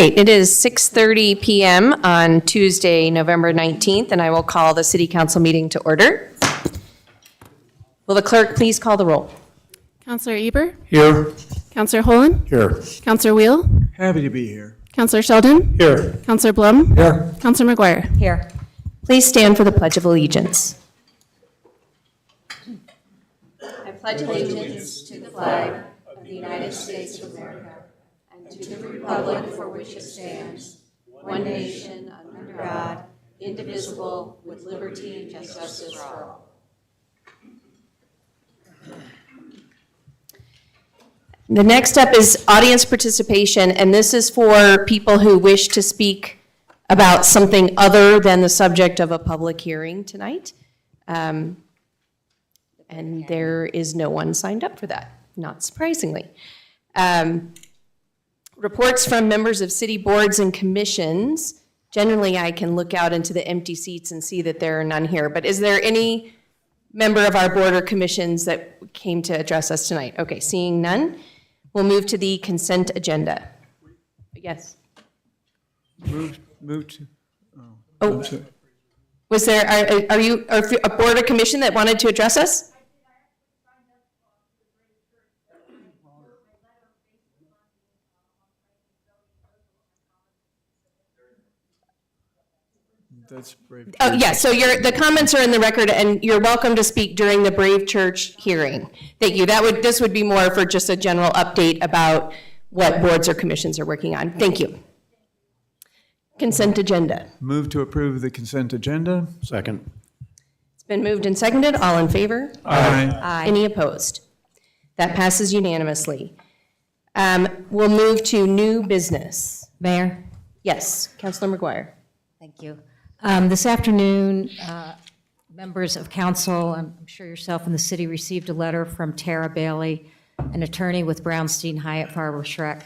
right, it is 6:30 PM on Tuesday, November 19th, and I will call the City Council meeting to order. Will the clerk please call the roll? Counselor Eber? Here. Counselor Holen? Here. Counselor Wheel? Happy to be here. Counselor Sheldon? Here. Counselor Blum? Here. Counselor McGuire? Here. Please stand for the Pledge of Allegiance. I pledge allegiance to the flag of the United States of America and to the republic for which it stands, one nation, under God, indivisible, with liberty and justice for all. The next up is audience participation, and this is for people who wish to speak about something other than the subject of a public hearing tonight. And there is no one signed up for that, not surprisingly. Reports from members of city boards and commissions. Generally, I can look out into the empty seats and see that there are none here, but is there any member of our board or commissions that came to address us tonight? Okay, seeing none, we'll move to the consent agenda. Yes. Move to. Oh, I'm sorry. was there, are you a board or commission that wanted to address us? That's brave. Oh, yeah, so the comments are in the record, and you're welcome to speak during the Brave Church hearing. Thank you. This would be more for just a general update about what boards or commissions are working on. Thank you. Consent agenda. Move to approve the consent agenda. Second. It's been moved and seconded. All in favor? Aye. Any opposed? That passes unanimously. We'll move to new business. Mayor? Yes, Councilor McGuire. Thank you. This afternoon, members of council, I'm sure yourself and the city received a letter from Tara Bailey, an attorney with Brownstein Hyatt Farber Schreck,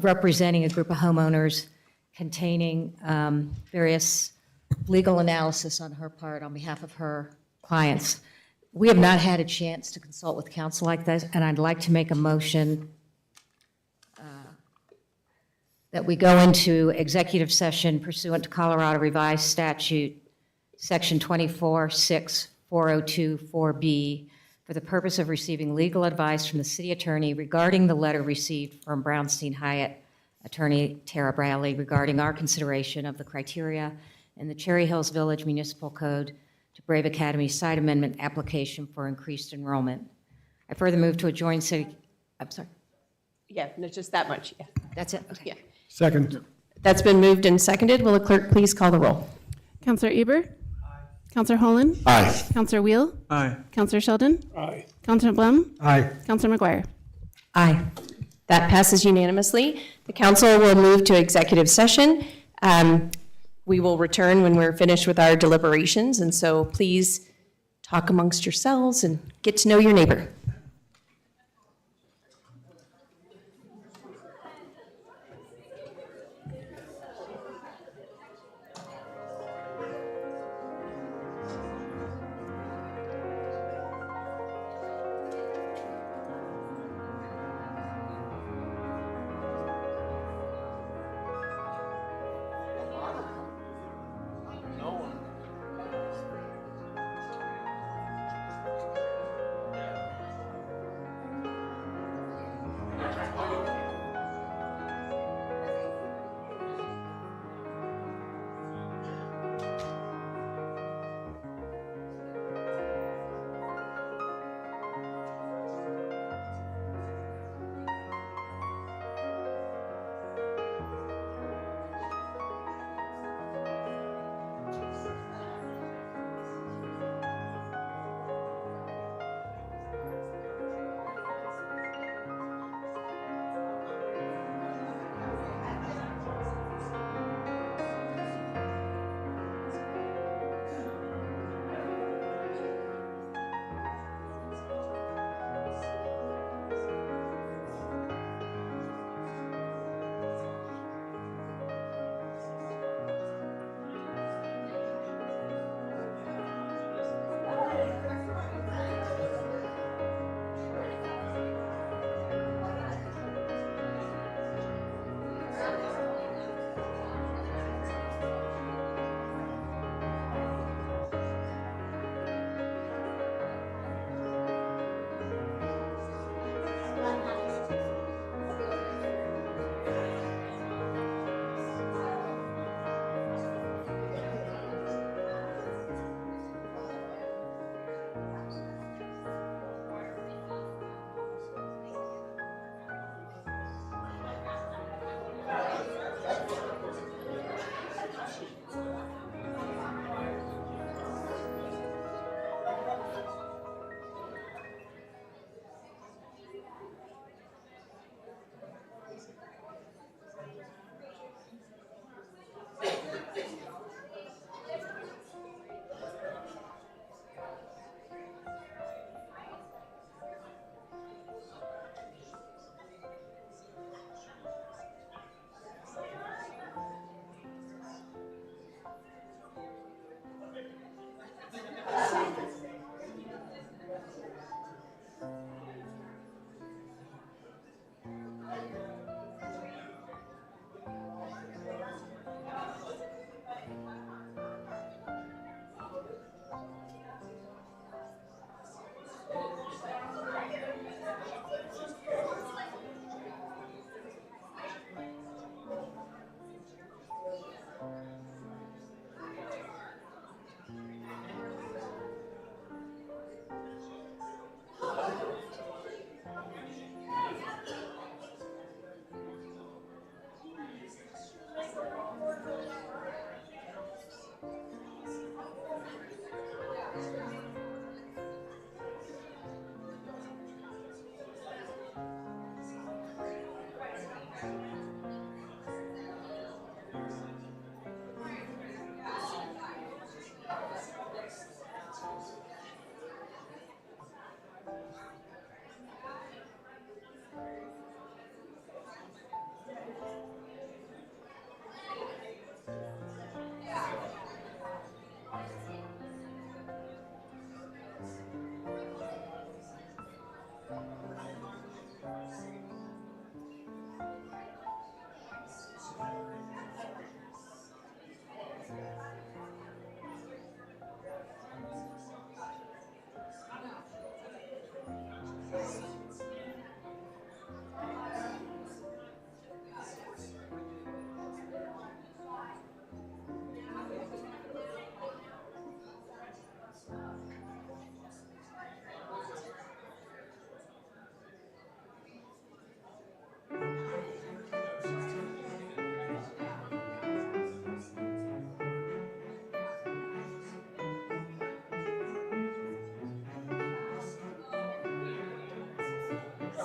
representing a group of homeowners containing various legal analysis on her part on behalf of her clients. We have not had a chance to consult with counsel like this, and I'd like to make a motion that we go into executive session pursuant to Colorado Revised Statute, Section 24-6-4024B, for the purpose of receiving legal advice from the city attorney regarding the letter received from Brownstein Hyatt attorney Tara Bradley regarding our consideration of the criteria in the Cherry Hills Village Municipal Code to Brave Academy site amendment application for increased enrollment. I further move to adjourn city, I'm sorry, Yeah, no, just that much, yeah. that's it? Okay. Yeah. Second. That's been moved and seconded. Will the clerk please call the roll? Counselor Eber? Counselor Holen? Aye. Counselor Wheel? Aye. Counselor Sheldon? Aye. Counselor Blum? Aye. Counselor McGuire? Aye. That passes unanimously. The council will move to executive session. We will return when we're finished with our deliberations, and so please talk amongst yourselves and get to know your neighbor.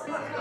Thank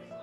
you.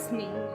That's me.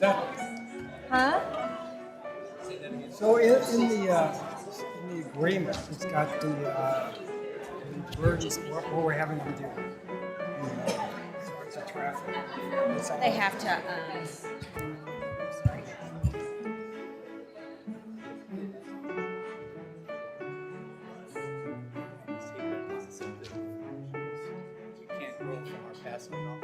So in the agreement, it's got the burdens, what we're having to do. So it's a traffic. They have to, sorry. We can't grow from our passive knowledge.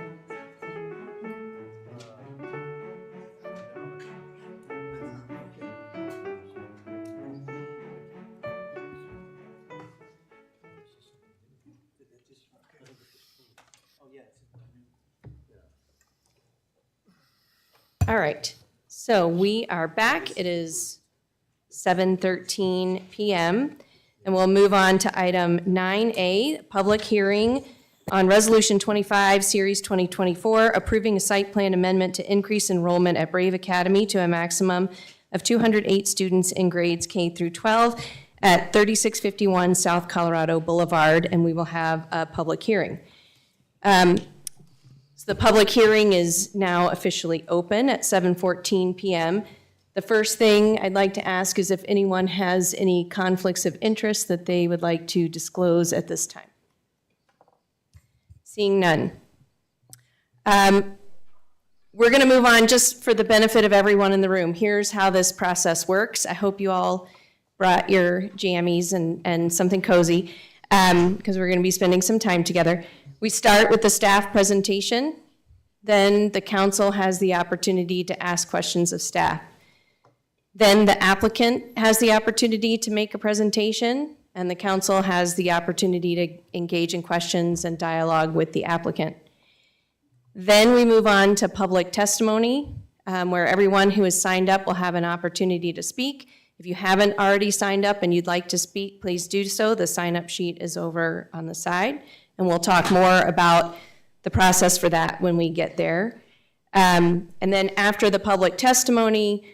All right, so we are back. It is 7:13 PM, and we'll move on to item 9A, public hearing on Resolution 25, Series 2024, approving a site plan amendment to increase enrollment at Brave Academy to a maximum of 208 students in grades K through 12 at 3651 South Colorado Boulevard, and we will have a public hearing. So the public hearing is now officially open at 7:14 PM. The first thing I'd like to ask is if anyone has any conflicts of interest that they would like to disclose at this time. Seeing none. We're going to move on just for the benefit of everyone in the room. Here's how this process works. I hope you all brought your jammies and something cozy because we're going to be spending some time together. We start with the staff presentation. Then the council has the opportunity to ask questions of staff. Then the applicant has the opportunity to make a presentation, and the council has the opportunity to engage in questions and dialogue with the applicant. Then we move on to public testimony, where everyone who has signed up will have an opportunity to speak. If you haven't already signed up and you'd like to speak, please do so. The sign-up sheet is over on the side, and we'll talk more about the process for that when we get there. And then after the public testimony,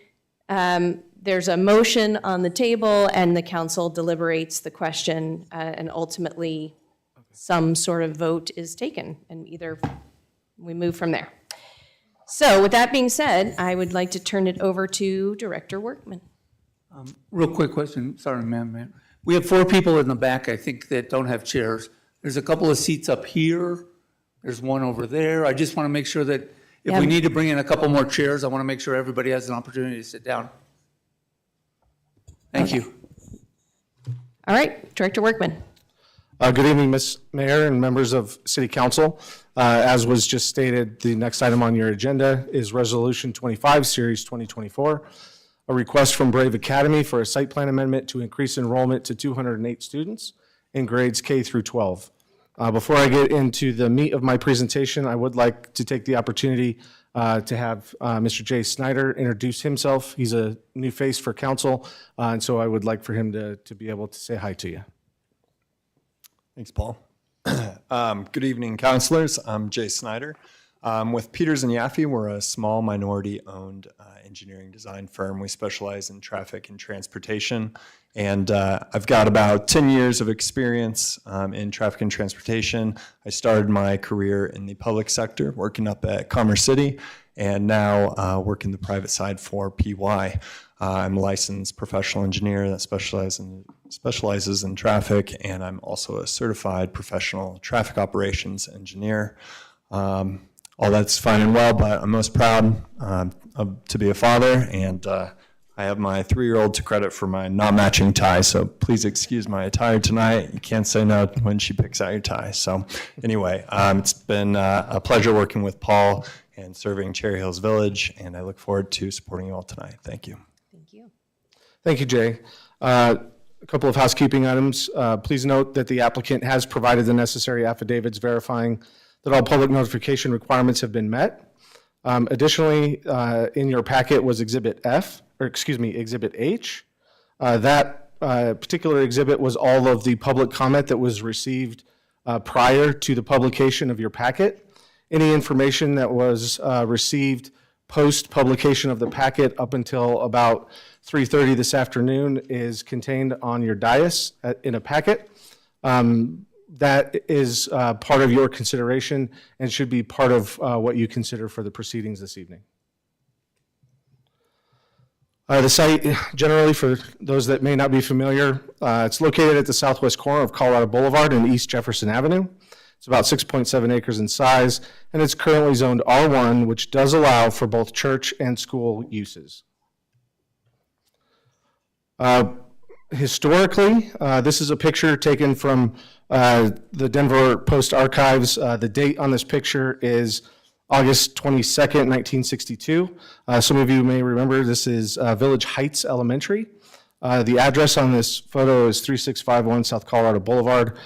there's a motion on the table, and the council deliberates the question, and ultimately, some sort of vote is taken, and either we move from there. So with that being said, I would like to turn it over to Director Workman. Real quick question, sorry, ma'am. We have 4 people in the back, I think, that don't have chairs. There's a couple of seats up here, there's one over there. I just want to make sure that if Yeah. we need to bring in a couple more chairs, I want to make sure everybody has an opportunity to sit down. Thank you. All right, Director Workman. Good evening, Ms. Mayor and members of City Council. As was just stated, the next item on your agenda is Resolution 25, Series 2024, a request from Brave Academy for a site plan amendment to increase enrollment to 208 students in grades K through 12. Before I get into the meat of my presentation, I would like to take the opportunity to have Mr. Jay Snyder introduce himself. He's a new face for council, and so I would like for him to be able to say hi to you. Thanks, Paul. Good evening, counselors. I'm Jay Snyder. With Peters and Yaffe, we're a small minority-owned engineering design firm. We specialize in traffic and transportation, and I've got about 10 years of experience in traffic and transportation. I started my career in the public sector, working up at Commerce City, and now work in the private side for PY. I'm a licensed professional engineer that specializes in traffic, and I'm also a certified professional traffic operations engineer. All that's fine and well, but I'm most proud to be a father, and I have my 3-year-old to credit for my not matching tie, so please excuse my attire tonight. You can't say no when she picks out your tie. So anyway, it's been a pleasure working with Paul and serving Cherry Hills Village, and I look forward to supporting you all tonight. Thank you. Thank you. Thank you, Jay. A couple of housekeeping items. Please note that the applicant has provided the necessary affidavits verifying that all public notification requirements have been met. Additionally, in your packet was Exhibit H. That particular exhibit was all of the public comment that was received prior to the publication of your packet. Any information that was received post-publication of the packet up until about 3:30 this afternoon is contained on your dais in a packet. That is part of your consideration and should be part of what you consider for the proceedings this evening. The site, generally, for those that may not be familiar, it's located at the southwest corner of Colorado Boulevard and East Jefferson Avenue. It's about 6.7 acres in size, and it's currently zoned R1, which does allow for both church and school uses. Historically, this is a picture taken from the Denver Post Archives. The date on this picture is August 22nd, 1962. Some of you may remember this is Village Heights Elementary. The address on this photo is 3651 South Colorado Boulevard.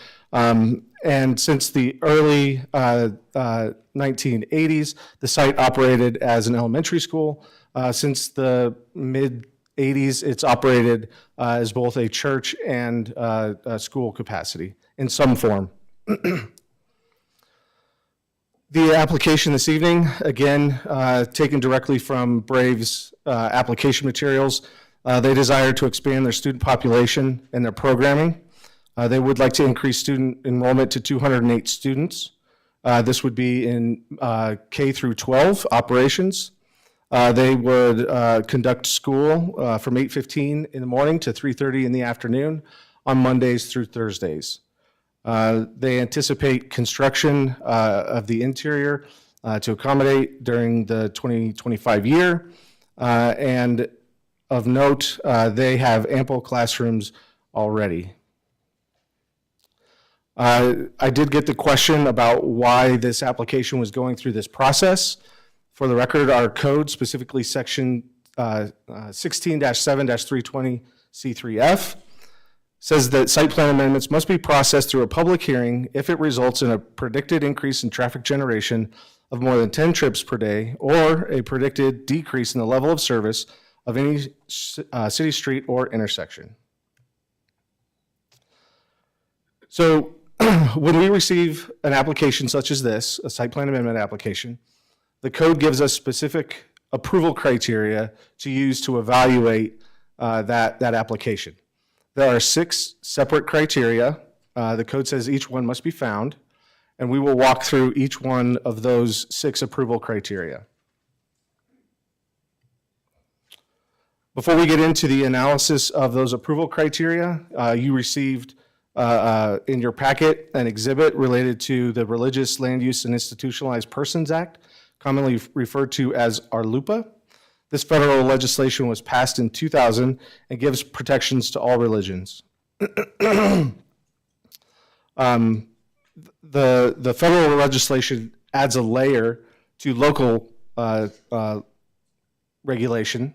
And since the early 1980s, the site operated as an elementary school. Since the mid-80s, it's operated as both a church and a school capacity in some form. The application this evening, again, taken directly from Brave's application materials. They desire to expand their student population and their programming. They would like to increase student enrollment to 208 students. This would be in K through 12 operations. They would conduct school from 8:15 in the morning to 3:30 in the afternoon on Mondays through Thursdays. They anticipate construction of the interior to accommodate during the 2025 year. And of note, they have ample classrooms already. I did get the question about why this application was going through this process. For the record, our code, specifically section 16-7-320C3F, says that site plan amendments must be processed through a public hearing if it results in a predicted increase in traffic generation of more than 10 trips per day or a predicted decrease in the level of service of any city street or intersection. So when we receive an application such as this, a site plan amendment application, the code gives us specific approval criteria to use to evaluate that application. There are 6 separate criteria. The code says each one must be found, and we will walk through each one of those 6 approval criteria. Before we get into the analysis of those approval criteria, you received in your packet an exhibit related to the Religious Land Use and Institutionalized Persons Act, commonly referred to as RLUIPA. This federal legislation was passed in 2000 and gives protections to all religions. The federal legislation adds a layer to local regulation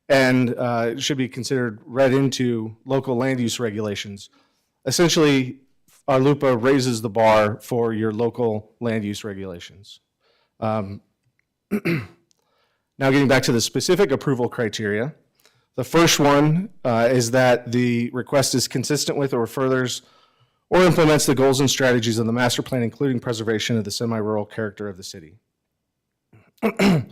and it should be considered read into local land use regulations. Essentially, RLUIPA raises the bar for your local land use regulations. Now getting back to the specific approval criteria, the first one is that the request is consistent with or furthers or implements the goals and strategies of the master plan, including preservation of the semi-rural character of the city. The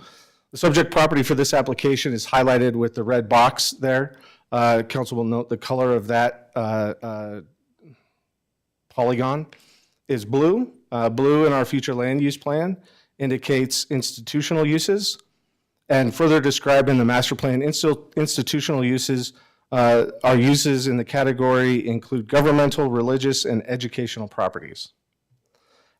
subject property for this application is highlighted with the red box there. Council will note the color of that polygon is blue. Blue in our future land use plan indicates institutional uses. And further described in the master plan, institutional uses are uses in the category include governmental, religious, and educational properties.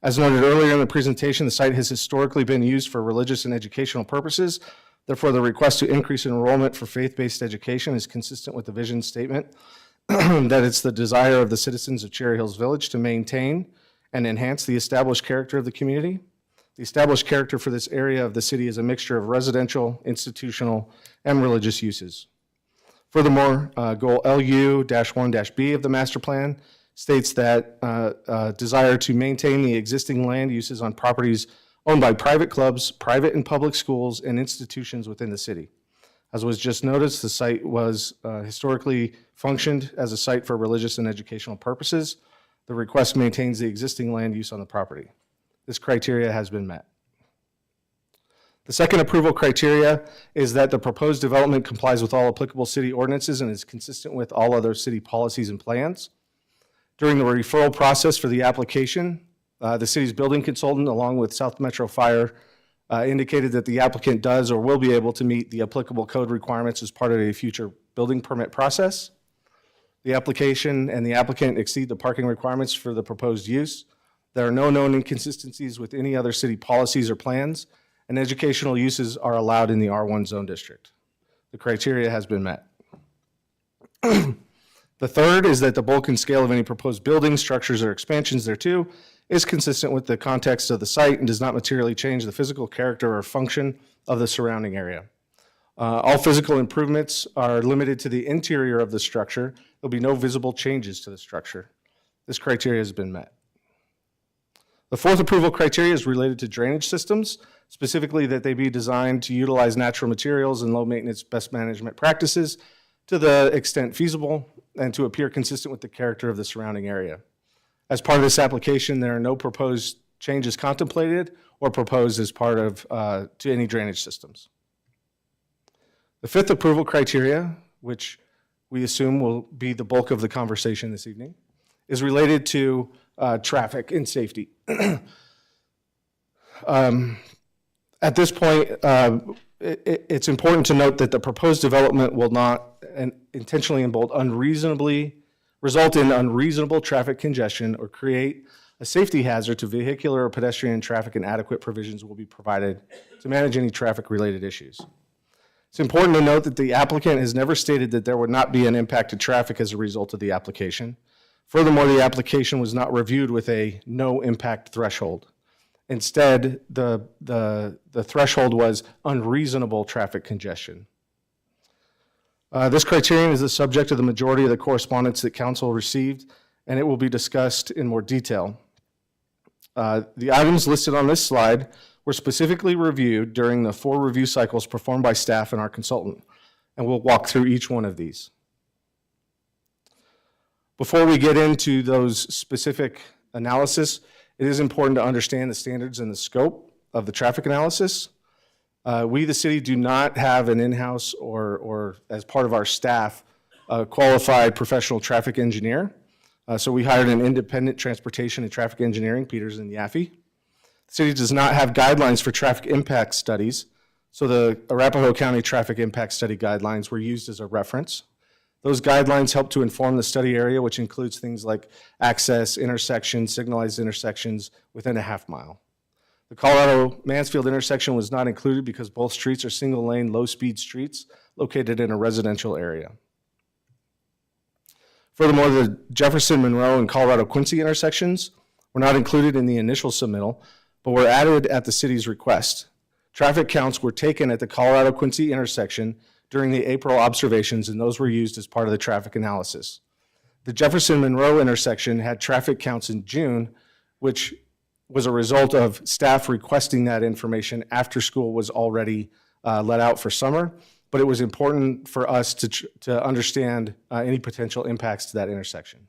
As noted earlier in the presentation, the site has historically been used for religious and educational purposes. Therefore, the request to increase enrollment for faith-based education is consistent with the vision statement that it's the desire of the citizens of Cherry Hills Village to maintain and enhance the established character of the community. The established character for this area of the city is a mixture of residential, institutional, and religious uses. Furthermore, goal LU-1-B of the master plan states that desire to maintain the existing land uses on properties owned by private clubs, private and public schools, and institutions within the city. As was just noticed, the site was historically functioned as a site for religious and educational purposes. The request maintains the existing land use on the property. This criteria has been met. The second approval criteria is that the proposed development complies with all applicable city ordinances and is consistent with all other city policies and plans. During the referral process for the application, the city's building consultant, along with South Metro Fire indicated that the applicant does or will be able to meet the applicable code requirements as part of a future building permit process. The application and the applicant exceed the parking requirements for the proposed use. There are no known inconsistencies with any other city policies or plans, and educational uses are allowed in the R1 zone district. The criteria has been met. The third is that the bulk and scale of any proposed buildings, structures, or expansions thereto is consistent with the context of the site and does not materially change the physical character or function of the surrounding area. All physical improvements are limited to the interior of the structure. There'll be no visible changes to the structure. This criteria has been met. The fourth approval criteria is related to drainage systems, specifically that they be designed to utilize natural materials and low-maintenance best management practices to the extent feasible and to appear consistent with the character of the surrounding area. As part of this application, there are no proposed changes contemplated or proposed as part of to any drainage systems. The fifth approval criteria, which we assume will be the bulk of the conversation this evening, is related to traffic and safety. At this point, it's important to note that the proposed development will not, and intentionally in bold, result in unreasonable traffic congestion or create a safety hazard to vehicular or pedestrian traffic, and adequate provisions will be provided to manage any traffic-related issues. It's important to note that the applicant has never stated that there would not be an impact to traffic as a result of the application. Furthermore, the application was not reviewed with a no impact threshold. Instead, the threshold was unreasonable traffic congestion. This criterion is the subject of the majority of the correspondence that council received, and it will be discussed in more detail. The items listed on this slide were specifically reviewed during the 4 review cycles performed by staff and our consultant, and we'll walk through each one of these. Before we get into those specific analysis, it is important to understand the standards and the scope of the traffic analysis. We, the city, do not have an in-house or as part of our staff, a qualified professional traffic engineer. So we hired an independent transportation and traffic engineering, Peters and Yaffe. The city does not have guidelines for traffic impact studies, so the Arapahoe County Traffic Impact Study Guidelines were used as a reference. Those guidelines help to inform the study area, which includes things like access, intersections, signalized intersections within a half mile. The Colorado-Mansfield intersection was not included because both streets are single-lane, low-speed streets located in a residential area. Furthermore, the Jefferson, Monroe, and Colorado-Quincy intersections were not included in the initial submittal, but were added at the city's request. Traffic counts were taken at the Colorado-Quincy intersection during the April observations, and those were used as part of the traffic analysis. The Jefferson-Monroe intersection had traffic counts in June, which was a result of staff requesting that information after school was already let out for summer, but it was important for us to understand any potential impacts to that intersection.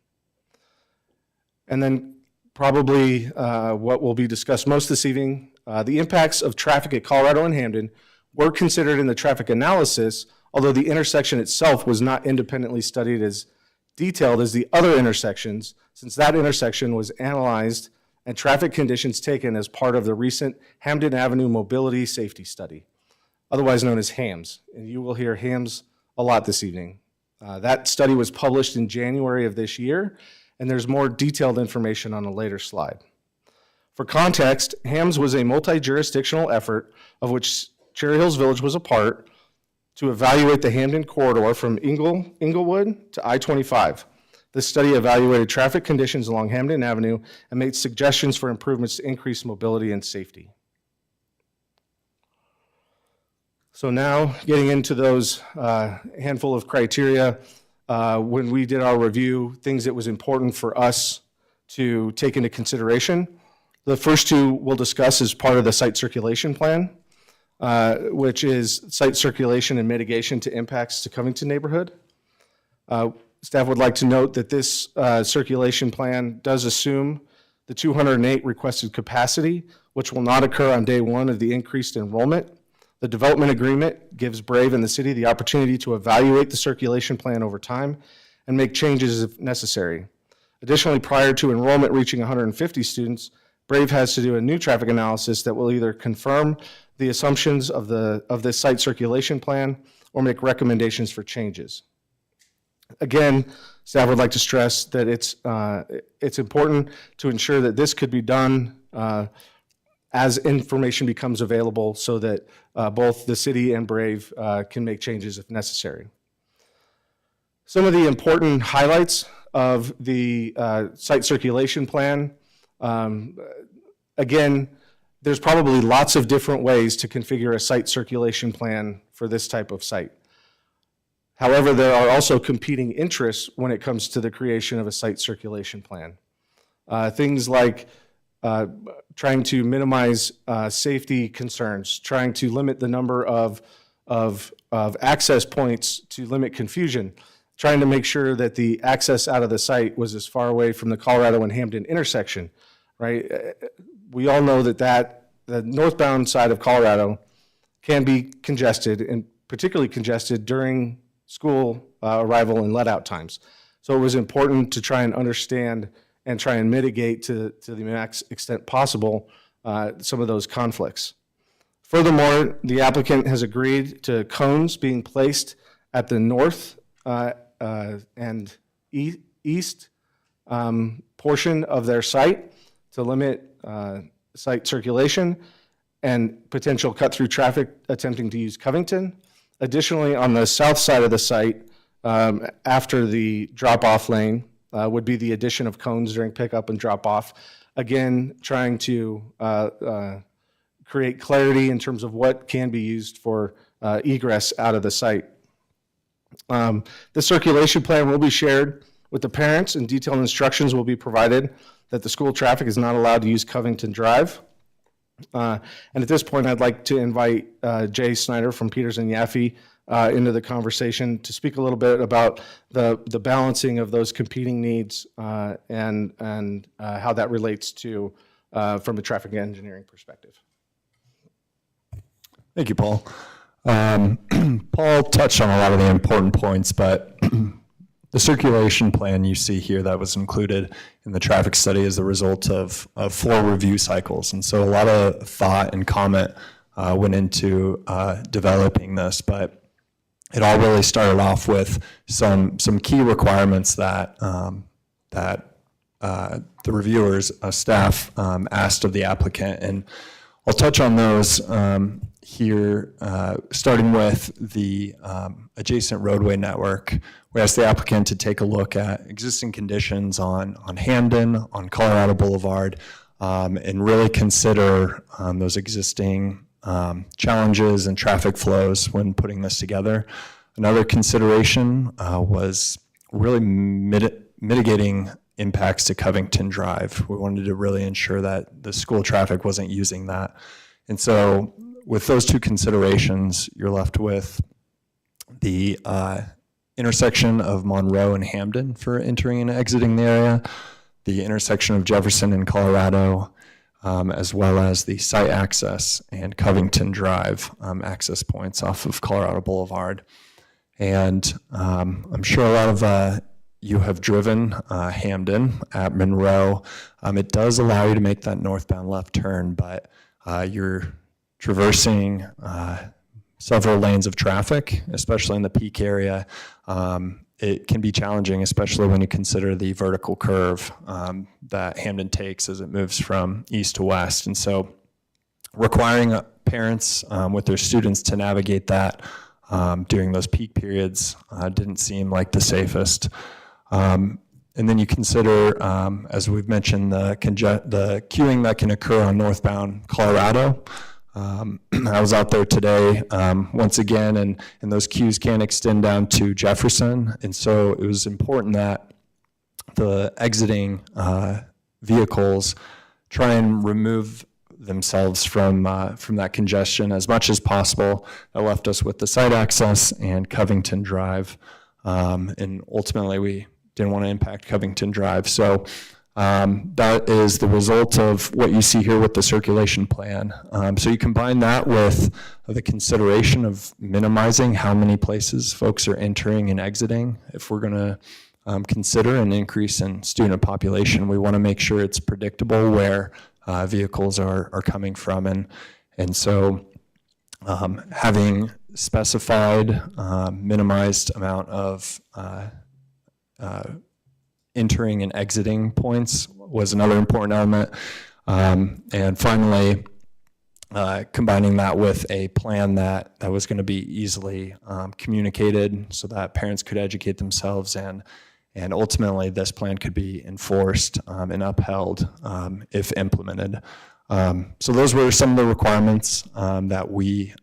And then probably what will be discussed most this evening, the impacts of traffic at Colorado and Hamden were considered in the traffic analysis, although the intersection itself was not independently studied as detailed as the other intersections, since that intersection was analyzed and traffic conditions taken as part of the recent Hamden Avenue Mobility Safety Study, otherwise known as HAMS. And you will hear HAMS a lot this evening. That study was published in January of this year, and there's more detailed information on a later slide. For context, HAMS was a multi-jurisdictional effort of which Cherry Hills Village was a part to evaluate the Hamden corridor from Inglewood to I-25. This study evaluated traffic conditions along Hamden Avenue and made suggestions for improvements to increase mobility and safety. So now getting into those handful of criteria, when we did our review, things that was important for us to take into consideration. The first 2 we'll discuss as part of the site circulation plan, which is site circulation and mitigation to impacts to Covington neighborhood. Staff would like to note that this circulation plan does assume the 208 requested capacity, which will not occur on day 1 of the increased enrollment. The development agreement gives Brave and the city the opportunity to evaluate the circulation plan over time and make changes if necessary. Additionally, prior to enrollment reaching 150 students, Brave has to do a new traffic analysis that will either confirm the assumptions of this site circulation plan or make recommendations for changes. Again, staff would like to stress that it's important to ensure that this could be done as information becomes available so that both the city and Brave can make changes if necessary. Some of the important highlights of the site circulation plan. Again, there's probably lots of different ways to configure a site circulation plan for this type of site. However, there are also competing interests when it comes to the creation of a site circulation plan. Things like trying to minimize safety concerns, trying to limit the number of access points to limit confusion, trying to make sure that the access out of the site was as far away from the Colorado and Hampden intersection, right? We all know that the northbound side of Colorado can be congested, and particularly congested during school arrival and let-out times. So it was important to try and understand and try and mitigate to the max extent possible some of those conflicts. Furthermore, the applicant has agreed to cones being placed at the north and east portion of their site to limit site circulation and potential cut-through traffic attempting to use Covington. Additionally, on the south side of the site, after the drop-off lane, would be the addition of cones during pickup and drop-off. Again, trying to create clarity in terms of what can be used for egress out of the site. The circulation plan will be shared with the parents, and detailed instructions will be provided that the school traffic is not allowed to use Covington Drive. And at this point, I'd like to invite Jay Snyder from Peters and Yaffe into the conversation to speak a little bit about the balancing of those competing needs and how that relates to from a traffic engineering perspective. Thank you, Paul. Paul touched on a lot of the important points, but the circulation plan you see here that was included in the traffic study is the result of 4 review cycles. And so a lot of thought and comment went into developing this, but it all really started off with some key requiremements that the reviewers, staff asked of the applicant. And I'll touch on those here, starting with the adjacent roadway network. We asked the applicant to take a look at existing conditions on Hampden, on Colorado Boulevard, and really consider those existing challenges and traffic flows when putting this together. Another consideration was really mitigating impacts to Covington Drive. We wanted to really ensure that the school traffic wasn't using that. And so with those 2 considerations, you're left with the intersection of Monroe and Hampden for entering and exiting the area, the intersection of Jefferson and Colorado, as well as the site access and Covington Drive access points off of Colorado Boulevard. And I'm sure a lot of you have driven Hampden at Monroe. It does allow you to make that northbound left turn, but you're traversing several lanes of traffic, especially in the peak area. It can be challenging, especially when you consider the vertical curve that Hampden takes as it moves from east to west. And so requiring parents with their students to navigate that during those peak periods didn't seem like the safest. And then you consider, as we've mentioned, the queuing that can occur on northbound Colorado. I was out there today once again, and those queues can extend down to Jefferson. And so it was important that the exiting vehicles try and remove themselves from that congestion as much as possible. That left us with the site access and Covington Drive. And ultimately, we didn't want to impact Covington Drive. So that is the result of what you see here with the circulation plan. So you combine that with the consideration of minimizing how many places folks are entering and exiting. If we're going to consider an increase in student population, we want to make sure it's predictable where vehicles are coming from. And so having specified minimized amount of entering and exiting points was another important element. And finally, combining that with a plan that was going to be easily communicated so that parents could educate themselves, and ultimately this plan could be enforced and upheld if implemented. So those were some of the requirements that we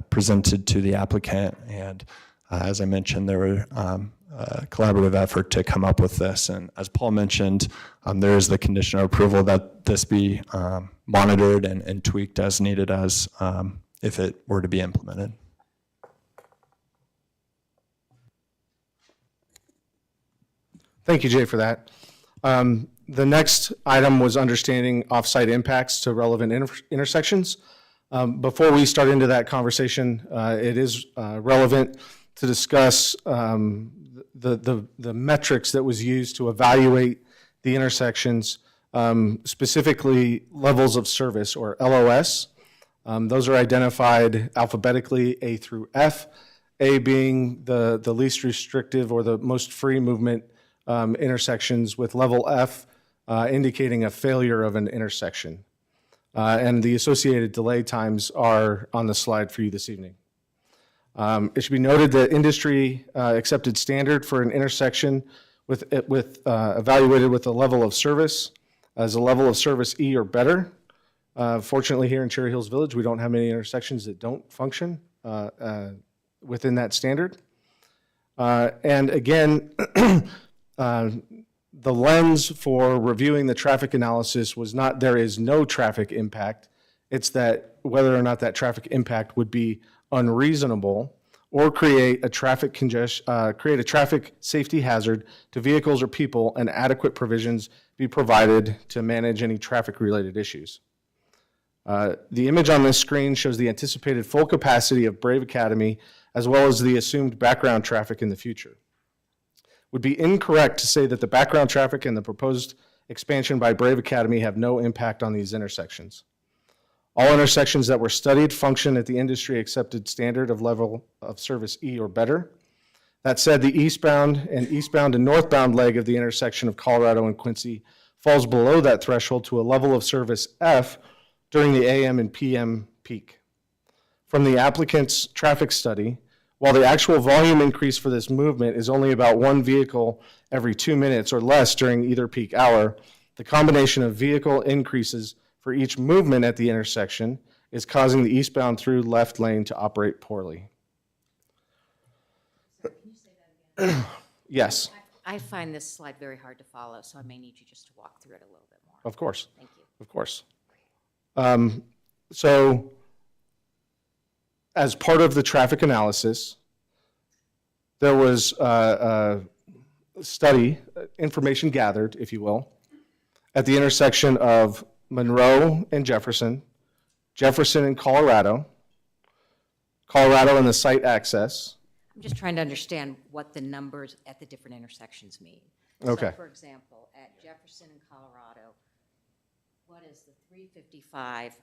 presented to the applicant, and as I mentioned, there were a collaborative effort to come up with this. And as Paul mentioned, there is the condition of approval that this be monitored and tweaked as needed as if it were to be implemented. Thank you, Jay, for that. The next item was understanding off-site impacts to relevant intersections. Before we start into that conversation, it is relevant to discuss the metrics that was used to evaluate the intersections, specifically levels of service, or LOS. Those are identified alphabetically, A through F, A being the least restrictive or the most free movement intersections, with level F indicating a failure of an intersection. And the associated delay times are on the slide for you this evening. It should be noted that industry accepted standard for an intersection evaluated with a level of service as a level of service E or better. Fortunately, here in Cherry Hills Village, we don't have many intersections that don't function within that standard. And again, the lens for reviewing the traffic analysis was not there is no traffic impact. It's that whether or not that traffic impact would be unreasonable or create a traffic safety hazard to vehicles or people, and adequate provisions be provided to manage any traffic-related issues. The image on this screen shows the anticipated full capacity of Brave Academy, as well as the assumed background traffic in the future. Would be incorrect to say that the background traffic and the proposed expansion by Brave Academy have no impact on these intersections. All intersections that were studied function at the industry accepted standard of level of service E or better. That said, the eastbound and northbound leg of the intersection of Colorado and Quincy falls below that threshold to a level of service F during the AM and PM peak. From the applicant's traffic study, while the actual volume increase for this movement is only about one vehicle every 2 minutes or less during either peak hour, the combination of vehicle increases for each movement at the intersection is causing the eastbound through left lane to operate poorly. Can you say that again? Yes, I find this slide very hard to follow, so I may need you just to walk through it a little bit more. of course, Thank you. of course. So as part of the traffic analysis, there was a study, information gathered, if you will, at the intersection of Monroe and Jefferson, Jefferson and Colorado, Colorado and the site access. I'm just trying to understand what the numbers at the different intersections mean. Okay. So, for example, at Jefferson and Colorado, what is the 355?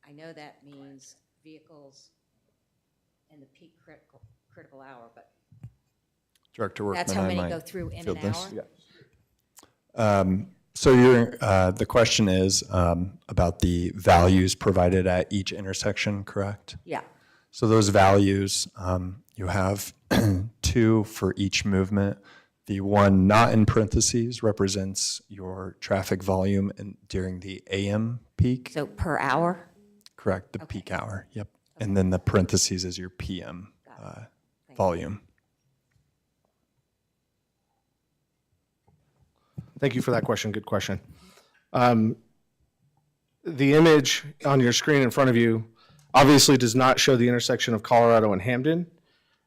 I know that means vehicles in the peak critical hour, but Director Workman, that's how I many might go through in field an this. hour? So the question is about the values provided at each intersection, correct? Yeah. So those values, you have 2 for each movement. The one not in parentheses represents your traffic volume during the AM peak. So per hour? Correct, the peak hour, yep. And then the parentheses is your PM volume. Thank you for that question. Good question. The image on your screen in front of you obviously does not show the intersection of Colorado and Hamden.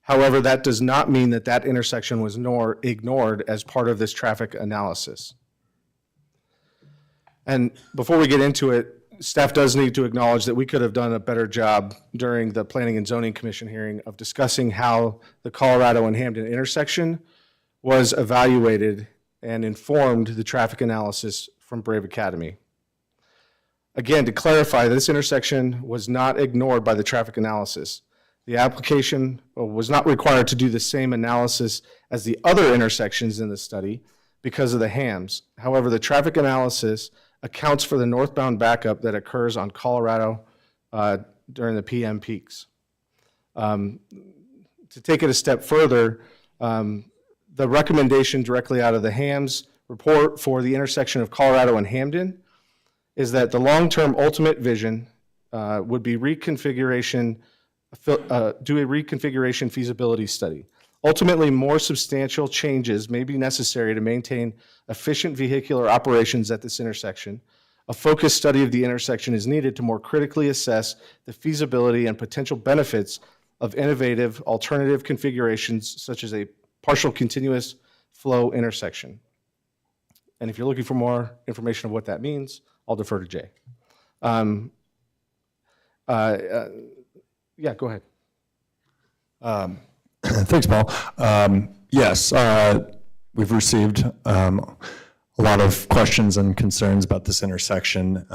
However, that does not mean that that intersection was ignored as part of this traffic analysis. And before we get into it, staff does need to acknowledge that we could have done a better job during the Planning and Zoning Commission hearing of discussing how the Colorado and Hamden intersection was evaluated and informed the traffic analysis from Brave Academy. Again, to clarify, this intersection was not ignored by the traffic analysis. The application was not required to do the same analysis as the other intersections in the study because of the hams. However, the traffic analysis accounts for the northbound backup that occurs on Colorado during the PM peaks. To take it a step further, the recommendation directly out of the hams report for the intersection of Colorado and Hamden is that the long-term ultimate vision would be do a reconfiguration feasibility study. Ultimately, more substantial changes may be necessary to maintain efficient vehicular operations at this intersection. A focused study of the intersection is needed to more critically assess the feasibility and potential benefits of innovative alternative configurations such as a partial continuous flow intersection. And if you're looking for more information of what that means, I'll defer to Jay. Yeah, go ahead. Thanks, Paul. Yes, we've received a lot of questions and concerns about this intersection,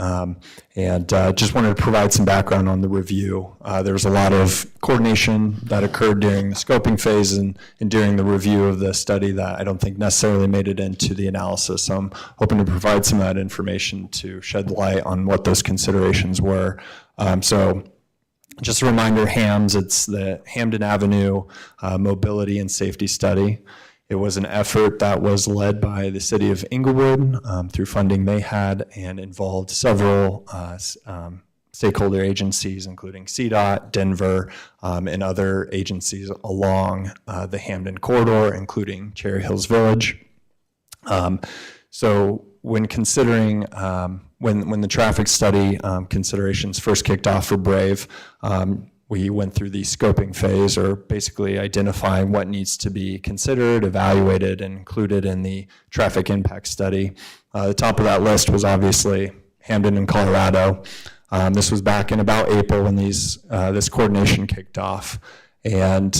and just wanted to provide some background on the review. There was a lot of coordination that occurred during the scoping phase and during the review of the study that I don't think necessarily made it into the analysis. So I'm hoping to provide some of that information to shed light on what those considerations were. So just a reminder, HAMS, it's the Hamden Avenue Mobility and Safety Study. It was an effort that was led by the city of Inglewood through funding they had and involved several stakeholder agencies, including CDOT, Denver, and other agencies along the Hamden corridor, including Cherry Hills Village. So when considering, when the traffic study considerations first kicked off for Brave, we went through the scoping phase, or basically identifying what needs to be considered, evaluated, and included in the traffic impact study. The top of that list was obviously Hamden and Colorado. This was back in about April when this coordination kicked off. And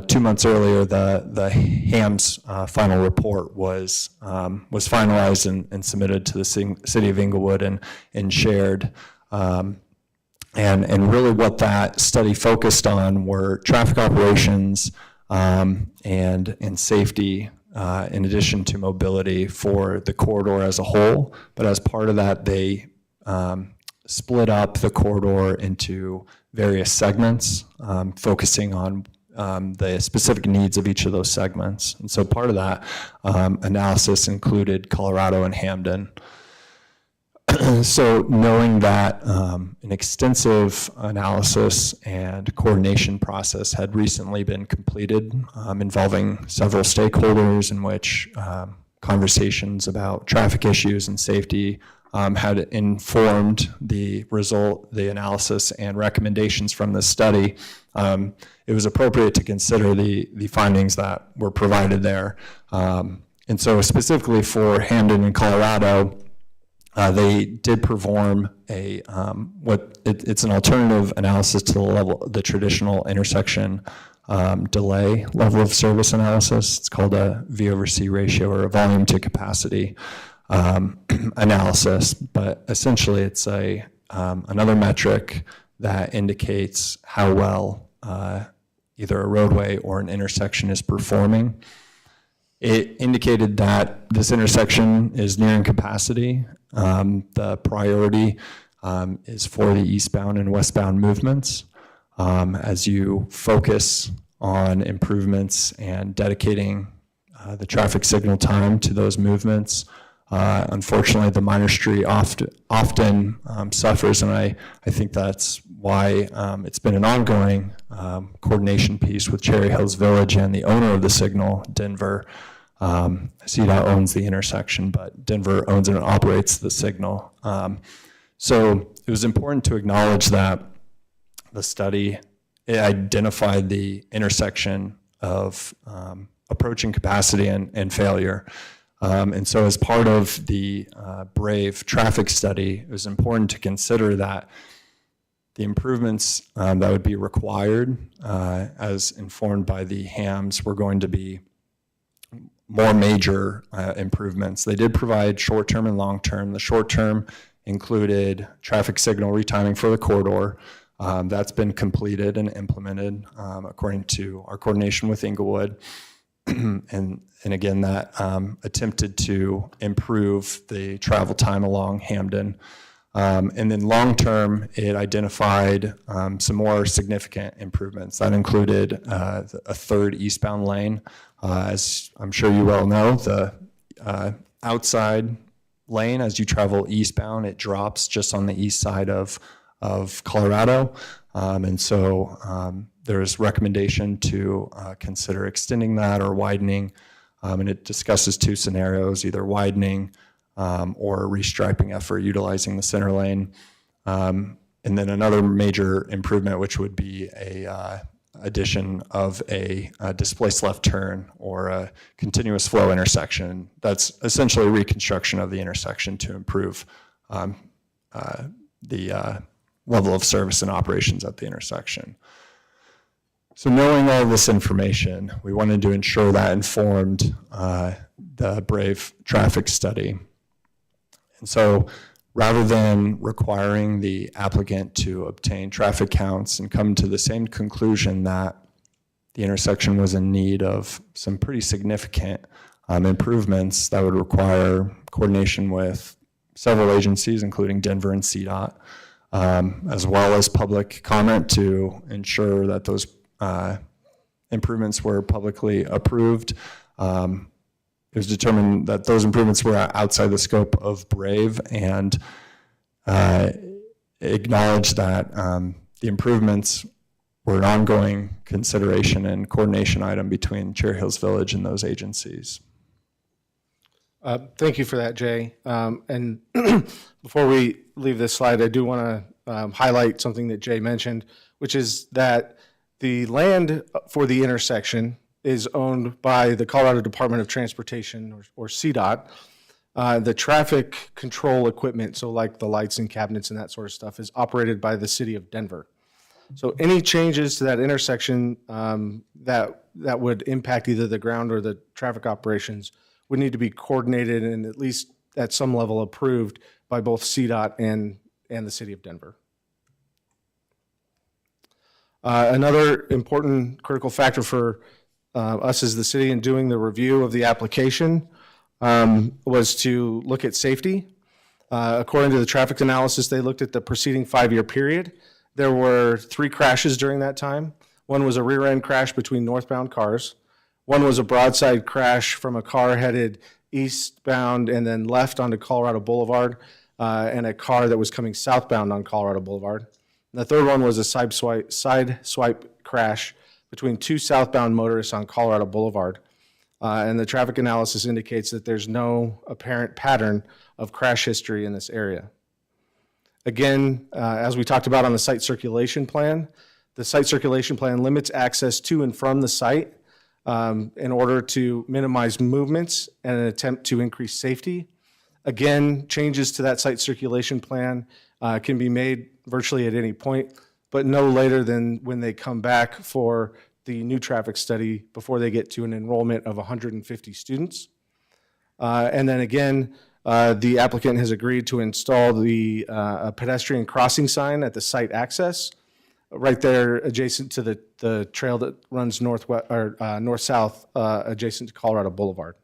2 months earlier, the HAMS final report was finalized and submitted to the city of Inglewood and shared. And really what that study focused on were traffic operations and safety in addition to mobility for the corridor as a whole. But as part of that, they split up the corridor into various segments, focusing on the specific needs of each of those segments. And so part of that analysis included Colorado and Hamden. So knowing that an extensive analysis and coordination process had recently been completed involving several stakeholders in which conversations about traffic issues and safety had informed the analysis and recommendations from this study, it was appropriate to consider the findings that were provided there. And so specifically for Hamden and Colorado, they did perform it's an alternative analysis to the traditional intersection delay level of service analysis. It's called a V over C ratio, or a volume to capacity analysis. But essentially, it's another metric that indicates how well either a roadway or an intersection is performing. It indicated that this intersection is nearing capacity. The priority is for the eastbound and westbound movements. As you focus on improvements and dedicating the traffic signal time to those movements, unfortunately, the minor street often suffers, and I think that's why it's been an ongoing coordination piece with Cherry Hills Village and the owner of the signal, Denver. CDOT owns the intersection, but Denver owns and operates the signal. So it was important to acknowledge that the study identified the intersection of approaching capacity and failure. And so as part of the Brave traffic study, it was important to consider that the improvements that would be required, as informed by the HAMS, were going to be more major improvements. They did provide short-term and long-term. The short-term included traffic signal retiming for the corridor. That's been completed and implemented according to our coordination with Inglewood. And again, that attempted to improve the travel time along Hamden. And then long-term, it identified some more significant improvements. That included a third eastbound lane. As I'm sure you well know, the outside lane, as you travel eastbound, it drops just on the east side of Colorado. And so there's recommendation to consider extending that or widening. And it discusses two scenarios, either widening or restriping effort utilizing the center lane. And then another major improvement, which would be a addition of a displaced left turn or a continuous flow intersection. That's essentially reconstruction of the intersection to improve the level of service and operations at the intersection. So knowing all this information, we wanted to ensure that informed the BRAVE traffic study. And so rather than requiring the applicant to obtain traffic counts and come to the same conclusion that the intersection was in need of some pretty significant improvements that would require coordination with several agencies, including Denver and CDOT, as well as public comment to ensure that those improvements were publicly approved. It was determined that those improvements were outside the scope of BRAVE and acknowledged that the improvements were an ongoing consideration and coordination item between Cherry Hills Village and those agencies. Thank you for that, Jay. And before we leave this slide, I do want to highlight something that Jay mentioned, which is that the land for the intersection is owned by the Colorado Department of Transportation, or CDOT. The traffic control equipment, so like the lights and cabinets and that sort of stuff, is operated by the city of Denver. So any changes to that intersection that would impact either the ground or the traffic operations would need to be coordinated and at least at some level approved by both CDOT and the city of Denver. Another important critical factor for us as the city in doing the review of the application was to look at safety. According to the traffic analysis, they looked at the preceding 5-year period. There were 3 crashes during that time. One was a rear end crash between northbound cars. One was a broadside crash from a car headed eastbound and then left onto Colorado Boulevard, and a car that was coming southbound on Colorado Boulevard. And the third one was a side swipe crash between 2 southbound motorists on Colorado Boulevard. And the traffic analysis indicates that there's no apparent pattern of crash history in this area. Again, as we talked about on the site circulation plan, the site circulation plan limits access to and from the site in order to minimize movements and an attempt to increase safety. Again, changes to that site circulation plan can be made virtually at any point, but no later than when they come back for the new traffic study before they get to an enrollment of 150 students. And then again, the applicant has agreed to install the a pedestrian crossing sign at the site access, right there adjacent to the trail that runs north-south adjacent to Colorado Boulevard.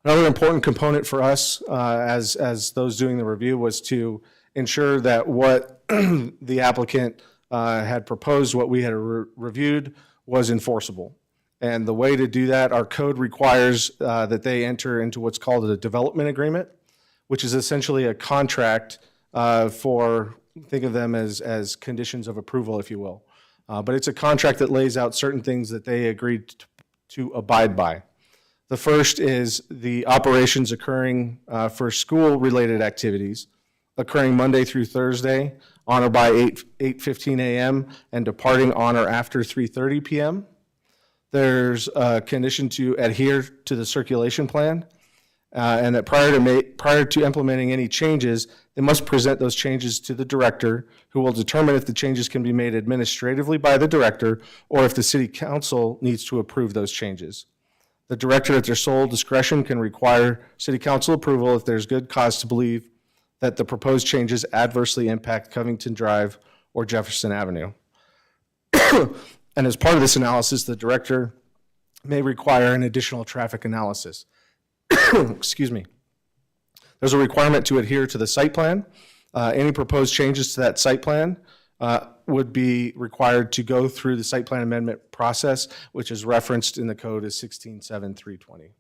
Another important component for us as those doing the review was to ensure that what the applicant had proposed, what we had reviewed, was enforceable. And the way to do that, our code requires that they enter into what's called a development agreement, which is essentially a contract for, think of them as conditions of approval, if you will. But it's a contract that lays out certain things that they agreed to abide by. The first is the operations occurring for school-related activities, occurring Monday through Thursday on or by 8:15 a.m. and departing on or after 3:30 p.m. There's a condition to adhere to the circulation plan, and that prior to implementing any changes, they must present those changes to the director, who will determine if the changes can be made administratively by the director or if the city council needs to approve those changes. The director at their sole discretion can require city council approval if there's good cause to believe that the proposed changes adversely impact Covington Drive or Jefferson Avenue. And as part of this analysis, the director may require an additional traffic analysis. Excuse me. There's a requirement to adhere to the site plan. Any proposed changes to that site plan would be required to go through the site plan amendment process, which is referenced in the code as 167320.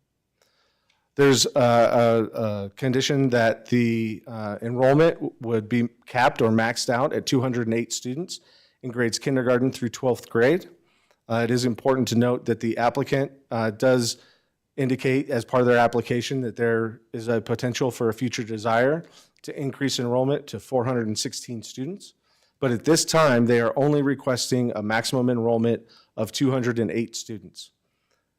There's a condition that the enrollment would be capped or maxed out at 208 students in grades kindergarten through 12th grade. It is important to note that the applicant does indicate as part of their application that there is a potential for a future desire to increase enrollment to 416 students. But at this time, they are only requesting a maximum enrollment of 208 students.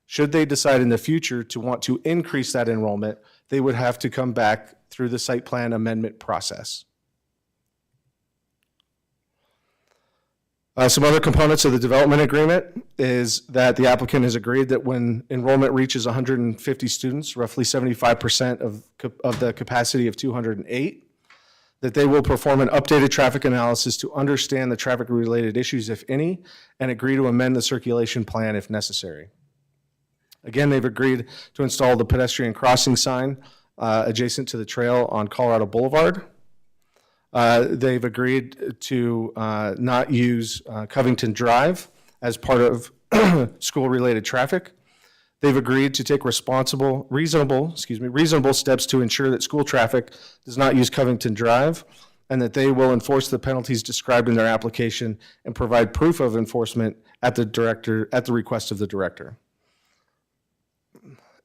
Should they decide in the future to want to increase that enrollment, they would have to come back through the site plan amendment process. Some other components of the development agreement is that the applicant has agreed that when enrollment reaches 150 students, roughly 75% of the capacity of 208, that they will perform an updated traffic analysis to understand the traffic-related issues, if any, and agree to amend the circulation plan if necessary. Again, they've agreed to install the pedestrian crossing sign adjacent to the trail on Colorado Boulevard. They've agreed to not use Covington Drive as part of school-related traffic. They've agreed to take reasonable steps to ensure that school traffic does not use Covington Drive, and that they will enforce the penalties described in their application and provide proof of enforcement at the request of the director.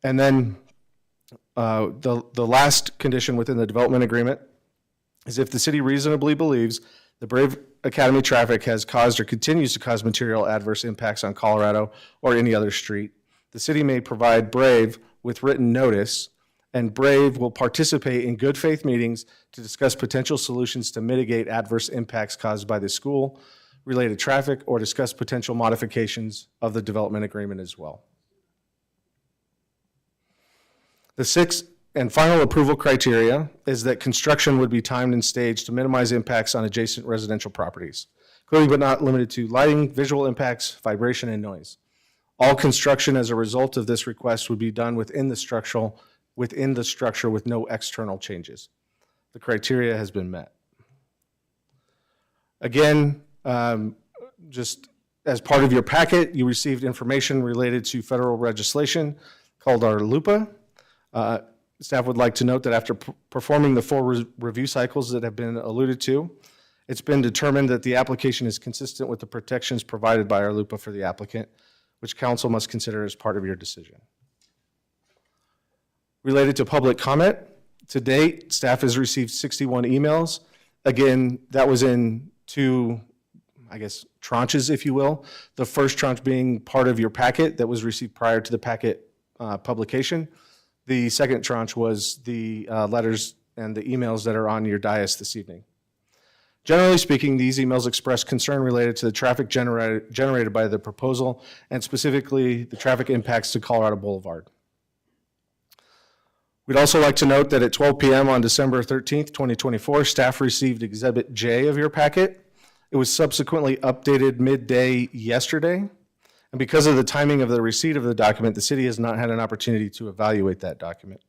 And then the last condition within the development agreement is if the city reasonably believes the Brave Academy traffic has caused or continues to cause material adverse impacts on Colorado or any other street, the city may provide Brave with written notice, and Brave will participate in good faith meetings to discuss potential solutions to mitigate adverse impacts caused by the school-related traffic or discuss potential modifications of the development agreement as well. The sixth and final approval criteria is that construction would be timed and staged to minimize impacts on adjacent residential properties, including but not limited to lighting, visual impacts, vibration, and noise. All construction as a result of this request would be done within the structure with no external changes. The criteria has been met. Again, just as part of your packet, you received information related to federal legislation called our LUPA. Staff would like to note that after performing the 4 review cycles that have been alluded to, it's been determined that the application is consistent with the protections provided by our LUPA for the applicant, which council must consider as part of your decision. Related to public comment, to date, staff has received 61 emails. Again, that was in 2, tranches, if you will. The first tranche being part of your packet that was received prior to the packet publication. The second tranche was the letters and the emails that are on your dais this evening. Generally speaking, these emails express concern related to the traffic generated by the proposal, and specifically the traffic impacts to Colorado Boulevard. We'd also like to note that at 12 p.m. on December 13th, 2024, staff received Exhibit J of your packet. It was subsequently updated midday yesterday. And because of the timing of the receipt of the document, the city has not had an opportunity to evaluate that document.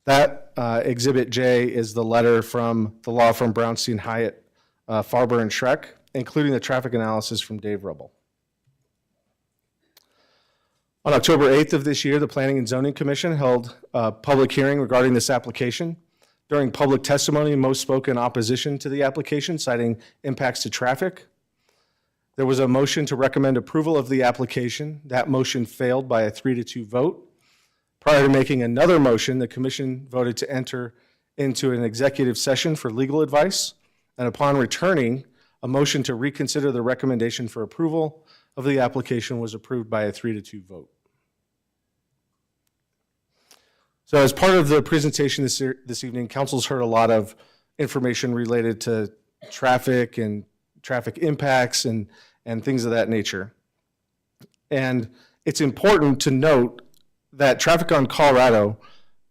That Exhibit J is the letter from the law firm Brownstein Hyatt, Farber and Schreck, including the traffic analysis from Dave Rubble. On October 8th of this year, the Planning and Zoning Commission held a public hearing regarding this application. During public testimony, most spoke in opposition to the application, citing impacts to traffic. There was a motion to recommend approval of the application. That motion failed by a 3-2 vote. Prior to making another motion, the commission voted to enter into an executive session for legal advice. And upon returning, a motion to reconsider the recommendation for approval of the application was approved by a 3-2 vote. So as part of the presentation this evening, council's heard a lot of information related to traffic and traffic impacts and things of that nature. And it's important to note that traffic on Colorado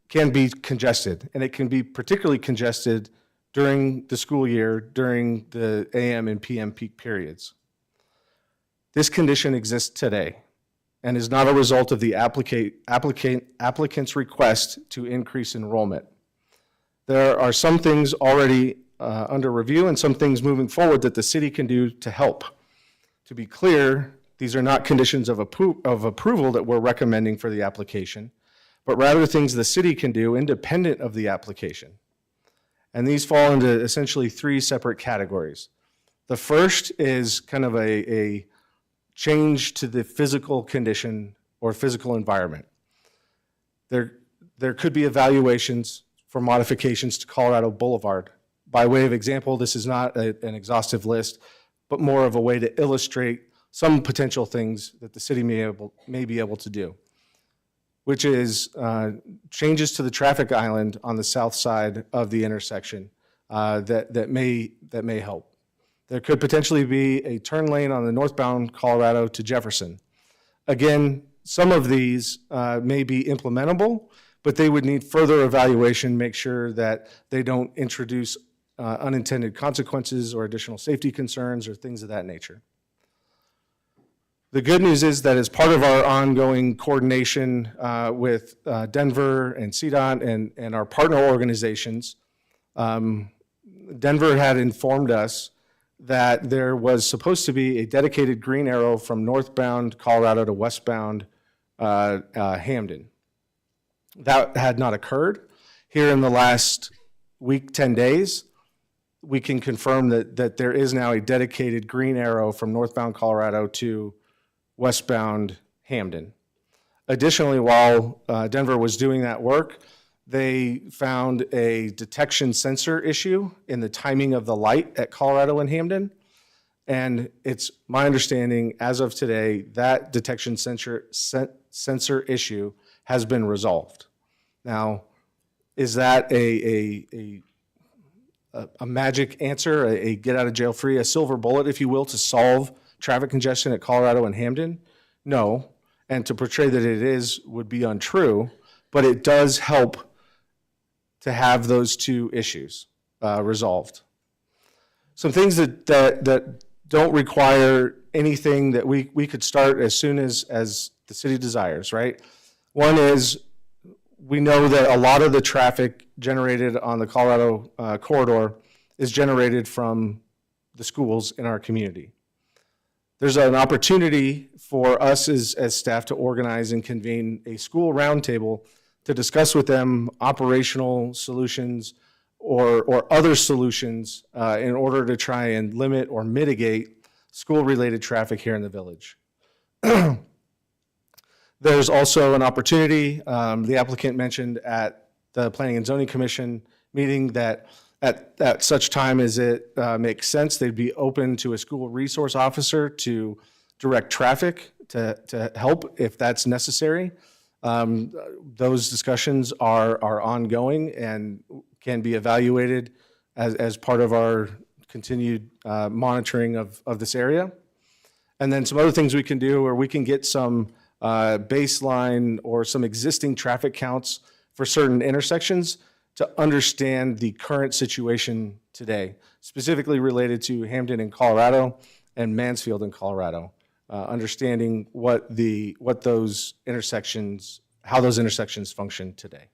can be congested, and it can be particularly congested during the school year, during the AM and PM peak periods. This condition exists today and is not a result of the applicant's request to increase enrollment. There are some things already under review and some things moving forward that the city can do to help. To be clear, these are not conditions of approval that we're recommending for the application, but rather things the city can do independent of the application. And these fall into essentially three separate categories. The first is kind of a change to the physical condition or physical environment. There could be evaluations for modifications to Colorado Boulevard. By way of example, this is not an exhaustive list, but more of a way to illustrate some potential things that the city may be able to do, which is changes to the traffic island on the south side of the intersection that may help. There could potentially be a turn lane on the northbound Colorado to Jefferson. Again, some of these may be implementable, but they would need further evaluation, make sure that they don't introduce unintended consequences or additional safety concerns or things of that nature. The good news is that as part of our ongoing coordination with Denver and CDOT and our partner organizations, Denver had informed us that there was supposed to be a dedicated green arrow from northbound Colorado to westbound Hamden. That had not occurred. Here in the last week, 10 days, we can confirm that there is now a dedicated green arrow from northbound Colorado to westbound Hamden. Additionally, while Denver was doing that work, they found a detection sensor issue in the timing of the light at Colorado and Hamden. And it's my understanding, as of today, that detection sensor issue has been resolved. Now, is that a magic answer, a get out of jail free, a silver bullet, if you will, to solve traffic congestion at Colorado and Hamden? No, and to portray that it is would be untrue, but it does help to have those two issues resolved. Some things that don't require anything that we could start as soon as the city desires, right? One is, we know that a lot of the traffic generated on the Colorado corridor is generated from the schools in our community. There's an opportunity for us as staff to organize and convene a school roundtable to discuss with them operational solutions or other solutions in order to try and limit or mitigate school-related traffic here in the village. There's also an opportunity, the applicant mentioned at the Planning and Zoning Commission meeting, that at such time as it makes sense, they'd be open to a school resource officer to direct traffic to help if that's necessary. Those discussions are ongoing and can be evaluated as part of our continued monitoring of this area. And then some other things we can do, or we can get some baseline or some existing traffic counts for certain intersections to understand the current situation today, specifically related to Hamden in Colorado and Mansfield in Colorado, understanding how those intersections function today.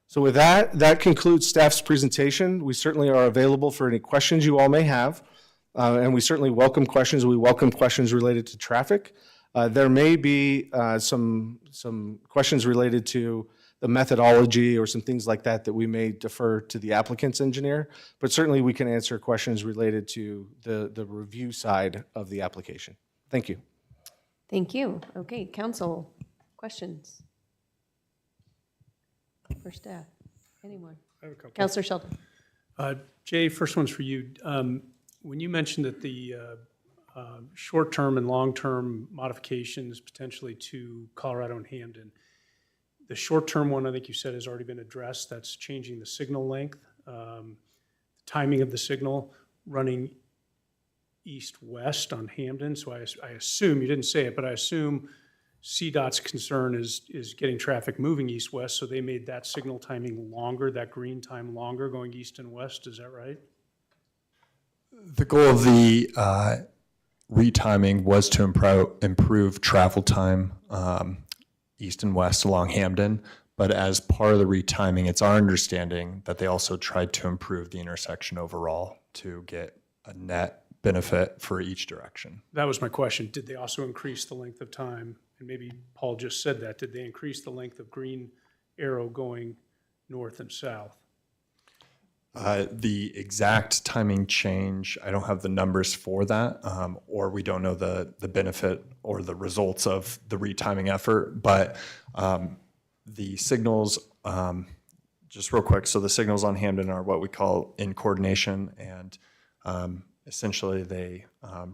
So with that concludes staff's presentation. We certainly are available for any questions you all may have. And we certainly welcome questions. We welcome questions related to traffic. There may be some questions related to the methodology or some things like that we may defer to the applicant's engineer, but certainly we can answer questions related to the review side of the application. Thank you. Thank you. Okay, council, questions? For staff, anyone? I have a couple. Councilor Sheldon. Jay, first one's for you. When you mentioned that the short-term and long-term modifications potentially to Colorado and Hamden, the short-term one, I think you said, has already been addressed. That's changing the signal length, timing of the signal, running east-west on Hamden, so I assume, you didn't say it, but I assume CDOT's concern is getting traffic moving east-west, so they made that signal timing longer, that green time longer going east and west, is that right? The goal of the retiming was to improve travel time east and west along Hamden. But as part of the retiming, it's our understanding that they also tried to improve the intersection overall to get a net benefit for each direction. That was my question. Did they also increase the length of time? And maybe Paul just said that. Did they increase the length of green arrow going north and south? The exact timing change, I don't have the numbers for that, or we don't know the benefit or the results of the retiming effort, but the signals, just real quick, so the signals on Hamden are what we call in coordination, and essentially they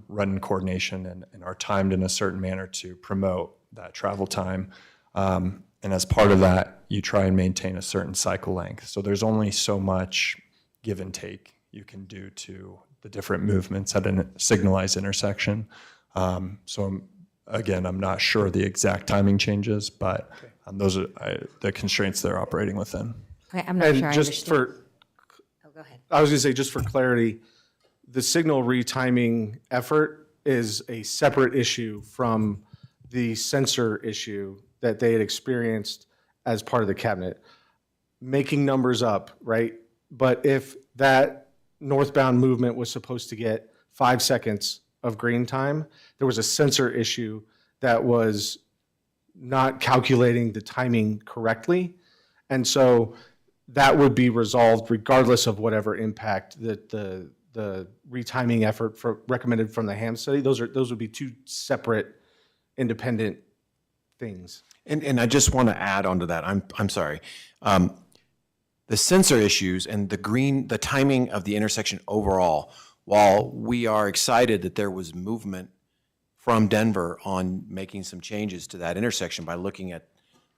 run in coordination and are timed in a certain manner to promote that travel time. And as part of that, you try and maintain a certain cycle length. So there's only so much give and take you can do to the different movements at a signalized intersection. Again, I'm not sure the exact timing changes, but those are the constraints they're operating within. Okay, I'm not sure I And understand. just for, Oh, go ahead. I was gonna say, just for clarity, the signal retiming effort is a separate issue from the sensor issue that they had experienced as part of the cabinet. Making numbers up, right? But if that northbound movement was supposed to get 5 seconds of green time, there was a sensor issue that was not calculating the timing correctly. And so that would be resolved regardless of whatever impact that the retiming effort recommended from the HAM study. Those would be two separate, independent things. And I just want to add onto that. I'm sorry. The sensor issues and the timing of the intersection overall, while we are excited that there was movement from Denver on making some changes to that intersection by looking at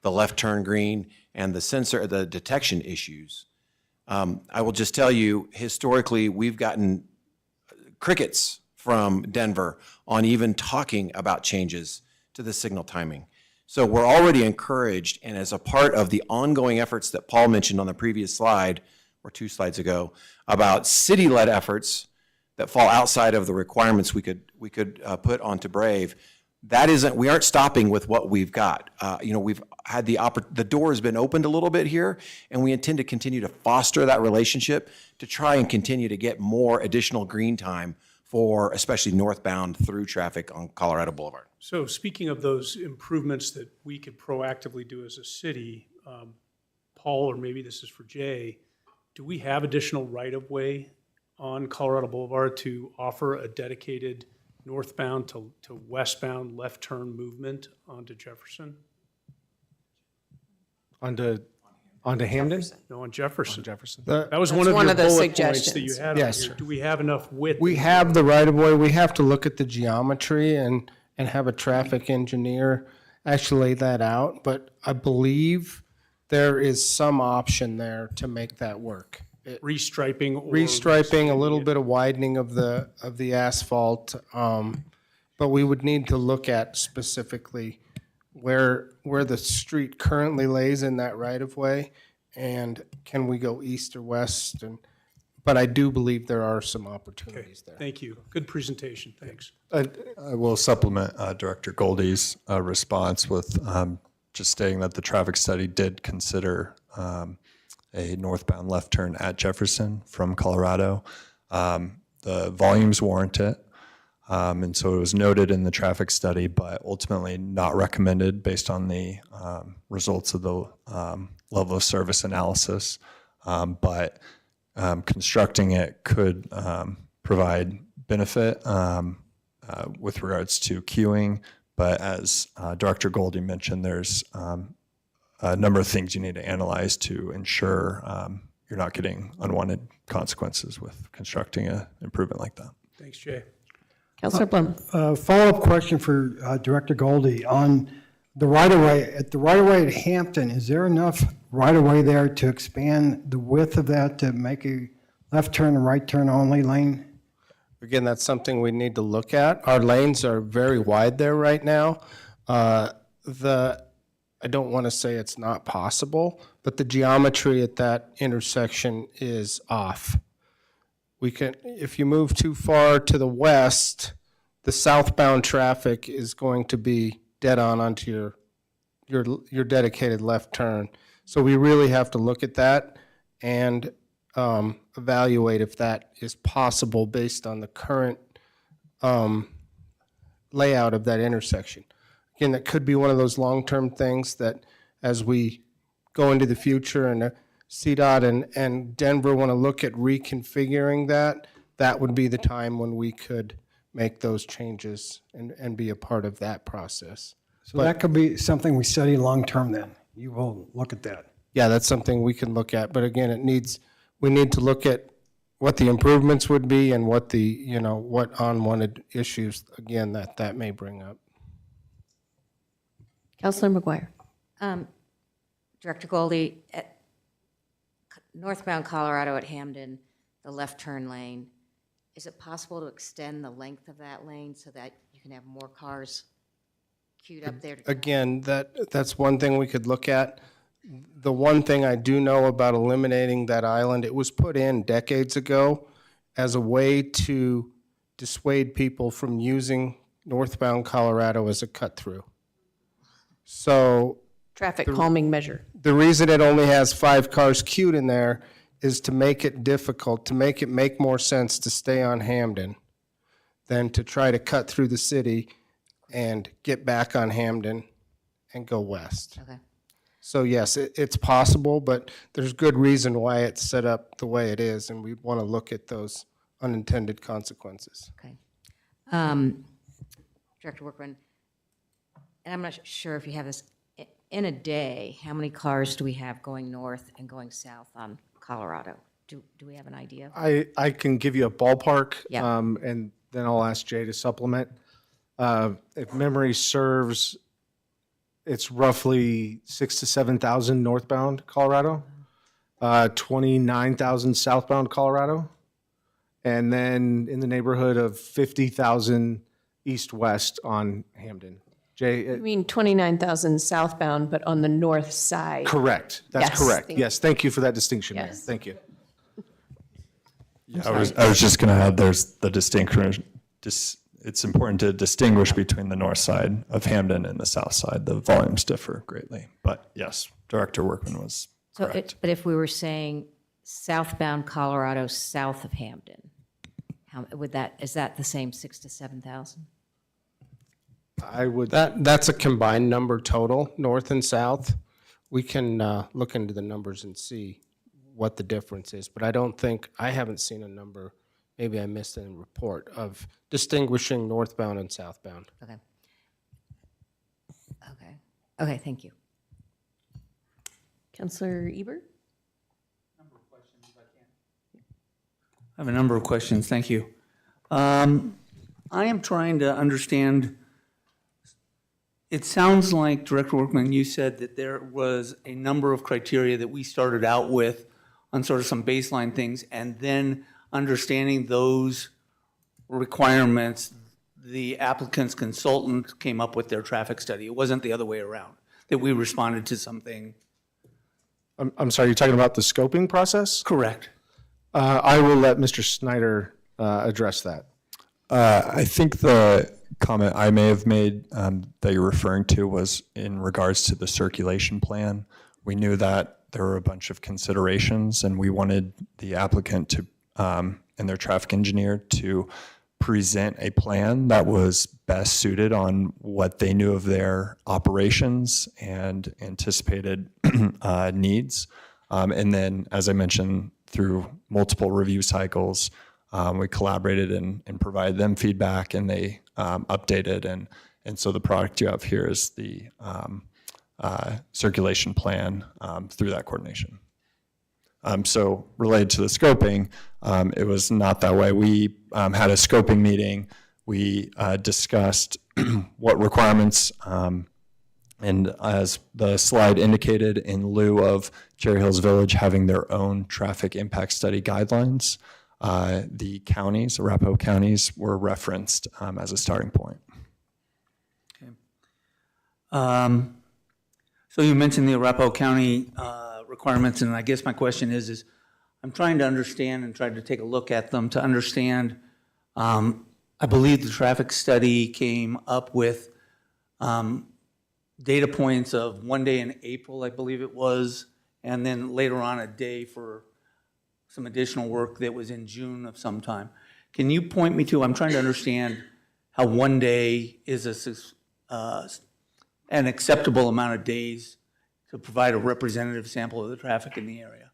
the left turn green and the detection issues, I will just tell you, historically, we've gotten crickets from Denver on even talking about changes to the signal timing. So we're already encouraged, and as a part of the ongoing efforts that Paul mentioned on the previous slide, or 2 slides ago, about city-led efforts that fall outside of the requirements we could put onto Brave, we aren't stopping with what we've got. We've had the door has been opened a little bit here, and we intend to continue to foster that relationship to try and continue to get more additional green time for especially northbound through traffic on Colorado Boulevard. So speaking of those improvements that we could proactively do as a city, Paul, or maybe this is for Jay, do we have additional right-of-way on Colorado Boulevard to offer a dedicated northbound to westbound left turn movement onto Jefferson? Onto Hamden? No, on Jefferson. Jefferson. That was That's one of one your of the bullet points that you suggestions. had on Yes. here. Do we have enough width? We have the right of way. We have to look at the geometry and have a traffic engineer actually lay that out. But I believe there is some option there to make that work. Restriping or? Restriping, a little bit of widening of the asphalt. But we would need to look at specifically where the street currently lays in that right of way, and can we go east or west? But I do believe there are some opportunities there. Thank you. Good presentation. Thanks. I will supplement Director Goldie's response with just stating that the traffic study did consider a northbound left turn at Jefferson from Colorado. The volumes warrant it, and so it was noted in the traffic study, but ultimately not recommended based on the results of the level of service analysis. But constructing it could provide benefit with regards to queuing, but as Director Goldie mentioned, there's a number of things you need to analyze to ensure you're not getting unwanted consequences with constructing an improvement like that. Thanks, Jay. Counselor Blum. Follow-up question for Director Goldie on the right-of-way. At the right-of-way at Hampton, is there enough right-of-way there to expand the width of that to make a left turn and right turn only lane? Again, that's something we need to look at. Our lanes are very wide there right now. I don't want to say it's not possible, but the geometry at that intersection is off. If you move too far to the west, the southbound traffic is going to be dead on onto your dedicated left turn. So we really have to look at that and evaluate if that is possible based on the current layout of that intersection. Again, that could be one of those long-term things that as we go into the future and CDOT and Denver want to look at reconfiguring that would be the time when we could make those changes and be a part of that process. So that could be something we study long-term then. You will look at that. Yeah, that's something we can look at, but again, we need to look at what the improvements would be and what what unwanted issues, again, that may bring up. Counselor McGuire. Director Goldie, at northbound Colorado at Hamden, the left turn lane, is it possible to extend the length of that lane so that you can have more cars queued up there? Again, that's one thing we could look at. The one thing I do know about eliminating that island, it was put in decades ago as a way to dissuade people from using northbound Colorado as a cut-through. So Traffic calming measure. the reason it only has 5 cars queued in there is to make it difficult, to make it make more sense to stay on Hamden than to try to cut through the city and get back on Hamden and go west. Okay. So yes, it's possible, but there's good reason why it's set up the way it is, and we want to look at those unintended consequences. Okay. Director Workman, and I'm not sure if you have this, in a day, how many cars do we have going north and going south on Colorado? Do we have an idea? I can give you a ballpark, Yeah. and then I'll ask Jay to supplement. If memory serves, it's roughly 6,000 to 7,000 northbound Colorado, 29,000 southbound Colorado, and then in the neighborhood of 50,000 east-west on Hamden. Jay, I mean, 29,000 southbound, but on the north side. correct. That's Yes, correct. thank you. Yes, thank you for that distinction, Mayor. Yes. Thank you. I was just going to add, there's the distinction. It's important to distinguish between the north side of Hamden and the south side. The volumes differ greatly. But yes, Director Workman was correct. But if we were saying southbound Colorado south of Hamden, is that the same 6,000 to 7,000? I would, That's a combined number total, north and south. We can look into the numbers and see what the difference is, but I haven't seen a number, maybe I missed it in the report, of distinguishing northbound and southbound. Okay. Okay, thank you. Counselor Ebert? I have a number of questions, thank you. I am trying to understand, it sounds like, Director Workman, you said that there was a number of criteria that we started out with on sort of some baseline things, and then understanding those requirements, the applicant's consultant came up with their traffic study. It wasn't the other way around, that we responded to something. I'm sorry, you're talking about the scoping process? Correct. I will let Mr. Snyder address that. I think the comment I may have made that you're referring to was in regards to the circulation plan. We knew that there were a bunch of considerations, and we wanted the applicant to and their traffic engineer to present a plan that was best suited on what they knew of their operations and anticipated needs. And then, as I mentioned, through multiple review cycles, we collaborated and provided them feedback, and they updated. And so the product you have here is the circulation plan through that coordination. So related to the scoping, it was not that way. We had a scoping meeting. We discussed what requirements, and as the slide indicated, in lieu of Cherry Hills Village having their own traffic impact study guidelines, the counties, Arapahoe counties, were referenced as a starting point. So you mentioned the Arapahoe County requirements, and I guess my question is I'm trying to understand and try to take a look at them to understand. I believe the traffic study came up with data points of one day in April, I believe it was, and then later on a day for some additional work that was in June of some time. Can you point me to, I'm trying to understand how one day is an acceptable amount of days to provide a representative sample of the traffic in the area?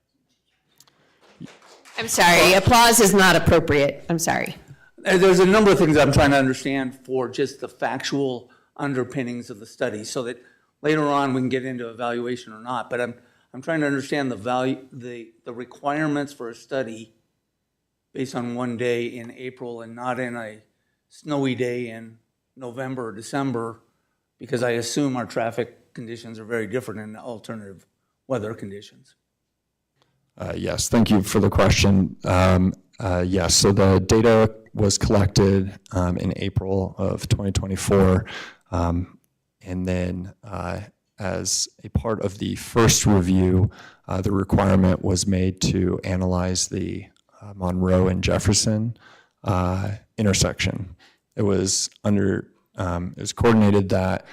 I'm sorry, applause is not appropriate. I'm sorry. There's a number of things I'm trying to understand for just the factual underpinnings of the study, so that later on we can get into evaluation or not. But I'm trying to understand the value, the requirements for a study based on one day in April and not in a snowy day in November or December, because I assume our traffic conditions are very different in alternative weather conditions. Yes, thank you for the question. Yes, so the data was collected in April of 2024, and then as a part of the first review, the requirement was made to analyze the Monroe and Jefferson intersection. It was coordinated that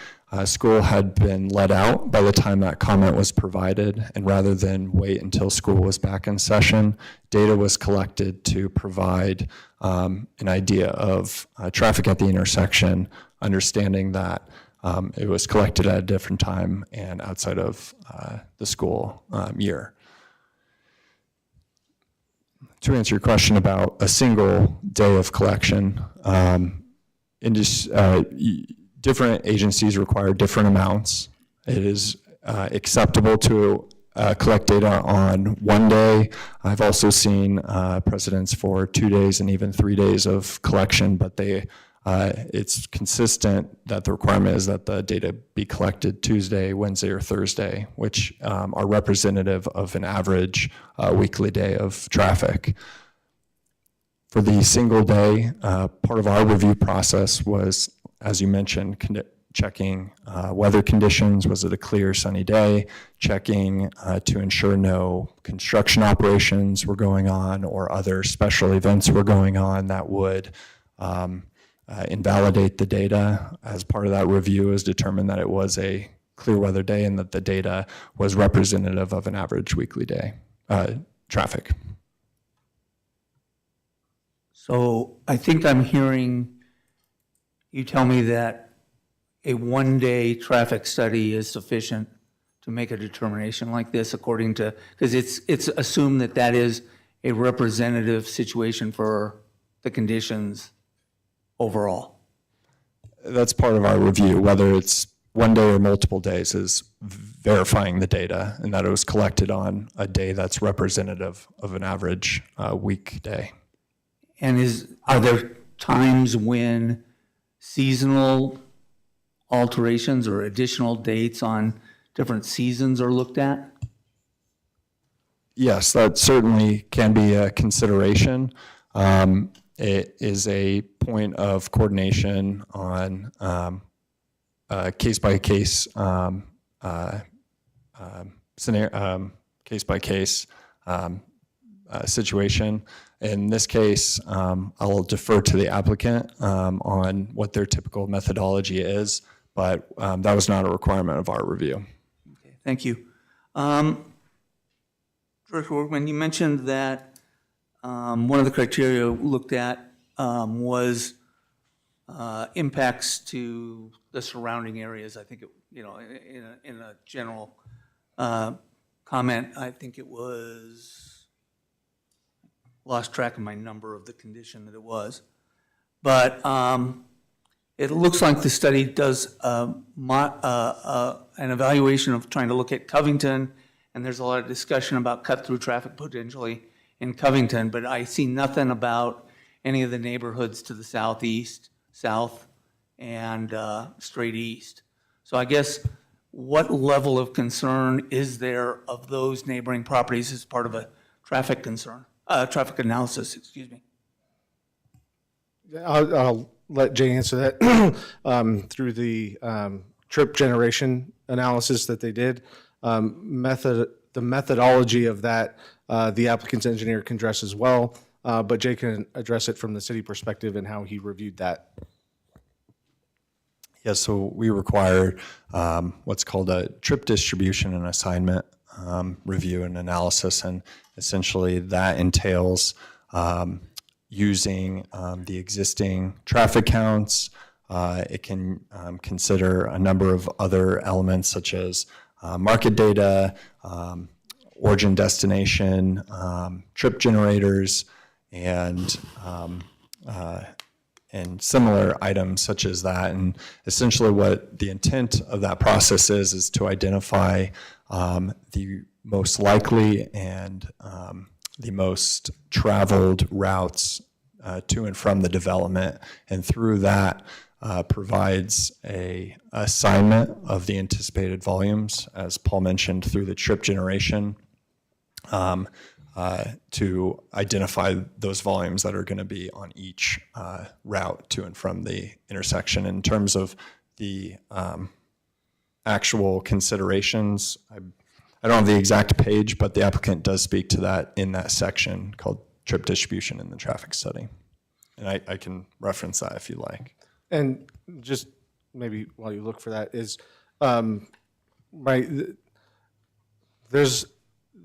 school had been let out by the time that comment was provided, and rather than wait until school was back in session, data was collected to provide an idea of traffic at the intersection, understanding that it was collected at a different time and outside of the school year. To answer your question about a single day of collection, different agencies require different amounts. It is acceptable to collect data on one day. I've also seen precedents for 2 days and even 3 days of collection, but it's consistent that the requirement is that the data be collected Tuesday, Wednesday, or Thursday, which are representative of an average weekly day of traffic. For the single day, part of our review process was, as you mentioned, checking weather conditions. Was it a clear, sunny day? Checking to ensure no construction operations were going on or other special events were going on that would invalidate the data. As part of that review, it was determined that it was a clear weather day and that the data was representative of an average weekly day traffic. So I think I'm hearing you tell me that a one-day traffic study is sufficient to make a determination like this, according to, because it's assumed that that is a representative situation for the conditions overall. That's part of our review, whether it's one day or multiple days, is verifying the data and that it was collected on a day that's representative of an average weekday. And are there times when seasonal alterations or additional dates on different seasons are looked at? Yes, that certainly can be a consideration. It is a point of coordination on case-by-case case-by-case situation. In this case, I'll defer to the applicant on what their typical methodology is, but that was not a requirement of our review. Okay, thank you. Director Workman, you mentioned that one of the criteria looked at was impacts to the surrounding areas. I think it, in a general comment, I think it was, lost track of my number of the condition that it was. But it looks like the study does an evaluation of trying to look at Covington, and there's a lot of discussion about cut-through traffic potentially in Covington, but I see nothing about any of the neighborhoods to the southeast, south, and straight east. So I guess what level of concern is there of those neighboring properties as part of a traffic concern? traffic analysis, excuse me. I'll let Jay answer that. Through the trip generation analysis that they did, the methodology of that, the applicant's engineer can address as well, but Jay can address it from the city perspective and how he reviewed that. Yeah, so we require what's called a trip distribution and assignment review and analysis, and essentially that entails using the existing traffic counts. It can consider a number of other elements such as market data, origin destination, trip generators, and similar items such as that. And essentially what the intent of that process is to identify the most likely and the most traveled routes to and from the development, and through that provides a assignment of the anticipated volumes, as Paul mentioned, through the trip generation, to identify those volumes that are going to be on each route to and from the intersection. In terms of the actual considerations, I don't have the exact page, but the applicant does speak to that in that section called trip distribution in the traffic study. And I can reference that if you like. And just maybe while you look for that is, there's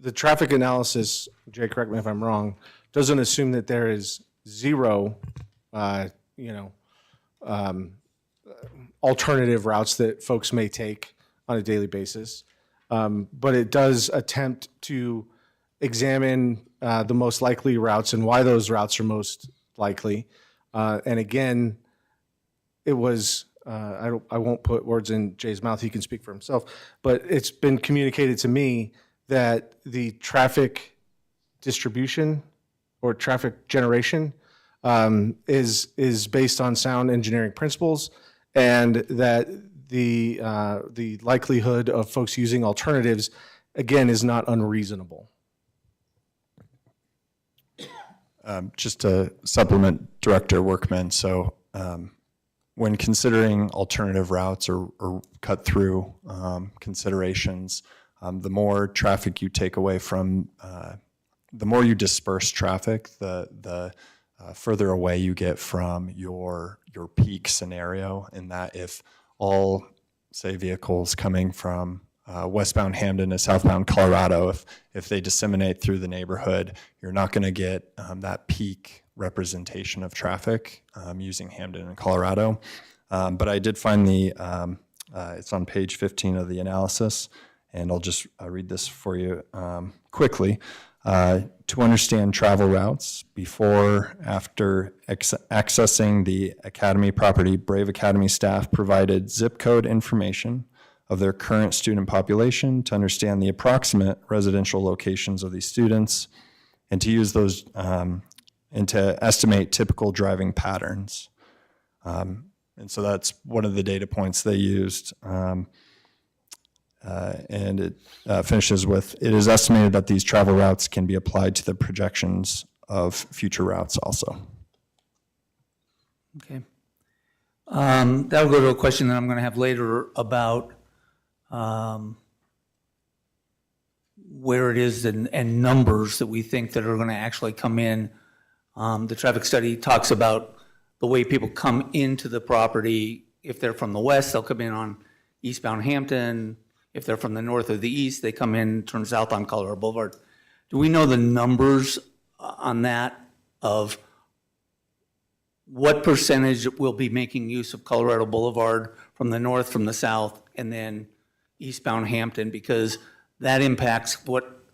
the traffic analysis, Jay, correct me if I'm wrong, doesn't assume that there is zero, alternative routes that folks may take on a daily basis. But it does attempt to examine the most likely routes and why those routes are most likely. And again, it was, I won't put words in Jay's mouth, he can speak for himself, but it's been communicated to me that the traffic distribution or traffic generation is based on sound engineering principles, and that the likelihood of folks using alternatives, again, is not unreasonable. Just to supplement Director Workman, so when considering alternative routes or cut through considerations, the more traffic you take away from, the more you disperse traffic, the further away you get from your peak scenario, in that if all, say, vehicles coming from westbound Hamden to southbound Colorado, if they disseminate through the neighborhood, you're not going to get that peak representation of traffic using Hamden and Colorado. But I did find it's on page 15 of the analysis, and I'll just read this for you quickly. To understand travel routes before, after accessing the Academy property, Brave Academy staff provided zip code information of their current student population to understand the approximate residential locations of these students, and to use those and to estimate typical driving patterns. And so that's one of the data points they used. And it finishes with, it is estimated that these travel routes can be applied to the projections of future routes also. Okay. That'll go to a question that I'm going to have later about where it is and numbers that we think that are going to actually come in. The traffic study talks about the way people come into the property. If they're from the west, they'll come in on eastbound Hampton. If they're from the north or the east, they come in, turn south on Colorado Boulevard. Do we know the numbers on that of what percentage will be making use of Colorado Boulevard from the north, from the south, and then eastbound Hampton? Because that impacts what,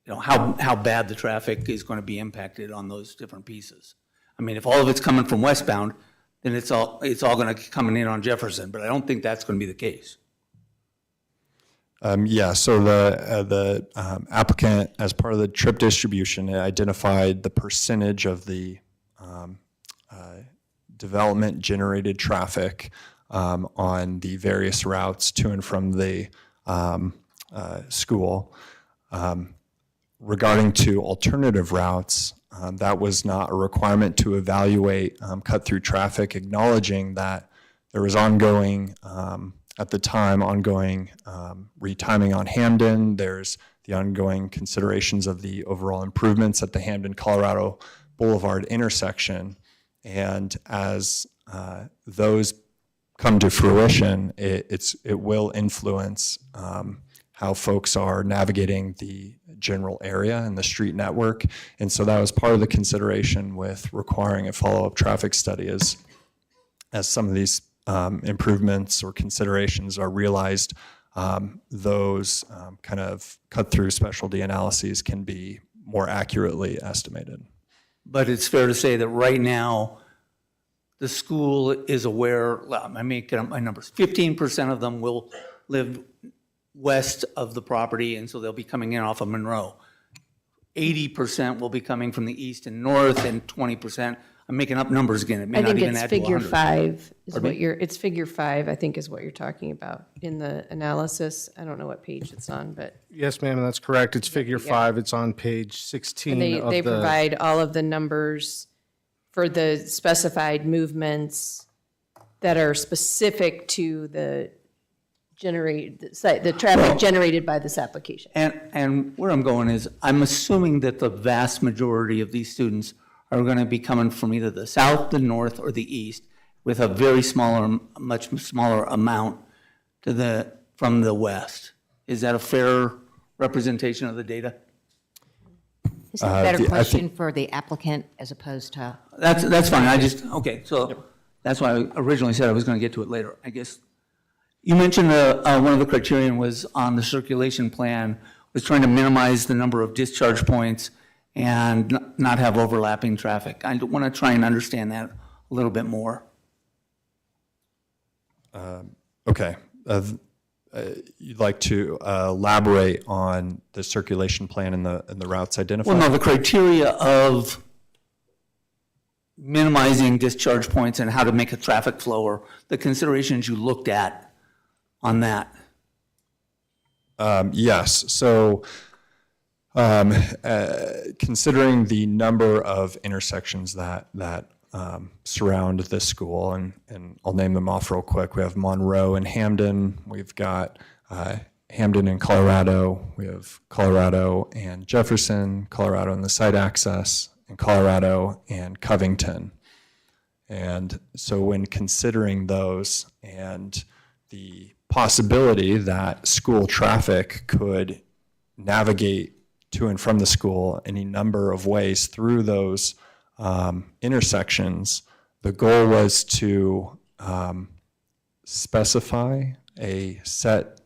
how bad the traffic is going to be impacted on those different pieces. I mean, if all of it's coming from westbound, then it's all going to come in on Jefferson, but I don't think that's going to be the case. Yeah, so the applicant, as part of the trip distribution, identified the percentage of the development-generated traffic on the various routes to and from the school. regarding to alternative routes, that was not a requirement to evaluate cut-through traffic, acknowledging that there was ongoing, at the time, ongoing retiming on Hamden. There's the ongoing considerations of the overall improvements at the Hamden, Colorado Boulevard intersection. And as those come to fruition, it will influence how folks are navigating the general area and the street network. And so that was part of the consideration with requiring a follow-up traffic study as some of these improvements or considerations are realized, those kind of cut-through specialty analyses can be more accurately estimated. But it's fair to say that right now, the school is aware, well, I make up my numbers, 15% of them will live west of the property, and so they'll be coming in off of Monroe. 80% will be coming from the east and north, and 20%, I'm making up numbers again, it may I not think even it's add to 100. figure 5 is Pardon what me? it's figure 5, I think is what you're talking about in the analysis. I don't know what page it's on, but Yes, ma'am, that's correct. It's figure Yeah. 5. It's on page 16 they of they the. provide all of the numbers for the specified movements that are specific to the the traffic generated by this application. And where I'm going is, I'm assuming that the vast majority of these students are going to be coming from either the south, the north, or the east, with a very smaller, much smaller amount from the west. Is that a fair representation of the data? Is that a better I think- question for the applicant as opposed to? That's fine, okay, so that's why I originally said I was going to get to it later, I guess. You mentioned one of the criterion was on the circulation plan, was trying to minimize the number of discharge points and not have overlapping traffic. I want to try and understand that a little bit more. Okay. You'd like to elaborate on the circulation plan and the routes identified? Well, no, the criteria of minimizing discharge points and how to make a traffic flow, or the considerations you looked at on that. Yes. So considering the number of intersections that surround this school, and I'll name them off real quick. We have Monroe and Hamden. We've got Hamden and Colorado. We have Colorado and Jefferson, Colorado and the site access, and Colorado and Covington. And so when considering those and the possibility that school traffic could navigate to and from the school any number of ways through those intersections, the goal was to specify a set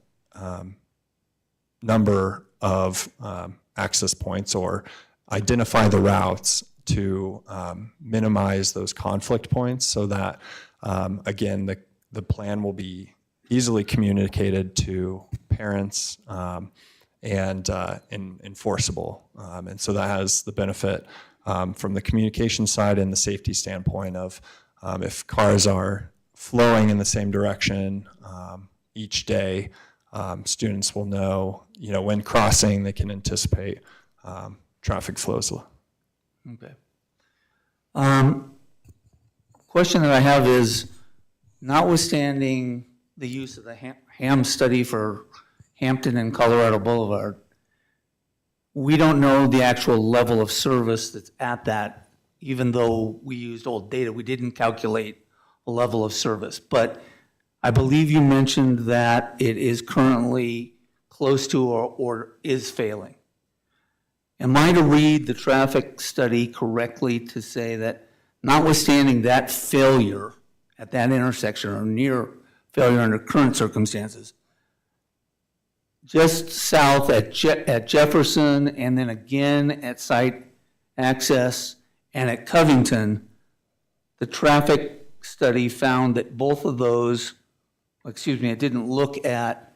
number of access points, or identify the routes to minimize those conflict points, so that, again, the plan will be easily communicated to parents and enforceable. And so that has the benefit from the communication side and the safety standpoint of if cars are flowing in the same direction each day, students will know, when crossing, they can anticipate traffic flows. Okay. Question that I have is, notwithstanding the use of the HAM study for Hampton and Colorado Boulevard, we don't know the actual level of service that's at that, even though we used old data. We didn't calculate a level of service. But I believe you mentioned that it is currently close to or is failing. Am I to read the traffic study correctly to say that notwithstanding that failure at that intersection, or near failure under current circumstances, just south at Jefferson, and then again at site access and at Covington, the traffic study found that both of those, it didn't look at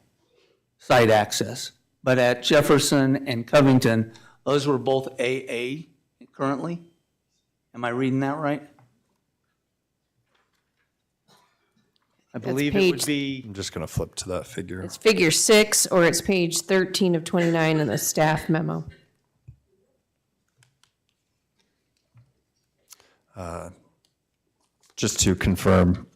site access, but at Jefferson and Covington, those were both AA currently? Am I reading that right? I believe it would page- be, I'm just going to flip to that figure. It's figure 6, or it's page 13 of 29 in the staff memo. just to confirm,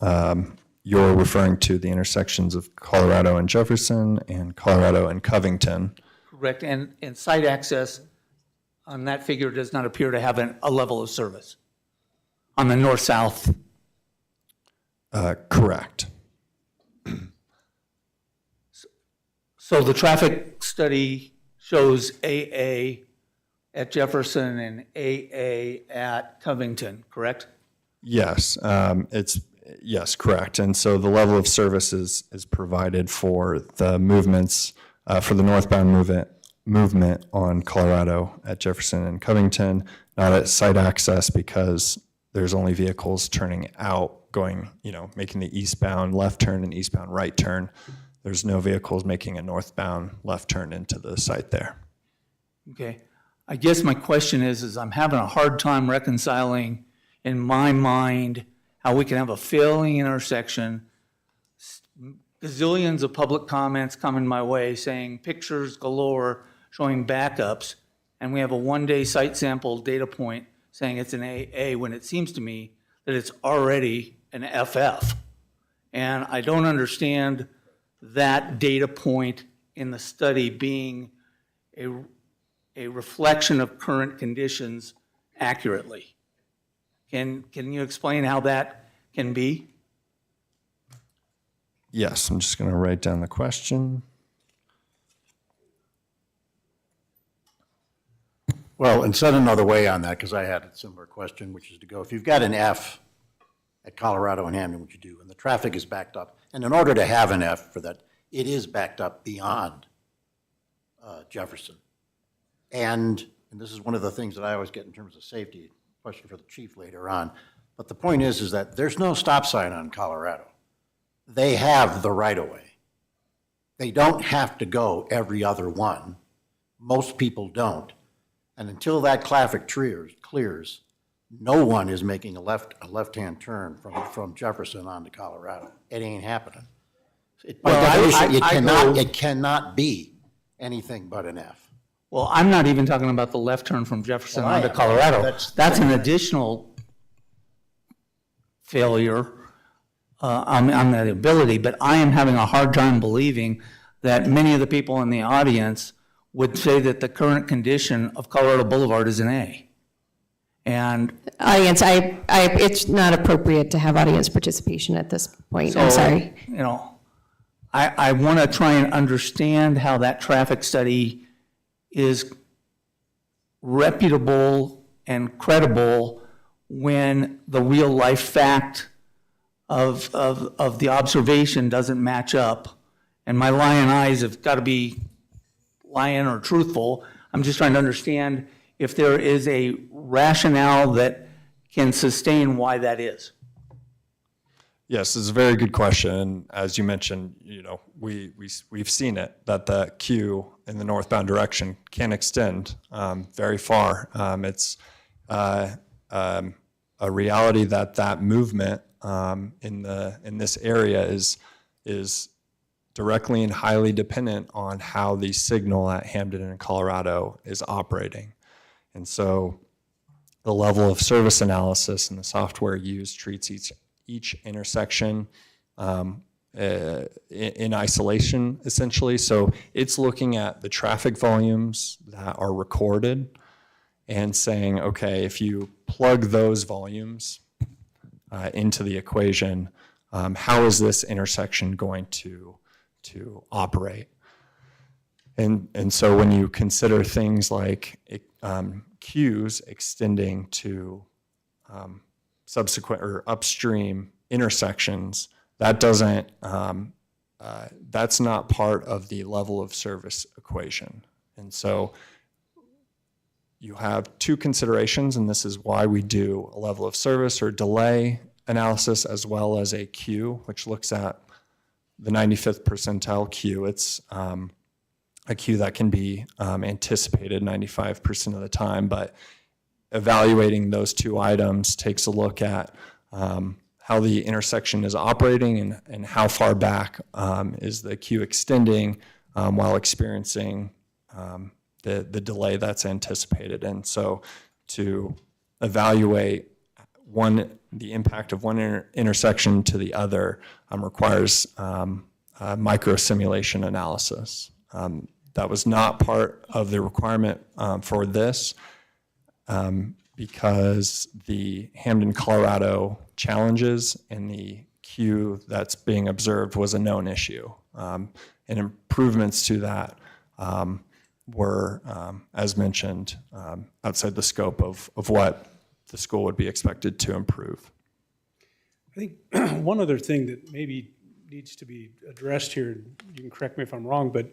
you're referring to the intersections of Colorado and Jefferson and Colorado and Covington. Correct, and site access on that figure does not appear to have a level of service on the north-south. Correct. So the traffic study shows AA at Jefferson and AA at Covington, correct? Yes, yes, correct. And so the level of service is provided for the movements, for the northbound movement on Colorado at Jefferson and Covington, not at site access because there's only vehicles turning out, going, making the eastbound left turn and eastbound right turn. There's no vehicles making a northbound left turn into the site there. Okay. I guess my question is I'm having a hard time reconciling in my mind how we can have a failing intersection, gazillions of public comments coming my way saying pictures galore showing backups, and we have a one-day site sample data point saying it's an AA when it seems to me that it's already an FF. And I don't understand that data point in the study being a reflection of current conditions accurately. Can you explain how that can be? Yes, I'm just going to write down the question. Well, and said another way on that, because I had a similar question, which is to go, if you've got an F at Colorado and Hamden, which you do, and the traffic is backed up, and in order to have an F for that, it is backed up beyond Jefferson. And this is one of the things that I always get in terms of safety, question for the chief later on, but the point is that there's no stop sign on Colorado. They have the right-of-way. They don't have to go every other one. Most people don't. And until that traffic clears, no one is making a left-hand turn from Jefferson onto Colorado. It ain't happening. By definition, it cannot be anything but an F. Well, I'm not even talking about the left turn from Jefferson Well, I onto am. Colorado. That's- That's an additional failure on that ability, but I am having a hard time believing that many of the people in the audience would say that the current condition of Colorado Boulevard is an A. And Audience, it's not appropriate to have audience participation at this point. I'm so, sorry. I want to try and understand how that traffic study is reputable and credible when the real life fact of the observation doesn't match up. And my lion eyes have got to be lion or truthful. I'm just trying to understand if there is a rationale that can sustain why that is. Yes, it's a very good question. And as you mentioned, we've seen it, that the queue in the northbound direction can extend very far. It's a reality that movement in this area is directly and highly dependent on how the signal at Hamden and Colorado is operating. And so the level of service analysis and the software used treats each intersection in isolation, essentially. So it's looking at the traffic volumes that are recorded and saying, okay, if you plug those volumes into the equation, how is this intersection going to operate? And so when you consider things like queues extending to subsequent or upstream intersections, that doesn't, that's not part of the level of service equation. And so you have two considerations, and this is why we do a level of service or delay analysis as well as a queue, which looks at the 95th percentile queue. It's a queue that can be anticipated 95% of the time, but evaluating those two items takes a look at how the intersection is operating and how far back is the queue extending while experiencing the delay that's anticipated. And so to evaluate the impact of one intersection to the other requires a micro simulation analysis. That was not part of the requirement for this because the Hamden, Colorado challenges and the queue that's being observed was a known issue. And improvements to that were, as mentioned, outside the scope of what the school would be expected to improve. I think one other thing that maybe needs to be addressed here, you can correct me if I'm wrong, but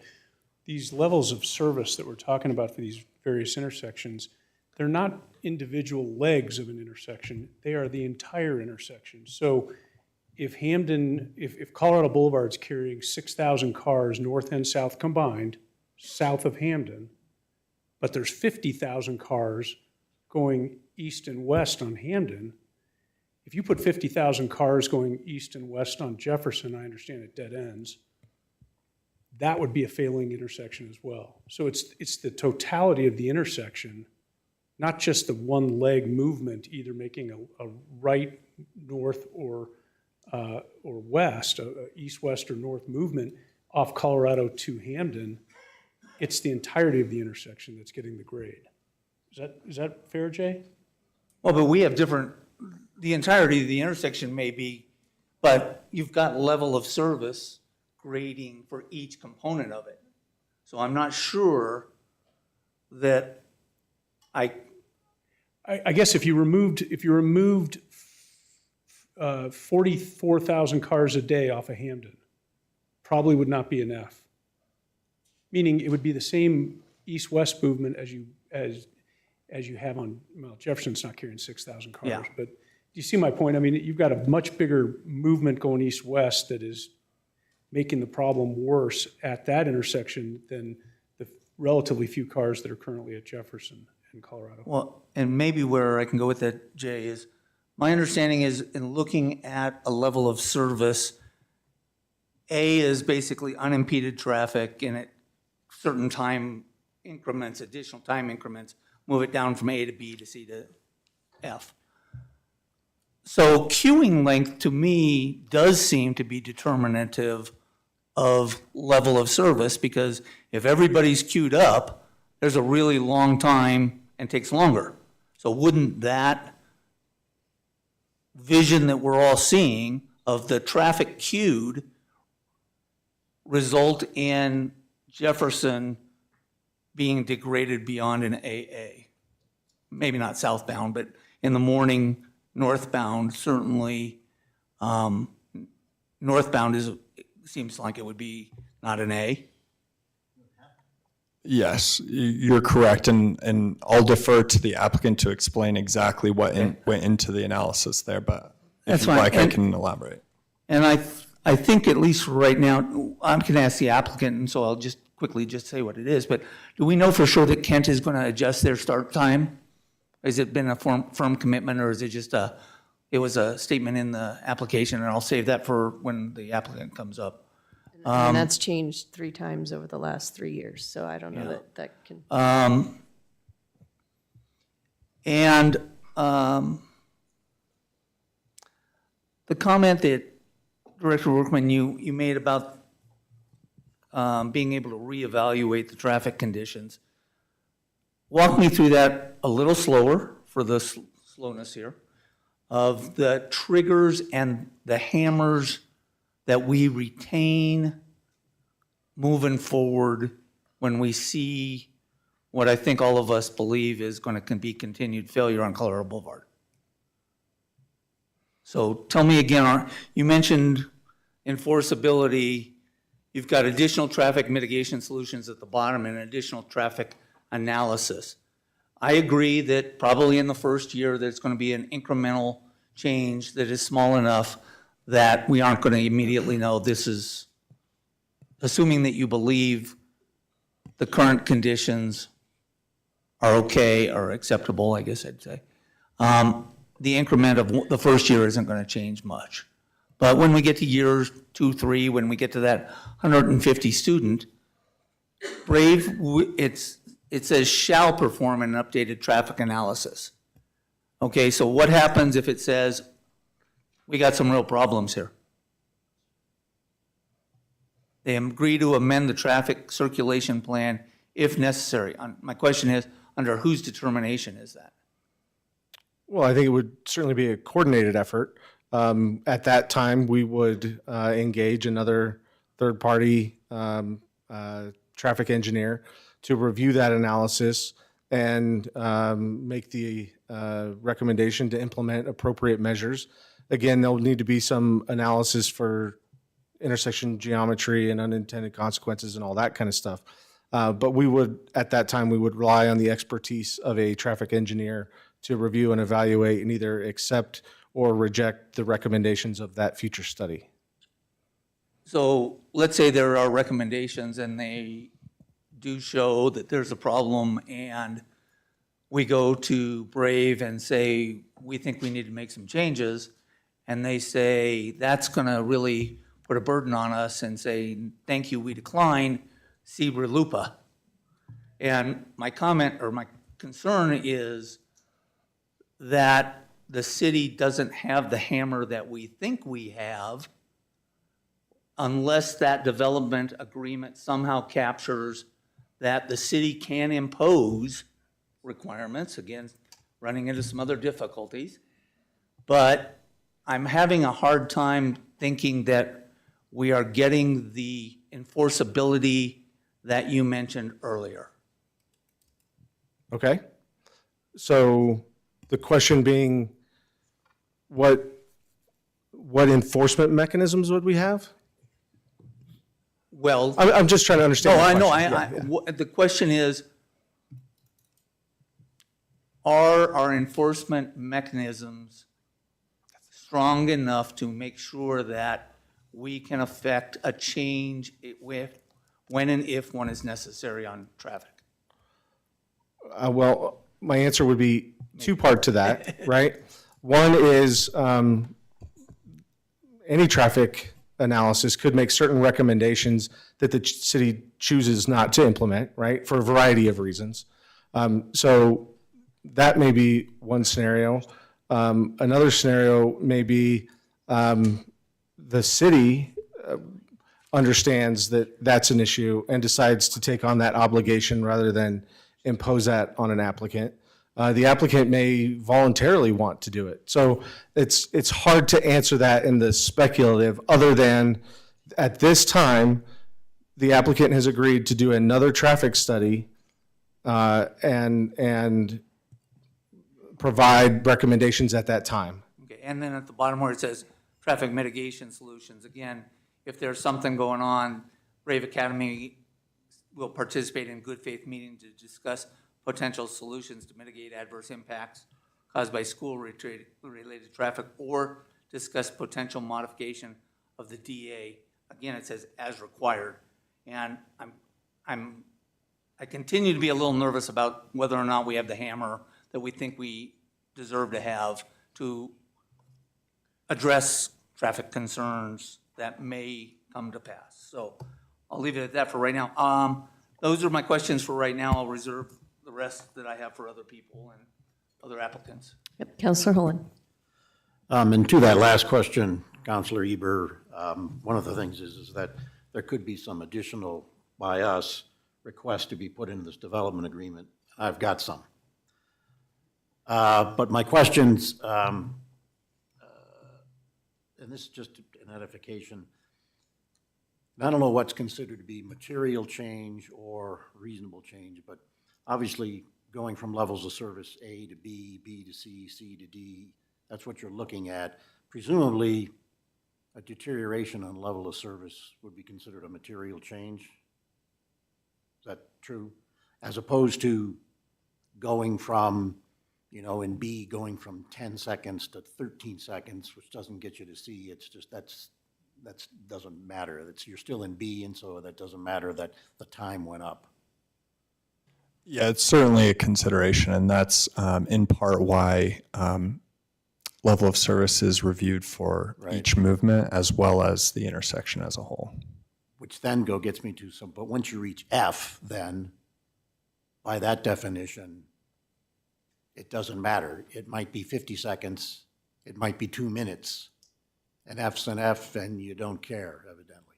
these levels of service that we're talking about for these various intersections, they're not individual legs of an intersection, they are the entire intersection. So if Hamden, if Colorado Boulevard's carrying 6,000 cars north and south combined, south of Hamden, but there's 50,000 cars going east and west on Hamden, if you put 50,000 cars going east and west on Jefferson, I understand it dead ends, that would be a failing intersection as well. So it's the totality of the intersection, not just the one leg movement, either making a right, north, or west, a east-west or north movement off Colorado to Hamden. It's the entirety of the intersection that's getting the grade. Is that fair, Jay? Well, but we have different, the entirety of the intersection may be, but you've got level of service grading for each component of it. So I'm not sure that I guess if you removed 44,000 cars a day off of Hamden, probably would not be an F. Meaning it would be the same east-west movement as you have on, well, Jefferson's not carrying 6,000 cars, Yeah. but do you see my point? I mean, you've got a much bigger movement going east-west that is making the problem worse at that intersection than the relatively few cars that are currently at Jefferson in Colorado. Well, and maybe where I can go with that, Jay, is my understanding is in looking at a level of service, A is basically unimpeded traffic and at certain time increments, additional time increments, move it down from A to B to C to F. So queuing length to me does seem to be determinative of level of service, because if everybody's queued up, there's a really long time and takes longer. So wouldn't that vision that we're all seeing of the traffic queued result in Jefferson being degraded beyond an AA? Maybe not southbound, but in the morning, northbound, certainly, northbound seems like it would be not an A. Yes, you're correct, and I'll defer to the applicant to explain exactly what went into the analysis there, but That's if you'd fine. like, I can elaborate. And I think at least right now, I can ask the applicant, and so I'll just quickly just say what it is, but do we know for sure that Kent is going to adjust their start time? Has it been a firm commitment, or is it just it was a statement in the application, and I'll save that for when the applicant comes up? And that's changed 3 times over the last 3 years, so I don't know that can. The comment that Director Workman, you made about being able to reevaluate the traffic conditions. Walk me through that a little slower for the slowness here, of the triggers and the hammers that we retain moving forward when we see what I think all of us believe is going to be continued failure on Colorado Boulevard. So tell me again, you mentioned enforceability. You've got additional traffic mitigation solutions at the bottom and additional traffic analysis. I agree that probably in the first year there's going to be an incremental change that is small enough that we aren't going to immediately know this is, assuming that you believe the current conditions are okay or acceptable, I guess I'd say. The increment of the first year isn't going to change much. But when we get to years 2, 3, when we get to that 150 student, Brave, it says shall perform an updated traffic analysis. Okay, so what happens if it says, we got some real problems here? They agree to amend the traffic circulation plan if necessary. My question is, under whose determination is that? Well, I think it would certainly be a coordinated effort. At that time, we would engage another third-party traffic engineer to review that analysis and make the recommendation to implement appropriate measures. Again, there'll need to be some analysis for intersection geometry and unintended consequences and all that kind of stuff. But we would, at that time, we would rely on the expertise of a traffic engineer to review and evaluate and either accept or reject the recommendations of that future study. So let's say there are recommendations and they do show that there's a problem, and we go to Brave and say, we think we need to make some changes, and they say, that's gonna really put a burden on us, and say, thank you, we decline, see RLUIPA. And my comment or my concern is that the city doesn't have the hammer that we think we have unless that development agreement somehow captures that the city can impose requirements, again, running into some other difficulties. But I'm having a hard time thinking that we are getting the enforceability that you mentioned earlier. Okay? So the question being, what enforcement mechanisms would we have? Well, I'm just trying to understand. no, the I know, question. the question is, are our enforcement mechanisms strong enough to make sure that we can affect a change when and if one is necessary on traffic? Well, my answer would be two-part to that, right? One is any traffic analysis could make certain recommendations that the city chooses not to implement, right, for a variety of reasons. So that may be one scenario. Another scenario may be the city understands that that's an issue and decides to take on that obligation rather than impose that on an applicant. The applicant may voluntarily want to do it. So it's hard to answer that in the speculative, other than at this time, the applicant has agreed to do another traffic study and provide recommendations at that time. Okay, and then at the bottom where it says traffic mitigation solutions, again, if there's something going on, Brave Academy will participate in good faith meeting to discuss potential solutions to mitigate adverse impacts caused by school-related traffic, or discuss potential modification of the DA. Again, it says as required. And I continue to be a little nervous about whether or not we have the hammer that we think we deserve to have to address traffic concerns that may come to pass. So I'll leave it at that for right now. Those are my questions for right now. I'll reserve the rest that I have for other people and other applicants. Yep. Counselor Holland. And to that last question, Counselor Eber, one of the things is that there could be some additional, by us, requests to be put into this development agreement. I've got some. But my questions, and this is just an edification, I don't know what's considered to be material change or reasonable change, but obviously going from levels of service A to B, B to C, C to D, that's what you're looking at. Presumably, a deterioration on level of service would be considered a material change. Is that true? As opposed to going from, in B, going from 10 seconds to 13 seconds, which doesn't get you to C. It's just, that doesn't matter. You're still in B, and so that doesn't matter that the time went up. Yeah, it's certainly a consideration, and that's in part why level of service is reviewed for each movement as well as the intersection as a whole. Which then gets me to but once you reach F, then by that definition, it doesn't matter. It might be 50 seconds, it might be 2 minutes. An F's an F and you don't care, evidently.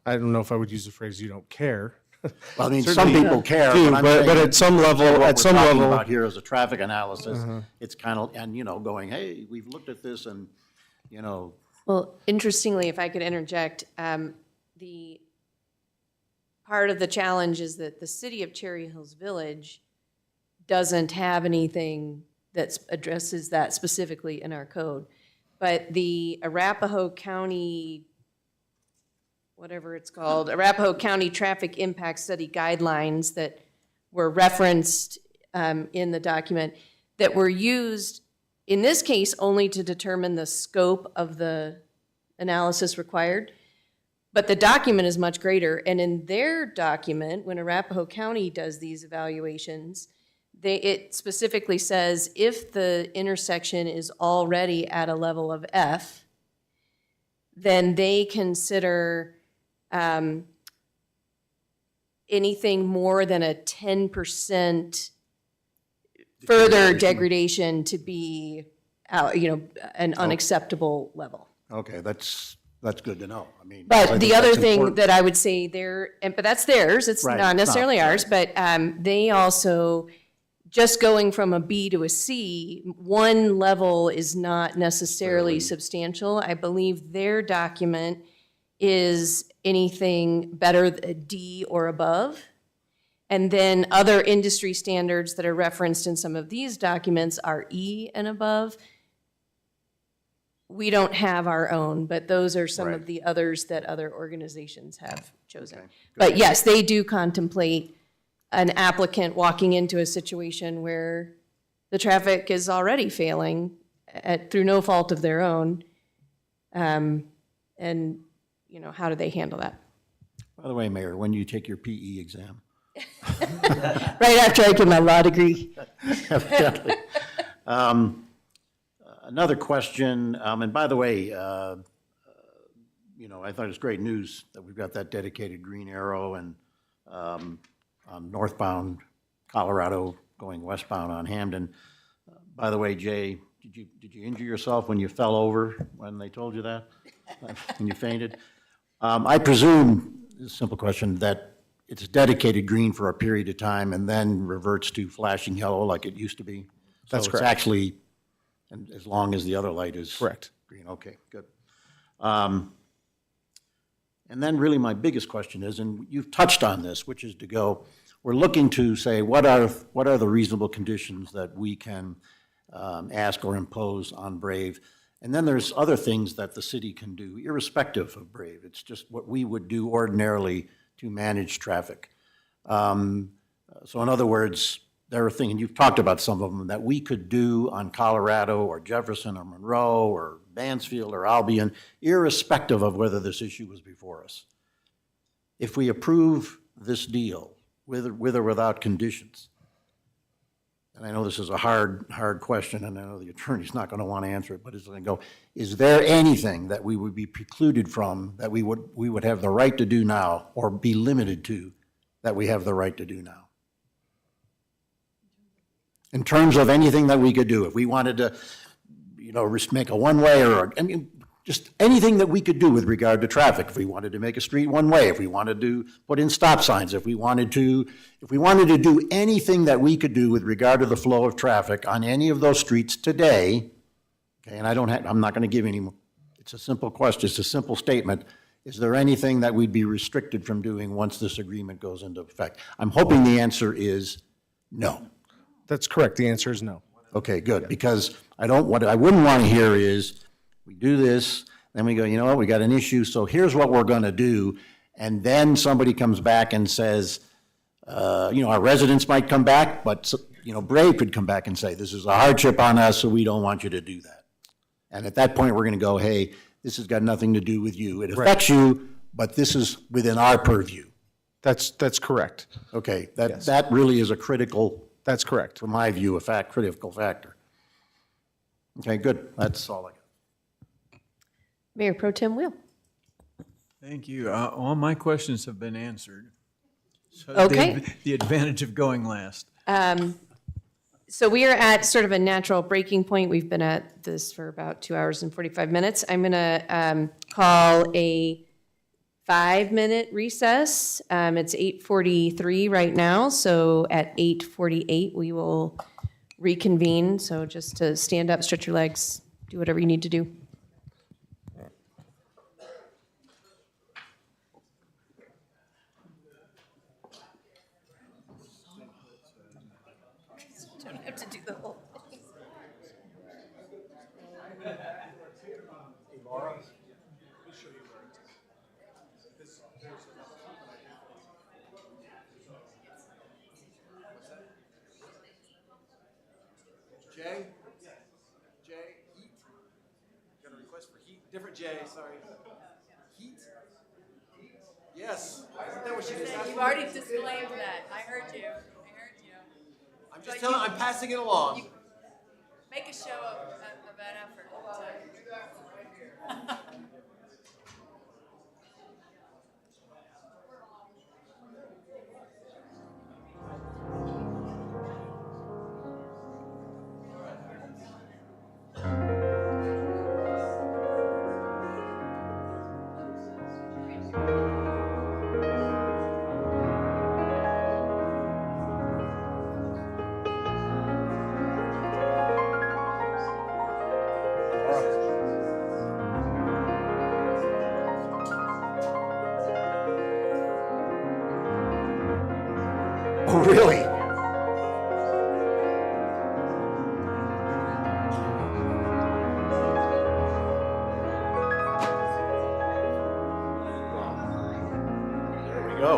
I don't know if I would use the phrase "you don't care." Well, I mean, some Certainly people care. do, I'm but saying at some level, what at some we're talking level, about here is a traffic analysis. It's kind of, and you know, going, hey, we've looked at this and, you know, Well, interestingly, if I could interject, the part of the challenge is that the city of Cherry Hills Village doesn't have anything that addresses that specifically in our code. But the Arapahoe County, whatever it's called, Arapahoe County Traffic Impact Study Guidelines that were referenced in the document, that were used, in this case, only to determine the scope of the analysis required. But the document is much greater, and in their document, when Arapahoe County does these evaluations, it specifically says if the intersection is already at a level of F, then they consider anything more than a 10% further degradation to be, an unacceptable level. okay, that's good to know. I mean. I But think the other that's thing important. that I would say there, but that's theirs, it's Right, not it's necessarily not, ours, but they also, just going from a B to a C, one level is not necessarily substantial. I believe their document is anything better, D or above. And then other industry standards that are referenced in some of these documents are E and above. We don't have our own, but those are some of Right. the others that other organizations have chosen. Okay, But yes, they do contemplate an applicant walking into a situation where the traffic is already failing through no fault of their own. And, how do they handle that? By the way, Mayor, when do you take your PE exam? Right after I get my law degree. Evidently. Another question, and by the way, I thought it was great news that we've got that dedicated green arrow and on northbound Colorado going westbound on Hamden. By the way, Jay, did you injure yourself when you fell over when they told you that? When you fainted? I presume, this is a simple question, that it's dedicated green for a period of time and then reverts to flashing yellow like it used to be? That's So correct. it's actually, and as long as the other light is. Correct. Green, okay, good. And then really my biggest question is, and you've touched on this, which is to go, we're looking to say, what are the reasonable conditions that we can ask or impose on Brave? And then there's other things that the city can do irrespective of Brave. It's just what we would do ordinarily to manage traffic. So in other words, there are things, and you've talked about some of them, that we could do on Colorado or Jefferson or Monroe or Mansfield or Albion, irrespective of whether this issue was before us. If we approve this deal, with or without conditions, and I know this is a hard question, and I know the attorney's not going to want to answer it, but it's going to go, is there anything that we would be precluded from that we would have the right to do now, or be limited to, that we have the right to do now? In terms of anything that we could do, if we wanted to, make a one-way just anything that we could do with regard to traffic, if we wanted to make a street one-way, if we wanted to put in stop signs, if we wanted to do anything that we could do with regard to the flow of traffic on any of those streets today, okay, and I'm not going to give any more, it's a simple question, it's a simple statement, is there anything that we'd be restricted from doing once this agreement goes into effect? I'm hoping the answer is no. That's correct. The answer is no. Okay, good, because what I wouldn't want to hear is, we do this, then we go, you know what, we got an issue, so here's what we're gonna do, and then somebody comes back and says, our residents might come back, but, Brave could come back and say, this is a hardship on us, so we don't want you to do that. And at that point, we're gonna go, hey, this has got nothing to do with you. It affects you, but this is within our purview. That's correct. Okay, Yes. that really is a critical, That's correct. from my view, critical factor. Okay, good, that's all I got. Mayor Pro Tem Wheel. Thank you. All my questions have been answered. So Okay. The advantage of going last. So we are at sort of a natural breaking point. We've been at this for about 2 hours and 45 minutes. I'm going to call a 5-minute recess. It's 8:43 right now, so at 8:48 we will reconvene. So just to stand up, stretch your legs, do whatever you need to do. Don't have to do the whole thing. Jay? Jay, heat? Got a request for heat? Different Jay, sorry. Heat? Yes. Isn't that what she just asked You've for? already disclaimed that. I heard you. I'm just telling, I'm passing it along. Make a show of that effort. Oh, really? There we go.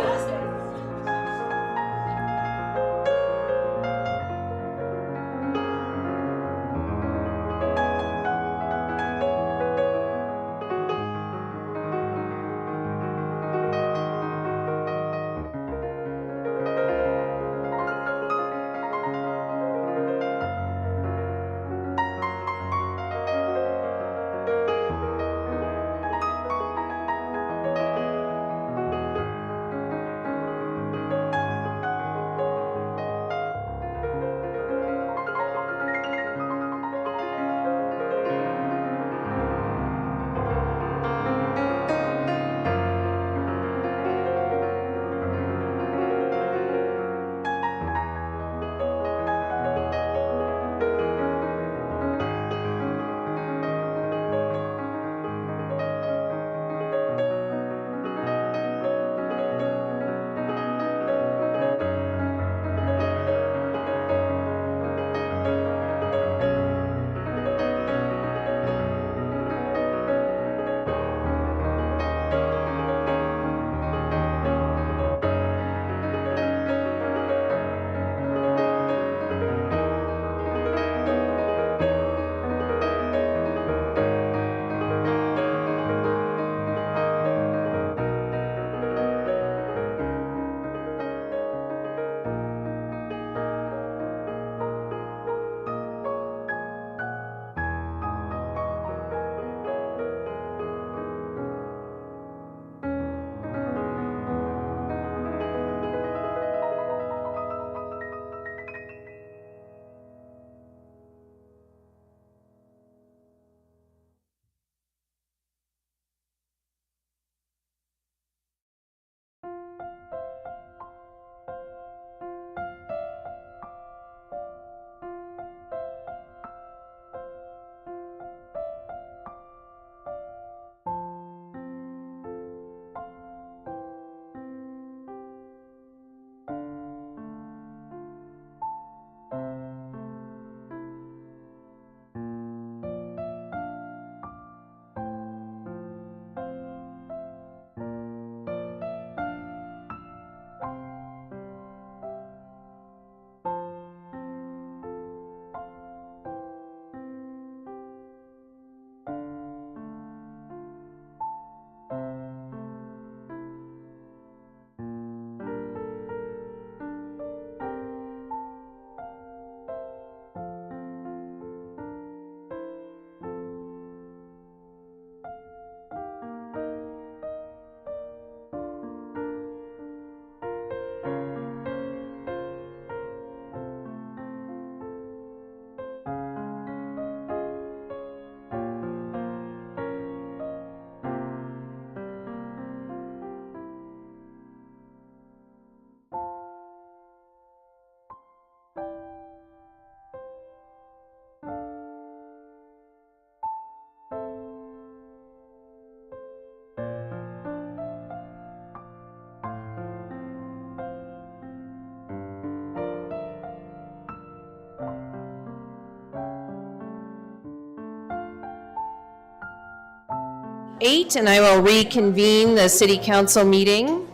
8, and I will reconvene the city council meeting.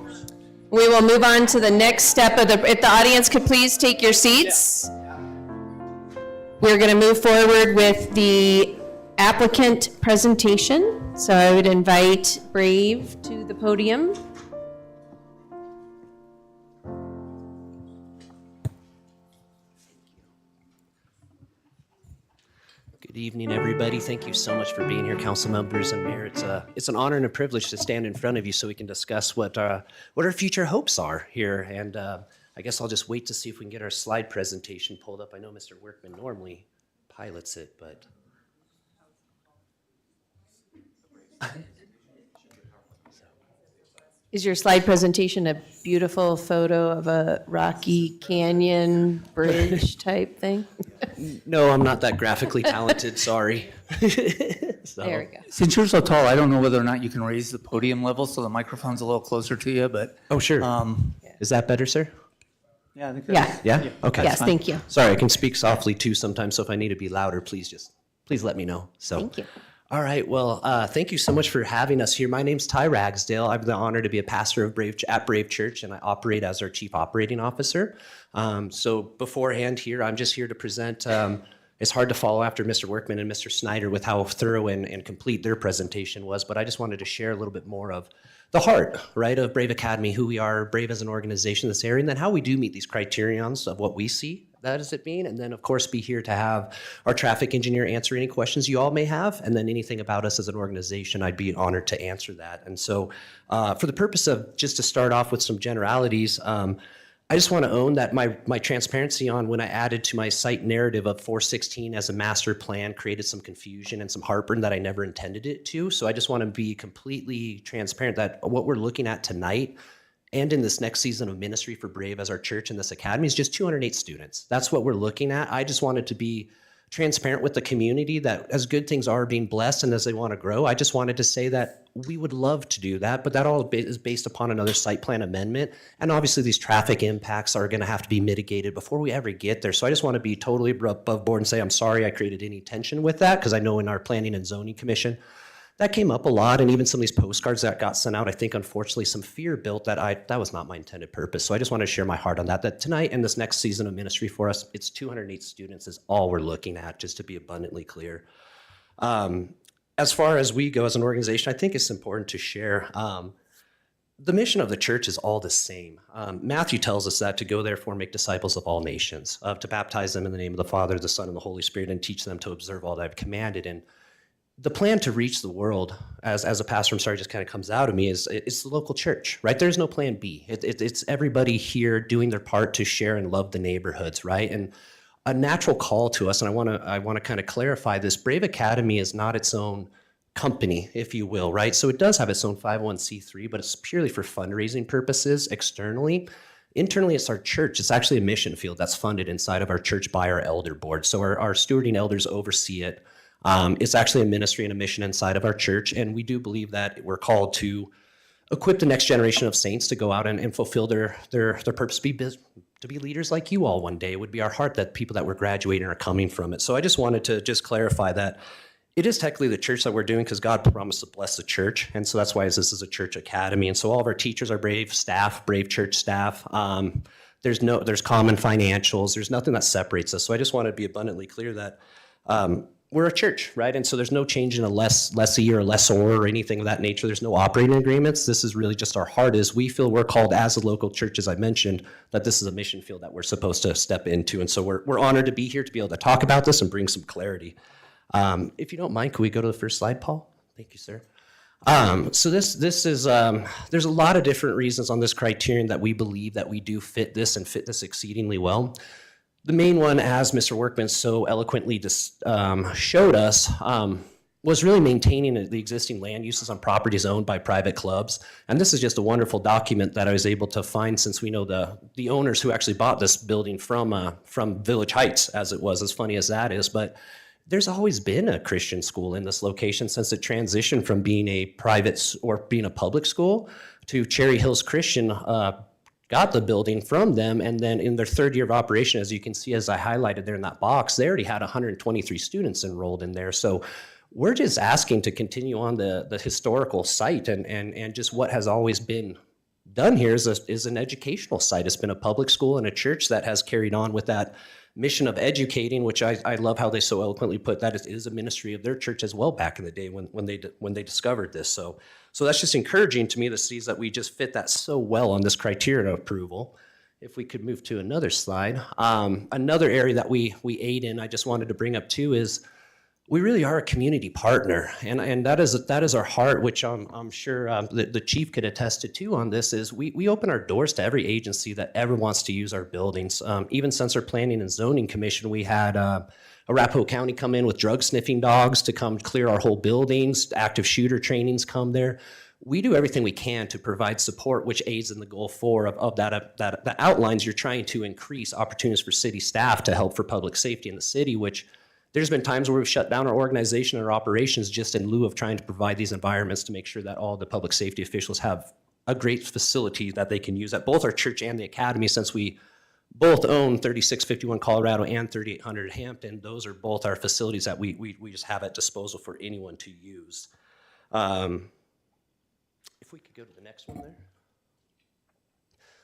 We will move on to the next step of the, if the audience could please take your seats. We're going to move forward with the applicant presentation. So I would invite Brave to the podium. Good evening, everybody. Thank you so much for being here, council members and mayor. It's an honor and a privilege to stand in front of you so we can discuss what our future hopes are here. And I guess I'll just wait to see if we can get our slide presentation pulled up. I know Mr. Workman normally pilots it, but. Is your slide presentation a beautiful photo of a Rocky Canyon bridge type thing? No, I'm not that graphically talented, sorry. So- There we go. Since you're so tall, I don't know whether or not you can raise the podium level so the microphone's a little closer to you, but. Oh, sure. Is that better, sir? Yeah, I think Yeah. Yeah? Okay. Yes, thank you. Sorry, I can speak softly too sometimes, so if I need to be louder, please let me know. So. Thank you. All right, well, thank you so much for having us here. My name's Ty Ragsdale. I have the honor to be a pastor of at Brave Church, and I operate as our chief operating officer. So beforehand here, I'm just here to present. It's hard to follow after Mr. Workman and Mr. Snyder with how thorough and complete their presentation was, but I just wanted to share a little bit more of the heart, right, of Brave Academy, who we are, Brave as an organization in this area, and then how we do meet these criterions of what we see that as it being, and then of course be here to have our traffic engineer answer any questions you all may have, and then anything about us as an organization, I'd be honored to answer that. And so for the purpose of just to start off with some generalities, I just want to own that my transparency on when I added to my site narrative of 416 as a master plan created some confusion and some heartburn that I never intended it to. So I just want to be completely transparent that what we're looking at tonight and in this next season of ministry for Brave as our church and this academy is just 208 students. That's what we're looking at. I just wanted to be transparent with the community that as good things are being blessed and as they want to grow, I just wanted to say that we would love to do that, but that all is based upon another site plan amendment. And obviously these traffic impacts are going to have to be mitigated before we ever get there. So I just want to be totally above board and say, I'm sorry I created any tension with that, because I know in our planning and zoning commission, that came up a lot, and even some of these postcards that got sent out, I think unfortunately some fear built that was not my intended purpose. So I just want to share my heart on that tonight and this next season of ministry for us, it's 208 students is all we're looking at, just to be abundantly clear. As far as we go as an organization, I think it's important to share the mission of the church is all the same. Matthew tells us that to go therefore make disciples of all nations, to baptize them in the name of the Father, the Son, and the Holy Spirit, and teach them to observe all that I've commanded. And the plan to reach the world, as a pastor, I'm sorry, just kind of comes out of me, is it's the local church, right? There's no plan B. It's everybody here doing their part to share and love the neighborhoods, right? And a natural call to us, and I want to kind of clarify this, Brave Academy is not its own company, if you will, right? So it does have its own 501c3, but it's purely for fundraising purposes externally. Internally, it's our church. It's actually a mission field that's funded inside of our church by our elder board. So our stewarding elders oversee it. It's actually a ministry and a mission inside of our church, and we do believe that we're called to equip the next generation of saints to go out and fulfill their purpose, to be leaders like you all one day. It would be our heart that people that we're graduating are coming from it. So I just wanted to just clarify that it is technically the church that we're doing because God promised to bless the church, and so that's why this is a church academy. And so all of our teachers are Brave staff, Brave church staff. There's common financials. There's nothing that separates us. So I just want to be abundantly clear that we're a church, right? And so there's no change in a lessee or lessor or anything of that nature. There's no operating agreements. This is really just our heart is we feel we're called as a local church, as I mentioned, that this is a mission field that we're supposed to step into. And so we're honored to be here to be able to talk about this and bring some clarity. If you don't mind, can we go to the first slide, Paul? Thank you, sir. So this is, there's a lot of different reasons on this criterion that we believe that we do fit this and fit this exceedingly well. The main one, as Mr. Workman so eloquently showed us, was really maintaining the existing land uses on properties owned by private clubs. And this is just a wonderful document that I was able to find since we know the owners who actually bought this building from Village Heights, as it was, as funny as that is. But there's always been a Christian school in this location since it transitioned from being a private or being a public school to Cherry Hills Christian got the building from them, and then in their third year of operation, as you can see, as I highlighted there in that box, they already had 123 students enrolled in there. So we're just asking to continue on the historical site and just what has always been done here is an educational site. It's been a public school and a church that has carried on with that mission of educating, which I love how they so eloquently put that. It is a ministry of their church as well back in the day when they discovered this. So that's just encouraging to me to see that we just fit that so well on this criteria of approval. If we could move to another slide. Another area that we aid in, I just wanted to bring up too, is we really are a community partner, and that is our heart, which I'm sure the chief could attest to too on this, is we open our doors to every agency that ever wants to use our buildings. Even since our Planning and Zoning Commission, we had Arapahoe County come in with drug sniffing dogs to come clear our whole buildings, active shooter trainings come there. We do everything we can to provide support, which aids in the goal of that outlines you're trying to increase opportunities for city staff to help for public safety in the city, which there's been times where we've shut down our organization and our operations just in lieu of trying to provide these environments to make sure that all the public safety officials have a great facility that they can use at both our church and the academy, since we both own 3651 Colorado and 3800 Hampton. Those are both our facilities that we just have at disposal for anyone to use. If we could go to the next one there.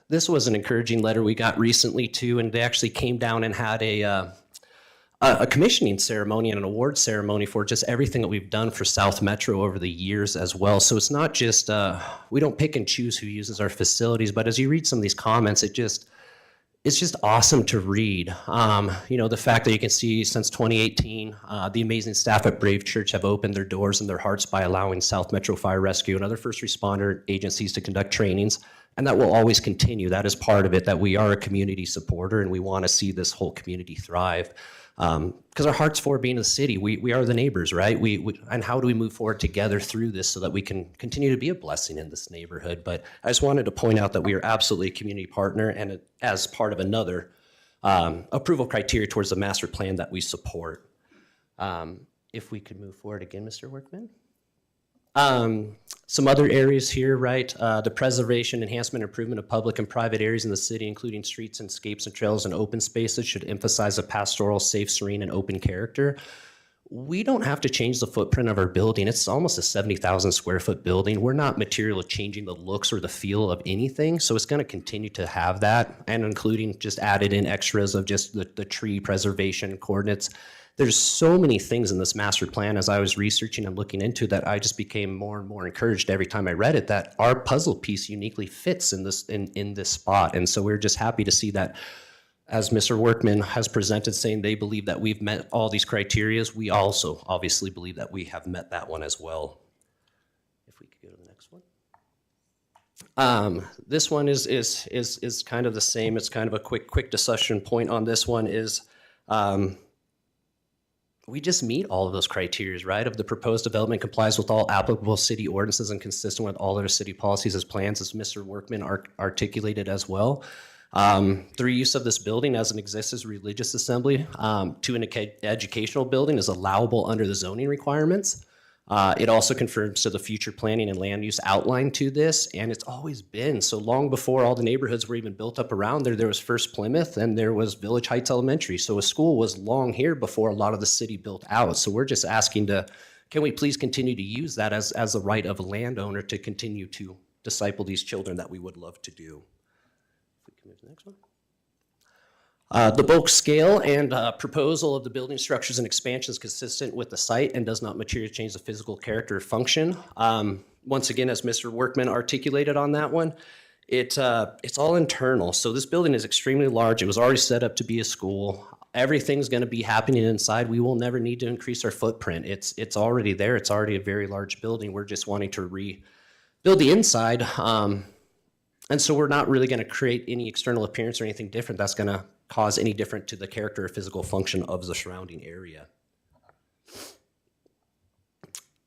This was an encouraging letter we got recently too, and they actually came down and had a commissioning ceremony and an award ceremony for just everything that we've done for South Metro over the years as well. So it's not just, we don't pick and choose who uses our facilities, but as you read some of these comments, it's just awesome to read. The fact that you can see since 2018, the amazing staff at Brave Church have opened their doors and their hearts by allowing South Metro Fire Rescue and other first responder agencies to conduct trainings. And that will always continue. That is part of it, that we are a community supporter and we want to see this whole community thrive. Because our heart's for being a city. We are the neighbors, right? And how do we move forward together through this so that we can continue to be a blessing in this neighborhood? But I just wanted to point out that we are absolutely a community partner and as part of another approval criteria towards the master plan that we support. If we could move forward again, Mr. Workman. Some other areas here, right? The preservation, enhancement, improvement of public and private areas in the city, including streets and escapes and trails and open spaces, should emphasize a pastoral, safe, serene, and open character. We don't have to change the footprint of our building. It's almost a 70,000 square foot building. We're not materially changing the looks or the feel of anything. So it's going to continue to have that, and including just added in extras of just the tree preservation coordinates. There's so many things in this master plan as I was researching and looking into that I just became more and more encouraged every time I read it that our puzzle piece uniquely fits in this spot. And so we're just happy to see that, as Mr. Workman has presented, saying they believe that we've met all these criteria. We also obviously believe that we have met that one as well. If we could go to the next one. This one is kind of the same. It's kind of a quick discussion point on this one is, we just meet all of those criteria, right? Of the proposed development complies with all applicable city ordinances and consistent with all other city policies as plans, as Mr. Workman articulated as well. The reuse of this building as an existing religious assembly to an educational building is allowable under the zoning requirements. It also confirms to the future planning and land use outline to this, and it's always been. So long before all the neighborhoods were even built up around there, there was First Plymouth and there was Village Heights Elementary. So a school was long here before a lot of the city built out. So we're just asking can we please continue to use that as a right of a landowner to continue to disciple these children that we would love to do. If we can move to the next one. The bulk scale and proposal of the building structures and expansion is consistent with the site and does not materially change the physical character or function. Once again, as Mr. Workman articulated on that one, it's all internal. So this building is extremely large. It was already set up to be a school. Everything's going to be happening inside. We will never need to increase our footprint. It's already there. It's already a very large building. We're just wanting to rebuild the inside. And so we're not really going to create any external appearance or anything different that's going to cause any different to the character or physical function of the surrounding area.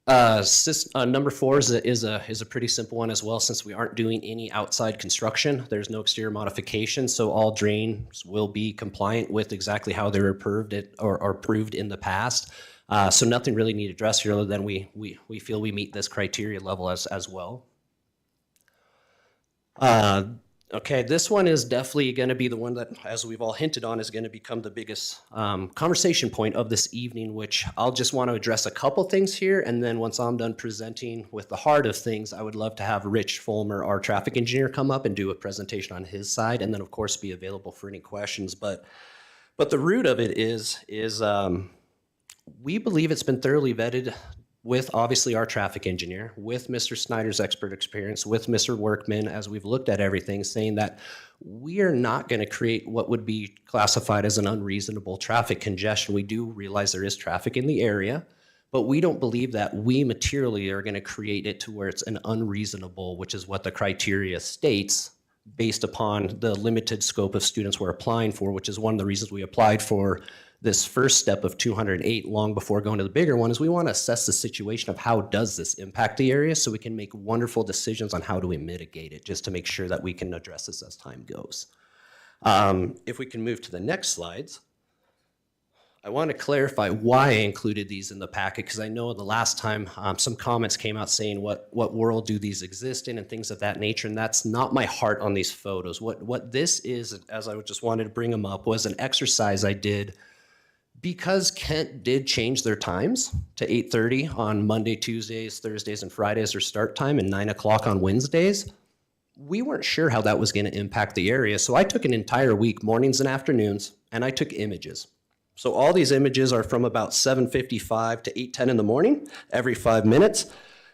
Number 4 is a pretty simple one as well, since we aren't doing any outside construction. There's no exterior modification, so all drains will be compliant with exactly how they were approved in the past. So nothing really need addressed here other than we feel we meet this criteria level as well. Okay, this one is definitely going to be the one that, as we've all hinted on, is going to become the biggest conversation point of this evening, which I'll just want to address a couple things here. And then once I'm done presenting with the heart of things, I would love to have Rich Fulmer, our traffic engineer, come up and do a presentation on his side, and then of course be available for any questions. But the root of it is we believe it's been thoroughly vetted with obviously our traffic engineer, with Mr. Snyder's expert experience, with Mr. Workman, as we've looked at everything, saying that we are not going to create what would be classified as an unreasonable traffic congestion. We do realize there is traffic in the area, but we don't believe that we materially are going to create it to where it's an unreasonable, which is what the criteria states based upon the limited scope of students we're applying for, which is one of the reasons we applied for this first step of 208 long before going to the bigger one, is we want to assess the situation of how does this impact the area so we can make wonderful decisions on how do we mitigate it, just to make sure that we can address this as time goes. If we can move to the next slides. I want to clarify why I included these in the packet, because I know the last time some comments came out saying what world do these exist in and things of that nature, and that's not my heart on these photos. What this is, as I just wanted to bring them up, was an exercise I did because Kent did change their times to 8:30 on Monday, Tuesdays, Thursdays, and Fridays, their start time, and 9 o'clock on Wednesdays. We weren't sure how that was going to impact the area, so I took an entire week, mornings and afternoons, and I took images. So all these images are from about 7:55 to 8:10 in the morning, every 5 minutes.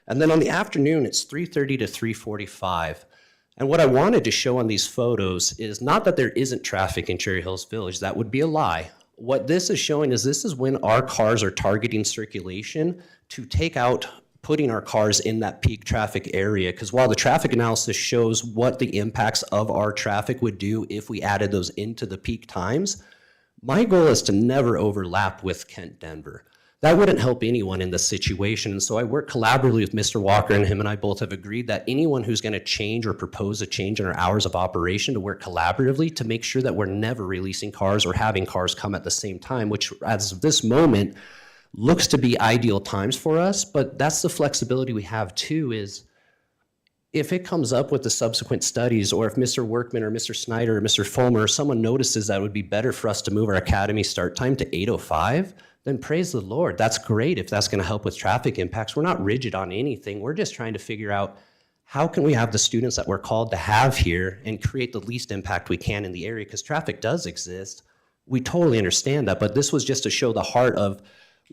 And then on the afternoon, it's 3:30 to 3:45. And what I wanted to show on these photos is not that there isn't traffic in Cherry Hills Village. That would be a lie. What this is showing is this is when our cars are targeting circulation to take out putting our cars in that peak traffic area. Because while the traffic analysis shows what the impacts of our traffic would do if we added those into the peak times, my goal is to never overlap with Kent Denver. That wouldn't help anyone in this situation. And so I work collaboratively with Mr. Walker, and him and I both have agreed that anyone who's going to change or propose a change in our hours of operation to work collaboratively to make sure that we're never releasing cars or having cars come at the same time, which as of this moment looks to be ideal times for us. But that's the flexibility we have too, is if it comes up with the subsequent studies, or if Mr. Workman or Mr. Snyder or Mr. Fulmer or someone notices that it would be better for us to move our academy start time to 8:05, then praise the Lord. That's great if that's going to help with traffic impacts. We're not rigid on anything. We're just trying to figure out how can we have the students that we're called to have here and create the least impact we can in the area, because traffic does exist. We totally understand that, but this was just to show the heart of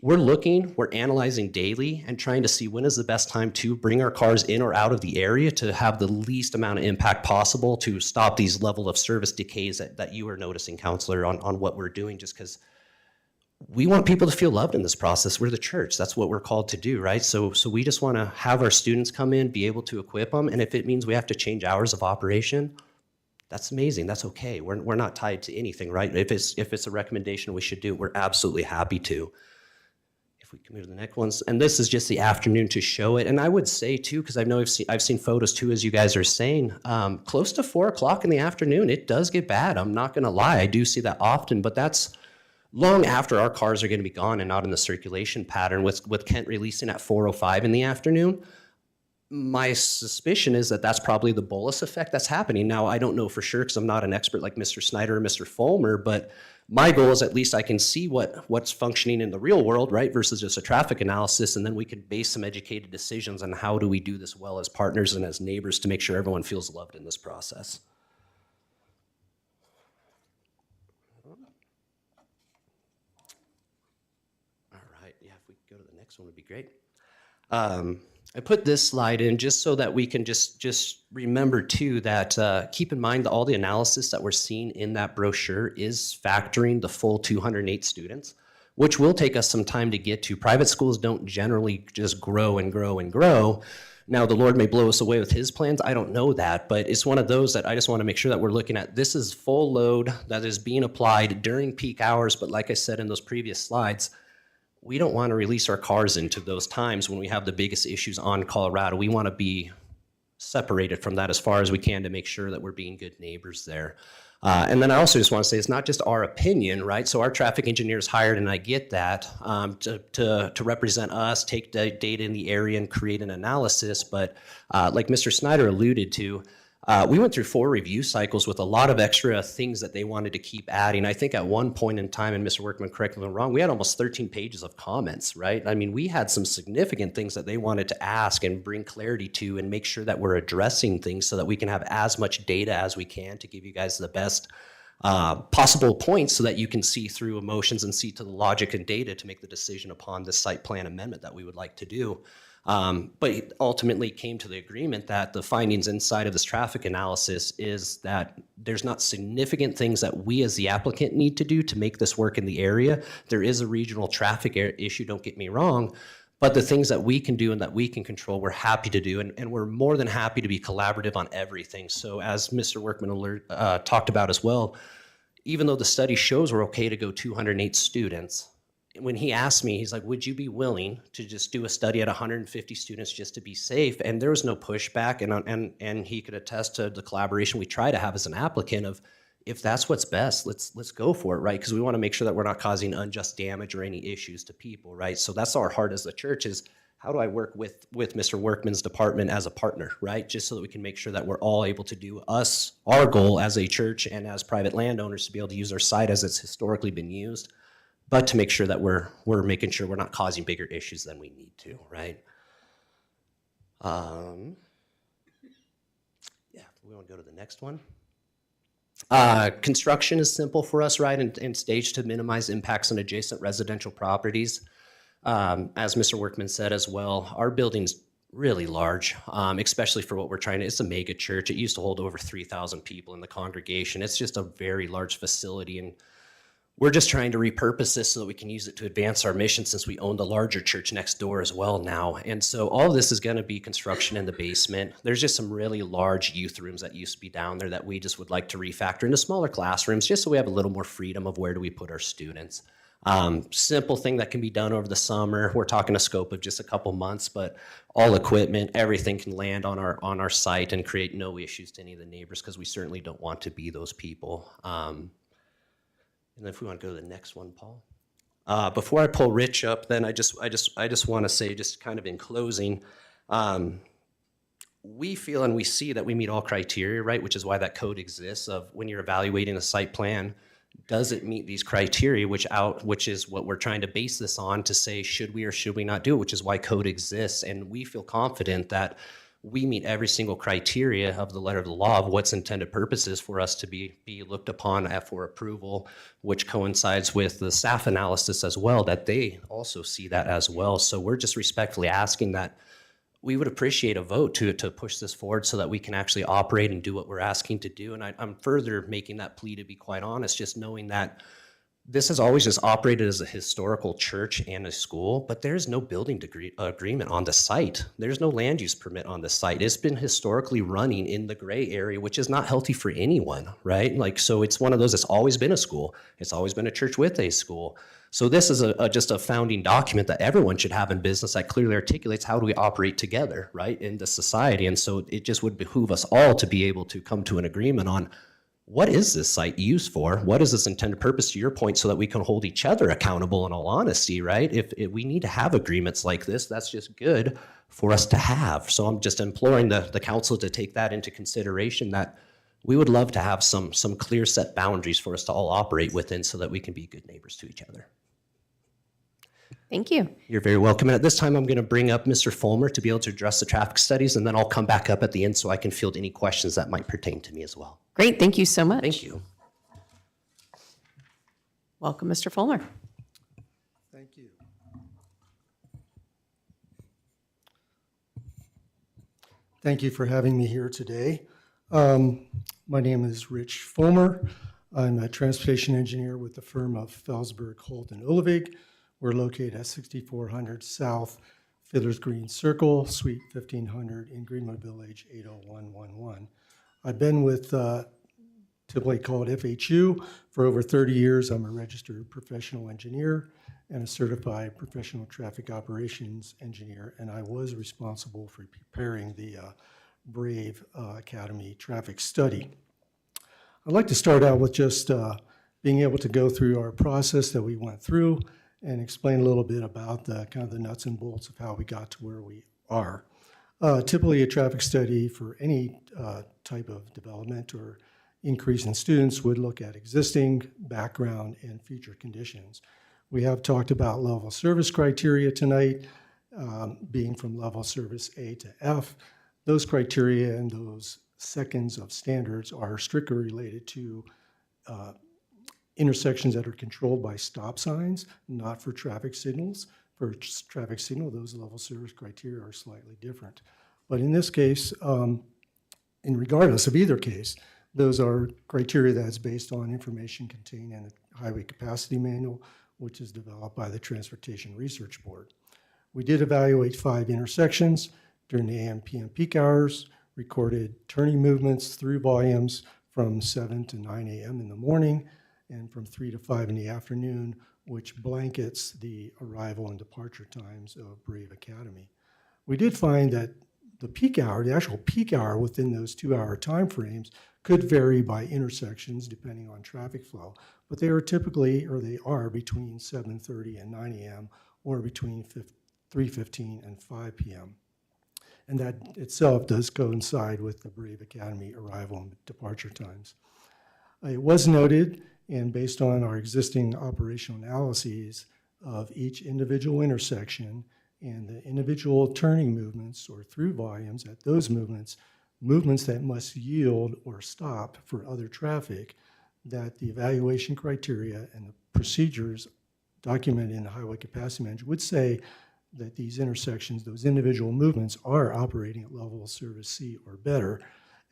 we're analyzing daily and trying to see when is the best time to bring our cars in or out of the area to have the least amount of impact possible to stop these level of service decays that you are noticing, Counselor, on what we're doing, just because we want people to feel loved in this process. We're the church. That's what we're called to do, right? So we just want to have our students come in, be able to equip them, and if it means we have to change hours of operation, that's amazing. That's okay. We're not tied to anything, right? If it's a recommendation we should do, we're absolutely happy to. If we can move to the next ones. And this is just the afternoon to show it. And I would say too, because I know I've seen photos too, as you guys are saying, close to 4 o'clock in the afternoon, it does get bad. I'm not going to lie. I do see that often, but that's long after our cars are going to be gone and not in the circulation pattern. With Kent releasing at 4:05 in the afternoon, my suspicion is that that's probably the bolus effect that's happening. Now, I don't know for sure because I'm not an expert like Mr. Snyder or Mr. Fulmer, but my goal is at least I can see what's functioning in the real world, right, versus just a traffic analysis, and then we can base some educated decisions on how do we do this well as partners and as neighbors to make sure everyone feels loved in this process. All right, yeah, if we go to the next one would be great. I put this slide in just so that we can just remember too that keep in mind that all the analysis that we're seeing in that brochure is factoring the full 208 students, which will take us some time to get to. Private schools don't generally just grow and grow and grow. Now, the Lord may blow us away with his plans. I don't know that, but it's one of those that I just want to make sure that we're looking at. This is full load that is being applied during peak hours, but like I said in those previous slides, we don't want to release our cars into those times when we have the biggest issues on Colorado. We want to be separated from that as far as we can to make sure that we're being good neighbors there. And then I also just want to say it's not just our opinion, right? So our traffic engineer is hired, and I get that, to represent us, take the data in the area and create an analysis. But like Mr. Snyder alluded to, We went through 4 review cycles with a lot of extra things that they wanted to keep adding. I think at one point in time, and Mr. Workman, correct me if I'm wrong, we had almost 13 pages of comments, right? I mean, we had some significant things that they wanted to ask and bring clarity to and make sure that we're addressing things so that we can have as much data as we can to give you guys the best possible points so that you can see through emotions and see to the logic and data to make the decision upon the site plan amendment that we would like to do. But it ultimately came to the agreement that the findings inside of this traffic analysis is that there's not significant things that we as the applicant need to do to make this work in the area. There is a regional traffic issue, don't get me wrong, but the things that we can do and that we can control, we're happy to do, and we're more than happy to be collaborative on everything. So as Mr. Workman talked about as well, even though the study shows we're okay to go 208 students, when he asked me, he's like, would you be willing to just do a study at 150 students just to be safe? And there was no pushback, and he could attest to the collaboration we try to have as an applicant of, if that's what's best, let's go for it, right? Because we want to make sure that we're not causing unjust damage or any issues to people, right? So that's our heart as the church is, how do I work with Mr. Workman's department as a partner, right? Just so that we can make sure that we're all able to do our goal as a church and as private landowners to be able to use our site as it's historically been used, but to make sure that we're making sure we're not causing bigger issues than we need to, right? Yeah, we want to go to the next one. Construction is simple for us, right, and staged to minimize impacts on adjacent residential properties. As Mr. Workman said as well, our building's really large, especially for what we're trying to, it's a mega church. It used to hold over 3,000 people in the congregation. It's just a very large facility, and we're just trying to repurpose this so that we can use it to advance our mission since we own the larger church next door as well now. And so all of this is going to be construction in the basement. There's just some really large youth rooms that used to be down there that we just would like to refactor into smaller classrooms just so we have a little more freedom of where do we put our students. Simple thing that can be done over the summer. We're talking a scope of just a couple months, but all equipment, everything can land on our site and create no issues to any of the neighbors because we certainly don't want to be those people. And if we want to go to the next one, Paul. Before I pull Rich up, then I just want to say, just kind of in closing, we feel and we see that we meet all criteria, right? Which is why that code exists of when you're evaluating a site plan, does it meet these criteria, which is what we're trying to base this on to say, should we or should we not do it, which is why code exists. And we feel confident that we meet every single criteria of the letter of the law of what's intended purposes for us to be looked upon for approval, which coincides with the staff analysis as well, that they also see that as well. So we're just respectfully asking that we would appreciate a vote to push this forward so that we can actually operate and do what we're asking to do. And I'm further making that plea, to be quite honest, just knowing that this has always just operated as a historical church and a school, but there's no building agreement on the site. There's no land use permit on the site. It's been historically running in the gray area, which is not healthy for anyone, right? Like, so it's one of those, it's always been a school. It's always been a church with a school. So this is just a founding document that everyone should have in business that clearly articulates how do we operate together, right, in the society. And so it just would behoove us all to be able to come to an agreement on what is this site used for? What is this intended purpose, to your point, so that we can hold each other accountable in all honesty, right? If we need to have agreements like this, that's just good for us to have. So I'm just imploring the council to take that into consideration, that we would love to have some clear set boundaries for us to all operate within so that we can be good neighbors to each other. Thank you. You're very welcome. And at this time, I'm going to bring up Mr. Fulmer to be able to address the traffic studies, and then I'll come back up at the end so I can field any questions that might pertain to me as well. Great, thank you so much. Thank you. Welcome, Mr. Fulmer. Thank you. Thank you for having me here today. My name is Rich Fulmer. I'm a transportation engineer with the firm of Felsberg, Holt, and Olivig. We're located at 6400 South Fiddler's Green Circle, Suite 1500 in Greenwood Village, 80111. I've been with typically called FHU for over 30 years. I'm a registered professional engineer and a certified professional traffic operations engineer, and I was responsible for preparing the Brave Academy traffic study. I'd like to start out with just being able to go through our process that we went through and explain a little bit about the kind of the nuts and bolts of how we got to where we are. Typically, a traffic study for any type of development or increase in students would look at existing, background, and future conditions. We have talked about level of service criteria tonight, being from level of service A to F. Those criteria and those seconds of standards are strictly related to intersections that are controlled by stop signs, not for traffic signals. For traffic signal, those level service criteria are slightly different. But in this case, in regardless of either case, those are criteria that's based on information contained in the Highway Capacity Manual, which is developed by the Transportation Research Board. We did evaluate 5 intersections during the AM/PM peak hours, recorded turning movements through volumes from 7 to 9 a.m. in the morning and from 3 to 5 in the afternoon, which blankets the arrival and departure times of Brave Academy. We did find that the peak hour, the actual peak hour within those 2-hour timeframes could vary by intersections depending on traffic flow, but they are typically, or they are between 7:30 and 9 a.m. or between 3:15 and 5 p.m. And that itself does coincide with the Brave Academy arrival and departure times. It was noted, and based on our existing operational analyses of each individual intersection and the individual turning movements or through volumes at those movements that must yield or stop for other traffic, that the evaluation criteria and the procedures documented in the Highway Capacity Manual would say that these intersections, those individual movements, are operating at level of service C or better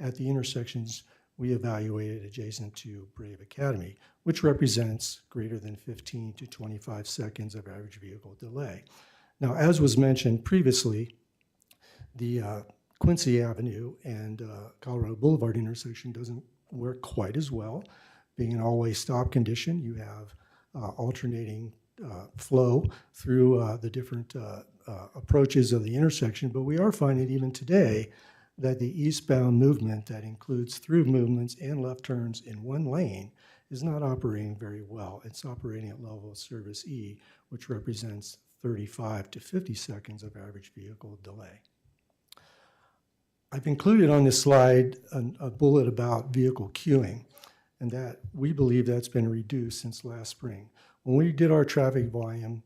at the intersections we evaluated adjacent to Brave Academy, which represents greater than 15 to 25 seconds of average vehicle delay. Now, as was mentioned previously, the Quincy Avenue and Colorado Boulevard intersection doesn't work quite as well. Being an all-way stop condition, you have alternating flow through the different approaches of the intersection, but we are finding even today that the eastbound movement that includes through movements and left turns in one lane is not operating very well. It's operating at level of service E, which represents 35 to 50 seconds of average vehicle delay. I've included on this slide a bullet about vehicle queuing, and that we believe that's been reduced since last spring. When we did our traffic volume,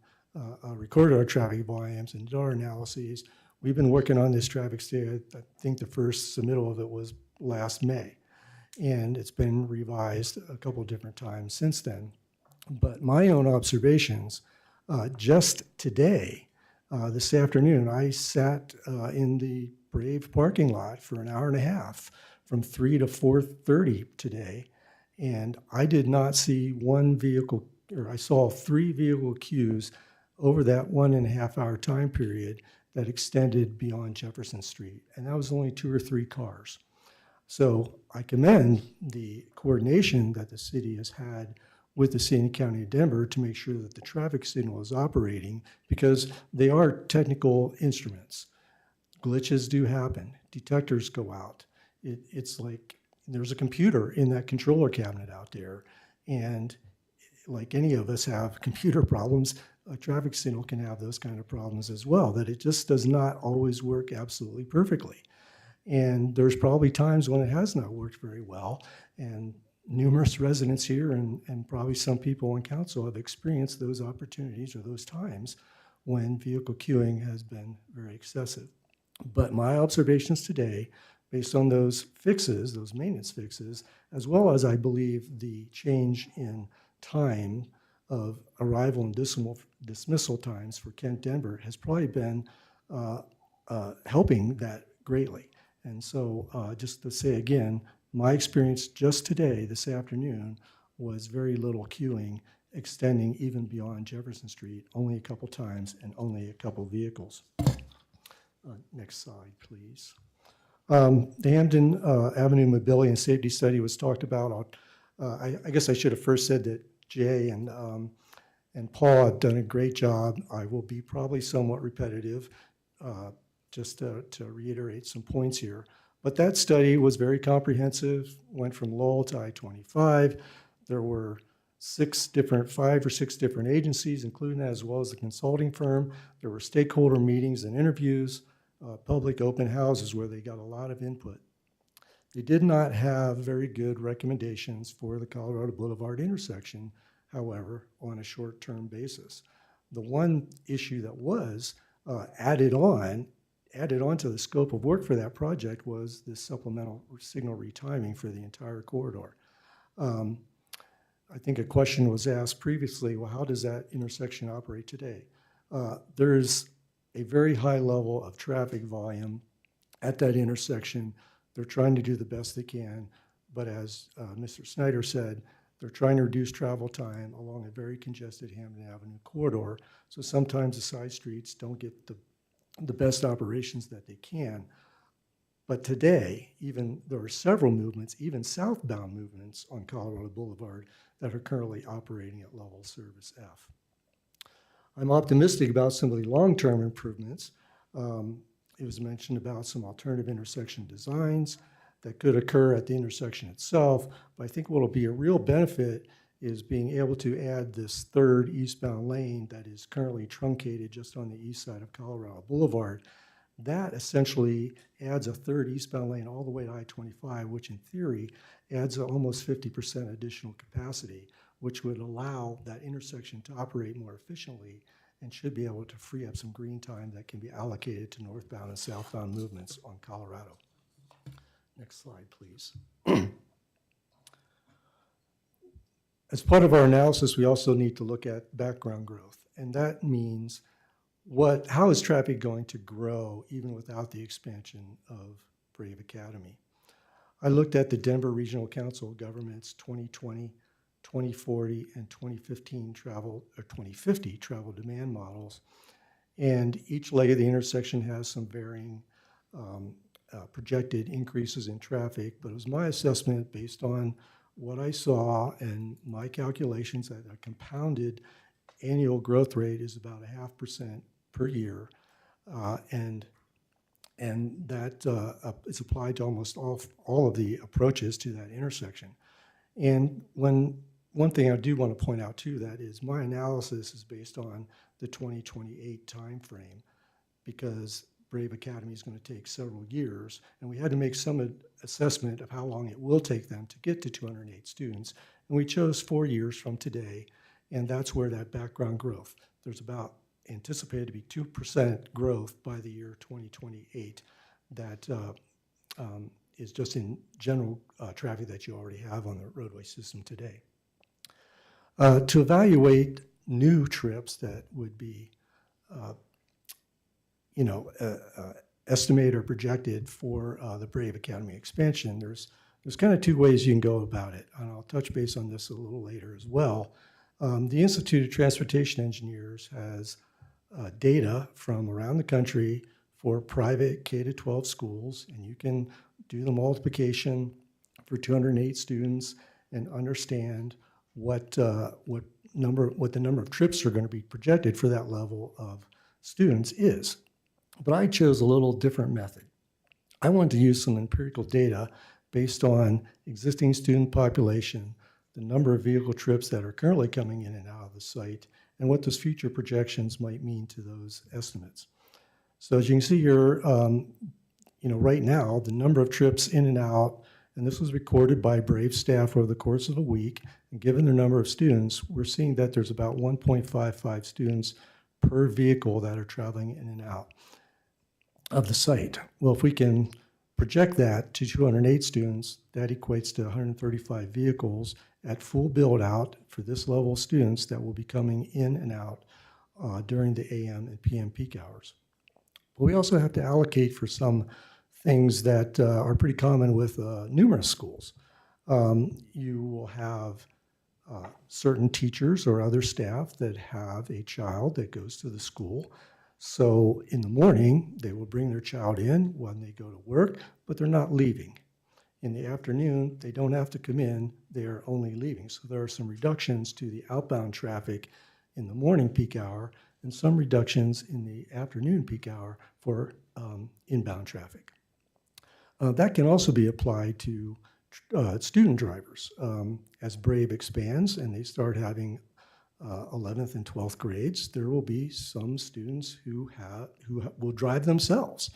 recorded our traffic volumes and did our analyses, we've been working on this traffic study. I think the first submittal of it was last May, and it's been revised a couple of different times since then. But my own observations, just today, this afternoon, I sat in the Brave parking lot for an hour and a half from 3 to 4:30 today, and I did not see one vehicle, or I saw 3 vehicle queues over that 1.5 hour time period that extended beyond Jefferson Street, and that was only 2 or 3 cars. So I commend the coordination that the city has had with the city and county of Denver to make sure that the traffic signal is operating, because they are technical instruments. Glitches do happen. Detectors go out. It's like there's a computer in that controller cabinet out there, and like any of us have computer problems, a traffic signal can have those kind of problems as well, that it just does not always work absolutely perfectly. And there's probably times when it has not worked very well, and numerous residents here and probably some people on council have experienced those opportunities or those times when vehicle queuing has been very excessive. But my observations today, based on those fixes, those maintenance fixes, as well as I believe the change in time of arrival and dismissal times for Kent Denver, has probably been helping that greatly. And so just to say again, my experience just today, this afternoon, was very little queuing extending even beyond Jefferson Street, only a couple times and only a couple vehicles. Next slide, please. The Hampton Avenue Mobility and Safety Study was talked about. I guess I should have first said that Jay and Paul have done a great job. I will be probably somewhat repetitive, just to reiterate some points here. But that study was very comprehensive, went from Lowell to I-25. There were 5 or 6 different agencies, including that, as well as the consulting firm. There were stakeholder meetings and interviews. public open houses where they got a lot of input. They did not have very good recommendations for the Colorado Boulevard intersection, however, on a short-term basis. The one issue that was added on to the scope of work for that project was the supplemental signal retiming for the entire corridor. I think a question was asked previously, well, how does that intersection operate today? There's a very high level of traffic volume at that intersection. They're trying to do the best they can, but as Mr. Snyder said, they're trying to reduce travel time along a very congested Hampton Avenue corridor. So sometimes the side streets don't get the best operations that they can. But today, even there are several movements, even southbound movements on Colorado Boulevard that are currently operating at level service F. I'm optimistic about some of the long-term improvements. It was mentioned about some alternative intersection designs that could occur at the intersection itself. But I think what will be a real benefit is being able to add this third eastbound lane that is currently truncated just on the east side of Colorado Boulevard. That essentially adds a third eastbound lane all the way to I-25, which in theory adds almost 50% additional capacity, which would allow that intersection to operate more efficiently and should be able to free up some green time that can be allocated to northbound and southbound movements on Colorado. Next slide, please. As part of our analysis, we also need to look at background growth, and that means how is traffic going to grow even without the expansion of Brave Academy? I looked at the Denver Regional Council of Governments 2020, 2040, and 2050 travel demand models, and each leg of the intersection has some varying projected increases in traffic, but it was my assessment based on what I saw and my calculations that a compounded annual growth rate is about 0.5% per year, and that is applied to almost all of the approaches to that intersection. And one thing I do want to point out too, that is my analysis is based on the 2028 timeframe, because Brave Academy is going to take several years, and we had to make some assessment of how long it will take them to get to 208 students, and we chose 4 years from today, and that's where that background growth, there's about anticipated to be 2% growth by the year 2028. That is just in general traffic that you already have on the roadway system today. To evaluate new trips that would be estimated or projected for the Brave Academy expansion, there's kind of two ways you can go about it, and I'll touch base on this a little later as well. The Institute of Transportation Engineers has data from around the country for private K-12 schools, and you can do the multiplication for 208 students and understand what the number of trips are going to be projected for that level of students is. But I chose a little different method. I wanted to use some empirical data based on existing student population, the number of vehicle trips that are currently coming in and out of the site, and what those future projections might mean to those estimates. So as you can see here, right now, the number of trips in and out, and this was recorded by Brave staff over the course of a week, and given the number of students, we're seeing that there's about 1.55 students per vehicle that are traveling in and out of the site. Well, if we can project that to 208 students, that equates to 135 vehicles at full build out for this level of students that will be coming in and out during the AM and PM peak hours. But we also have to allocate for some things that are pretty common with numerous schools. You will have certain teachers or other staff that have a child that goes to the school. So in the morning, they will bring their child in when they go to work, but they're not leaving. In the afternoon, they don't have to come in, they are only leaving. So there are some reductions to the outbound traffic in the morning peak hour and some reductions in the afternoon peak hour for inbound traffic. That can also be applied to student drivers. As Brave expands and they start having 11th and 12th grades, there will be some students who will drive themselves.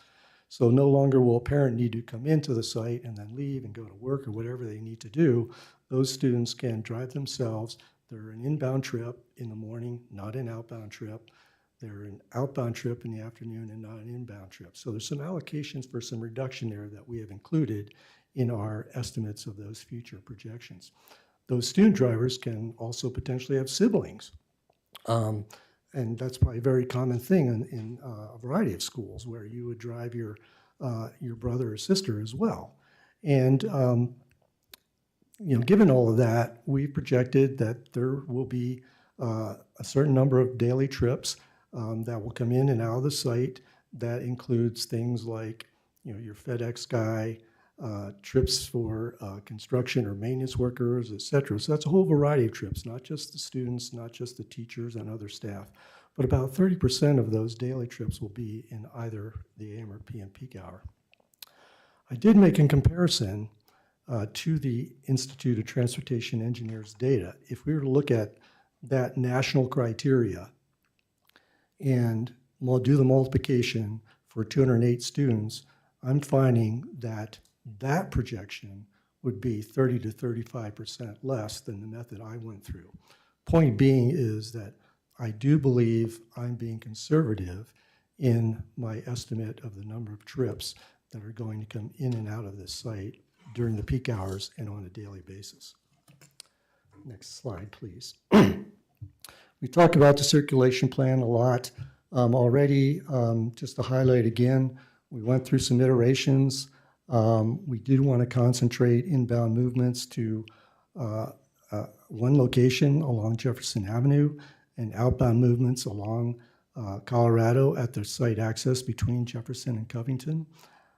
So no longer will a parent need to come into the site and then leave and go to work or whatever they need to do. Those students can drive themselves. They're an inbound trip in the morning, not an outbound trip. They're an outbound trip in the afternoon and not an inbound trip. So there's some allocations for some reduction there that we have included in our estimates of those future projections. Those student drivers can also potentially have siblings. And that's probably a very common thing in a variety of schools where you would drive your brother or sister as well. And given all of that, we projected that there will be a certain number of daily trips that will come in and out of the site. That includes things like your FedEx guy, trips for construction or maintenance workers, et cetera. So that's a whole variety of trips, not just the students, not just the teachers and other staff, but about 30% of those daily trips will be in either the AM or PM peak hour. I did make a comparison to the Institute of Transportation Engineers data. If we were to look at that national criteria and do the multiplication for 208 students, I'm finding that that projection would be 30 to 35% less than the method I went through. Point being is that I do believe I'm being conservative in my estimate of the number of trips that are going to come in and out of this site during the peak hours and on a daily basis. Next slide, please. We talked about the circulation plan a lot already. Just to highlight again, we went through some iterations. We did want to concentrate inbound movements to one location along Jefferson Avenue and outbound movements along Colorado at the site access between Jefferson and Covington.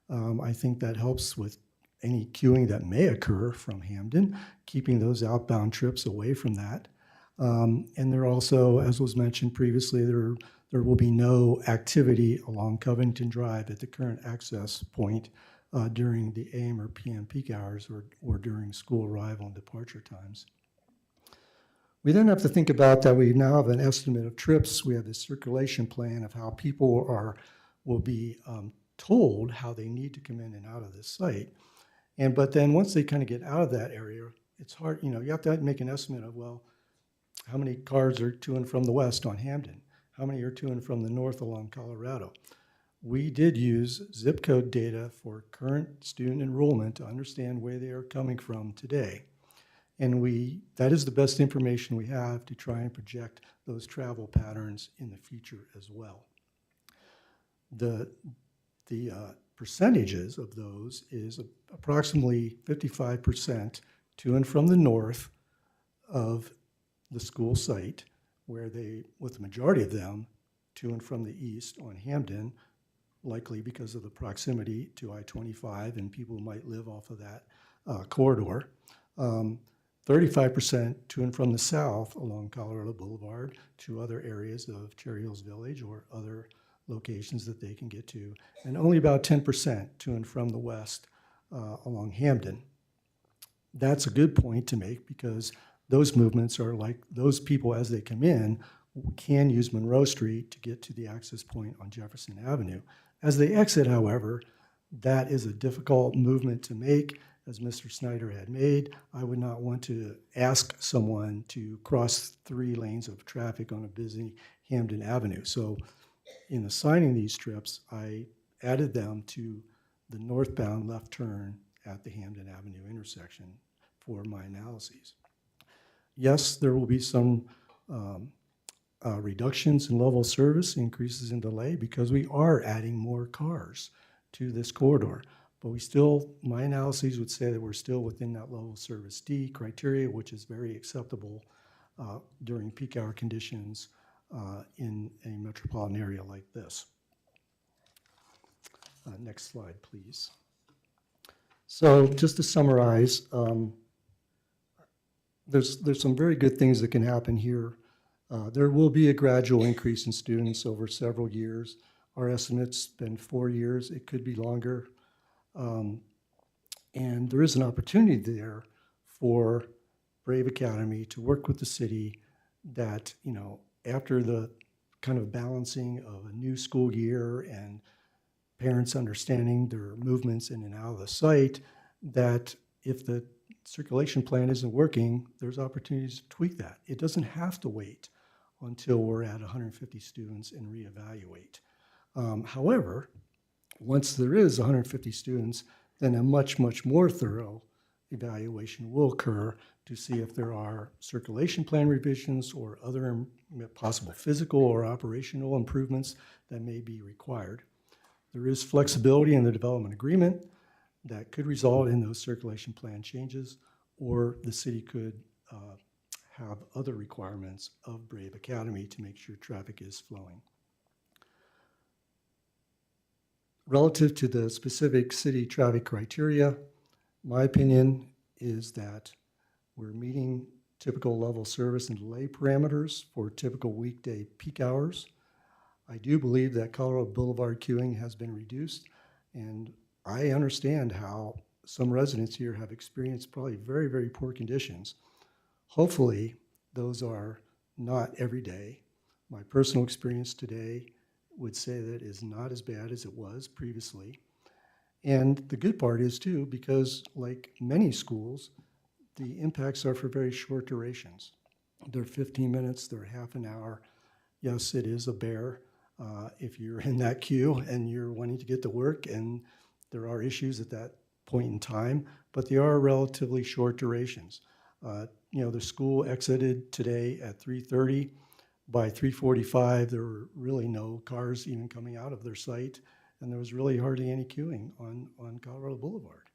I think that helps with any queuing that may occur from Hampden, keeping those outbound trips away from that. And there also, as was mentioned previously, there will be no activity along Covington Drive at the current access point during the AM or PM peak hours or during school arrival and departure times. We then have to think about that we now have an estimate of trips. We have this circulation plan of how people will be told how they need to come in and out of this site. But then once they kind of get out of that area, it's hard, you have to make an estimate of, well, how many cars are to and from the west on Hampden? How many are to and from the north along Colorado? We did use zip code data for current student enrollment to understand where they are coming from today. And that is the best information we have to try and project those travel patterns in the future as well. The percentages of those is approximately 55% to and from the north of the school site, with the majority of them to and from the east on Hampden, likely because of the proximity to I-25 and people who might live off of that corridor. 35% to and from the south along Colorado Boulevard to other areas of Cherry Hills Village or other locations that they can get to, and only about 10% to and from the west along Hampden. That's a good point to make because those movements are like those people as they come in can use Monroe Street to get to the access point on Jefferson Avenue. As they exit, however, that is a difficult movement to make. As Mr. Snyder had made, I would not want to ask someone to cross 3 lanes of traffic on a busy Hampden Avenue. So in assigning these trips, I added them to the northbound left turn at the Hampden Avenue intersection for my analyses. Yes, there will be some reductions in level of service, increases in delay, because we are adding more cars to this corridor. But my analyses would say that we're still within that level of service D criteria, which is very acceptable during peak hour conditions in a metropolitan area like this. Next slide, please. So just to summarize, there's some very good things that can happen here. There will be a gradual increase in students over several years. Our estimate's been 4 years. It could be longer. And there is an opportunity there for Brave Academy to work with the city that, after the kind of balancing of a new school year and parents understanding their movements in and out of the site, that if the circulation plan isn't working, there's opportunities to tweak that. It doesn't have to wait until we're at 150 students and reevaluate. However, once there is 150 students, then a much, much more thorough evaluation will occur to see if there are circulation plan revisions or other possible physical or operational improvements that may be required. There is flexibility in the development agreement that could result in those circulation plan changes, or the city could have other requirements of Brave Academy to make sure traffic is flowing. Relative to the specific city traffic criteria, my opinion is that we're meeting typical level service and delay parameters for typical weekday peak hours. I do believe that Colorado Boulevard queuing has been reduced, and I understand how some residents here have experienced probably very, very poor conditions. Hopefully, those are not every day. My personal experience today would say that it is not as bad as it was previously. And the good part is too, because like many schools, the impacts are for very short durations. They're 15 minutes, they're half an hour. Yes, it is a bear if you're in that queue and you're wanting to get to work, and there are issues at that point in time, but they are relatively short durations. The school exited today at 3:30. By 3:45, there were really no cars even coming out of their site, and there was really hardly any queuing on Colorado Boulevard.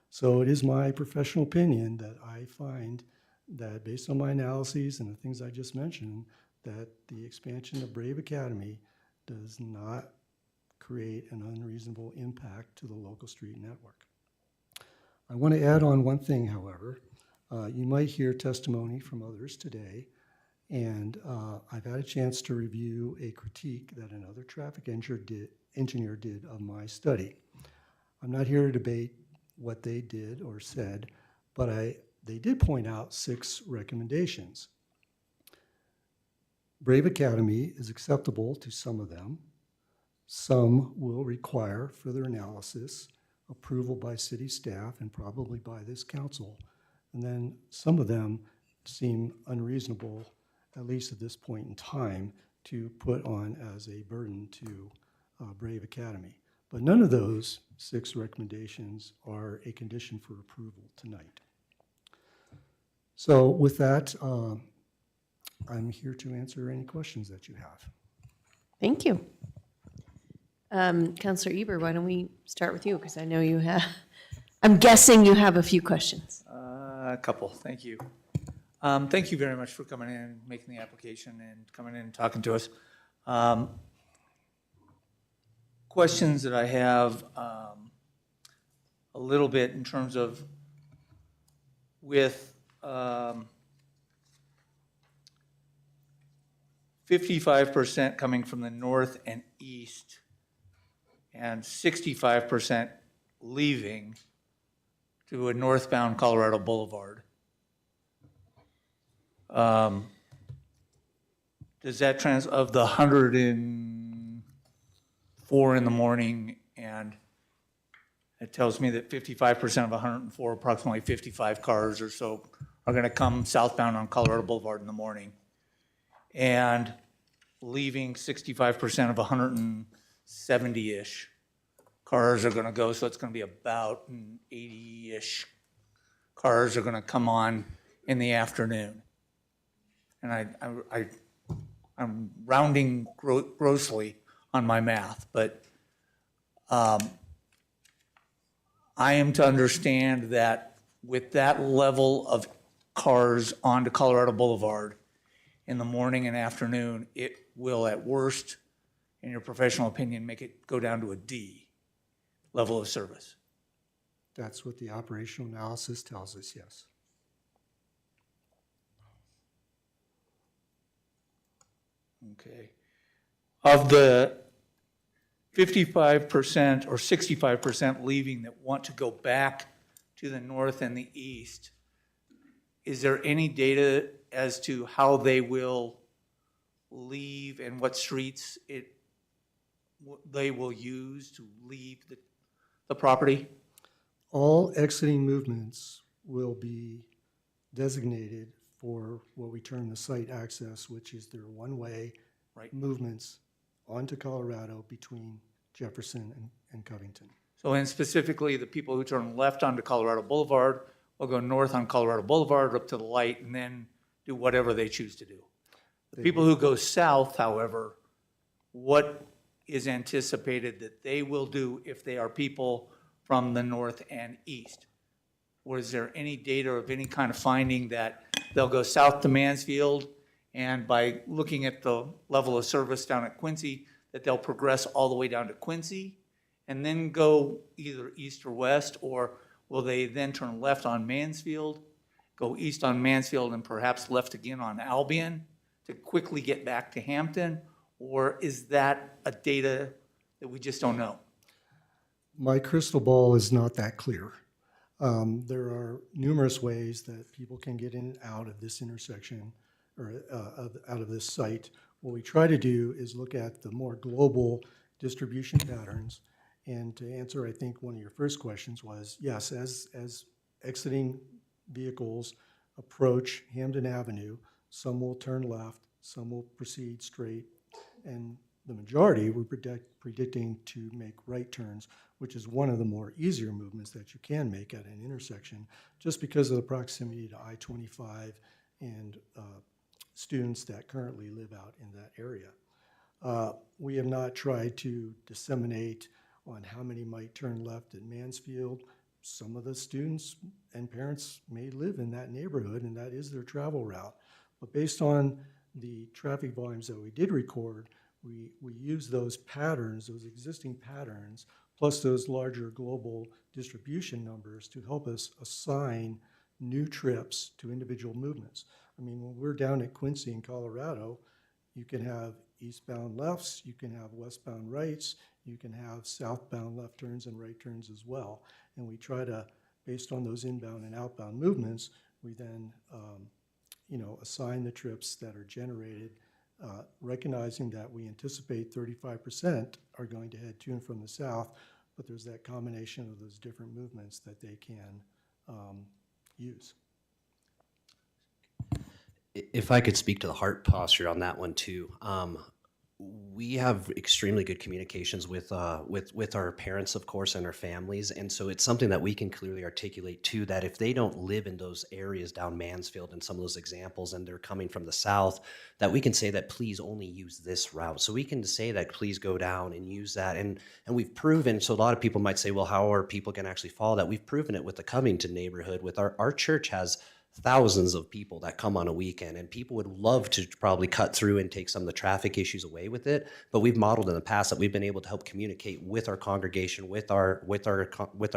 So it is my professional opinion that I find that based on my analyses and the things I just mentioned, that the expansion of Brave Academy does not create an unreasonable impact to the local street network. I want to add on one thing, however. You might hear testimony from others today, and I've had a chance to review a critique that another traffic engineer did of my study. I'm not here to debate what they did or said, but they did point out 6 recommendations. Brave Academy is acceptable to some of them. Some will require further analysis, approval by city staff, and probably by this council. And then some of them seem unreasonable, at least at this point in time, to put on as a burden to Brave Academy. But none of those 6 recommendations are a condition for approval tonight. So with that, I'm here to answer any questions that you have. Thank you. Counselor Eber, why don't we start with you? Because I know you have, I'm guessing you have a few questions. A couple, thank you. Thank you very much for coming in and making the application and coming in and talking to us. Questions that I have a little bit in terms of with 55% coming from the north and east and 65% leaving to a northbound Colorado Boulevard. Does that of the 104 in the morning, and it tells me that 55% of 104, approximately 55 cars or so, are going to come southbound on Colorado Boulevard in the morning, and leaving 65% of 170-ish cars are going to go, so it's going to be about 80-ish cars are going to come on in the afternoon. And I'm rounding grossly on my math, but I am to understand that with that level of cars onto Colorado Boulevard in the morning and afternoon, it will at worst, in your professional opinion, make it go down to a D level of service. That's what the operational analysis tells us, yes. Okay. Of the 55% or 65% leaving that want to go back to the north and the east, is there any data as to how they will leave and what streets it they will use to leave the property? All exiting movements will be designated for what we term the site access, which is their one-way Right. movements onto Colorado between Jefferson and Covington. So, and specifically, the people who turn left onto Colorado Boulevard will go north on Colorado Boulevard up to the light and then do whatever they choose to do. The people who go south, however, what is anticipated that they will do if they are people from the north and east? Or is there any data of any kind of finding that they'll go south to Mansfield, and by looking at the level of service down at Quincy, that they'll progress all the way down to Quincy and then go either east or west? Or will they then turn left on Mansfield, go east on Mansfield, and perhaps left again on Albion to quickly get back to Hampton? Or is that a data that we just don't know? My crystal ball is not that clear. There are numerous ways that people can get in and out of this intersection or out of this site. What we try to do is look at the more global distribution patterns. And to answer, I think, one of your first questions was, yes, as exiting vehicles approach Hampden Avenue, some will turn left, some will proceed straight, and the majority we're predicting to make right turns, which is one of the more easier movements that you can make at an intersection, just because of the proximity to I-25 and students that currently live out in that area. We have not tried to disseminate on how many might turn left at Mansfield. Some of the students and parents may live in that neighborhood, and that is their travel route. But based on the traffic volumes that we did record, we use those patterns, those existing patterns, plus those larger global distribution numbers to help us assign new trips to individual movements. I mean, when we're down at Quincy in Colorado, you can have eastbound lefts, you can have westbound rights, you can have southbound left turns and right turns as well. And we try to, based on those inbound and outbound movements, we then assign the trips that are generated, recognizing that we anticipate 35% are going to head to and from the south, but there's that combination of those different movements that they can use. If I could speak to the heart posture on that one too. We have extremely good communications with our parents, of course, and our families. And so it's something that we can clearly articulate too, that if they don't live in those areas down Mansfield and some of those examples, and they're coming from the south, that we can say that please only use this route. So we can say that please go down and use that. And we've proven, so a lot of people might say, well, how are people going to actually follow that? We've proven it with the Covington neighborhood. With our church has thousands of people that come on a weekend, and people would love to probably cut through and take some of the traffic issues away with it. But we've modeled in the past that we've been able to help communicate with our congregation, with our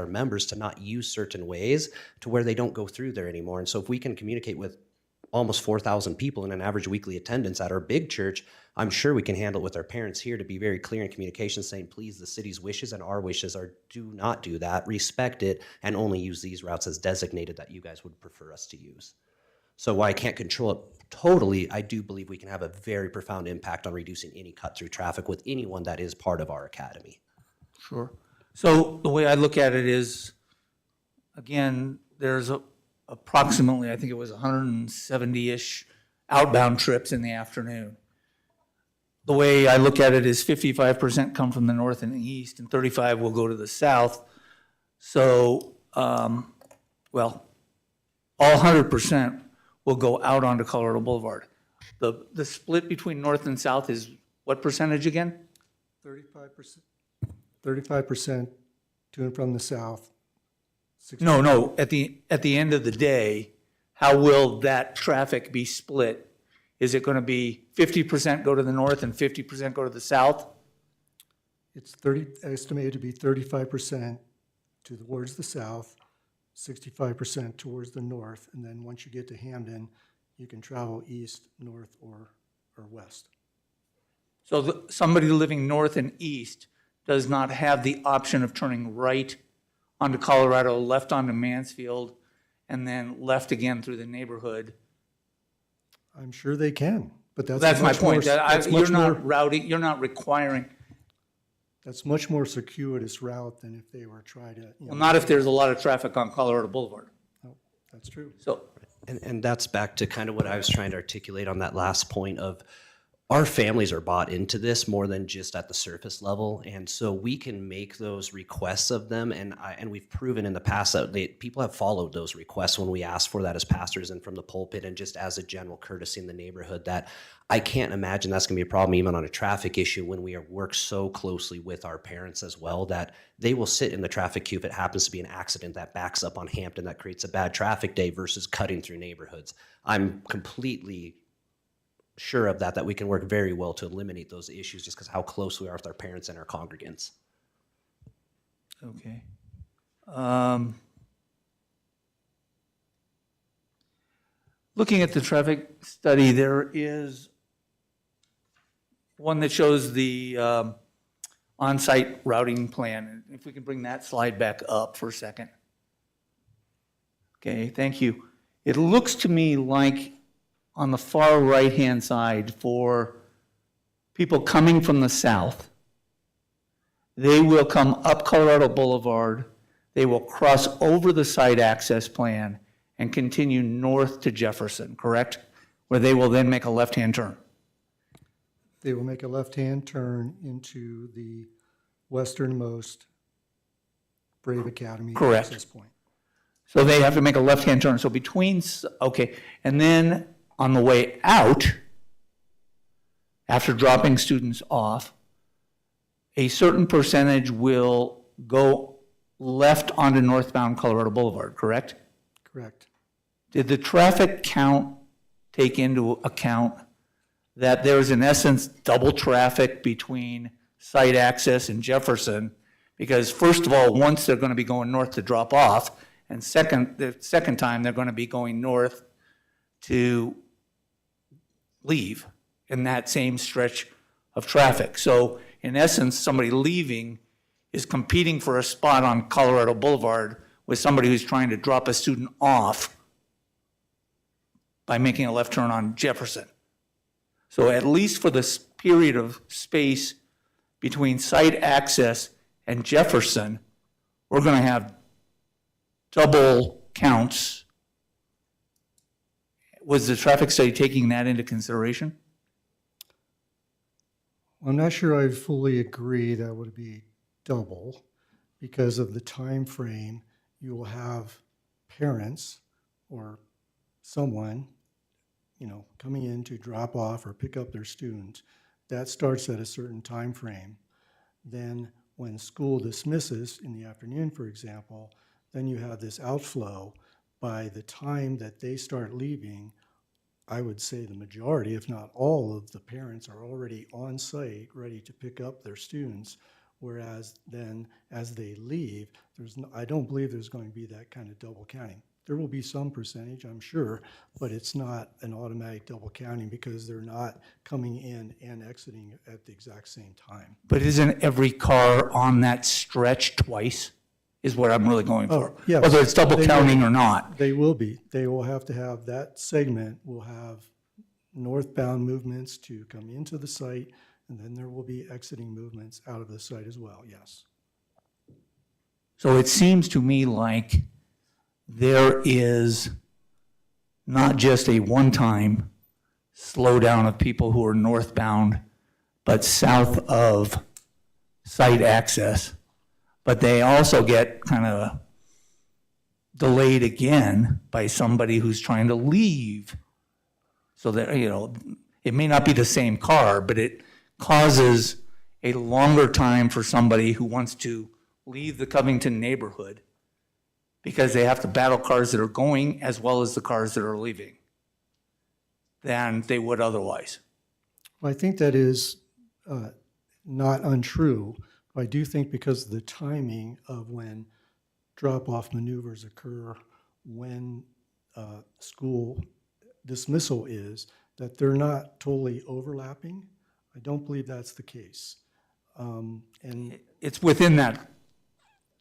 members, to not use certain ways to where they don't go through there anymore. And so if we can communicate with almost 4,000 people in an average weekly attendance at our big church, I'm sure we can handle it with our parents here to be very clear in communication, saying, please, the city's wishes and our wishes are do not do that, respect it, and only use these routes as designated that you guys would prefer us to use. So while I can't control it totally, I do believe we can have a very profound impact on reducing any cut-through traffic with anyone that is part of our academy. Sure. So the way I look at it is, again, there's approximately, I think it was 170-ish outbound trips in the afternoon. The way I look at it is 55% come from the north and the east, and 35 will go to the south. So, all 100% will go out onto Colorado Boulevard. The split between north and south is what percentage again? 35% to and from the south. No, at the end of the day, how will that traffic be split? Is it going to be 50% go to the north and 50% go to the south? It's estimated to be 35% towards the south, 65% towards the north, and then once you get to Hampden, you can travel east, north, or west. So somebody living north and east does not have the option of turning right onto Colorado, left onto Mansfield, and then left again through the neighborhood. I'm sure they can, but That's my point. You're not requiring. That's much more circuitous route than if they were trying to, Well, not if there's a lot of traffic on Colorado Boulevard. That's true. So, And that's back to kind of what I was trying to articulate on that last point of our families are bought into this more than just at the surface level. And so we can make those requests of them. And we've proven in the past that people have followed those requests when we ask for that as pastors and from the pulpit and just as a general courtesy in the neighborhood, that I can't imagine that's going to be a problem even on a traffic issue when we work so closely with our parents as well, that they will sit in the traffic queue if it happens to be an accident that backs up on Hampton that creates a bad traffic day versus cutting through neighborhoods. I'm completely sure of that we can work very well to eliminate those issues just because how close we are with our parents and our congregants. okay. Looking at the traffic study, there is one that shows the on-site routing plan. If we can bring that slide back up for a second. Okay, thank you. It looks to me like on the far right-hand side for people coming from the south, they will come up Colorado Boulevard, they will cross over the site access plan and continue north to Jefferson, correct? Where they will then make a left-hand turn. They will make a left-hand turn into the westernmost Brave Academy Correct. access point. So they have to make a left-hand turn. So between, okay, and then on the way out, after dropping students off, a certain percentage will go left onto northbound Colorado Boulevard, correct? Correct. Did the traffic count take into account that there's in essence double traffic between site access and Jefferson? Because first of all, once they're going to be going north to drop off, and the second time they're going to be going north to leave in that same stretch of traffic. So in essence, somebody leaving is competing for a spot on Colorado Boulevard with somebody who's trying to drop a student off by making a left turn on Jefferson. So at least for this period of space between site access and Jefferson, we're going to have double counts. Was the traffic study taking that into consideration? I'm not sure I fully agree that would be double because of the time frame. You will have parents or someone, coming in to drop off or pick up their students. That starts at a certain time frame. Then when school dismisses in the afternoon, for example, then you have this outflow. By the time that they start leaving, I would say the majority, if not all, of the parents are already on site, ready to pick up their students. Whereas then, as they leave, I don't believe there's going to be that kind of double counting. There will be some percentage, I'm sure, but it's not an automatic double counting because they're not coming in and exiting at the exact same time. But isn't every car on that stretch twice, is what I'm really going for? Yes. Whether it's double They counting will. or not. They will be. They will have to have, that segment will have northbound movements to come into the site, and then there will be exiting movements out of the site as well, yes. So it seems to me like there is not just a one-time slowdown of people who are northbound, but south of site access. But they also get kind of delayed again by somebody who's trying to leave. So that, it may not be the same car, but it causes a longer time for somebody who wants to leave the Covington neighborhood because they have to battle cars that are going as well as the cars that are leaving than they would otherwise. Well, I think that is not untrue. I do think because of the timing of when drop-off maneuvers occur, when school dismissal is, that they're not totally overlapping. I don't believe that's the case. And It's within that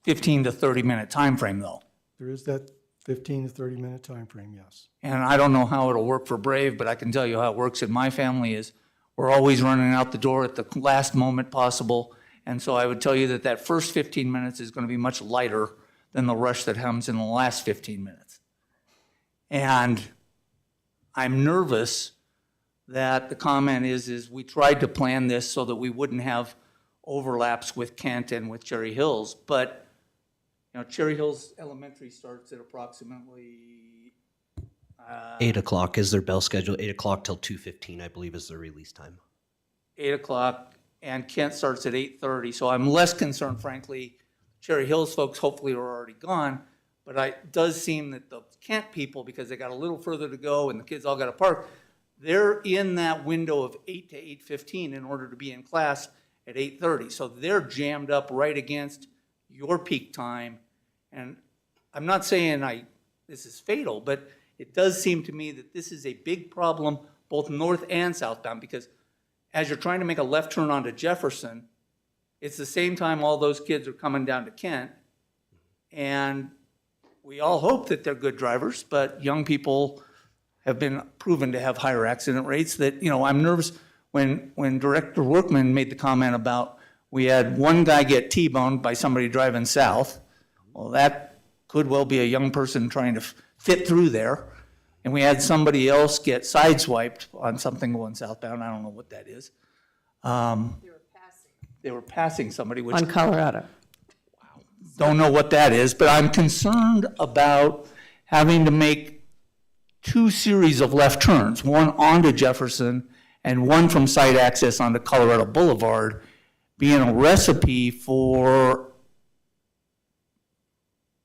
15 to 30 minute time frame though. there is that 15 to 30 minute time frame, yes. And I don't know how it'll work for Brave, but I can tell you how it works in my family is we're always running out the door at the last moment possible. And so I would tell you that that first 15 minutes is going to be much lighter than the rush that comes in the last 15 minutes. And I'm nervous that the comment is we tried to plan this so that we wouldn't have overlaps with Kent and with Cherry Hills, but Cherry Hills Elementary starts at approximately 8 o'clock is their bell schedule. 8 o'clock till 2:15, I believe, is their release time. 8 o'clock, and Kent starts at 8:30. So I'm less concerned, frankly. Cherry Hills folks hopefully are already gone, but it does seem that the Kent people, because they got a little further to go and the kids all got to park, they're in that window of 8 to 8:15 in order to be in class at 8:30. So they're jammed up right against your peak time. And I'm not saying this is fatal, but it does seem to me that this is a big problem both north and southbound, because as you're trying to make a left turn onto Jefferson, it's the same time all those kids are coming down to Kent. And we all hope that they're good drivers, but young people have been proven to have higher accident rates. That, I'm nervous when Director Workman made the comment about we had one guy get T-boned by somebody driving south. Well, that could well be a young person trying to fit through there. And we had somebody else get sideswiped on something going southbound. I don't know what that is. They were passing somebody, which On Colorado. don't know what that is, but I'm concerned about having to make two series of left turns, one onto Jefferson and one from site access onto Colorado Boulevard, being a recipe for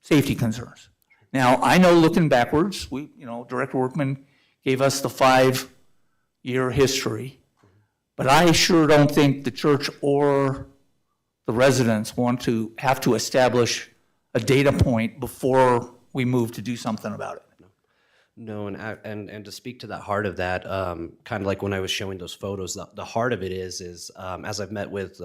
safety concerns. Now, I know looking backwards, Director Workman gave us the 5-year history, but I sure don't think the church or the residents want to have to establish a data point before we move to do something about it. No, and to speak to that heart of that, kind of like when I was showing those photos, the heart of it is as I've met with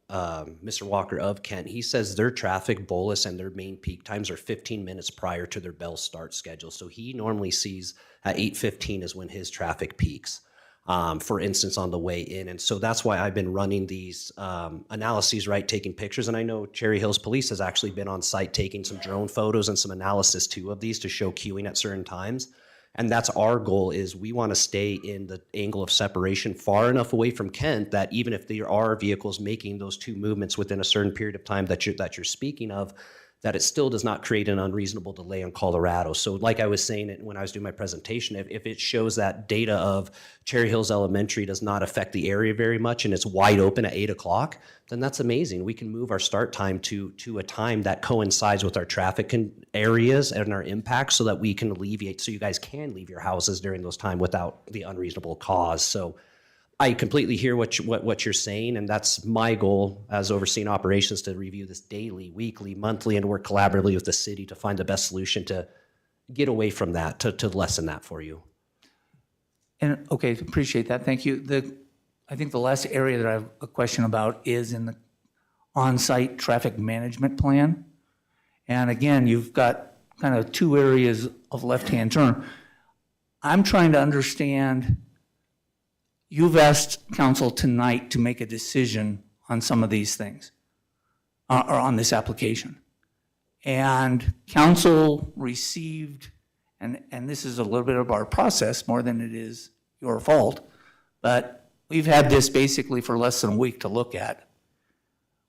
Mr. Walker of Kent, he says their traffic bolus and their main peak times are 15 minutes prior to their bell start schedule. So he normally sees at 8:15 is when his traffic peaks, for instance, on the way in. And so that's why I've been running these analyses, right, taking pictures. And I know Cherry Hills Police has actually been on site taking some drone photos and some analysis too of these to show queuing at certain times. And that's our goal, is we want to stay in the angle of separation far enough away from Kent that even if there are vehicles making those two movements within a certain period of time that you're speaking of, that it still does not create an unreasonable delay on Colorado. So like I was saying when I was doing my presentation, if it shows that data of Cherry Hills Elementary does not affect the area very much and it's wide open at 8 o'clock, then that's amazing. We can move our start time to a time that coincides with our traffic areas and our impacts so that we can alleviate, so you guys can leave your houses during those times without the unreasonable cause. So I completely hear what you're saying, and that's my goal as overseeing operations, to review this daily, weekly, monthly, and work collaboratively with the city to find the best solution to get away from that, to lessen that for you. And, okay, appreciate that, thank you. I think the last area that I have a question about is in the on-site traffic management plan. And again, you've got kind of two areas of left-hand turn. I'm trying to understand, you've asked council tonight to make a decision on some of these things, or on this application. And council received, and this is a little bit of our process more than it is your fault, but we've had this basically for less than a week to look at.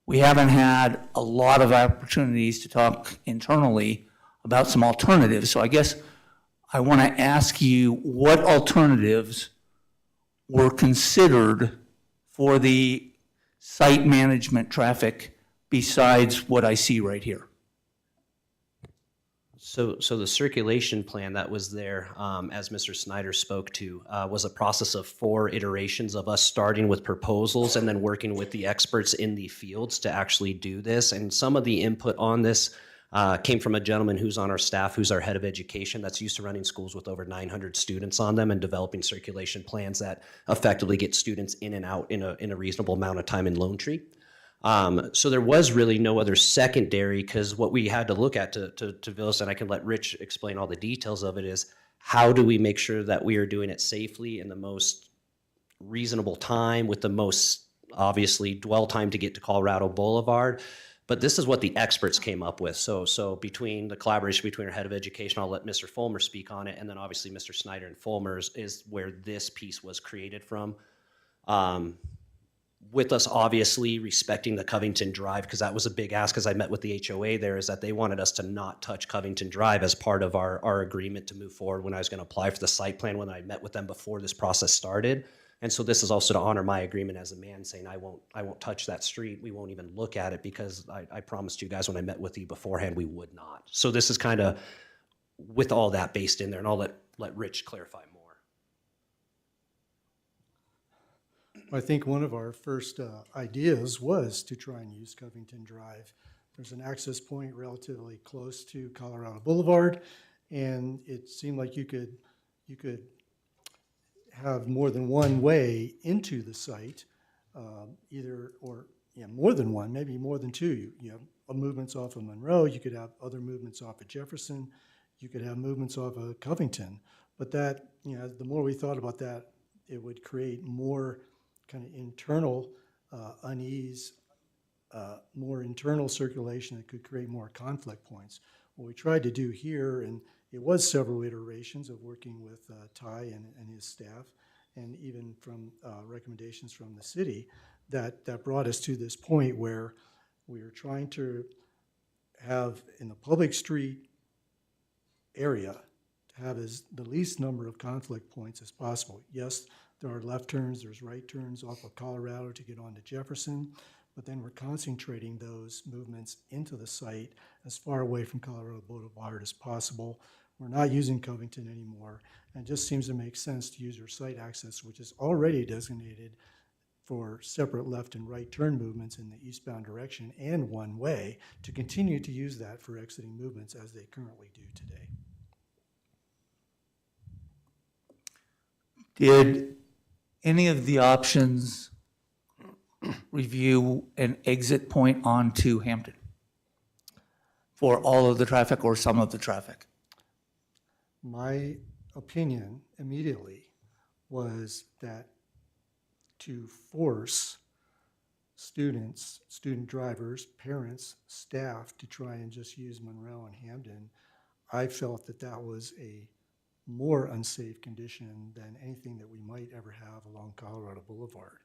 We haven't had a lot of opportunities to talk internally about some alternatives. So I guess I want to ask you what alternatives were considered for the site management traffic besides what I see right here. So the circulation plan that was there, as Mr. Snyder spoke to, was a process of 4 iterations of us starting with proposals and then working with the experts in the fields to actually do this. And some of the input on this came from a gentleman who's on our staff, who's our head of education, that's used to running schools with over 900 students on them and developing circulation plans that effectively get students in and out in a reasonable amount of time in Lone Tree. So there was really no other secondary, because what we had to look at to Villas, and I can let Rich explain all the details of it, is how do we make sure that we are doing it safely in the most reasonable time with the most obviously dwell time to get to Colorado Boulevard. But this is what the experts came up with. So between the collaboration between our head of education, I'll let Mr. Fulmer speak on it, and then obviously Mr. Snyder and Fulmer's is where this piece was created from. With us obviously respecting the Covington Drive, because that was a big ask, because I met with the HOA there, is that they wanted us to not touch Covington Drive as part of our agreement to move forward when I was going to apply for the site plan, when I met with them before this process started. And so this is also to honor my agreement as a man, saying I won't touch that street. We won't even look at it, because I promised you guys when I met with you beforehand we would not. So this is kind of with all that based in there, and I'll let Rich clarify more. I think one of our first ideas was to try and use Covington Drive. There's an access point relatively close to Colorado Boulevard, and it seemed like you could have more than one way into the site, more than one, maybe more than two. You have movements off of Monroe, you could have other movements off of Jefferson, you could have movements off of Covington. But that, the more we thought about that, it would create more kind of internal unease, more internal circulation that could create more conflict points. What we tried to do here, and it was several iterations of working with Ty and his staff, and even from recommendations from the city, that brought us to this point where we are trying to have in the public street area to have the least number of conflict points as possible. Yes, there are left turns, there's right turns off of Colorado to get onto Jefferson, but then we're concentrating those movements into the site as far away from Colorado Boulevard as possible. We're not using Covington anymore, and it just seems to make sense to use your site access, which is already designated for separate left and right turn movements in the eastbound direction and one way, to continue to use that for exiting movements as they currently do today. Did any of the options review an exit point onto Hampton for all of the traffic or some of the traffic? My opinion immediately was that to force students, student drivers, parents, staff to try and just use Monroe and Hampden, I felt that was a more unsafe condition than anything that we might ever have along Colorado Boulevard.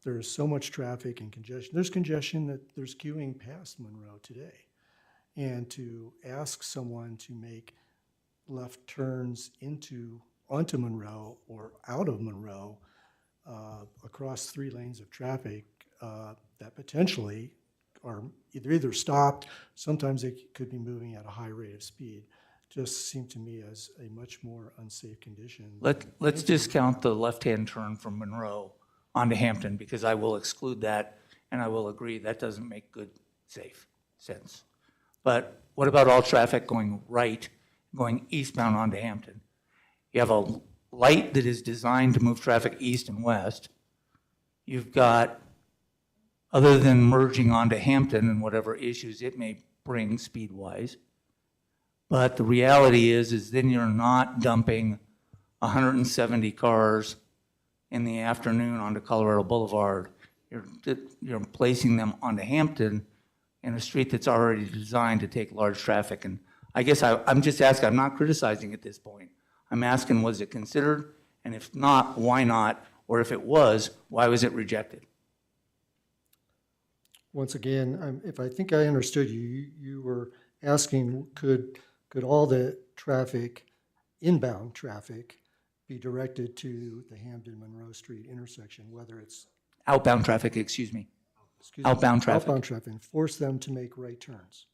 There is so much traffic and congestion. There's congestion that there's queuing past Monroe today. And to ask someone to make left turns onto Monroe or out of Monroe across 3 lanes of traffic that potentially are either stopped, sometimes they could be moving at a high rate of speed, just seemed to me as a much more unsafe condition. Let's discount the left-hand turn from Monroe onto Hampton, because I will exclude that, and I will agree that doesn't make good, safe sense. But what about all traffic going right, going eastbound onto Hampton? You have a light that is designed to move traffic east and west. You've got, other than merging onto Hampton and whatever issues it may bring speed-wise, but the reality is then you're not dumping 170 cars in the afternoon onto Colorado Boulevard. You're placing them onto Hampton in a street that's already designed to take large traffic. And I guess I'm just asking, I'm not criticizing at this point. I'm asking, was it considered? And if not, why not? Or if it was, why was it rejected? Once again, if I think I understood you, you were asking, could all the traffic, inbound traffic, be directed to the Hampden-Monroe Street intersection, whether it's Outbound traffic, excuse me. Outbound traffic. Outbound traffic, and force them to make right turns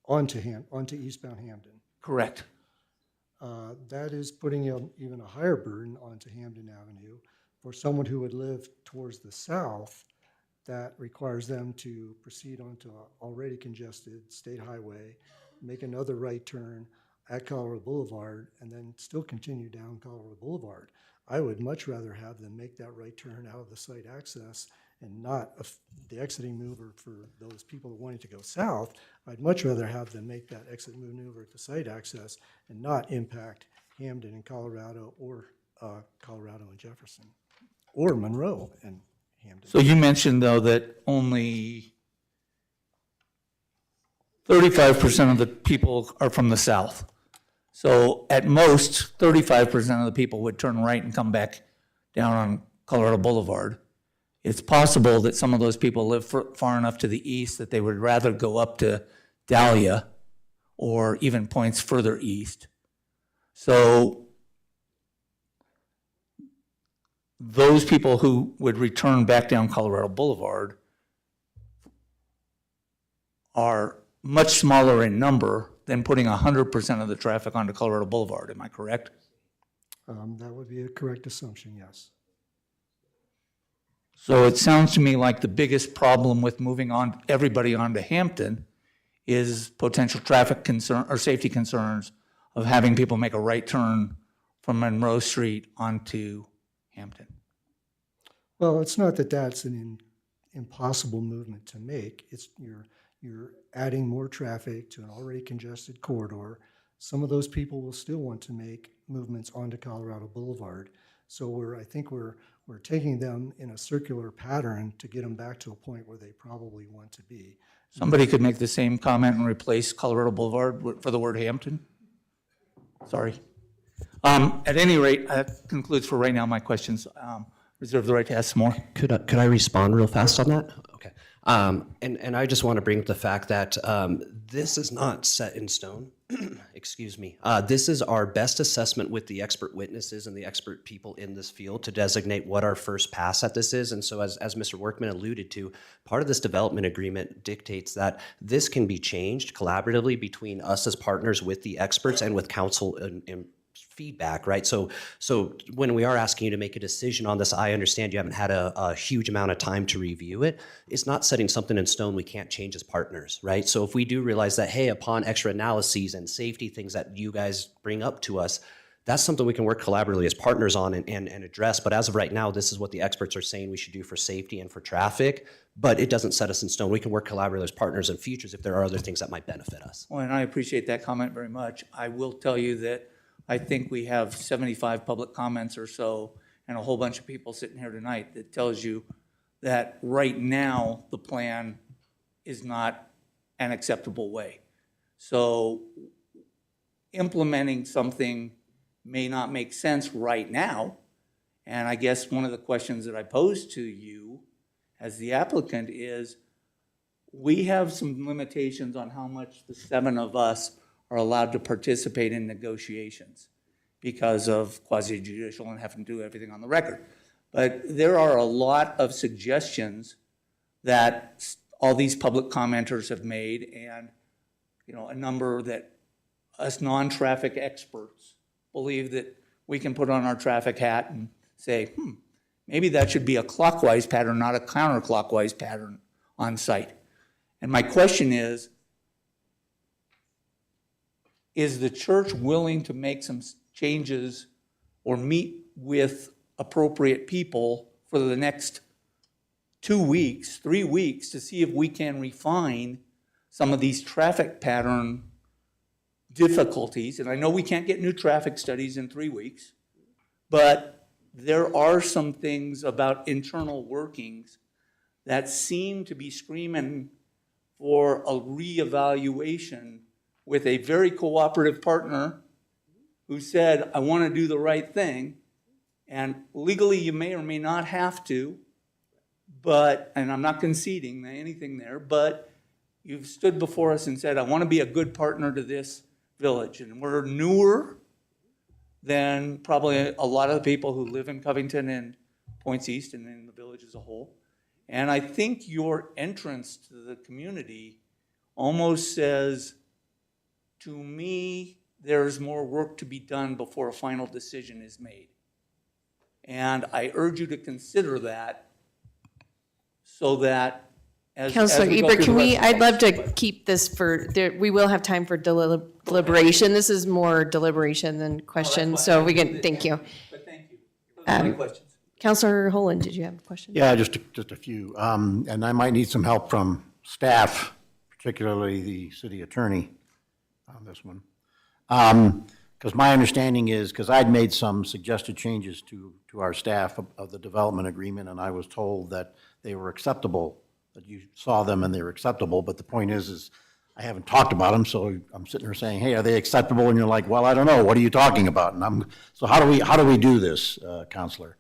onto eastbound Hampden. Correct. That is putting even a higher burden onto Hampden Avenue. For someone who would live towards the south, that requires them to proceed onto an already congested state highway, make another right turn at Colorado Boulevard, and then still continue down Colorado Boulevard. I would much rather have them make that right turn out of the site access and not the exiting maneuver for those people wanting to go south. I'd much rather have them make that exit maneuver to site access and not impact Hampden and Colorado or Colorado and Jefferson. or Monroe and Hampden. So you mentioned, though, that only 35% of the people are from the south. So at most, 35% of the people would turn right and come back down on Colorado Boulevard. It's possible that some of those people live far enough to the east that they would rather go up to Dahlia or even points further east. So those people who would return back down Colorado Boulevard are much smaller in number than putting 100% of the traffic onto Colorado Boulevard. Am I correct? That would be a correct assumption, yes. So it sounds to me like the biggest problem with moving on everybody onto Hampton is potential traffic concern or safety concerns of having people make a right turn from Monroe Street onto Hampton. Well, it's not that that's an impossible movement to make. It's you're adding more traffic to an already congested corridor. Some of those people will still want to make movements onto Colorado Boulevard. So I think we're taking them in a circular pattern to get them back to a point where they probably want to be. Somebody could make the same comment and replace Colorado Boulevard for the word Hampton. Sorry. At any rate, that concludes for right now my questions. Reserve the right to ask some more. Could I respond real fast on that? Okay. And I just want to bring up the fact that this is not set in stone. Excuse me. This is our best assessment with the expert witnesses and the expert people in this field to designate what our first pass at this is. And so as Mr. Workman alluded to, part of this development agreement dictates that this can be changed collaboratively between us as partners with the experts and with council and feedback, right? So when we are asking you to make a decision on this, I understand you haven't had a huge amount of time to review it. It's not setting something in stone we can't change as partners, right? So if we do realize that, hey, upon extra analyses and safety things that you guys bring up to us, that's something we can work collaboratively as partners on and address. But as of right now, this is what the experts are saying we should do for safety and for traffic, but it doesn't set us in stone. We can work collaboratively as partners in futures if there are other things that might benefit us. Well, and I appreciate that comment very much. I will tell you that I think we have 75 public comments or so and a whole bunch of people sitting here tonight that tells you that right now the plan is not an acceptable way. So implementing something may not make sense right now. And I guess one of the questions that I pose to you as the applicant is, we have some limitations on how much the 7 of us are allowed to participate in negotiations because of quasi-judicial and having to do everything on the record. But there are a lot of suggestions that all these public commenters have made, and a number that us non-traffic experts believe that we can put on our traffic hat and say, maybe that should be a clockwise pattern, not a counterclockwise pattern on site. And my question is the church willing to make some changes or meet with appropriate people for the next 2 weeks, 3 weeks to see if we can refine some of these traffic pattern difficulties? And I know we can't get new traffic studies in 3 weeks, but there are some things about internal workings that seem to be screaming for a reevaluation with a very cooperative partner who said, I want to do the right thing. And legally, you may or may not have to, but, and I'm not conceding anything there, but you've stood before us and said, I want to be a good partner to this village. And we're newer than probably a lot of the people who live in Covington and Points East and in the village as a whole. And I think your entrance to the community almost says, to me, there's more work to be done before a final decision is made. And I urge you to consider that so that as Councilor we go Ebert, through the rest of I'd love to keep this we will have time for deliberation. This is more deliberation than question, so we can, thank you. But thank you. Those are my questions. Councilor Holen, did you have a question? Yeah, just a few. And I might need some help from staff, particularly the city attorney on this one. because my understanding is, because I'd made some suggested changes to our staff of the development agreement, and I was told that they were acceptable, that you saw them and they were acceptable, but the point is I haven't talked about them, so I'm sitting there saying, hey, are they acceptable? And you're like, well, I don't know, what are you talking about? And so how do we do this, Counselor?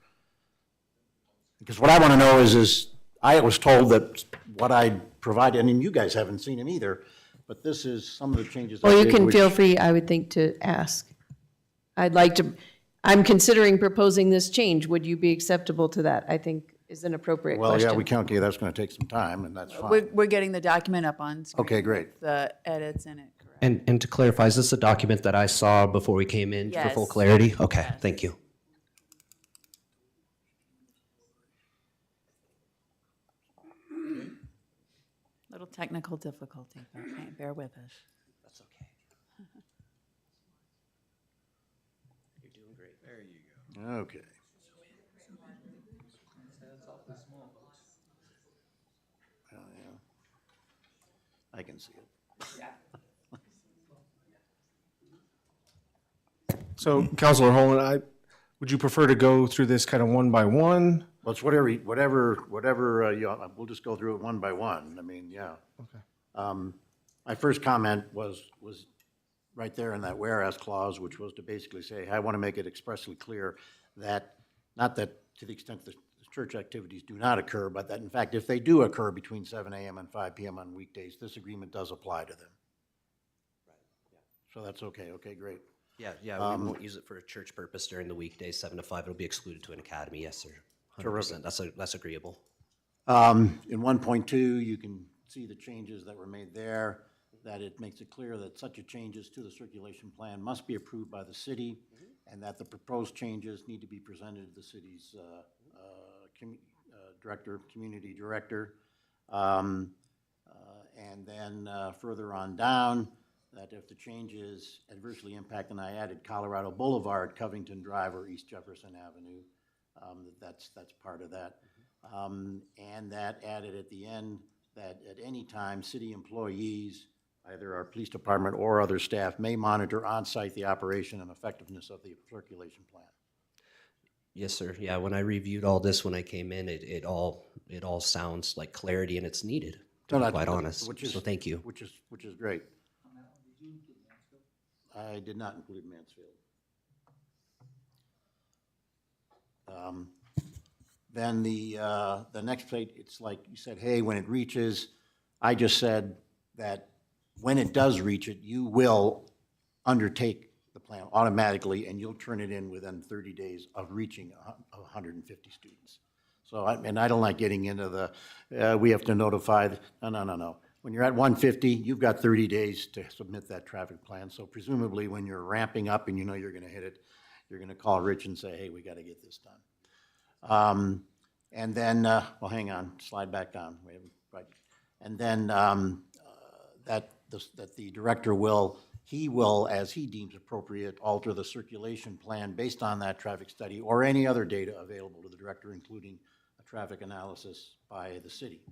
Because what I want to know is I was told that what I provided, and you guys haven't seen them either, but this is some of the changes. I Well, you did, can which- feel free, I would think, to ask. I'm considering proposing this change. Would you be acceptable to that? I think is an appropriate Well, question. yeah, we can't, okay, that's going to take some time, and that's fine. We're getting the document up on screen. Okay, great. with the edits in it, correct? And to clarify, is this a document that I saw before we came in for full Yes. clarity? Okay, Yes. thank you. Little technical difficulty, but okay, bear with us. That's okay. You're doing great. There you go. Okay. Well, yeah. I can see it. So Counselor Holman, would you prefer to go through this kind of one by one? Well, it's we'll just go through it one by one. I mean, yeah. Okay. My first comment was right there in that whereas clause, which was to basically say, I want to make it expressly clear that, not that to the extent that church activities do not occur, but that in fact, if they do occur between 7 a.m. and 5 p.m. on weekdays, this agreement does apply to them. So that's okay. Okay, great. Yeah, we won't use it for a church purpose during the weekdays, 7 to 5. It'll be excluded to an academy, yes, sir. 100%. That's agreeable. In 1.2, you can see the changes that were made there, that it makes it clear that such a changes to the circulation plan must be approved by the city, and that the proposed changes need to be presented to the city's community director. And then further on down, that if the changes adversely impact, and I added Colorado Boulevard, Covington Drive, or East Jefferson Avenue, that's part of that. And that added at the end that at any time, city employees, either our police department or other staff, may monitor on-site the operation and effectiveness of the circulation plan. Yes, sir. Yeah, when I reviewed all this when I came in, it all sounds like clarity and it's needed, to be quite honest. So thank you. Which is great. I did not include Mansfield. Then the next page, it's like you said, hey, when it reaches, I just said that when it does reach it, you will undertake the plan automatically and you'll turn it in within 30 days of reaching 150 students. So, I don't like getting into the, we have to notify, no. When you're at 150, you've got 30 days to submit that traffic plan. So presumably when you're ramping up and you know you're gonna hit it, you're gonna call Rich and say, hey, we gotta get this done. And then, well, hang on, slide back down. Right. And then that the director will, as he deems appropriate, alter the circulation plan based on that traffic study or any other data available to the director, including a traffic analysis by the city.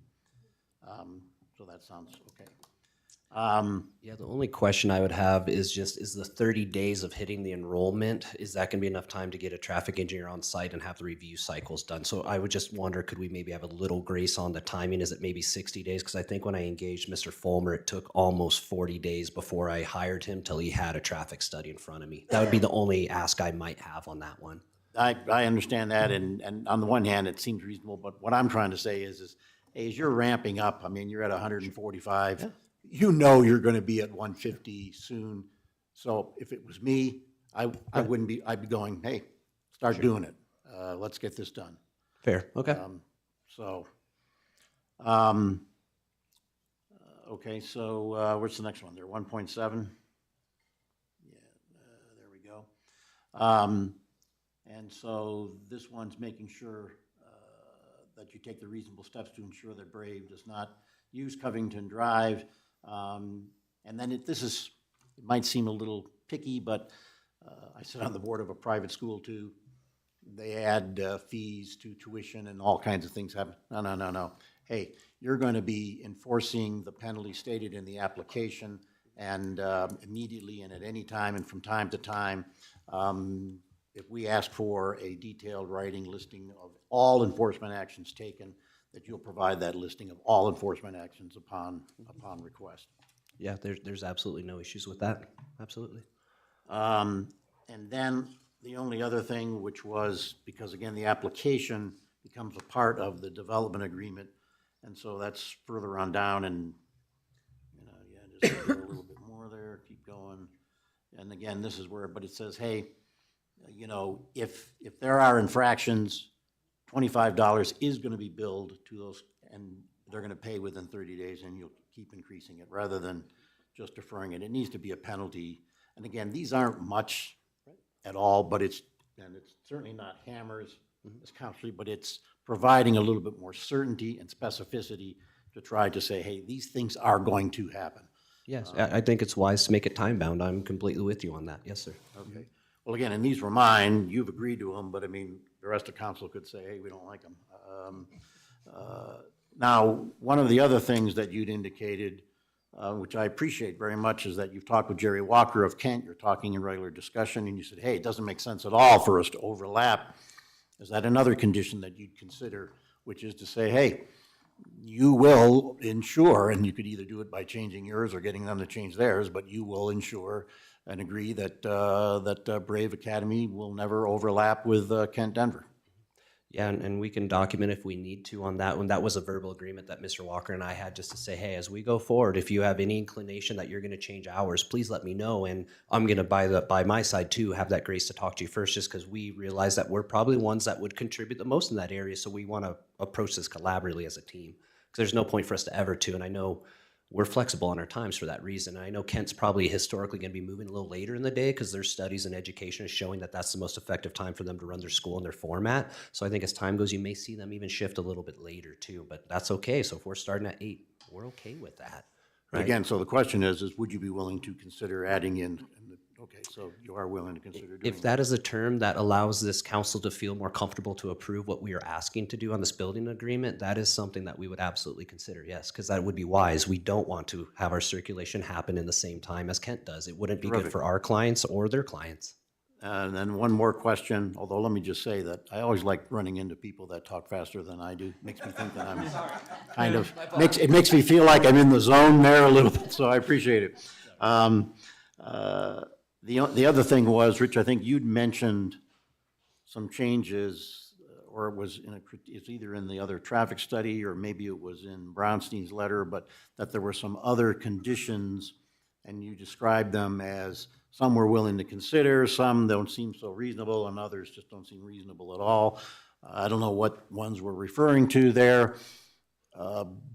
So that sounds okay. Yeah, the only question I would have is the 30 days of hitting the enrollment, is that gonna be enough time to get a traffic engineer on site and have the review cycles done? So I would just wonder, could we maybe have a little grace on the timing? Is it maybe 60 days? Because I think when I engaged Mr. Fulmer, it took almost 40 days before I hired him till he had a traffic study in front of me. That would be the only ask I might have on that one. I understand that, and on the one hand, it seems reasonable, but what I'm trying to say is as you're ramping up, I mean, you're at 145, yeah. You know you're gonna be at 150 soon. So if it was me, I wouldn't be, I'd be going, hey, start doing it. Let's get this done. Fair, okay. Okay, so what's the next one there, 1.7? Yeah, there we go. And so this one's making sure that you take the reasonable steps to ensure that Brave does not use Covington Drive. And then it might seem a little picky, but I sit on the board of a private school too. They add fees to tuition and all kinds of things happen. No. Hey, you're going to be enforcing the penalty stated in the application, and immediately and at any time and from time to time, if we ask for a detailed writing listing of all enforcement actions taken, that you'll provide that listing of all enforcement actions upon request. Yeah, there's absolutely no issues with that. Absolutely. And then the only other thing, which was, because again, the application becomes a part of the development agreement, and so that's further on down, and, you know, yeah, just a little bit more there, keep going. And again, this is where, but it says, hey, you know, if there are infractions, $25 is gonna be billed to those, and they're gonna pay within 30 days, and you'll keep increasing it, rather than just deferring it. It needs to be a penalty. And again, these aren't much at all, but it's certainly not hammers, as counselor, but it's providing a little bit more certainty and specificity to try to say, hey, these things are going to happen. Yes, I think it's wise to make it time-bound. I'm completely with you on that. Yes, sir. Okay. Well, again, and these were mine, you've agreed to them, but I mean, the rest of council could say, hey, we don't like them. Now, one of the other things that you'd indicated, which I appreciate very much, is that you've talked with Jerry Walker of Kent, you're talking in regular discussion, and you said, hey, it doesn't make sense at all for us to overlap. Is that another condition that you'd consider, which is to say, hey, you will ensure, and you could either do it by changing yours or getting them to change theirs, but you will ensure and agree that, Brave Academy will never overlap with Kent Denver. Yeah, and we can document if we need to on that one. That was a verbal agreement that Mr. Walker and I had, just to say, hey, as we go forward, if you have any inclination that you're going to change hours, please let me know. And I'm going to, by my side too, have that grace to talk to you first, just because we realize that we're probably ones that would contribute the most in that area. So we want to approach this collaboratively as a team, because there's no point for us to ever to. And I know we're flexible on our times for that reason. And I know Kent's probably historically going to be moving a little later in the day, because their studies and education is showing that that's the most effective time for them to run their school and their format. So I think as time goes, you may see them even shift a little bit later too, but that's okay. So if we're starting at 8, we're okay with that. But Right? again, so the question is would you be willing to consider adding in, okay, so you are willing to consider doing If that is a term that allows this council to feel more comfortable to approve what we are asking to do on this building agreement, that is something that we would absolutely consider, yes, because that would be wise. We don't want to have our circulation happen in the same time as Kent does. It wouldn't be good Terrific. for our clients or their clients. And then one more question, although let me just say that I always like running into people that talk faster than I do. Makes me think that I'm kind of, it makes me feel like I'm in the zone there a little bit, so I appreciate it. The other thing was, Rich, I think you'd mentioned some changes, or it was it's either in the other traffic study or maybe it was in Brownstein's letter, but that there were some other conditions, and you described them as some we're willing to consider, some don't seem so reasonable, and others just don't seem reasonable at all. I don't know what ones we're referring to there,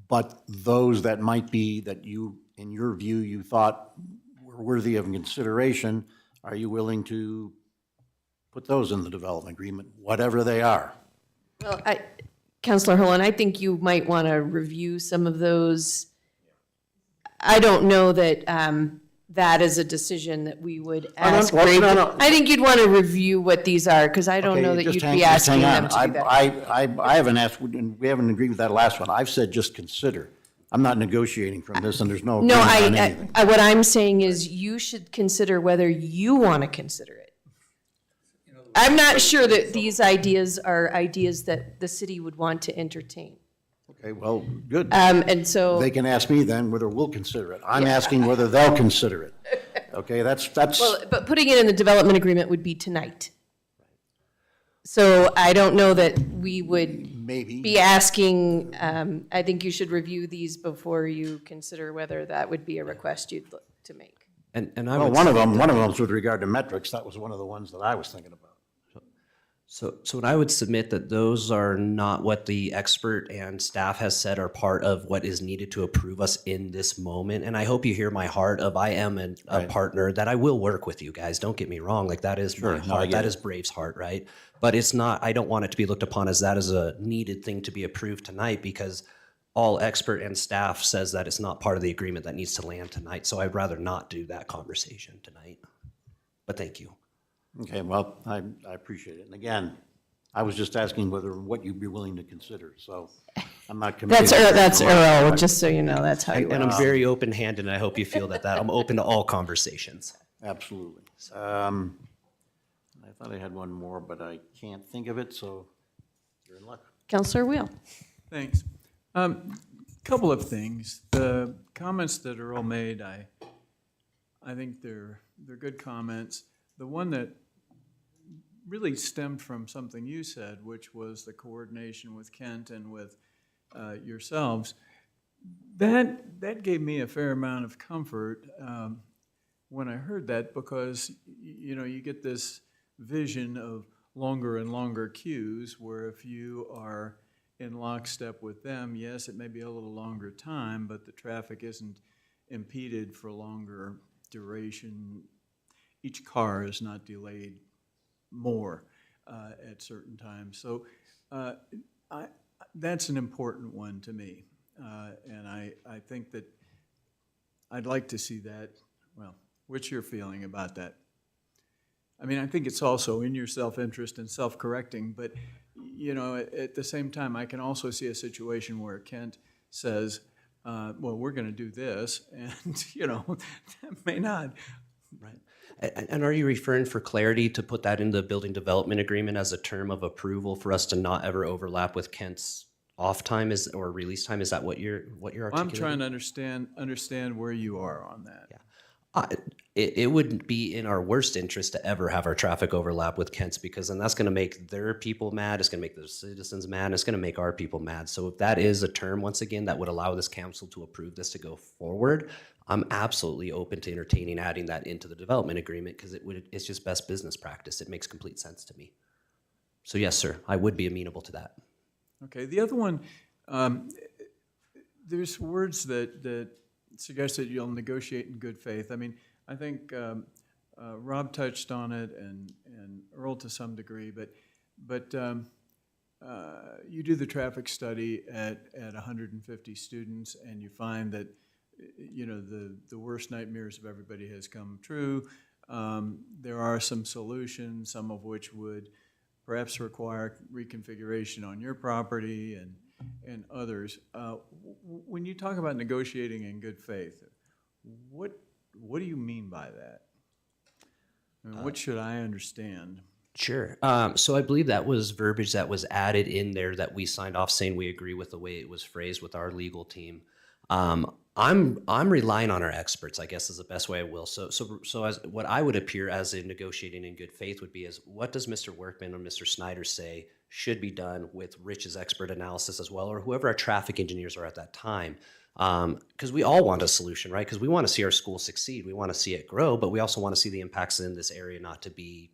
but those that might be that you, in your view, you thought were worthy of consideration, are you willing to put those in the development agreement, whatever they are? Well, Counselor Holland, I think you might want to review some of those. I don't know that that is a decision that we would ask. No. I think you'd want to review what these are, because I don't know that you'd be asking them to do that. I haven't asked, we haven't agreed with that last one. I've said just consider. I'm not negotiating from this, and there's no No, agreement on anything. what I'm saying is you should consider whether you want to consider it. I'm not sure that these ideas are ideas that the city would want to entertain. Okay, well, good. And so. They can ask me then whether we'll consider it. I'm asking whether they'll consider it. Okay, that's. Well, but putting it in the development agreement would be tonight. So I don't know that we would Maybe. be asking, I think you should review these before you consider whether that would be a request you'd look to make. And I Well, would one of say them that- was with regard to metrics. That was one of the ones that I was thinking about. So what I would submit that those are not what the expert and staff has said are part of what is needed to approve us in this moment. And I hope you hear my heart of I am a partner that I will work with you guys. Don't get me wrong. Like that is my heart. That is Brave's heart, right? But it's not, I don't want it to be looked upon as that is a needed thing to be approved tonight, because all expert and staff says that it's not part of the agreement that needs to land tonight. So I'd rather not do that conversation tonight. But thank you. Okay, well, I appreciate it. And again, I was just asking what you'd be willing to consider, so. I'm not committing. That's Earl, just so you know, that's how you And I'm very open-handed, and I hope you feel that I'm open to all conversations. Absolutely. I thought I had one more, but I can't think of it, so you're in luck. Counselor Wheel. Thanks. Couple of things. The comments that Earl made, I think they're good comments. The one that really stemmed from something you said, which was the coordination with Kent and with yourselves, that gave me a fair amount of comfort when I heard that, because you get this vision of longer and longer queues where if you are in lockstep with them, yes, it may be a little longer time, but the traffic isn't impeded for longer duration. Each car is not delayed more at certain times. So that's an important one to me. And I think that I'd like to see that. Well, what's your feeling about that? I mean, I think it's also in your self-interest and self-correcting, but at the same time, I can also see a situation where Kent says, well, we're going to do this, and, that may not. Right. And are you referring, for clarity, to put that in the building development agreement as a term of approval for us to not ever overlap with Kent's off time or release time? Is that what you're articulating? I'm trying to understand where you are on that. Yeah. It would be in our worst interest to ever have our traffic overlap with Kent's, because then that's going to make their people mad, it's going to make the citizens mad, and it's going to make our people mad. So if that is a term, once again, that would allow this council to approve this to go forward, I'm absolutely open to entertaining adding that into the development agreement, because it's just best business practice. It makes complete sense to me. So yes, sir, I would be amenable to that. Okay, the other one, there's words that suggest that you'll negotiate in good faith. I mean, I think Rob touched on it and Earl to some degree, but you do the traffic study at 150 students, and you find that the worst nightmares of everybody has come true. There are some solutions, some of which would perhaps require reconfiguration on your property and others. When you talk about negotiating in good faith, what do you mean by that? I mean, what should I understand? Sure. So I believe that was verbiage that was added in there that we signed off saying we agree with the way it was phrased with our legal team. I'm relying on our experts, I guess is the best way I will. So as what I would appear as in negotiating in good faith would be is, what does Mr. Workman or Mr. Snyder say should be done with Rich's expert analysis as well, or whoever our traffic engineers are at that time? Because we all want a solution, right? Because we want to see our school succeed. We want to see it grow, but we also want to see the impacts in this area not to be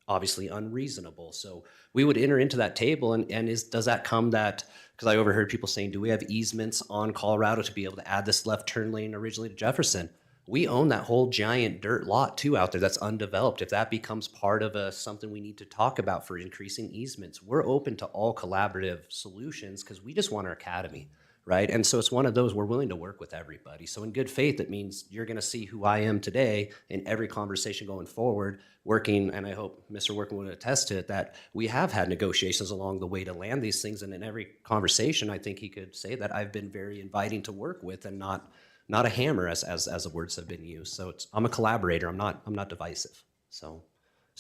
obviously unreasonable. So we would enter into that table, and does that come that, because I overheard people saying, do we have easements on Colorado to be able to add this left turn lane originally to Jefferson? We own that whole giant dirt lot too out there that's undeveloped. If that becomes part of something we need to talk about for increasing easements, we're open to all collaborative solutions, because we just want our academy, right? And so it's one of those, we're willing to work with everybody. So in good faith, it means you're going to see who I am today in every conversation going forward, working, and I hope Mr. Workman would attest to it, that we have had negotiations along the way to land these things. And in every conversation, I think he could say that I've been very inviting to work with, and not a hammer, as the words have been used. So I'm a collaborator. I'm not divisive. So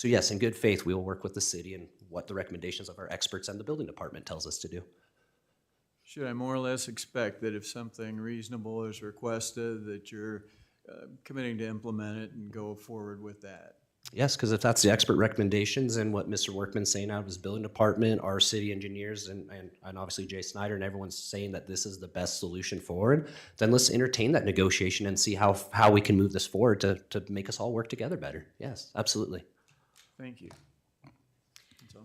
yes, in good faith, we will work with the city and what the recommendations of our experts and the building department tells us to do. Should I more or less expect that if something reasonable is requested, that you're committing to implement it and go forward with that? Yes, because if that's the expert recommendations and what Mr. Workman's saying out of his building department, our city engineers, and obviously Jay Snyder, and everyone's saying that this is the best solution forward, then let's entertain that negotiation and see how we can move this forward to make us all work together better. Yes, absolutely. Thank you.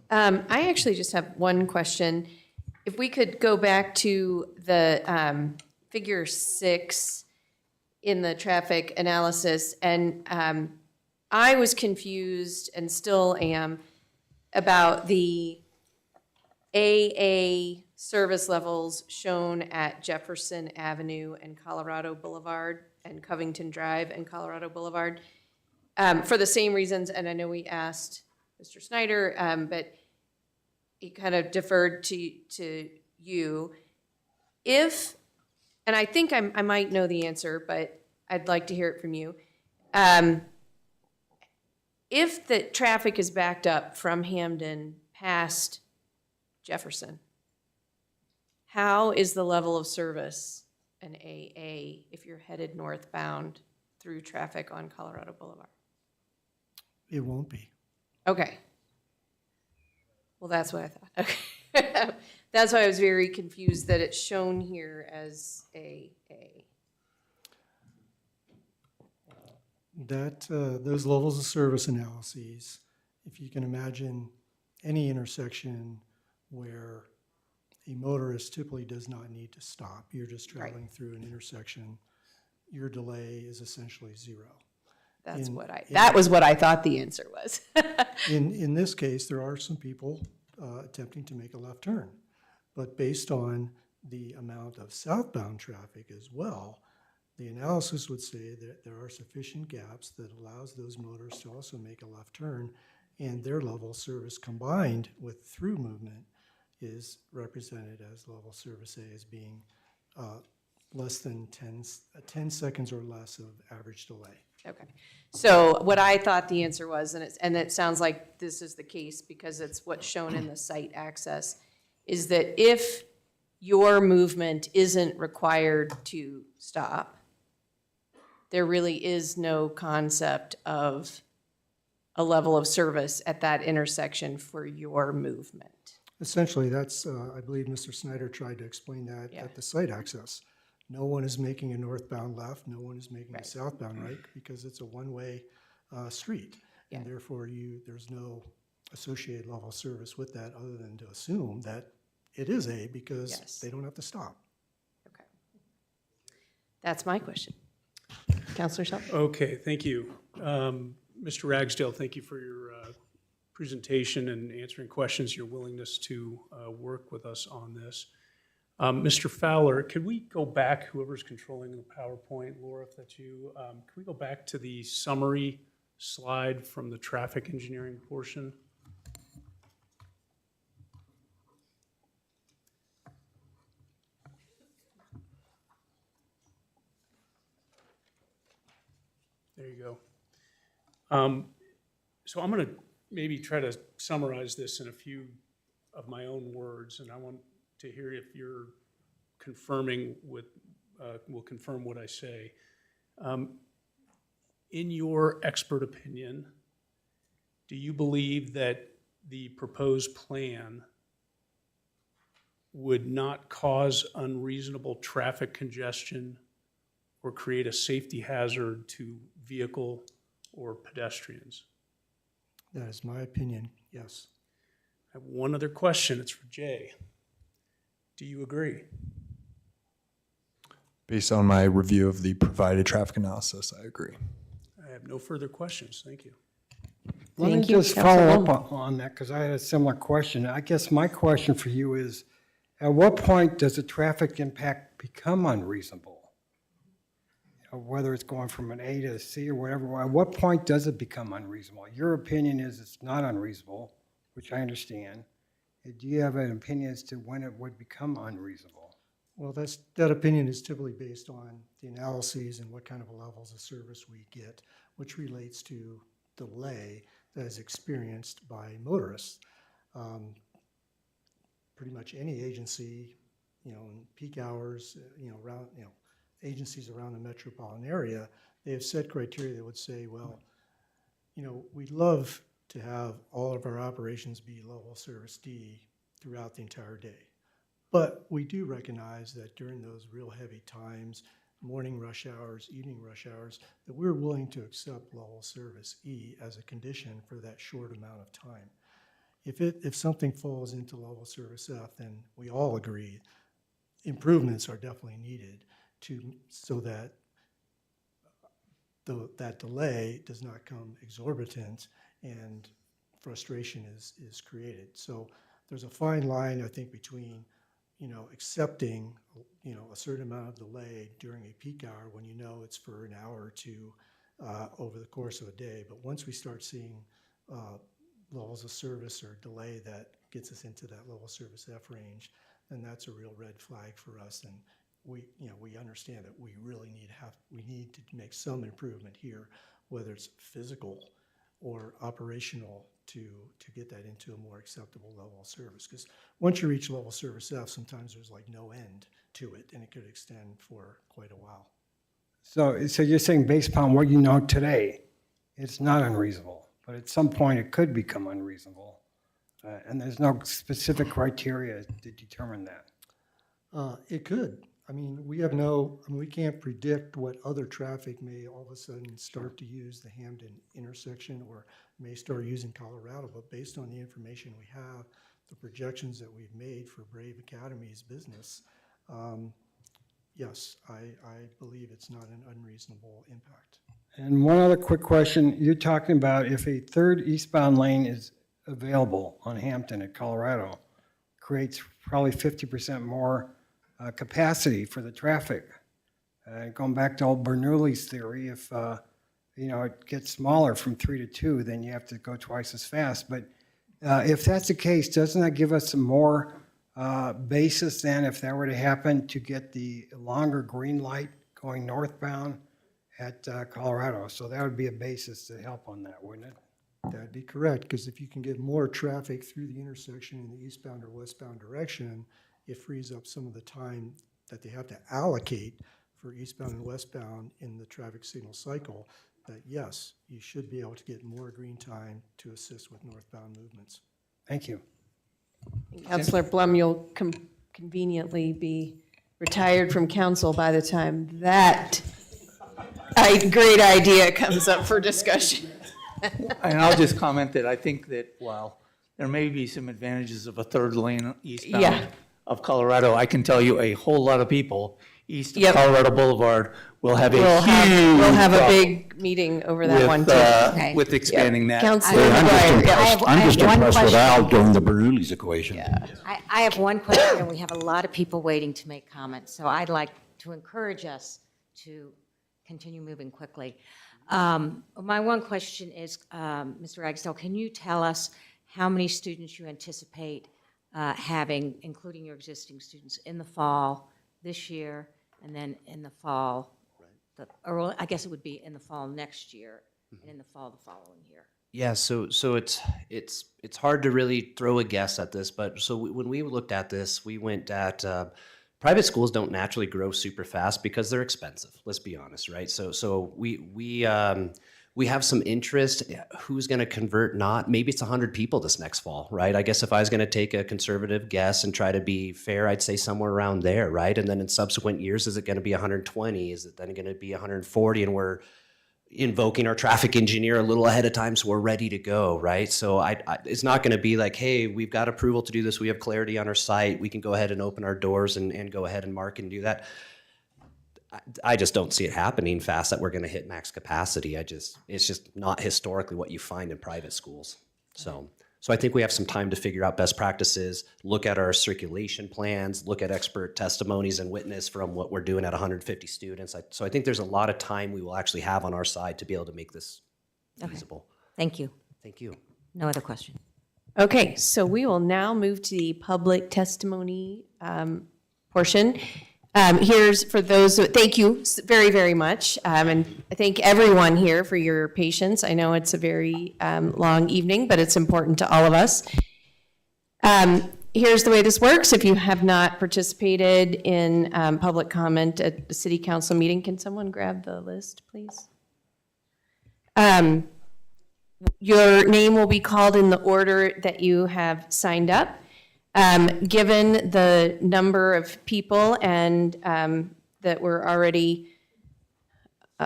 I actually just have one question. If we could go back to the figure 6 in the traffic analysis, and I was confused and still am about the AA service levels shown at Jefferson Avenue and Colorado Boulevard and Covington Drive and Colorado Boulevard, for the same reasons. And I know we asked Mr. Snyder, but he kind of deferred to you. if, and I think I might know the answer, but I'd like to hear it from you. If the traffic is backed up from Hamden past Jefferson, how is the level of service an AA if you're headed northbound through traffic on Colorado Boulevard? It won't be. Okay. Well, that's what I thought. Okay. That's why I was very confused that it's shown here as AA. That, those levels of service analyses, if you can imagine any intersection where a motorist typically does not need to stop, you're just traveling through an intersection, your delay is essentially zero. That's In- what in- that was what I thought the answer was. In this case, there are some people attempting to make a left turn, but based on the amount of southbound traffic as well, the analysis would say that there are sufficient gaps that allows those motorists to also make a left turn, and their level of service combined with through movement is represented as level service A as being less than 10 seconds or less of average delay. Okay. So what I thought the answer was, and it sounds like this is the case because it's what's shown in the site access, is that if your movement isn't required to stop, there really is no concept of a level of service at that intersection for your movement. Essentially, that's, I believe Mr. Snyder tried to explain that at the site access. No one is making a northbound left, no one is making a southbound right, because it's a one-way street. And therefore, there's no associated level of service with that other than to assume that it is A because they don't have to stop. Okay. That's my question. Councilor Shelton? Okay, thank you. Mr. Ragsdale, thank you for your presentation and answering questions, your willingness to work with us on this. Mr. Fowler, could we go back, whoever's controlling the PowerPoint, Laura, if that's you, can we go back to the summary slide from the traffic engineering portion? There you go. So I'm going to maybe try to summarize this in a few of my own words, and I want to hear if you're confirming will confirm what I say. In your expert opinion, do you believe that the proposed plan would not cause unreasonable traffic congestion or create a safety hazard to vehicle or pedestrians? That is my opinion, yes. I have one other question. It's for Jay. Do you agree? Based on my review of the provided traffic analysis, I agree. I have no further questions. Thank you. Let me just follow up on that because I had a similar question. I guess my question for you is, at what point does the traffic impact become unreasonable? Whether it's going from an A to a C or whatever, at what point does it become unreasonable? Your opinion is it's not unreasonable, which I understand. Do you have an opinion as to when it would become unreasonable? Well, that opinion is typically based on the analyses and what kind of levels of service we get, which relates to delay that is experienced by motorists. Pretty much any agency, in peak hours, agencies around the metropolitan area, they have set criteria that would say, well, we'd love to have all of our operations be level service D throughout the entire day. But we do recognize that during those real heavy times, morning rush hours, evening rush hours, that we're willing to accept level service E as a condition for that short amount of time. If something falls into level service F, then we all agree improvements are definitely needed so that that delay does not come exorbitant and frustration is created. So there's a fine line, I think, between accepting a certain amount of delay during a peak hour when it's for an hour or two over the course of a day. But once we start seeing levels of service or delay that gets us into that level service F range, then that's a real red flag for us. And we understand that we really need to make some improvement here, whether it's physical or operational, to get that into a more acceptable level of service. Because once you reach level service F, sometimes there's like no end to it, and it could extend for quite a while. So you're saying based upon what you know today, it's not unreasonable, but at some point it could become unreasonable. And there's no specific criteria to determine that. It could. I mean, we can't predict what other traffic may all of a sudden start to use the Hampden intersection or may start using Colorado, but based on the information we have, the projections that we've made for Brave Academy's business, yes, I believe it's not an unreasonable impact. And one other quick question, you're talking about if a third eastbound lane is available on Hampton at Colorado, creates probably 50% more capacity for the traffic. Going back to old Bernoulli's theory, if it gets smaller from 3 to 2, then you have to go twice as fast. But if that's the case, doesn't that give us some more basis then, if that were to happen, to get the longer green light going northbound at Colorado? So that would be a basis to help on that, wouldn't it? That'd be correct, because if you can get more traffic through the intersection in the eastbound or westbound direction, it frees up some of the time that they have to allocate for eastbound and westbound in the traffic signal cycle, that yes, you should be able to get more green time to assist with northbound movements. Thank you. Councilor Blum, you'll conveniently be retired from council by the time that great idea comes up for discussion. And I'll just comment that I think that while there may be some advantages of a third lane eastbound of Colorado, I can tell you a whole lot of people east of Colorado Boulevard will have We'll a huge have a problem big meeting over that one too. with expanding that. Councilor I'm McGuire, yeah. just impressed with Al doing the Bernoulli's equation. I have one question, and we have a lot of people waiting to make comments, so I'd like to encourage us to continue moving quickly. My one question is, Mr. Ragsdale, can you tell us how many students you anticipate having, including your existing students, in the fall this year, and then in the fall, or I guess it would be in the fall next year, and in the fall the following year? Yeah, so it's hard to really throw a guess at this, but when we looked at this, we went at private schools don't naturally grow super fast because they're expensive. Let's be honest, right? So we have some interest. Who's going to convert? Not maybe it's 100 people this next fall, right? I guess if I was going to take a conservative guess and try to be fair, I'd say somewhere around there, right? And then in subsequent years, is it going to be 120? Is it then going to be 140? And we're invoking our traffic engineer a little ahead of time so we're ready to go, right? So it's not going to be like, hey, we've got approval to do this, we have clarity on our site, we can go ahead and open our doors and go ahead and mark and do that. I just don't see it happening fast that we're going to hit max capacity. It's just not historically what you find in private schools. So I think we have some time to figure out best practices, look at our circulation plans, look at expert testimonies and witness from what we're doing at 150 students. So I think there's a lot of time we will actually have on our side to be able to make this feasible. Thank you. Thank you. No other question. Okay, so we will now move to the public testimony portion. Here's for those, thank you very, very much. And I thank everyone here for your patience. I know it's a very long evening, but it's important to all of us. Here's the way this works. If you have not participated in public comment at the city council meeting, can someone grab the list, please? Your name will be called in the order that you have signed up. Given the number of people and that we're already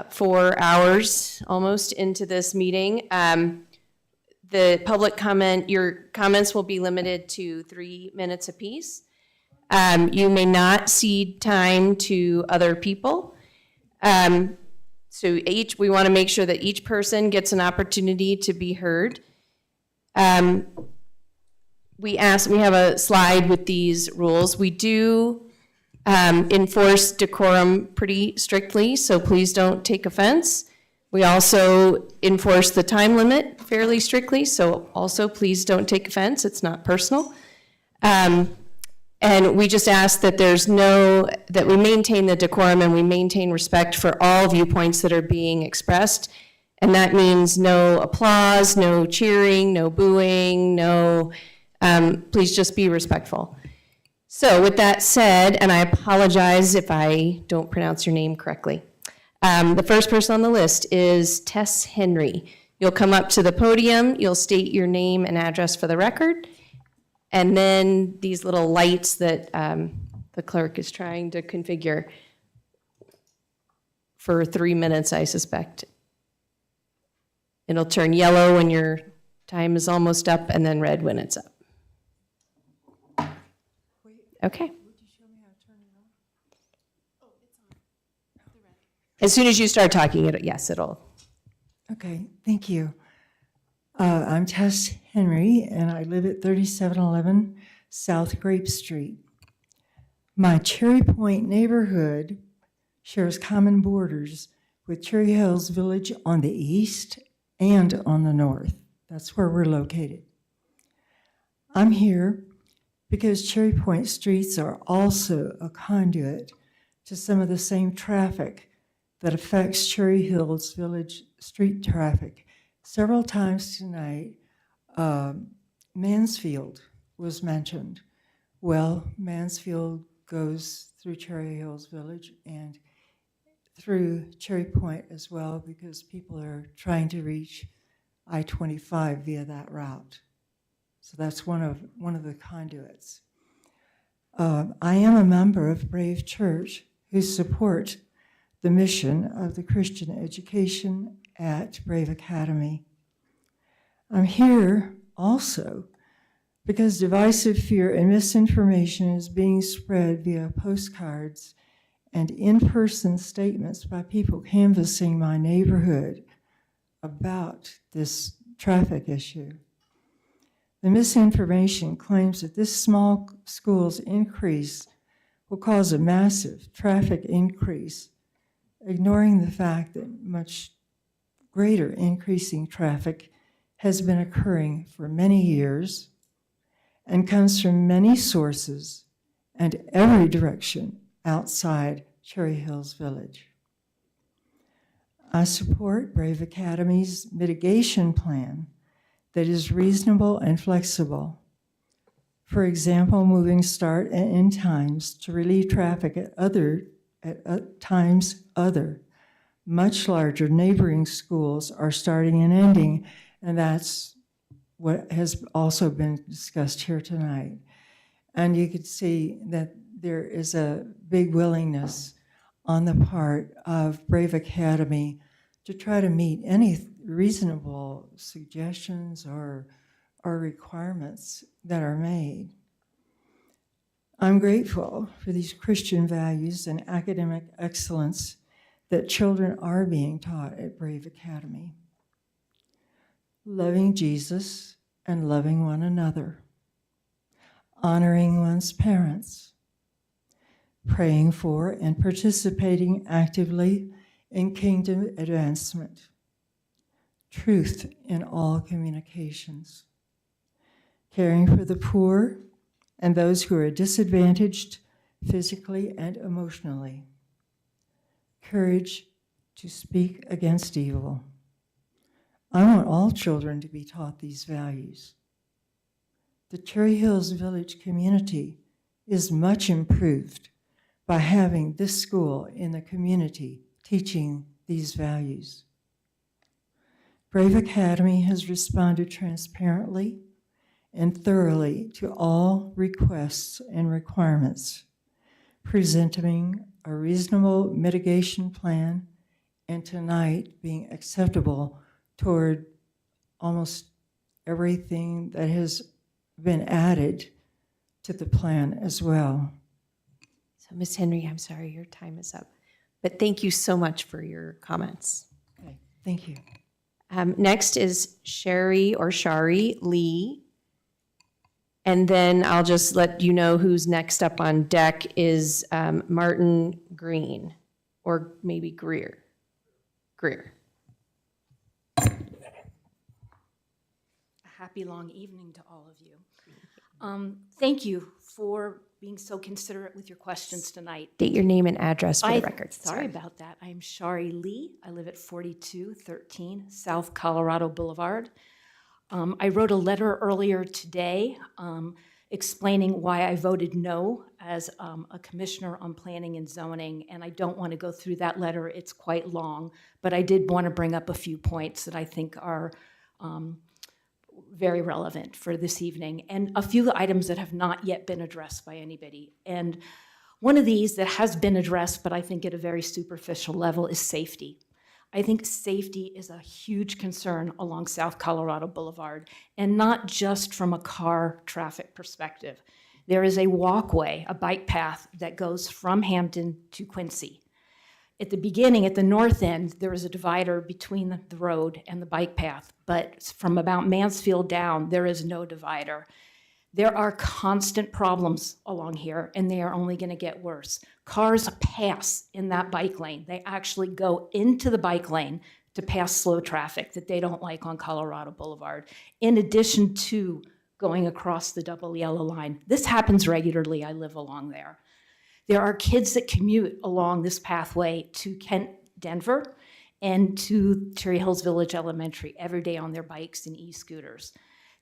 4 hours almost into this meeting, the public comment, your comments will be limited to 3 minutes apiece. You may not cede time to other people. So we want to make sure that each person gets an opportunity to be heard. We have a slide with these rules. We do enforce decorum pretty strictly, so please don't take offense. We also enforce the time limit fairly strictly, so also please don't take offense. It's not personal. And we just ask that that we maintain the decorum and we maintain respect for all viewpoints that are being expressed. And that means no applause, no cheering, no booing, please just be respectful. So with that said, and I apologize if I don't pronounce your name correctly. The first person on the list is Tess Henry. You'll come up to the podium, you'll state your name and address for the record, and then these little lights that the clerk is trying to configure for 3 minutes, I suspect. It'll turn yellow when your time is almost up and then red when it's up. Okay. As soon as you start talking, it'll. Okay, thank you. I'm Tess Henry, and I live at 3711 South Grape Street. My Cherry Point neighborhood shares common borders with Cherry Hills Village on the east and on the north. That's where we're located. I'm here because Cherry Point streets are also a conduit to some of the same traffic that affects Cherry Hills Village street traffic. Several times tonight, Mansfield was mentioned. Well, Mansfield goes through Cherry Hills Village and through Cherry Point as well, because people are trying to reach I-25 via that route. So that's one of the conduits. I am a member of Brave Church who support the mission of the Christian education at Brave Academy. I'm here also because divisive fear and misinformation is being spread via postcards and in-person statements by people canvassing my neighborhood about this traffic issue. The misinformation claims that this small school's increase will cause a massive traffic increase, ignoring the fact that much greater increasing traffic has been occurring for many years and comes from many sources and every direction outside Cherry Hills Village. I support Brave Academy's mitigation plan that is reasonable and flexible. For example, moving start and end times to relieve traffic at times other much larger neighboring schools are starting and ending, and that's what has also been discussed here tonight. And you could see that there is a big willingness on the part of Brave Academy to try to meet any reasonable suggestions or requirements that are made. I'm grateful for these Christian values and academic excellence that children are being taught at Brave Academy. Loving Jesus and loving one another, honoring one's parents, praying for and participating actively in kingdom advancement, truth in all communications, caring for the poor and those who are disadvantaged physically and emotionally, courage to speak against evil. I want all children to be taught these values. The Cherry Hills Village community is much improved by having this school in the community teaching these values. Brave Academy has responded transparently and thoroughly to all requests and requirements, presenting a reasonable mitigation plan, and tonight being acceptable toward almost everything that has been added to the plan as well. So Ms. Henry, I'm sorry, your time is up. But thank you so much for your comments. Okay, thank you. Next is Shari Lee. And then I'll just let you know who's next up on deck is Martin Green, or maybe Greer. A happy long evening to all of you. Thank you for being so considerate with your questions tonight. State your name and address for the record. Sorry about that. I'm Shari Lee. I live at 4213 South Colorado Boulevard. I wrote a letter earlier today explaining why I voted no as a commissioner on planning and zoning, and I don't want to go through that letter. It's quite long, but I did want to bring up a few points that I think are very relevant for this evening, and a few items that have not yet been addressed by anybody. And one of these that has been addressed, but I think at a very superficial level, is safety. I think safety is a huge concern along South Colorado Boulevard, and not just from a car traffic perspective. There is a walkway, a bike path that goes from Hampton to Quincy. At the beginning, at the north end, there is a divider between the road and the bike path, but from about Mansfield down, there is no divider. There are constant problems along here, and they are only going to get worse. Cars pass in that bike lane. They actually go into the bike lane to pass slow traffic that they don't like on Colorado Boulevard, in addition to going across the double yellow line. This happens regularly. I live along there. There are kids that commute along this pathway to Kent, Denver, and to Cherry Hills Village Elementary every day on their bikes and e-scooters.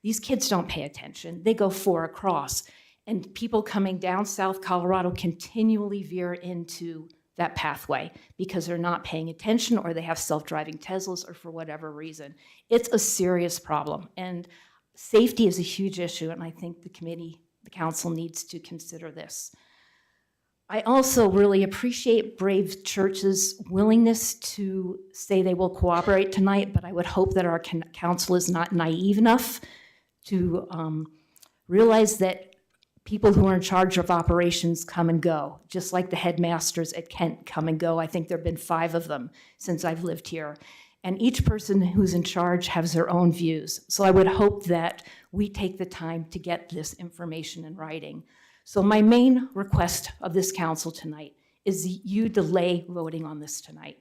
These kids don't pay attention. They go 4 across, and people coming down South Colorado continually veer into that pathway because they're not paying attention, or they have self-driving Teslas, or for whatever reason. It's a serious problem, and safety is a huge issue, and I think the council needs to consider this. I also really appreciate Brave Church's willingness to say they will cooperate tonight, but I would hope that our council is not naive enough to realize that people who are in charge of operations come and go, just like the headmasters at Kent come and go. I think there have been 5 of them since I've lived here. And each person who's in charge has their own views. So I would hope that we take the time to get this information in writing. So my main request of this council tonight is you delay voting on this tonight.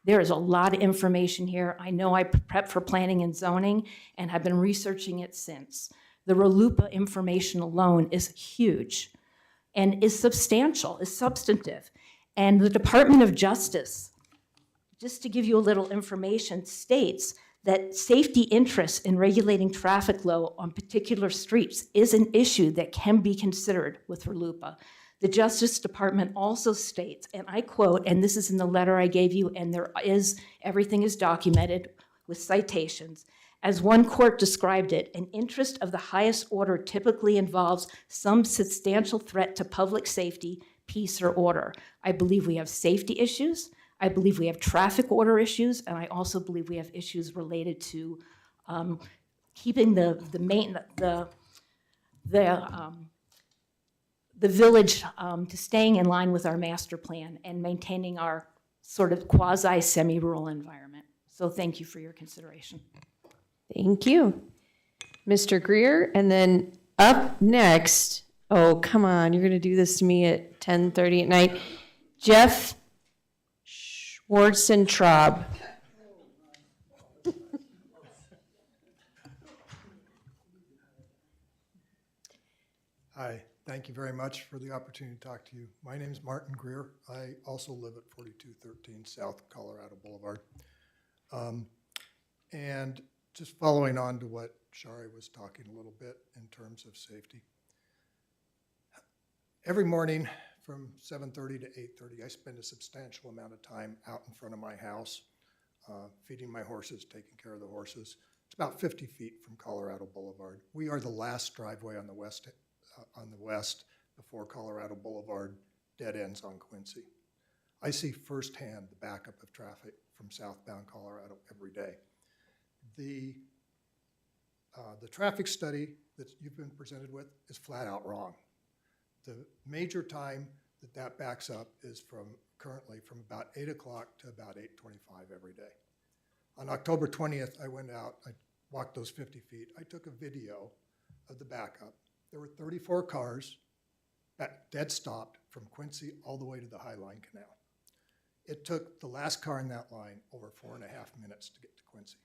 There is a lot of information here. I know I prepped for planning and zoning and have been researching it since. The RLUIPA information alone is huge and is substantial, is substantive. And the Department of Justice, just to give you a little information, states that safety interests in regulating traffic flow on particular streets is an issue that can be considered with RLUIPA. The Justice Department also states, and I quote, and this is in the letter I gave you, and everything is documented with citations. As one court described it, an interest of the highest order typically involves some substantial threat to public safety, peace, or order. I believe we have safety issues. I believe we have traffic order issues, and I also believe we have issues related to keeping the village to staying in line with our master plan and maintaining our sort of quasi-semi-rural environment. So thank you for your consideration. Thank you. Mr. Greer, and then up next, oh, come on, you're going to do this to me at 10:30 at night. Jeff Schwarzentraub. Hi, thank you very much for the opportunity to talk to you. My name is Martin Greer. I also live at 4213 South Colorado Boulevard. And just following on to what Shari was talking a little bit in terms of safety. Every morning from 7:30 to 8:30, I spend a substantial amount of time out in front of my house, feeding my horses, taking care of the horses. It's about 50 feet from Colorado Boulevard. We are the last driveway on the west before Colorado Boulevard dead ends on Quincy. I see firsthand the backup of traffic from southbound Colorado every day. The traffic study that you've been presented with is flat out wrong. The major time that backs up is currently from about 8 o'clock to about 8:25 every day. On October 20th, I went out, I walked those 50 feet. I took a video of the backup. There were 34 cars dead stopped from Quincy all the way to the Highline Canal. It took the last car in that line over 4.5 minutes to get to Quincy.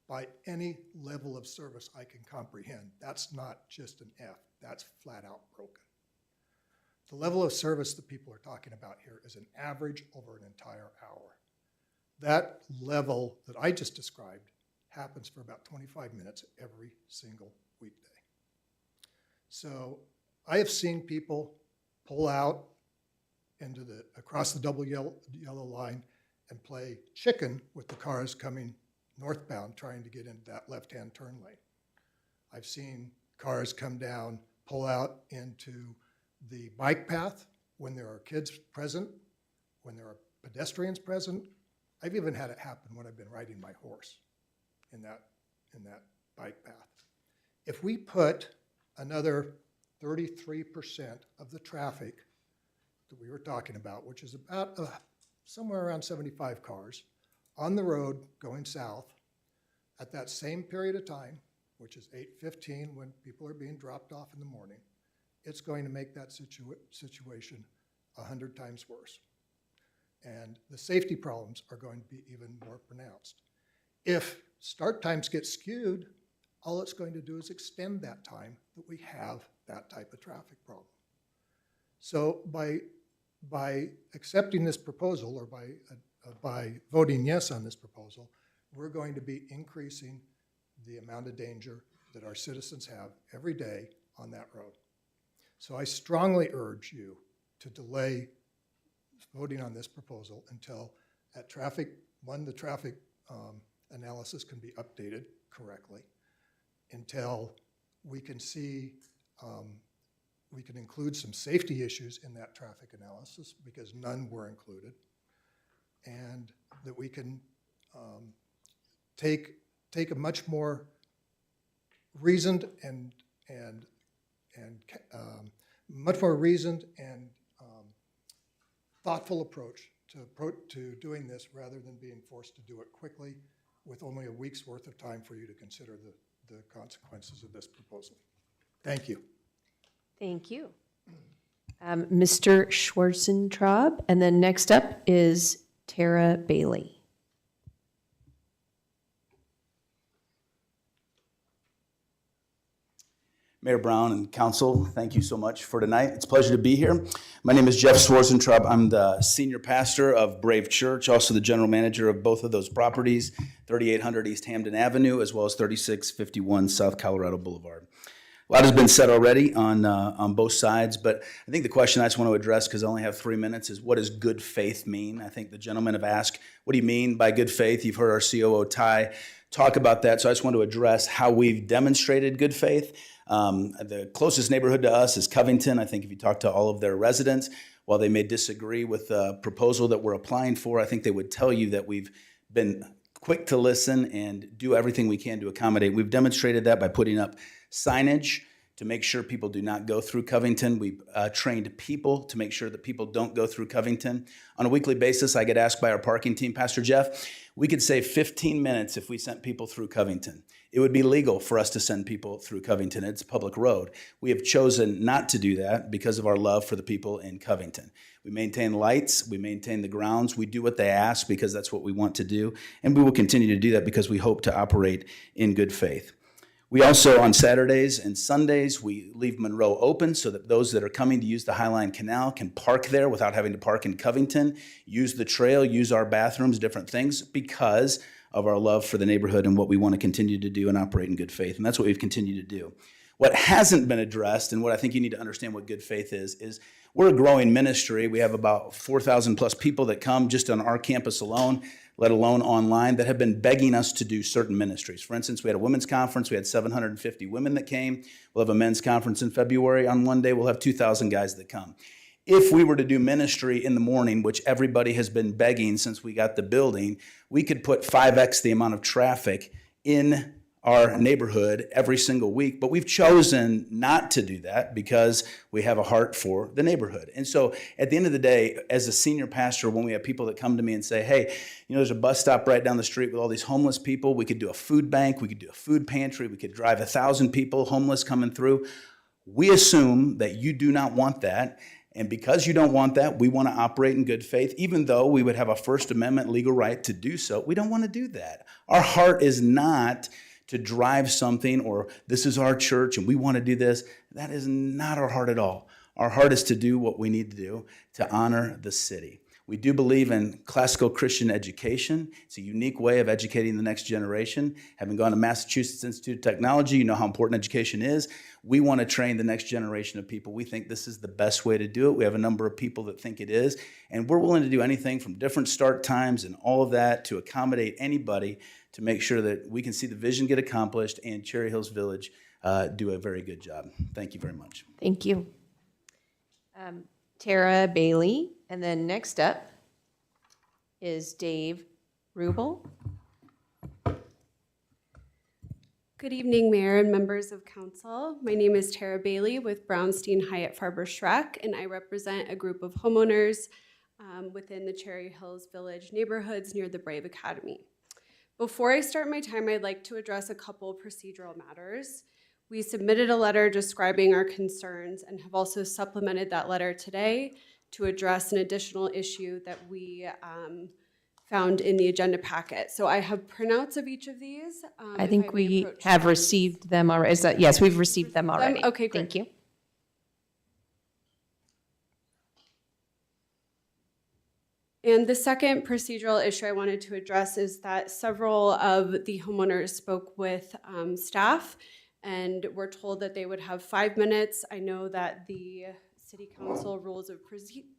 By any level of service I can comprehend, that's not just an F, that's flat out broken. The level of service that people are talking about here is an average over an entire hour. That level that I just described happens for about 25 minutes every single weekday. So I have seen people pull out across the double yellow line and play chicken with the cars coming northbound trying to get into that left-hand turn lane. I've seen cars come down, pull out into the bike path when there are kids present, when there are pedestrians present. I've even had it happen when I've been riding my horse in that bike path. If we put another 33% of the traffic that we were talking about, which is about somewhere around 75 cars, on the road going south at that same period of time, which is 8:15 when people are being dropped off in the morning, it's going to make that situation 100 times worse. And the safety problems are going to be even more pronounced. If start times get skewed, all it's going to do is extend that time that we have that type of traffic problem. So by accepting this proposal, or by voting yes on this proposal, we're going to be increasing the amount of danger that our citizens have every day on that road. So I strongly urge you to delay voting on this proposal until the traffic analysis can be updated correctly, until we can see, we can include some safety issues in that traffic analysis because none were included, and that we can take a much more reasoned and thoughtful approach to doing this, rather than being forced to do it quickly with only a week's worth of time for you to consider the consequences of this proposal. Thank you. Thank you. Mr. Schwarzentraub, and then next up is Tara Bailey. Mayor Brown and council, thank you so much for tonight. It's a pleasure to be here. My name is Jeff Schwarzentraub. I'm the senior pastor of Brave Church, also the general manager of both of those properties, 3800 East Hampden Avenue, as well as 3651 South Colorado Boulevard. A lot has been said already on both sides, but I think the question I just want to address, because I only have 3 minutes, is what does good faith mean? I think the gentlemen have asked, what do you mean by good faith? You've heard our COO, Ty, talk about that, so I just want to address how we've demonstrated good faith. The closest neighborhood to us is Covington. I think if you talk to all of their residents, while they may disagree with the proposal that we're applying for, I think they would tell you that we've been quick to listen and do everything we can to accommodate. We've demonstrated that by putting up signage to make sure people do not go through Covington. We've trained people to make sure that people don't go through Covington. On a weekly basis, I get asked by our parking team, Pastor Jeff, we could save 15 minutes if we sent people through Covington. It would be legal for us to send people through Covington. It's a public road. We have chosen not to do that because of our love for the people in Covington. We maintain lights, we maintain the grounds, we do what they ask because that's what we want to do, and we will continue to do that because we hope to operate in good faith. We also, on Saturdays and Sundays, we leave Monroe open so that those that are coming to use the Highline Canal can park there without having to park in Covington, use the trail, use our bathrooms, different things, because of our love for the neighborhood and what we want to continue to do and operate in good faith. And that's what we've continued to do. What hasn't been addressed, and what I think you need to understand what good faith is we're a growing ministry. We have about 4,000 plus people that come just on our campus alone, let alone online, that have been begging us to do certain ministries. For instance, we had a women's conference. We had 750 women that came. We'll have a men's conference in February. On one day, we'll have 2,000 guys that come. If we were to do ministry in the morning, which everybody has been begging since we got the building, we could put 5x the amount of traffic in our neighborhood every single week, but we've chosen not to do that because we have a heart for the neighborhood. And so at the end of the day, as a senior pastor, when we have people that come to me and say, hey, you know, there's a bus stop right down the street with all these homeless people, we could do a food bank, we could do a food pantry, we could drive 1,000 people homeless coming through. We assume that you do not want that. And because you don't want that, we want to operate in good faith, even though we would have a First Amendment legal right to do so. We don't want to do that. Our heart is not to drive something or this is our church and we want to do this. That is not our heart at all. Our heart is to do what we need to do to honor the city. We do believe in classical Christian education. It's a unique way of educating the next generation. Having gone to Massachusetts Institute of Technology, you know how important education is. We want to train the next generation of people. We think this is the best way to do it. We have a number of people that think it is. And we're willing to do anything from different start times and all of that to accommodate anybody to make sure that we can see the vision get accomplished and Cherry Hills Village do a very good job. Thank you very much. Thank you. Tara Bailey, and then next up is Dave Rubel. Good evening, Mayor and members of Council. My name is Tara Bailey with Brownstein Hyatt Farber Schreck, and I represent a group of homeowners within the Cherry Hills Village neighborhoods near the Brave Academy. Before I start my time, I'd like to address a couple procedural matters. We submitted a letter describing our concerns and have also supplemented that letter today to address an additional issue that we found in the agenda packet. So I have printouts of each of these. I think we have received them already. Yes, we've received them already. Okay, great. Thank you. And the second procedural issue I wanted to address is that several of the homeowners spoke with staff and were told that they would have 5 minutes. I know that the City Council rules of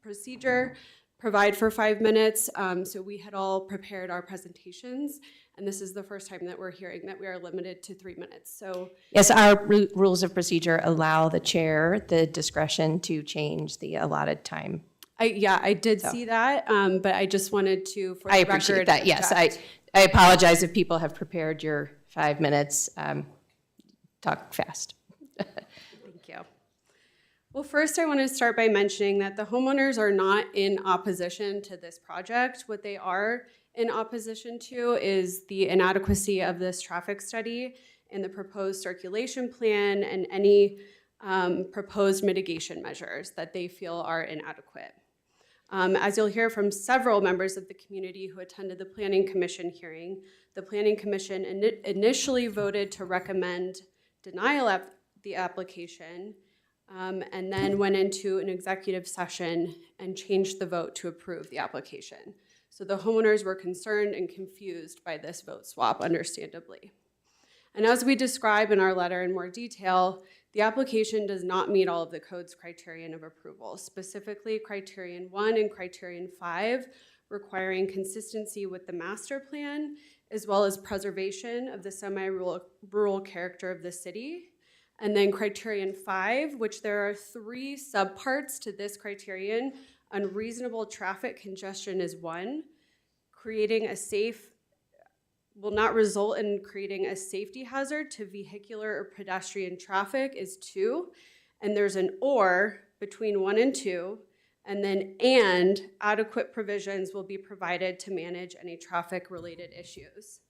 procedure provide for 5 minutes, so we had all prepared our presentations, and this is the first time that we're hearing that we are limited to 3 minutes. So Yes, our rules of procedure allow the chair the discretion to change the allotted time. I did see that, but I just wanted to, for the I record, appreciate that. Yes, object. I apologize if people have prepared your 5 minutes. Talk fast. Thank you. Well, first I want to start by mentioning that the homeowners are not in opposition to this project. What they are in opposition to is the inadequacy of this traffic study and the proposed circulation plan and any proposed mitigation measures that they feel are inadequate. As you'll hear from several members of the community who attended the Planning Commission hearing, the Planning Commission initially voted to recommend denial of the application, and then went into an executive session and changed the vote to approve the application. So the homeowners were concerned and confused by this vote swap, understandably. And as we describe in our letter in more detail, the application does not meet all of the code's criterion of approval, specifically criterion 1 and criterion 5, requiring consistency with the master plan, as well as preservation of the semi-rural character of the city. And then criterion 5, which there are 3 subparts to this criterion. Unreasonable traffic congestion is 1. Will not result in creating a safety hazard to vehicular or pedestrian traffic is 2. And there's an or between 1 and 2. And then adequate provisions will be provided to manage any traffic-related issues.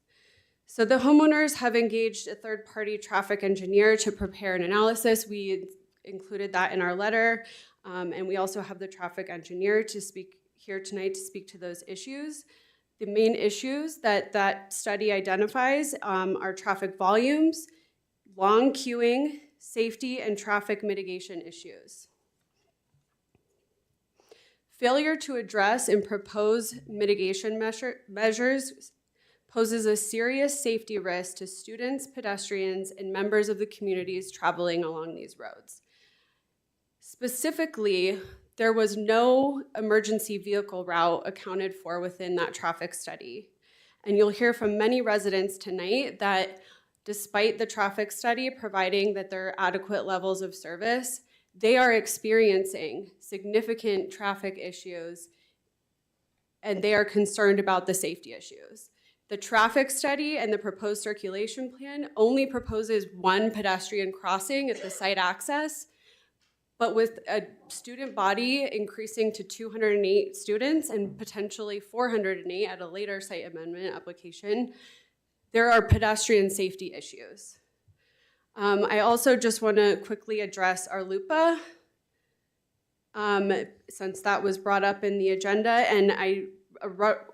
So the homeowners have engaged a third-party traffic engineer to prepare an analysis. We included that in our letter. And we also have the traffic engineer to speak here tonight to speak to those issues. The main issues that study identifies are traffic volumes, long queuing, safety, and traffic mitigation issues. Failure to address and propose mitigation measures poses a serious safety risk to students, pedestrians, and members of the communities traveling along these roads. Specifically, there was no emergency vehicle route accounted for within that traffic study. And you'll hear from many residents tonight that despite the traffic study providing that there are adequate levels of service, they are experiencing significant traffic issues and they are concerned about the safety issues. The traffic study and the proposed circulation plan only proposes 1 pedestrian crossing at the site access, but with a student body increasing to 208 students and potentially 408 at a later site amendment application, there are pedestrian safety issues. I also just want to quickly address our LUPA, since that was brought up in the agenda, and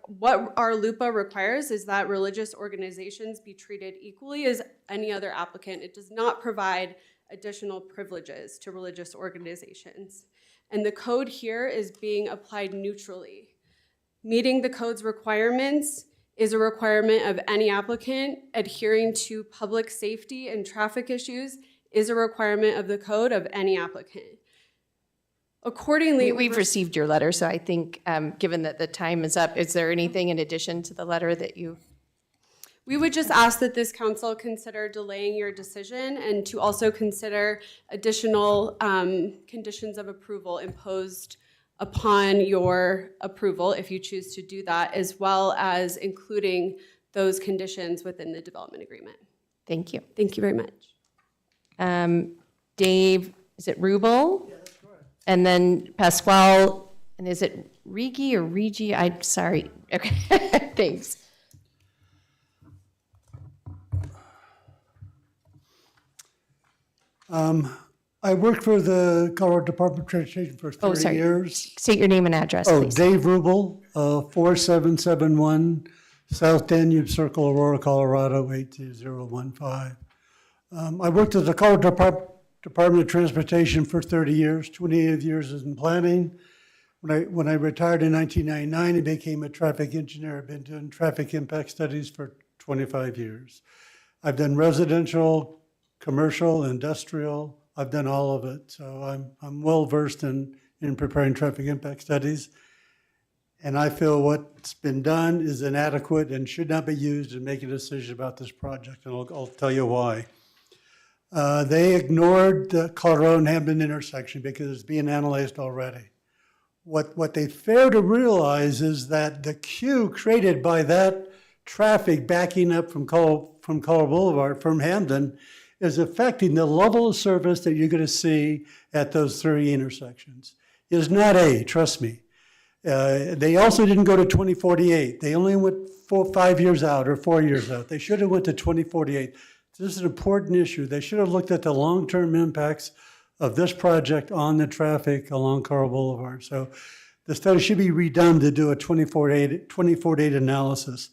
what our LUPA requires is that religious organizations be treated equally as any other applicant. It does not provide additional privileges to religious organizations. And the code here is being applied neutrally. Meeting the code's requirements is a requirement of any applicant. Adhering to public safety and traffic issues is a requirement of the code of any applicant. Accordingly, We've received your letter, so I think, given that the time is up, is there anything in addition to the letter that you? we would just ask that this council consider delaying your decision and to also consider additional conditions of approval imposed upon your approval, if you choose to do that, as well as including those conditions within the development agreement. Thank you. Thank you very much. Dave, is it Rubel? Yeah, that's correct. And then Pasquale, and is it Rigi or Rigi? I'm sorry. Okay, thanks. I worked for the Colorado Department of Transportation for 30 years. State your name and address, please. Dave Rubel, 4771 South Danube Circle, Aurora, Colorado, 82015. I worked at the Colorado Department of Transportation for 30 years, 28 years in planning. When I retired in 1999, I became a traffic engineer. I've been doing traffic impact studies for 25 years. I've done residential, commercial, industrial. I've done all of it. So I'm well versed in preparing traffic impact studies. And I feel what's been done is inadequate and should not be used in making a decision about this project. And I'll tell you why. They ignored the Colorado and Hamden intersection because it's being analyzed already. What they fail to realize is that the queue created by that traffic backing up from Colorado Boulevard, from Hamden, is affecting the level of service that you're going to see at those three intersections. It is not trust me. They also didn't go to 2048. They only went 5 years out or 4 years out. They should have went to 2048. This is an important issue. They should have looked at the long-term impacts of this project on the traffic along Colorado Boulevard. So the study should be redone to do a 2048 analysis.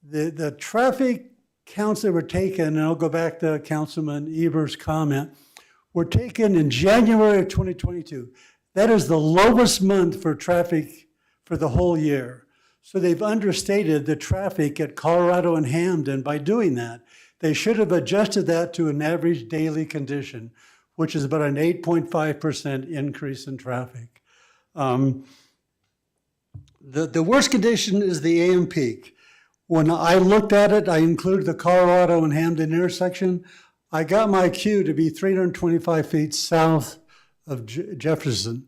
The traffic counts that were taken, and I'll go back to Councilman Eber's comment, were taken in January of 2022. That is the lowest month for traffic for the whole year. So they've understated the traffic at Colorado and Hamden by doing that. They should have adjusted that to an average daily condition, which is about an 8.5% increase in traffic. The worst condition is the AM peak. When I looked at it, I included the Colorado and Hamden intersection. I got my queue to be 325 feet south of Jefferson.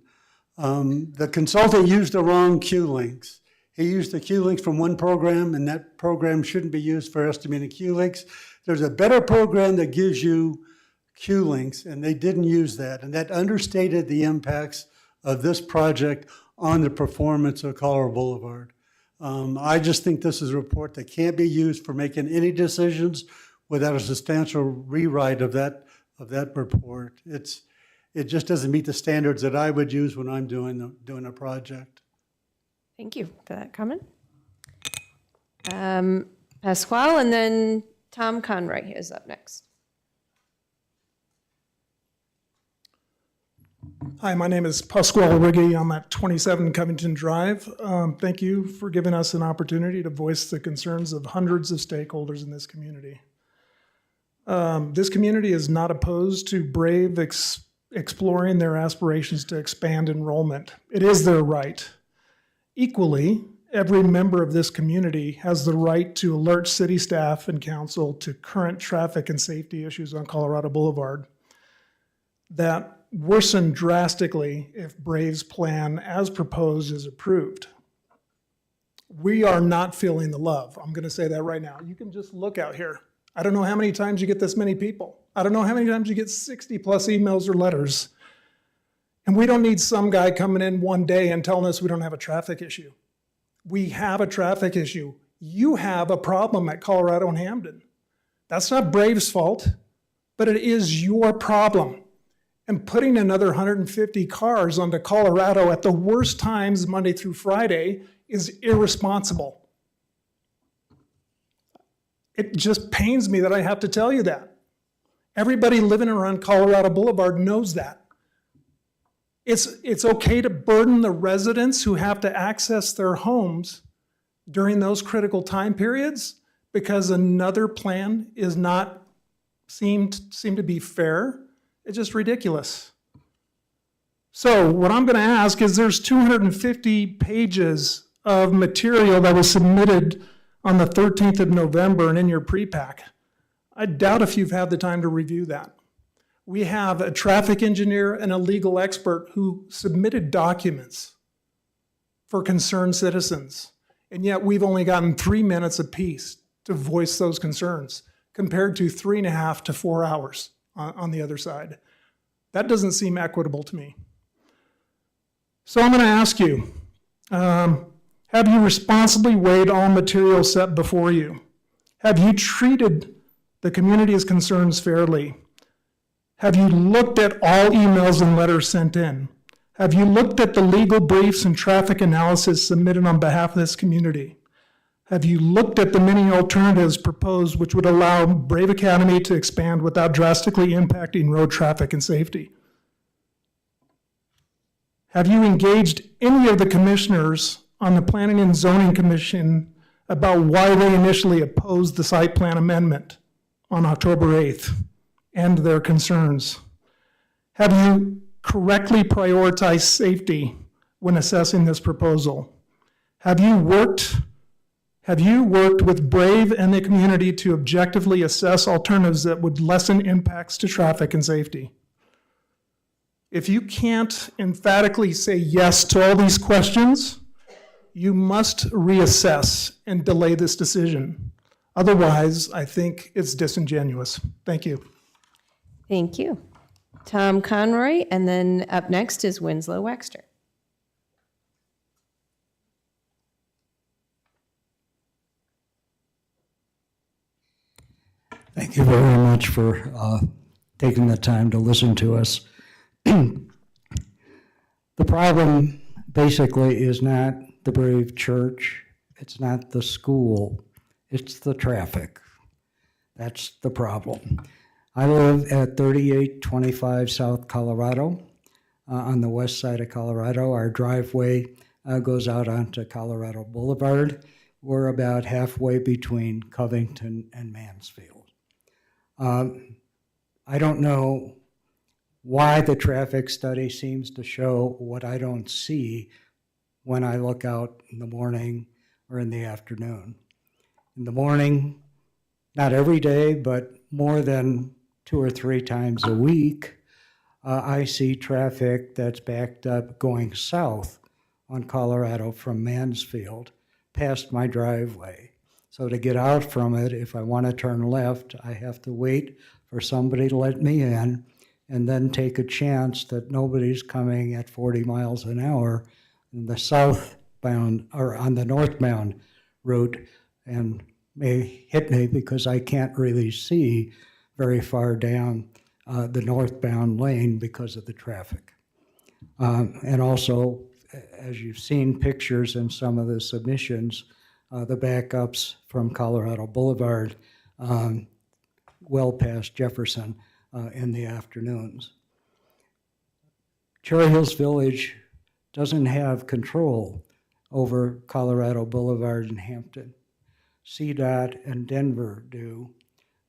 The consultant used the wrong queue links. He used the queue links from one program, and that program shouldn't be used for estimating queue links. There's a better program that gives you queue links, and they didn't use that. And that understated the impacts of this project on the performance of Colorado Boulevard. I just think this is a report that can't be used for making any decisions without a substantial rewrite of that report. It just doesn't meet the standards that I would use when I'm doing a project. Thank you for that comment. Pasquale, and then Tom Conroy is up next. Hi, my name is Pasquale Riggi. I'm at 27 Covington Drive. Thank you for giving us an opportunity to voice the concerns of hundreds of stakeholders in this community. This community is not opposed to Brave exploring their aspirations to expand enrollment. It is their right. Equally, every member of this community has the right to alert city staff and council to current traffic and safety issues on Colorado Boulevard that worsen drastically if Brave's plan as proposed is approved. We are not feeling the love. I'm going to say that right now. You can just look out here. I don't know how many times you get this many people. I don't know how many times you get 60 plus emails or letters. And we don't need some guy coming in one day and telling us we don't have a traffic issue. We have a traffic issue. You have a problem at Colorado and Hamden. That's not Brave's fault, but it is your problem. And putting another 150 cars onto Colorado at the worst times, Monday through Friday, is irresponsible. It just pains me that I have to tell you that. Everybody living around Colorado Boulevard knows that. It's okay to burden the residents who have to access their homes during those critical time periods because another plan is not seem to be fair. It's just ridiculous. So what I'm going to ask is there's 250 pages of material that was submitted on the 13th of November and in your pre-pack. I doubt if you've had the time to review that. We have a traffic engineer and a legal expert who submitted documents for concerned citizens. And yet we've only gotten 3 minutes apiece to voice those concerns compared to 3.5 to 4 hours on the other side. That doesn't seem equitable to me. So I'm going to ask you, have you responsibly weighed all material set before you? Have you treated the community's concerns fairly? Have you looked at all emails and letters sent in? Have you looked at the legal briefs and traffic analysis submitted on behalf of this community? Have you looked at the many alternatives proposed which would allow Brave Academy to expand without drastically impacting road traffic and safety? Have you engaged any of the commissioners on the Planning and Zoning Commission about why they initially opposed the site plan amendment on October 8th and their concerns? Have you correctly prioritized safety when assessing this proposal? Have you worked with Brave and the community to objectively assess alternatives that would lessen impacts to traffic and safety? If you can't emphatically say yes to all these questions, you must reassess and delay this decision. Otherwise, I think it's disingenuous. Thank you. Thank you. Tom Conroy, and then up next is Winslow Wexter. Thank you very much for taking the time to listen to us. The problem basically is not the Brave Church, it's not the school, it's the traffic. That's the problem. I live at 3825 South Colorado, on the west side of Colorado. Our driveway goes out onto Colorado Boulevard. We're about halfway between Covington and Mansfield. I don't know why the traffic study seems to show what I don't see when I look out in the morning or in the afternoon. In the morning, not every day, but more than 2 or 3 times a week, I see traffic that's backed up going south on Colorado from Mansfield past my driveway. So to get out from it, if I want to turn left, I have to wait for somebody to let me in and then take a chance that nobody's coming at 40 miles an hour in the southbound or on the northbound route and may hit me because I can't really see very far down the northbound lane because of the traffic. And also, as you've seen pictures in some of the submissions, the backups from Colorado Boulevard well past Jefferson in the afternoons. Cherry Hills Village doesn't have control over Colorado Boulevard and Hampton. CDOT and Denver do.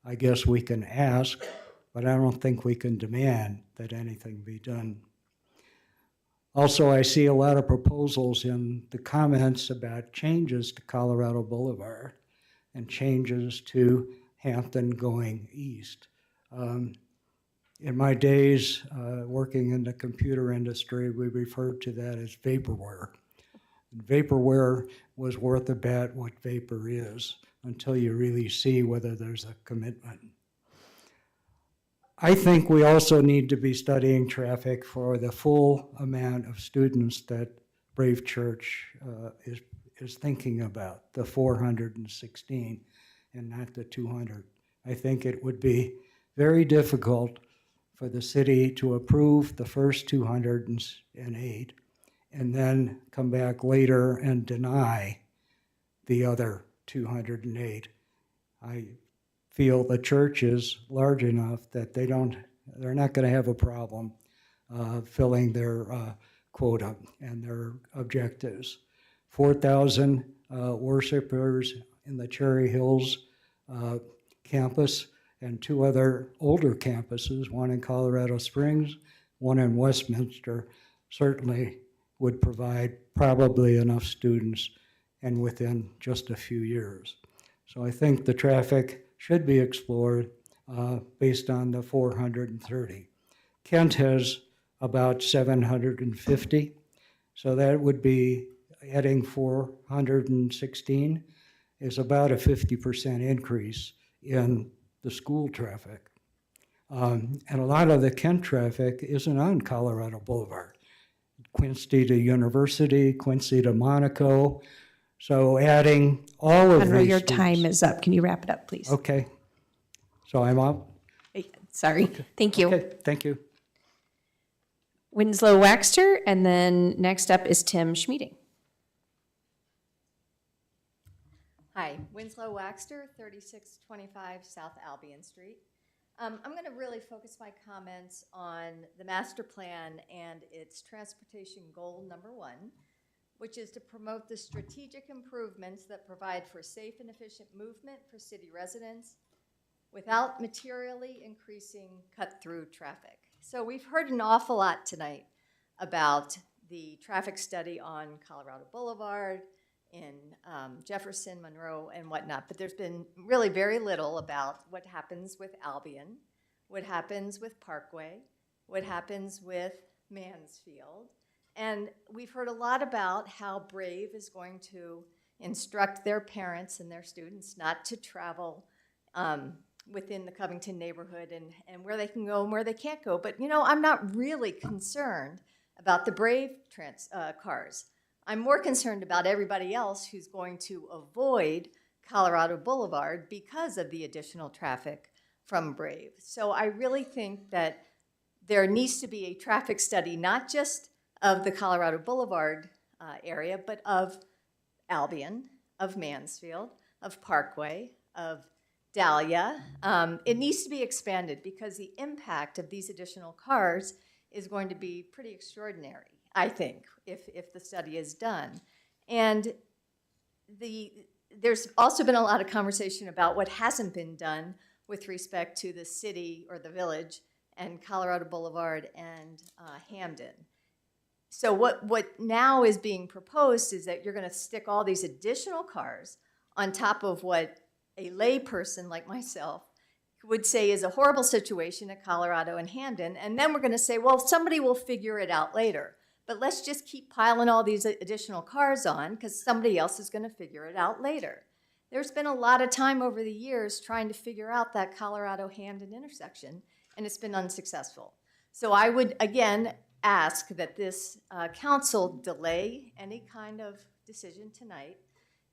I guess we can ask, but I don't think we can demand that anything be done. Also, I see a lot of proposals in the comments about changes to Colorado Boulevard and changes to Hampton going east. In my days working in the computer industry, we referred to that as vaporware. And vaporware was worth a bet what vapor is until you really see whether there's a commitment. I think we also need to be studying traffic for the full amount of students that Brave Church is thinking about, the 416 and not the 200. I think it would be very difficult for the city to approve the first 208 and then come back later and deny the other 208. I feel the church is large enough that they're not going to have a problem filling their quota and their objectives. 4,000 worshipers in the Cherry Hills campus and 2 other older campuses, one in Colorado Springs, one in Westminster, certainly would provide probably enough students and within just a few years. So I think the traffic should be explored based on the 430. Kent has about 750, so that would be adding 416 is about a 50% increase in the school traffic. And a lot of the Kent traffic isn't on Colorado Boulevard. Quincy to University, Quincy to Monaco. So adding all of Monroe, these. your time is up. Can you wrap it up, please? Okay. So I'm up? Sorry. Thank you. Okay, thank you. Winslow Waxter, and then next up is Tim Schmeeding. Hi, Winslow Waxter, 3625 South Albion Street. I'm going to really focus my comments on the master plan and its transportation goal number 1, which is to promote the strategic improvements that provide for safe and efficient movement for city residents without materially increasing cut-through traffic. So we've heard an awful lot tonight about the traffic study on Colorado Boulevard, in Jefferson, Monroe, and whatnot, but there's been really very little about what happens with Albion, what happens with Parkway, what happens with Mansfield, and we've heard a lot about how Brave is going to instruct their parents and their students not to travel within the Covington neighborhood and where they can go and where they can't go. But, you know, I'm not really concerned about the Brave cars. I'm more concerned about everybody else who's going to avoid Colorado Boulevard because of the additional traffic from Brave. So I really think that there needs to be a traffic study, not just of the Colorado Boulevard area, but of Albion, of Mansfield, of Parkway, of Dahlia. It needs to be expanded because the impact of these additional cars is going to be pretty extraordinary, I think, if the study is done. And there's also been a lot of conversation about what hasn't been done with respect to the city or the village and Colorado Boulevard and Hamden. So what now is being proposed is that you're going to stick all these additional cars on top of what a lay person like myself would say is a horrible situation at Colorado and Hamden, and then we're going to say, well, somebody will figure it out later. But let's just keep piling all these additional cars on because somebody else is going to figure it out later. There's been a lot of time over the years trying to figure out that Colorado-Hamden intersection, and it's been unsuccessful. So I would, again, ask that this council delay any kind of decision tonight,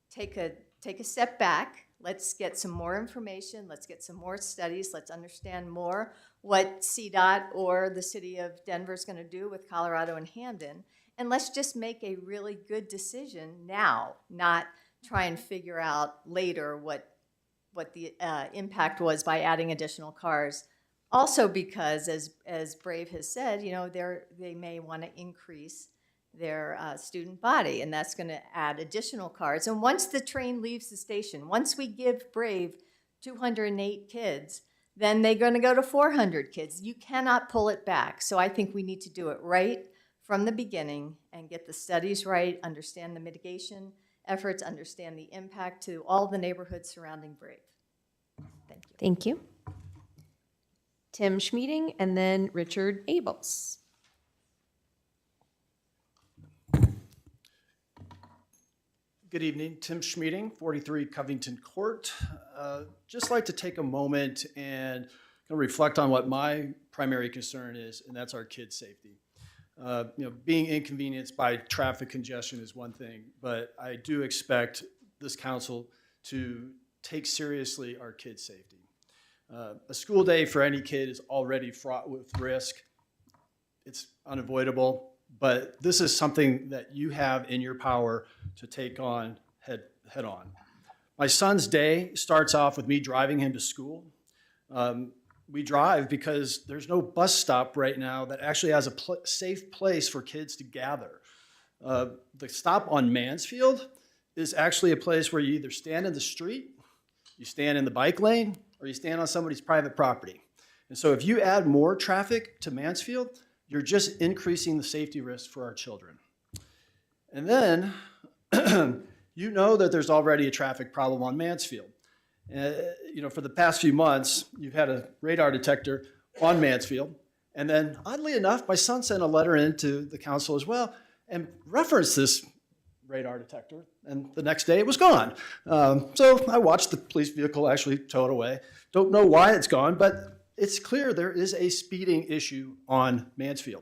take a step back. Let's get some more information. Let's get some more studies. Let's understand more what CDOT or the city of Denver is going to do with Colorado and Hamden. And let's just make a really good decision now, not try and figure out later what the impact was by adding additional cars. Also because, as Brave has said, you know, they may want to increase their student body, and that's going to add additional cars. And once the train leaves the station, once we give Brave 208 kids, then they're going to go to 400 kids. You cannot pull it back. So I think we need to do it right from the beginning and get the studies right, understand the mitigation efforts, understand the impact to all the neighborhoods surrounding Brave. Thank you. Thank you. Tim Schmeeding, and then Richard Abels. Good evening, Tim Schmeeding, 43 Covington Court. Just like to take a moment and kind of reflect on what my primary concern is, and that's our kids' safety. You know, being inconvenienced by traffic congestion is one thing, but I do expect this council to take seriously our kids' safety. A school day for any kid is already fraught with risk. It's unavoidable. But this is something that you have in your power to take on head on. My son's day starts off with me driving him to school. We drive because there's no bus stop right now that actually has a safe place for kids to gather. The stop on Mansfield is actually a place where you either stand in the street, you stand in the bike lane, or you stand on somebody's private property. And so if you add more traffic to Mansfield, you're just increasing the safety risk for our children. And then, you know that there's already a traffic problem on Mansfield. For the past few months, you've had a radar detector on Mansfield. And then, oddly enough, my son sent a letter in to the council as well and referenced this radar detector. And the next day, it was gone. So I watched the police vehicle actually tow it away. Don't know why it's gone, but it's clear there is a speeding issue on Mansfield.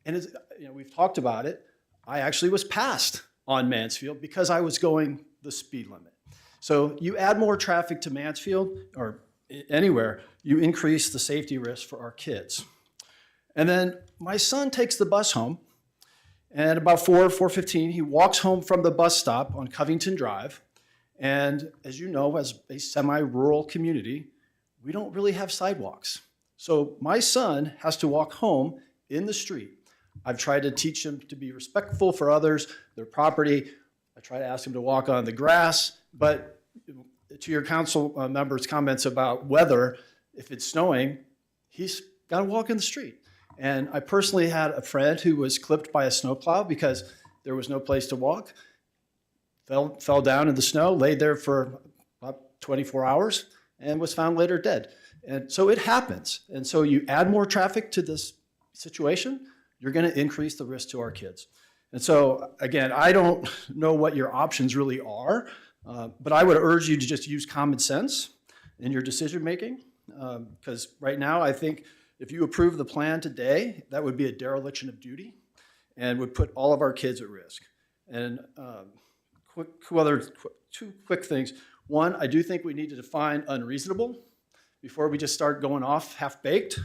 And we've talked about it. I actually was passed on Mansfield because I was going the speed limit. So you add more traffic to Mansfield or anywhere, you increase the safety risk for our kids. And then my son takes the bus home, and about 4:15, he walks home from the bus stop on Covington Drive. And as you know, as a semi-rural community, we don't really have sidewalks. So my son has to walk home in the street. I've tried to teach him to be respectful for others, their property. I try to ask him to walk on the grass, but to your council members' comments about weather, if it's snowing, he's got to walk in the street. And I personally had a friend who was clipped by a snowplow because there was no place to walk, fell down in the snow, laid there for about 24 hours, and was found later dead. And so it happens. And so you add more traffic to this situation, you're going to increase the risk to our kids. And so, again, I don't know what your options really are, but I would urge you to just use common sense in your decision-making, because right now I think if you approve the plan today, that would be a dereliction of duty and would put all of our kids at risk. And two quick things. One, I do think we need to define unreasonable before we just start going off half-baked.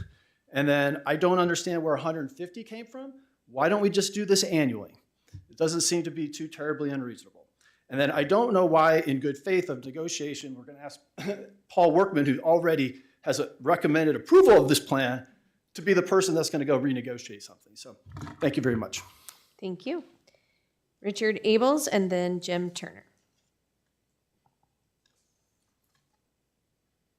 And then I don't understand where 150 came from. Why don't we just do this annually? It doesn't seem to be too terribly unreasonable. And then I don't know why, in good faith of negotiation, we're going to ask Paul Workman, who already has recommended approval of this plan, to be the person that's going to go renegotiate something. So thank you very much. Thank you. Richard Abels and then Jim Turner.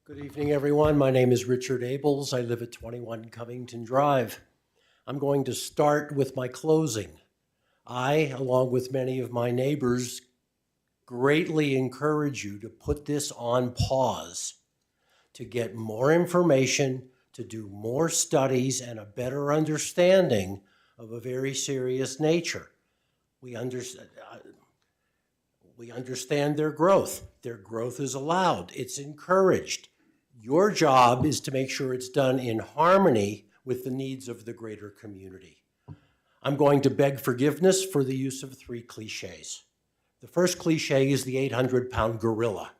Good evening, everyone. My name is Richard Abels. I live at 21 Covington Drive. I'm going to start with my closing. I, along with many of my neighbors, greatly encourage you to put this on pause, to get more information, to do more studies and a better understanding of a very serious nature. We understand their growth. Their growth is allowed. It's encouraged. Your job is to make sure it's done in harmony with the needs of the greater community. I'm going to beg forgiveness for the use of 3 cliches. The first cliche is the 800-pound gorilla,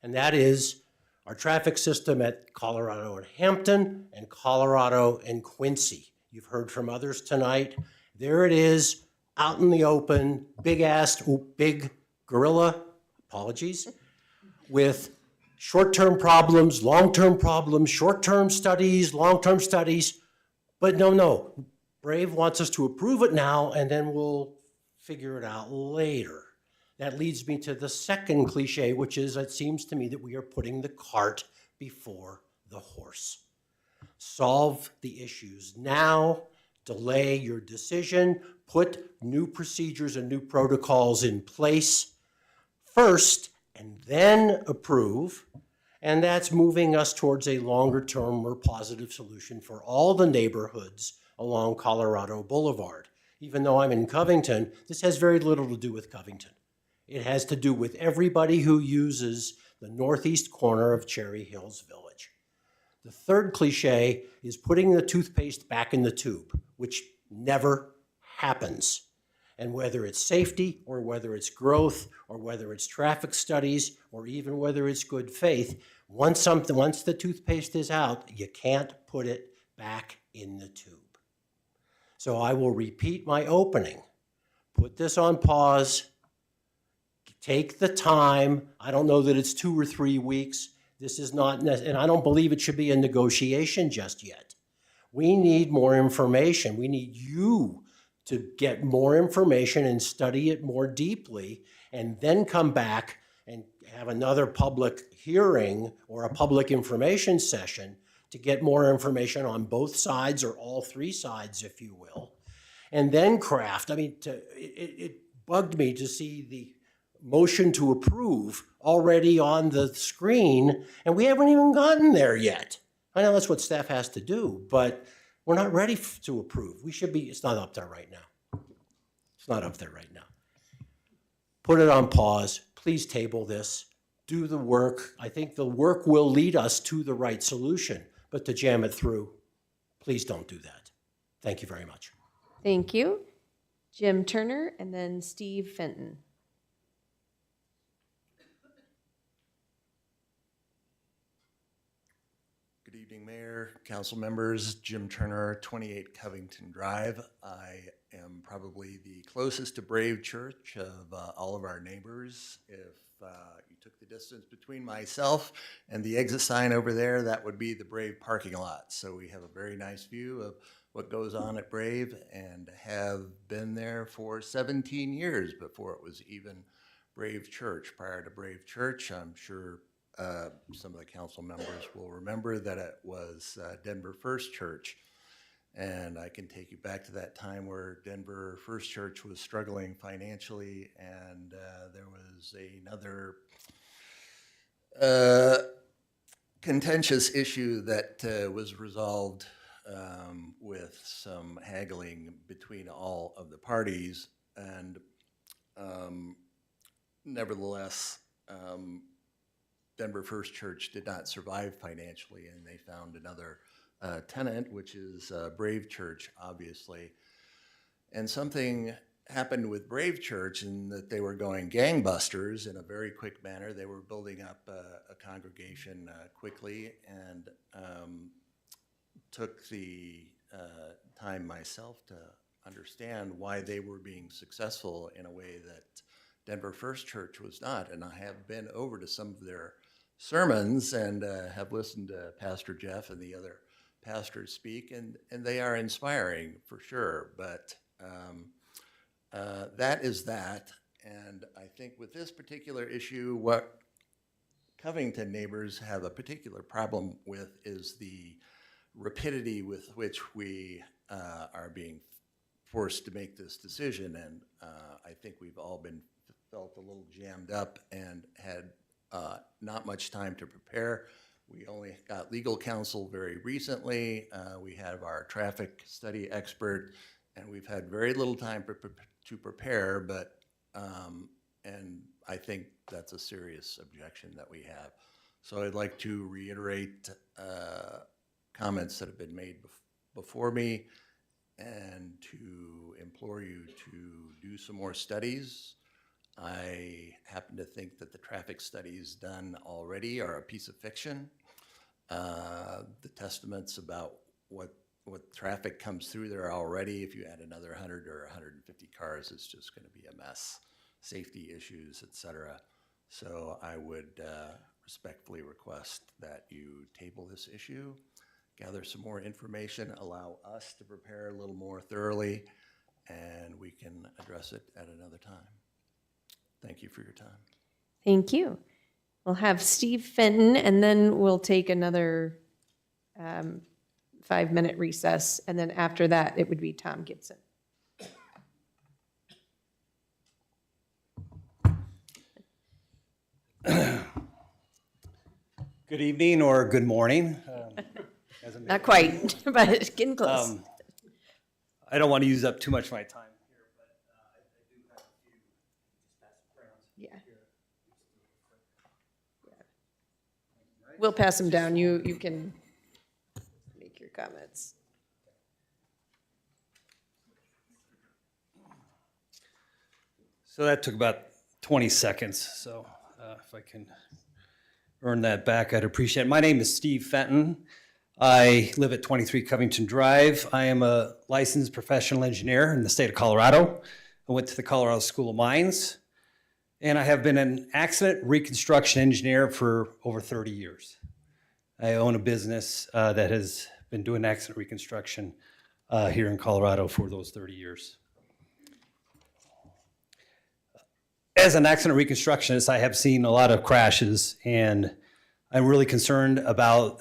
and that is our traffic system at Colorado and Hampton and Colorado and Quincy. You've heard from others tonight. There it is, out in the open, big gorilla, apologies, with short-term problems, long-term problems, short-term studies, long-term studies. But no, Brave wants us to approve it now and then we'll figure it out later. That leads me to the second cliche, which is, it seems to me that we are putting the cart before the horse. Solve the issues now, delay your decision, put new procedures and new protocols in place first, and then approve. And that's moving us towards a longer-term, more positive solution for all the neighborhoods along Colorado Boulevard. Even though I'm in Covington, this has very little to do with Covington. It has to do with everybody who uses the northeast corner of Cherry Hills Village. The third cliche is putting the toothpaste back in the tube, which never happens. And whether it's safety or whether it's growth or whether it's traffic studies or even whether it's good faith, once the toothpaste is out, you can't put it back in the tube. So I will repeat my opening. Put this on pause. Take the time. I don't know that it's 2 or 3 weeks. This is not, and I don't believe it should be a negotiation just yet. We need more information. We need you to get more information and study it more deeply, and then come back and have another public hearing or a public information session to get more information on both sides or all 3 sides, if you will, and then craft. I mean, it bugged me to see the motion to approve already on the screen, and we haven't even gotten there yet. I know that's what staff has to do, but we're not ready to approve. We should be, it's not up there right now. It's not up there right now. Put it on pause. Please table this. Do the work. I think the work will lead us to the right solution, but to jam it through, please don't do that. Thank you very much. Thank you. Jim Turner and then Steve Fenton. Good evening, Mayor, council members. Jim Turner, 28 Covington Drive. I am probably the closest to Brave Church of all of our neighbors. If you took the distance between myself and the exit sign over there, that would be the Brave parking lot. So we have a very nice view of what goes on at Brave, and have been there for 17 years before it was even Brave Church. Prior to Brave Church, I'm sure some of the council members will remember that it was Denver First Church. And I can take you back to that time where Denver First Church was struggling financially, and there was another contentious issue that was resolved with some haggling between all of the parties. And nevertheless, Denver First Church did not survive financially, and they found another tenant, which is Brave Church, obviously. And something happened with Brave Church in that they were going gangbusters in a very quick manner. They were building up a congregation quickly, and took the time myself to understand why they were being successful in a way that Denver First Church was not. And I have been over to some of their sermons and have listened to Pastor Jeff and the other pastors speak, and they are inspiring for sure. But that is that. And I think with this particular issue, what Covington neighbors have a particular problem with is the rapidity with which we are being forced to make this decision. And I think we've all felt a little jammed up and had not much time to prepare. We only got legal counsel very recently. We have our traffic study expert, and we've had very little time to prepare, but, and I think that's a serious objection that we have. So I'd like to reiterate comments that have been made before me, and to implore you to do some more studies. I happen to think that the traffic studies done already are a piece of fiction. The testaments about what traffic comes through there already, if you add another 100 or 150 cars, it's just going to be a mess. Safety issues, etc. So I would respectfully request that you table this issue, gather some more information, allow us to prepare a little more thoroughly, and we can address it at another time. Thank you for your time. Thank you. We'll have Steve Fenton, and then we'll take another 5-minute recess, and then after that, it would be Tom Gibson. Good evening or good morning. Not quite, but getting close. I don't want to use up too much of my time here, but I do have a few. Yeah. We'll pass them down. You can make your comments. So that took about 20 seconds. So if I can earn that back, I'd appreciate it. My name is Steve Fenton. I live at 23 Covington Drive. I am a licensed professional engineer in the state of Colorado. I went to the Colorado School of Mines. and I have been an accident reconstruction engineer for over 30 years. I own a business that has been doing accident reconstruction here in Colorado for those 30 years. As an accident reconstructionist, I have seen a lot of crashes, and I'm really concerned about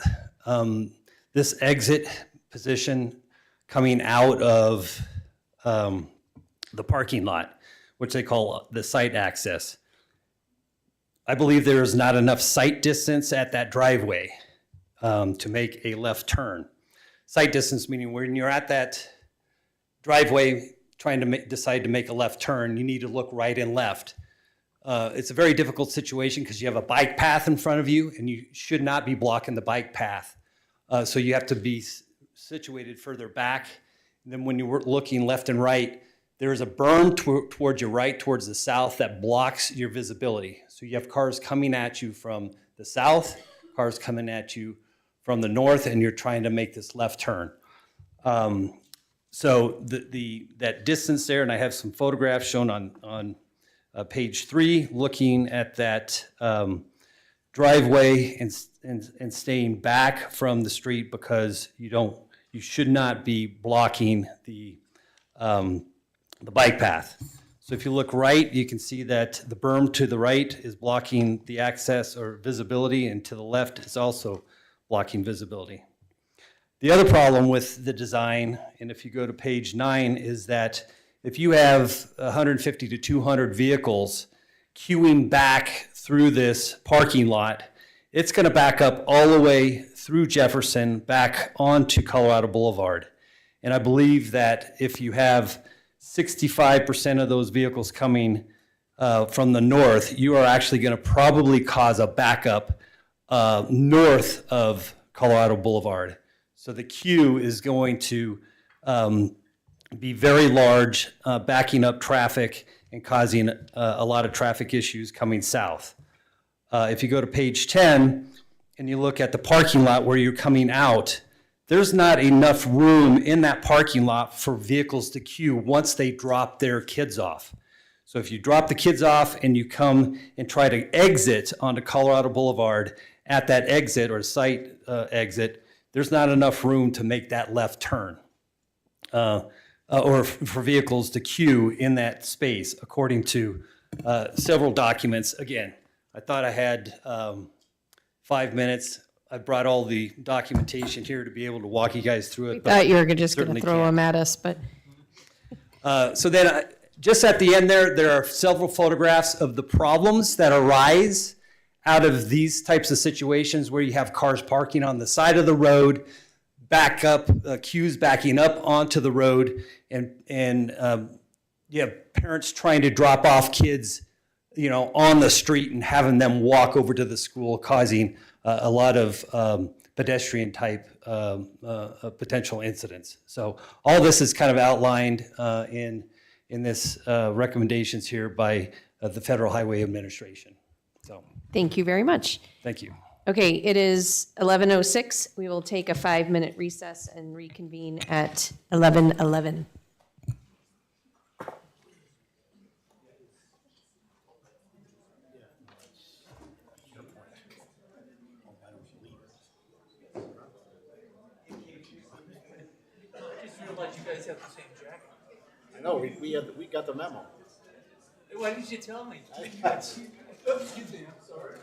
this exit position coming out of the parking lot, which they call the site access. I believe there is not enough sight distance at that driveway to make a left turn. Sight distance meaning when you're at that driveway trying to decide to make a left turn, you need to look right and left. It's a very difficult situation because you have a bike path in front of you and you should not be blocking the bike path. So you have to be situated further back. And then when you're looking left and right, there is a berm towards your right, towards the south, that blocks your visibility. So you have cars coming at you from the south, cars coming at you from the north, and you're trying to make this left turn. So that distance there, and I have some photographs shown on page 3, looking at that driveway and staying back from the street because you should not be blocking the bike path. So if you look right, you can see that the berm to the right is blocking the access or visibility, and to the left is also blocking visibility. The other problem with the design, and if you go to page 9, is that if you have 150 to 200 vehicles queuing back through this parking lot, it's going to back up all the way through Jefferson back onto Colorado Boulevard. And I believe that if you have 65% of those vehicles coming from the north, you are actually going to probably cause a backup north of Colorado Boulevard. So the queue is going to be very large, backing up traffic and causing a lot of traffic issues coming south. If you go to page 10 and you look at the parking lot where you're coming out, there's not enough room in that parking lot for vehicles to queue once they drop their kids off. So if you drop the kids off and you come and try to exit onto Colorado Boulevard, at that exit or site exit, there's not enough room to make that left turn or for vehicles to queue in that space, according to several documents. Again, I thought I had 5 minutes. I brought all the documentation here to be able to walk you guys through it. I thought you were just going to throw them at us, but. So then just at the end there are several photographs of the problems that arise out of these types of situations where you have cars parking on the side of the road, back up, queues backing up onto the road, and you have parents trying to drop off kids, on the street and having them walk over to the school, causing a lot of pedestrian type potential incidents. So all this is kind of outlined in this recommendations here by the Federal Highway Administration. So Thank you very much. thank you. Okay, it is 11:06. We will take a 5-minute recess and reconvene at 11:11. I know, we got the memo. Why didn't you tell me? Excuse me, I'm sorry.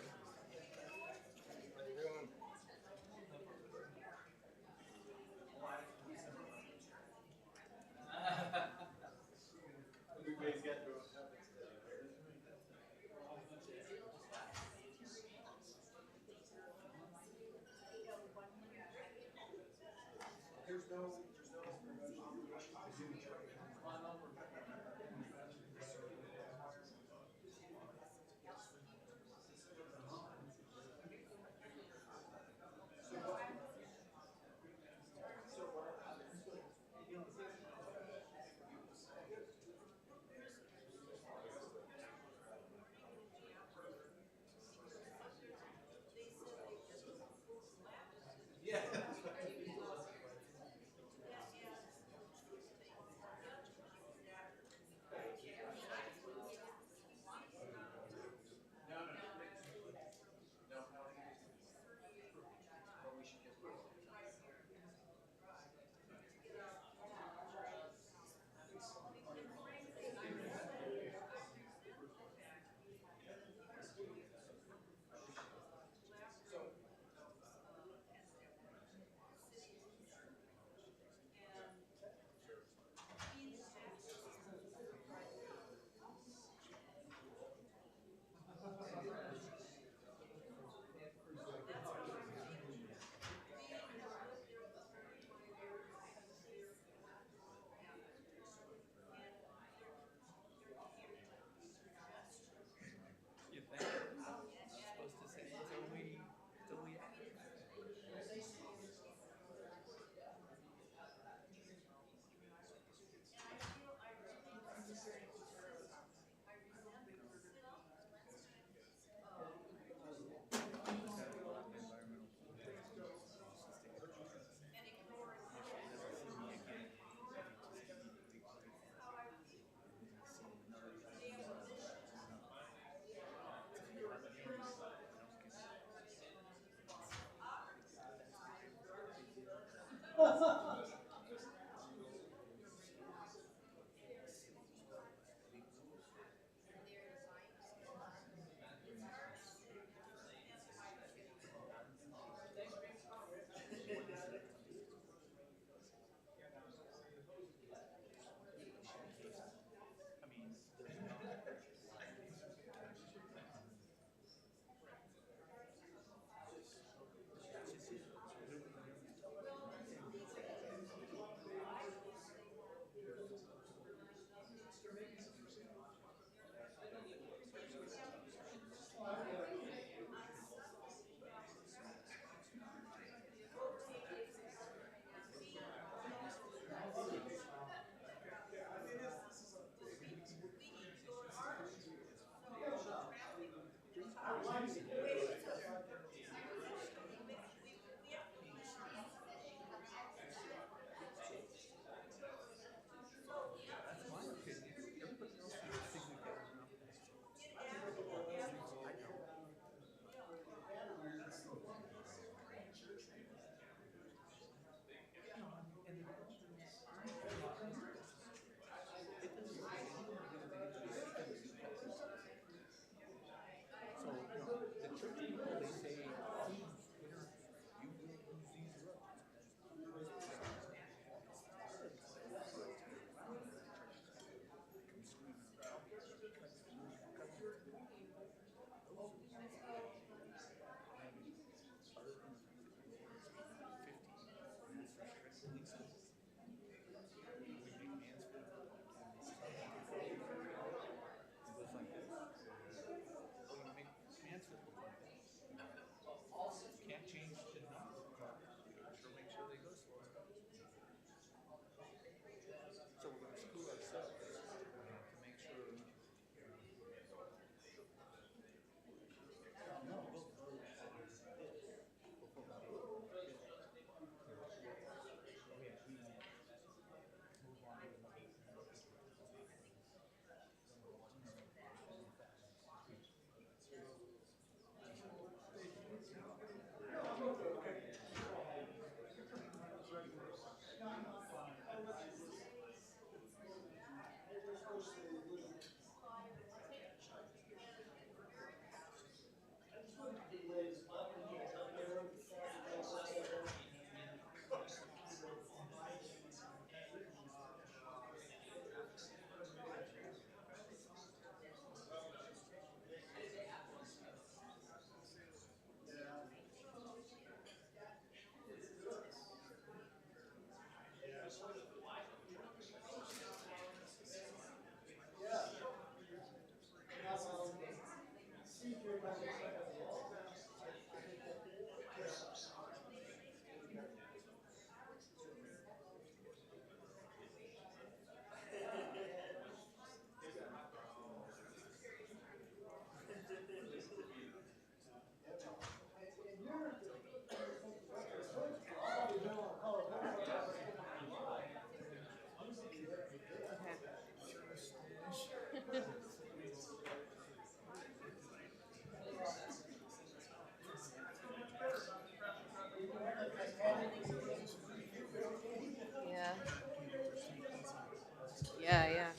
Yeah, yeah.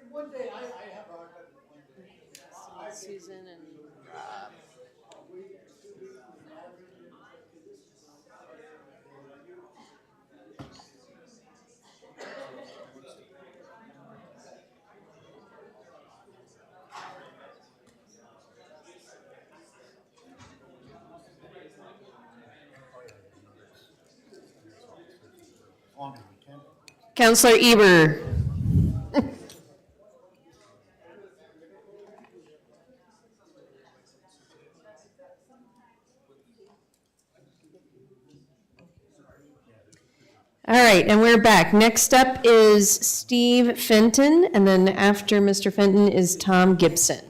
One day I have Susan and Counselor Eber. All right, and we're back. Next up is Steve Fenton, and then after Mr. Fenton is Tom Gibson.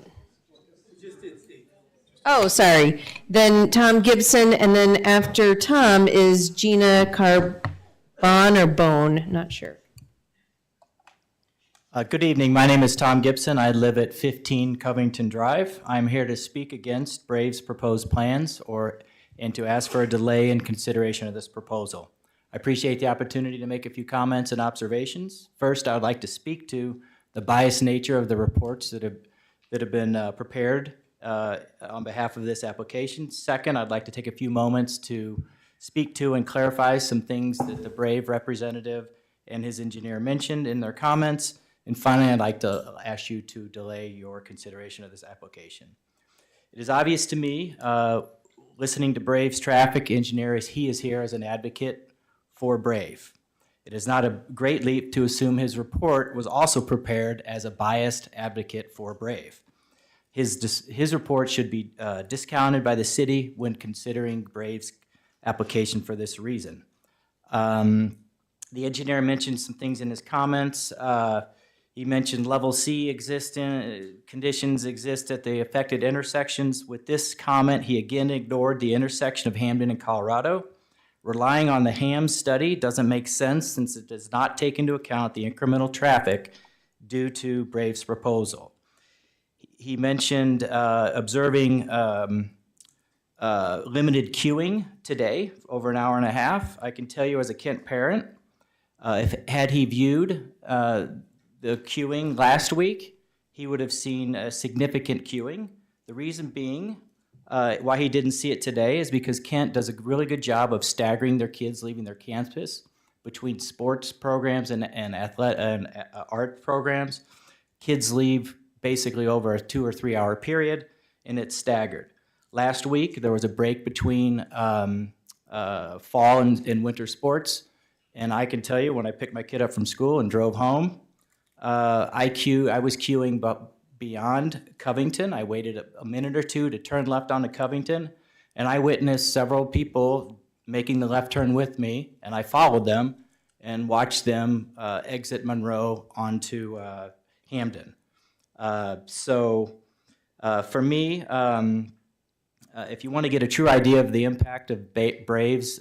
Oh, sorry. Then Tom Gibson, and then after Tom is Gina Carbon or Bone, not sure. Good evening. My name is Tom Gibson. I live at 15 Covington Drive. I'm here to speak against Brave's proposed plans and to ask for a delay in consideration of this proposal. I appreciate the opportunity to make a few comments and observations. First, I would like to speak to the biased nature of the reports that have been prepared on behalf of this application. Second, I'd like to take a few moments to speak to and clarify some things that the Brave representative and his engineer mentioned in their comments. And finally, I'd like to ask you to delay your consideration of this application. It is obvious to me, listening to Brave's traffic engineer, as he is here as an advocate for Brave. It is not a great leap to assume his report was also prepared as a biased advocate for Brave. His report should be discounted by the city when considering Brave's application for this reason. The engineer mentioned some things in his comments. He mentioned level C conditions exist at the affected intersections. With this comment, he again ignored the intersection of Hamden and Colorado. Relying on the HAM study doesn't make sense since it does not take into account the incremental traffic due to Brave's proposal. He mentioned observing limited queuing today, over an hour and a half. I can tell you as a Kent parent, had he viewed the queuing last week, he would have seen a significant queuing. The reason being, why he didn't see it today is because Kent does a really good job of staggering their kids leaving their campus between sports programs and art programs. Kids leave basically over a 2 or 3 hour period, and it's staggered. Last week, there was a break between fall and winter sports, and I can tell you when I picked my kid up from school and drove home, I was queuing beyond Covington. I waited a minute or two to turn left onto Covington, and I witnessed several people making the left turn with me, and I followed them and watched them exit Monroe onto Hamden. For me, if you want to get a true idea of the impact of Brave's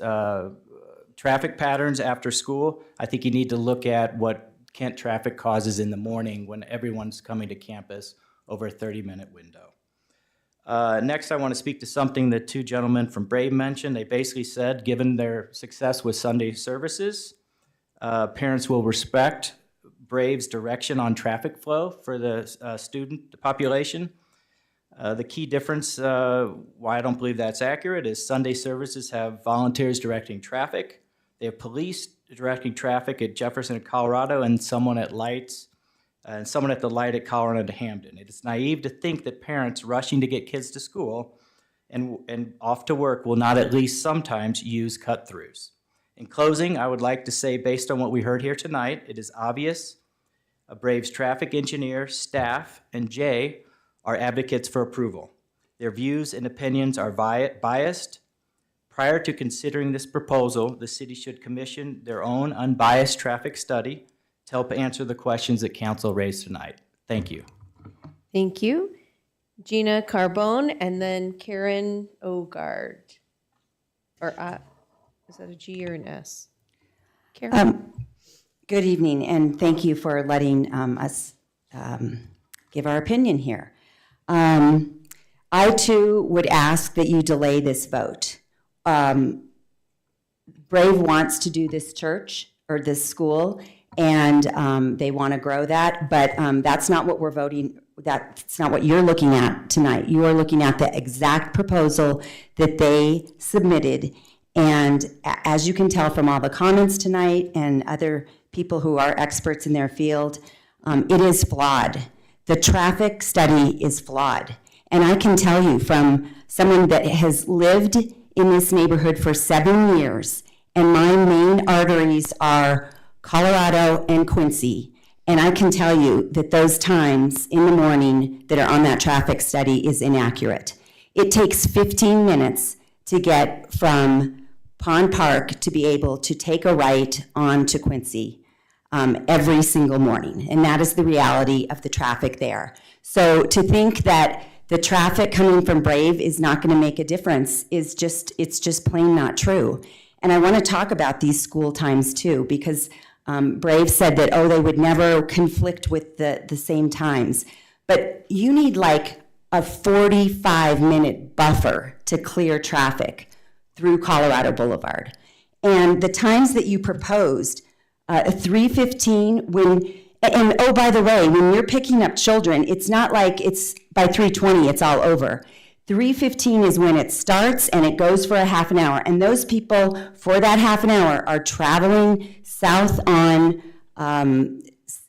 traffic patterns after school, I think you need to look at what Kent traffic causes in the morning when everyone's coming to campus over a 30-minute window. Next, I want to speak to something that two gentlemen from Brave mentioned. They basically said, given their success with Sunday services, parents will respect Brave's direction on traffic flow for the student population. The key difference, why I don't believe that's accurate, is Sunday services have volunteers directing traffic. They have police directing traffic at Jefferson and Colorado, and someone at the light at Colorado to Hamden. It is naive to think that parents rushing to get kids to school and off to work will not at least sometimes use cut-throughs. In closing, I would like to say, based on what we heard here tonight, it is obvious Brave's traffic engineer, staff, and Jay are advocates for approval. Their views and opinions are biased. Prior to considering this proposal, the city should commission their own unbiased traffic study to help answer the questions that council raised tonight. Thank you. Thank you. Gina Carbone, and then Karen Ogard. Or is that a G or an S? Karen? Good evening, and thank you for letting us give our opinion here. I too would ask that you delay this vote. Brave wants to do this church or this school and they want to grow that, but that's not what we're voting, that's not what you're looking at tonight. You are looking at the exact proposal that they submitted, and as you can tell from all the comments tonight and other people who are experts in their field, it is flawed. The traffic study is flawed. And I can tell you from someone that has lived in this neighborhood for 7 years, and my main arteries are Colorado and Quincy, and I can tell you that those times in the morning that are on that traffic study is inaccurate. It takes 15 minutes to get from Pond Park to be able to take a right onto Quincy every single morning, and that is the reality of the traffic there. So to think that the traffic coming from Brave is not going to make a difference it's just plain not true. And I want to talk about these school times too, because Brave said that, they would never conflict with the same times. But you need like a 45-minute buffer to clear traffic through Colorado Boulevard. And the times that you proposed, 3:15, and oh, by the way, when you're picking up children, it's not like it's by 3:20, it's all over. 3:15 is when it starts and it goes for a half an hour. And those people for that half an hour are traveling south on,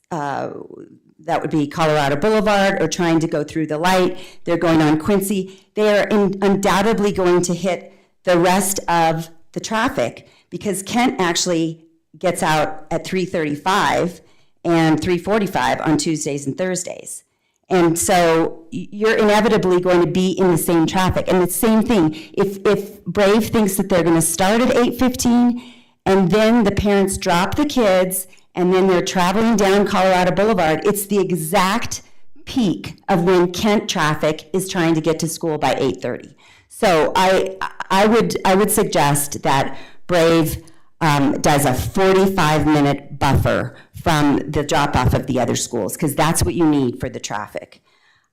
that would be Colorado Boulevard, or trying to go through the light. They're going on Quincy. They are undoubtedly going to hit the rest of the traffic, because Kent actually gets out at 3:35 and 3:45 on Tuesdays and Thursdays. And so you're inevitably going to be in the same traffic. And the same thing, if Brave thinks that they're going to start at 8:15 and then the parents drop the kids and then they're traveling down Colorado Boulevard, it's the exact peak of when Kent traffic is trying to get to school by 8:30. So I would suggest that Brave does a 45-minute buffer from the drop-off of the other schools, because that's what you need for the traffic.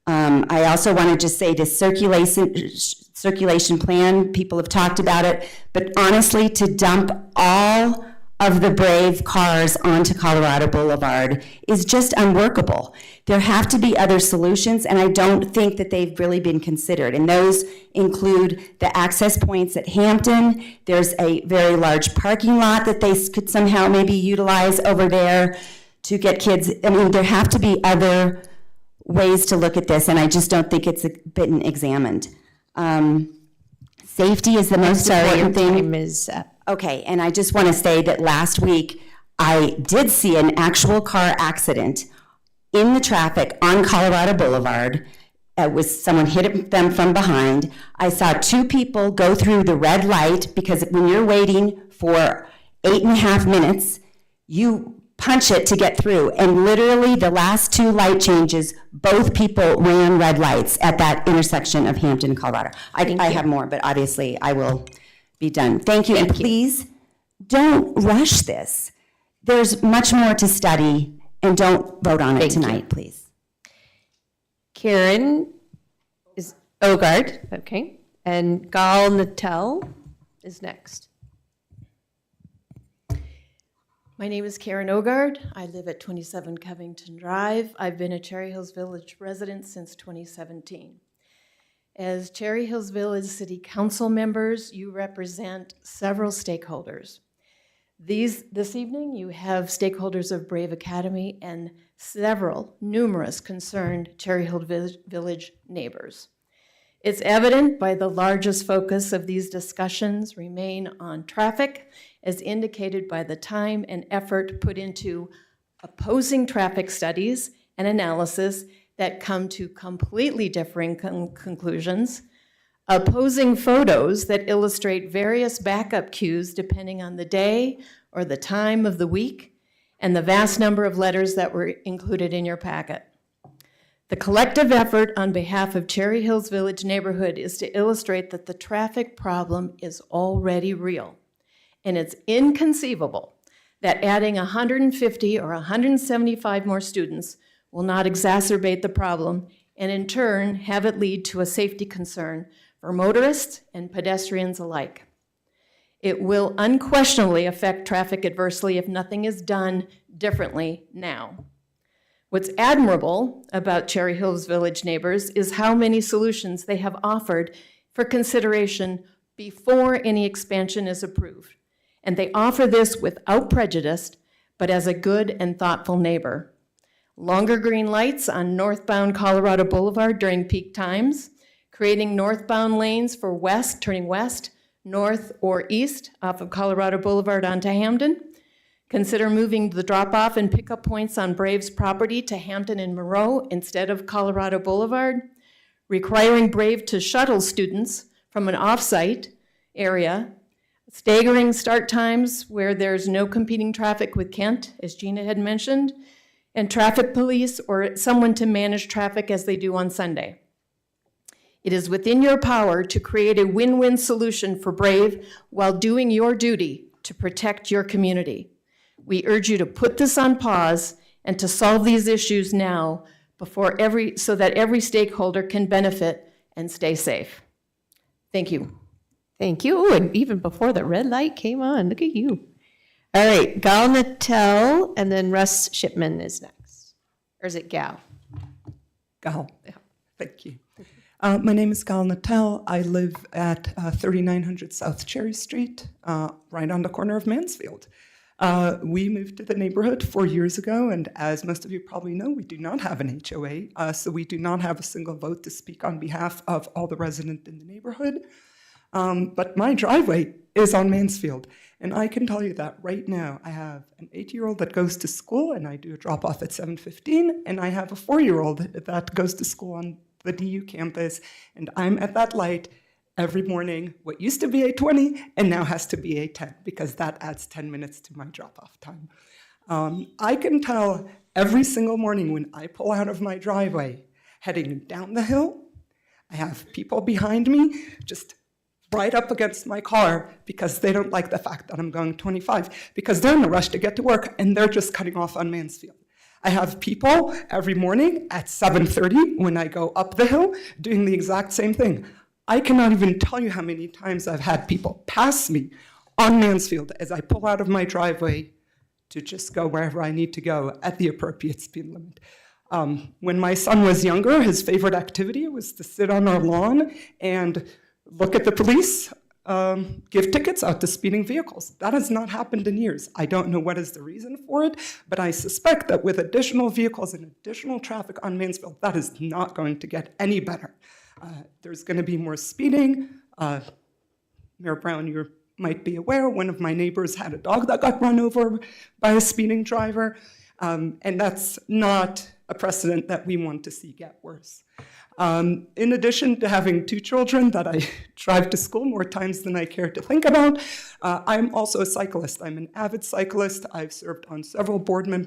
I also want to just say this circulation plan, people have talked about it, but honestly, to dump all of the Brave cars onto Colorado Boulevard is just unworkable. There have to be other solutions, and I don't think that they've really been considered. And those include the access points at Hampton. There's a very large parking lot that they could somehow maybe utilize over there to get kids. I mean, there have to be other ways to look at this, and I just don't think it's been examined. Safety is the most important thing. Okay, and I just want to say that last week I did see an actual car accident in the traffic on Colorado Boulevard. It was someone hit them from behind. I saw 2 people go through the red light, because when you're waiting for 8.5 minutes, you punch it to get through. And literally the last 2 light changes, both people ran red lights at that intersection of Hampton and Colorado. I have more, but obviously I will be done. Thank you, and please don't rush this. There's much more to study, and don't vote on it tonight, please. Karen is Ogard, okay, and Gal Natel is next. My name is Karen Ogard. I live at 27 Covington Drive. I've been a Cherry Hills Village resident since 2017. As Cherry Hills Village City Council members, you represent several stakeholders. This evening, you have stakeholders of Brave Academy and numerous concerned Cherry Hills Village neighbors. It's evident by the largest focus of these discussions remain on traffic, as indicated by the time and effort put into opposing traffic studies and analysis that come to completely differing conclusions, opposing photos that illustrate various backup cues depending on the day or the time of the week, and the vast number of letters that were included in your packet. The collective effort on behalf of Cherry Hills Village neighborhood is to illustrate that the traffic problem is already real, and it's inconceivable that adding 150 or 175 more students will not exacerbate the problem, and in turn have it lead to a safety concern for motorists and pedestrians alike. It will unquestionably affect traffic adversely if nothing is done differently now. What's admirable about Cherry Hills Village Neighbors is how many solutions they have offered for consideration before any expansion is approved. And they offer this without prejudice, but as a good and thoughtful neighbor. Longer green lights on northbound Colorado Boulevard during peak times, creating northbound lanes for turning west, north, or east off of Colorado Boulevard onto Hamden. Consider moving the drop-off and pickup points on Braves property to Hampton and Monroe instead of Colorado Boulevard. Requiring Brave to shuttle students from an off-site area. Staggering start times where there's no competing traffic with Kent, as Gina had mentioned. And traffic police or someone to manage traffic as they do on Sunday. It is within your power to create a win-win solution for Brave while doing your duty to protect your community. We urge you to put this on pause and to solve these issues now so that every stakeholder can benefit and stay safe. Thank you. Thank you. Ooh, and even before the red light came on, look at you. All right, Gal Natel, and then Russ Shipman is next. Or is it Gal? Gal. Thank you. My name is Gal Natel. I live at 3900 South Cherry Street, right on the corner of Mansfield. We moved to the neighborhood 4 years ago, and as most of you probably know, we do not have an HOA, so we do not have a single vote to speak on behalf of all the residents in the neighborhood. But my driveway is on Mansfield, and I can tell you that right now I have an 8-year-old that goes to school, and I do a drop-off at 7:15, and I have a 4-year-old that goes to school on the DU campus, and I'm at that light every morning, what used to be 8:20 and now has to be 8:10 because that adds 10 minutes to my drop-off time. I can tell every single morning when I pull out of my driveway, heading down the hill, I have people behind me just right up against my car because they don't like the fact that I'm going 25 because they're in a rush to get to work and they're just cutting off on Mansfield. I have people every morning at 7:30 when I go up the hill doing the exact same thing. I cannot even tell you how many times I've had people pass me on Mansfield as I pull out of my driveway to just go wherever I need to go at the appropriate speed limit. When my son was younger, his favorite activity was to sit on our lawn and look at the police give tickets out to speeding vehicles. That has not happened in years. I don't know what is the reason for it, but I suspect that with additional vehicles and additional traffic on Mansfield, that is not going to get any better. There's going to be more speeding. Mayor Brown, you might be aware, one of my neighbors had a dog that got run over by a speeding driver, and that's not a precedent that we want to see get worse. In addition to having 2 children that I drive to school more times than I care to think about, I'm also a cyclist. I'm an avid cyclist. I've served on several boards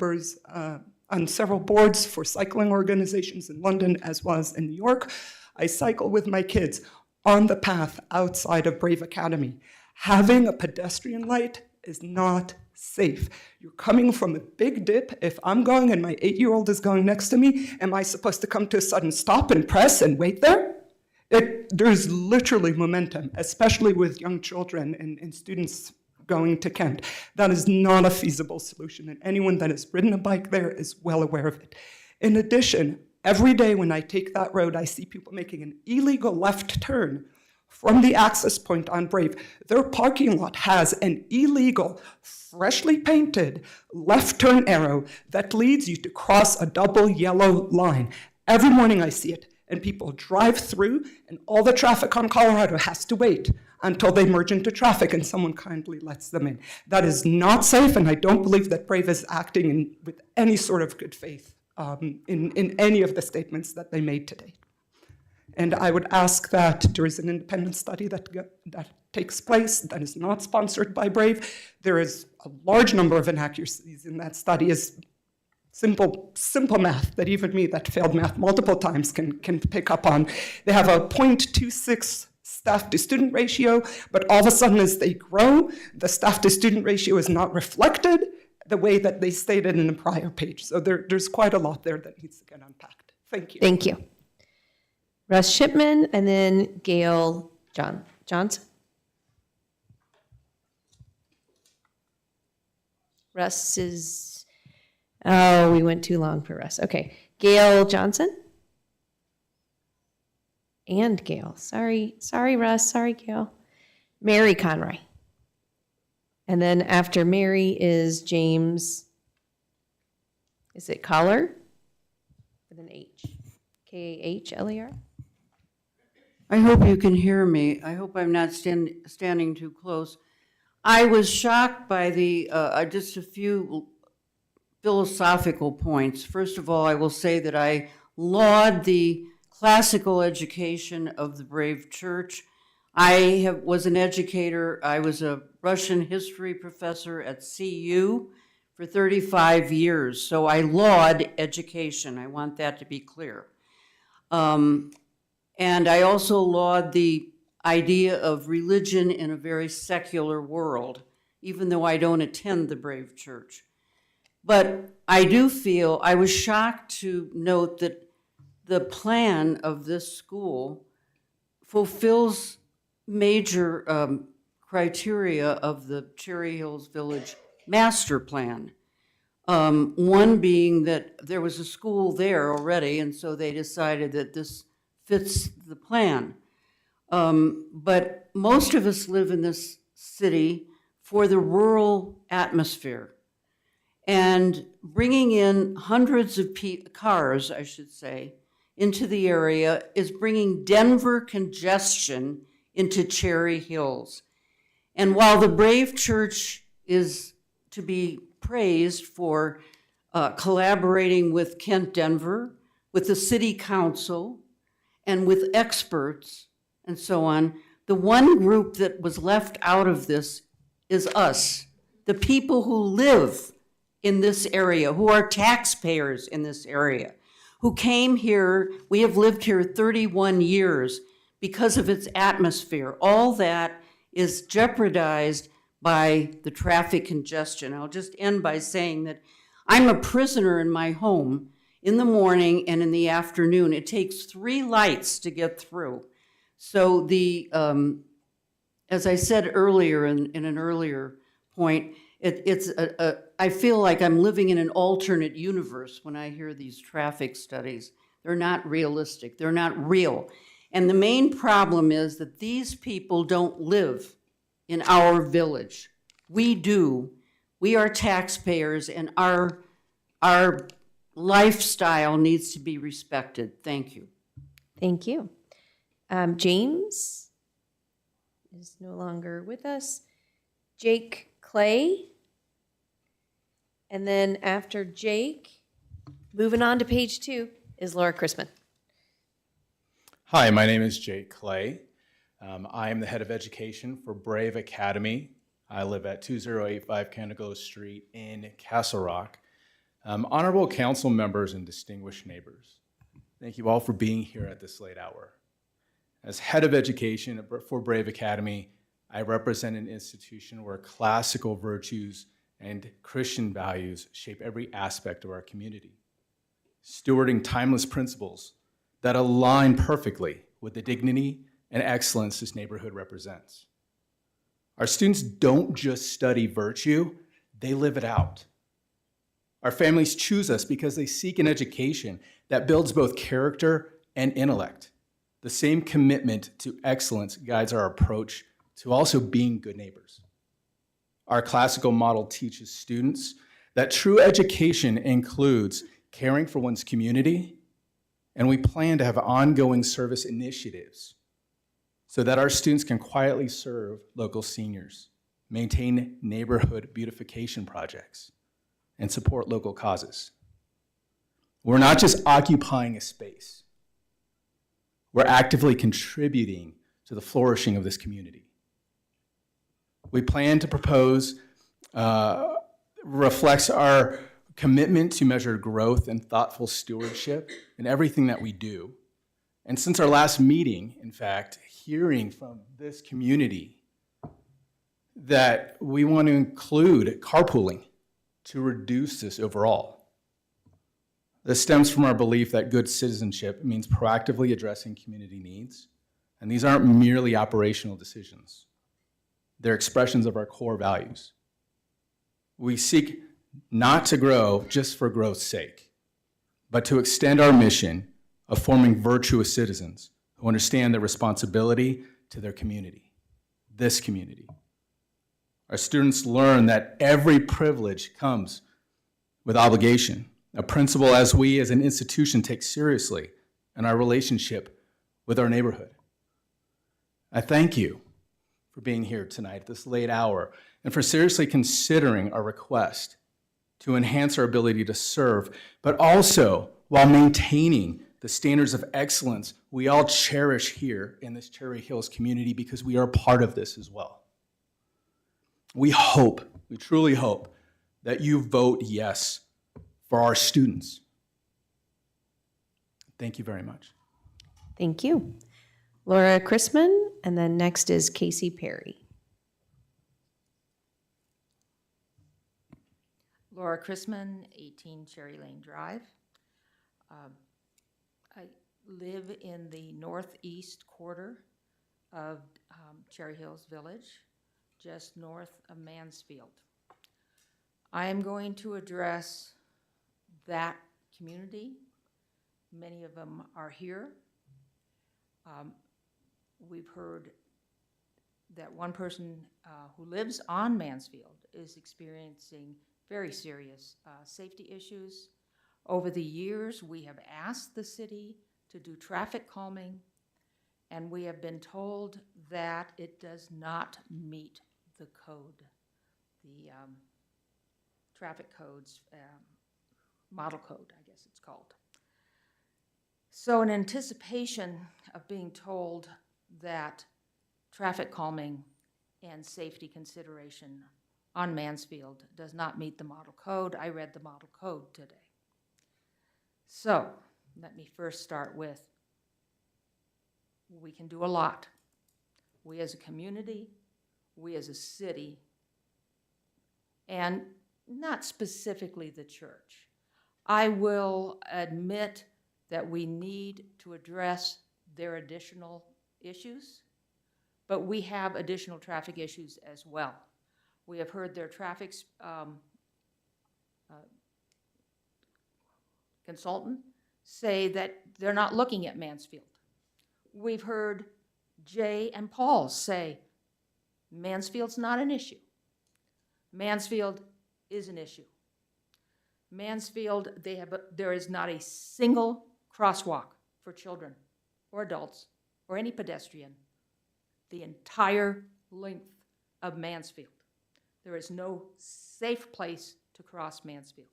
for cycling organizations in London as well as in New York. I cycle with my kids on the path outside of Brave Academy. Having a pedestrian light is not safe. You're coming from a big dip. If I'm going and my 8-year-old is going next to me, am I supposed to come to a sudden stop and press and wait there? There's literally momentum, especially with young children and students going to Kent. That is not a feasible solution, and anyone that has ridden a bike there is well aware of it. In addition, every day when I take that road, I see people making an illegal left turn from the access point on Brave. Their parking lot has an illegal, freshly painted left turn arrow that leads you to cross a double yellow line. Every morning I see it, and people drive through, and all the traffic on Colorado has to wait until they merge into traffic and someone kindly lets them in. That is not safe, and I don't believe that Brave is acting with any sort of good faith in any of the statements that they made today. And I would ask that there is an independent study that takes place that is not sponsored by Brave. There is a large number of inaccuracies in that study. Is simple math that even me that failed math multiple times can pick up on. They have a 0.26 staff to student ratio, but all of a sudden as they grow, the staff to student ratio is not reflected the way that they stated in a prior page. So there's quite a lot there that needs to get unpacked. Thank you. Thank you. Russ Shipman, and then Gail Johns. Russ is Oh, we went too long for Russ. Okay. Gail Johnson? And Gail. Sorry, Russ. Sorry, Gail. Mary Conroy. And then after Mary is James, is it Collar? With an H. Kahler? I hope you can hear me. I hope I'm not standing too close. I was shocked by the, just a few philosophical points. First of all, I will say that I laud the classical education of the Brave Church. I was an educator. I was a Russian history professor at CU for 35 years. So I laud education. I want that to be clear. And I also laud the idea of religion in a very secular world, even though I don't attend the Brave Church. But I do feel, I was shocked to note that the plan of this school fulfills major criteria of the Cherry Hills Village Master Plan. One being that there was a school there already, and so they decided that this fits the plan. But most of us live in this city for the rural atmosphere. And bringing in hundreds of cars, I should say, into the area is bringing Denver congestion into Cherry Hills. And while the Brave Church is to be praised for collaborating with Kent Denver, with the city council, and with experts and so on, the one group that was left out of this is us, the people who live in this area, who are taxpayers in this area, who came here. We have lived here 31 years because of its atmosphere. All that is jeopardized by the traffic congestion. I'll just end by saying that I'm a prisoner in my home in the morning and in the afternoon. It takes 3 lights to get through. So the, as I said earlier in an earlier point, I feel like I'm living in an alternate universe when I hear these traffic studies. They're not realistic. They're not real. And the main problem is that these people don't live in our village. We do. We are taxpayers, and our lifestyle needs to be respected. Thank you. Thank you. James is no longer with us. Jake Clay. And then after Jake, moving on to page 2, is Laura Chrisman. Hi, my name is Jake Clay. I am the head of education for Brave Academy. I live at 2085 Candigo Street in Castle Rock. Honorable council members and distinguished neighbors, thank you all for being here at this late hour. As head of education for Brave Academy, I represent an institution where classical virtues and Christian values shape every aspect of our community, stewarding timeless principles that align perfectly with the dignity and excellence this neighborhood represents. Our students don't just study virtue, they live it out. Our families choose us because they seek an education that builds both character and intellect. The same commitment to excellence guides our approach to also being good neighbors. Our classical model teaches students that true education includes caring for one's community, and we plan to have ongoing service initiatives so that our students can quietly serve local seniors, maintain neighborhood beautification projects, and support local causes. We're not just occupying a space, we're actively contributing to the flourishing of this community. We plan to propose reflects our commitment to measure growth and thoughtful stewardship in everything that we do. And since our last meeting, in fact, hearing from this community that we want to include carpooling to reduce this overall. This stems from our belief that good citizenship means proactively addressing community needs, and these aren't merely operational decisions. They're expressions of our core values. We seek not to grow just for growth's sake, but to extend our mission of forming virtuous citizens who understand their responsibility to their community, this community. Our students learn that every privilege comes with obligation, a principle as we as an institution take seriously in our relationship with our neighborhood. I thank you for being here tonight at this late hour and for seriously considering our request to enhance our ability to serve, but also while maintaining the standards of excellence we all cherish here in this Cherry Hills community, because we are part of this as well. We truly hope that you vote yes for our students. Thank you very much. Thank you. Laura Chrisman, and then next is Casey Perry. Laura Chrisman, 18 Cherry Lane Drive. I live in the northeast quarter of Cherry Hills Village, just north of Mansfield. I am going to address that community. Many of them are here. We've heard that one person who lives on Mansfield is experiencing very serious safety issues. Over the years, we have asked the city to do traffic calming, and we have been told that it does not meet the code, the traffic codes, model code, I guess it's called. So in anticipation of being told that traffic calming and safety consideration on Mansfield does not meet the model code, I read the model code today. So let me first start with, we can do a lot. We as a community, we as a city, and not specifically the church. I will admit that we need to address their additional issues, but we have additional traffic issues as well. We have heard their traffic consultant say that they're not looking at Mansfield. We've heard Jay and Paul say Mansfield's not an issue. Mansfield is an issue. Mansfield, there is not a single crosswalk for children or adults or any pedestrian the entire length of Mansfield. There is no safe place to cross Mansfield.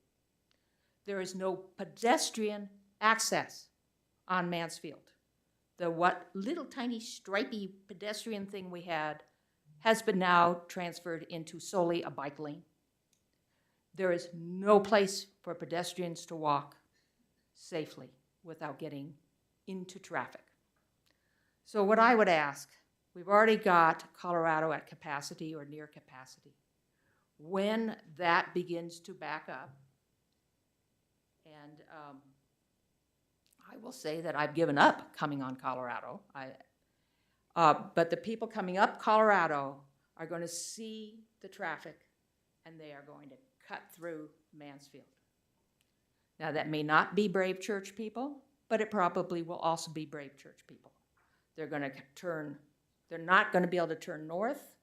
There is no pedestrian access on Mansfield. The what little tiny stripy pedestrian thing we had has been now transferred into solely a bike lane. There is no place for pedestrians to walk safely without getting into traffic. So what I would ask, we've already got Colorado at capacity or near capacity. When that begins to back up, and I will say that I've given up coming on Colorado, but the people coming up Colorado are going to see the traffic and they are going to cut through Mansfield. Now that may not be Brave Church people, but it probably will also be Brave Church people. They're going to turn, they're not going to be able to turn north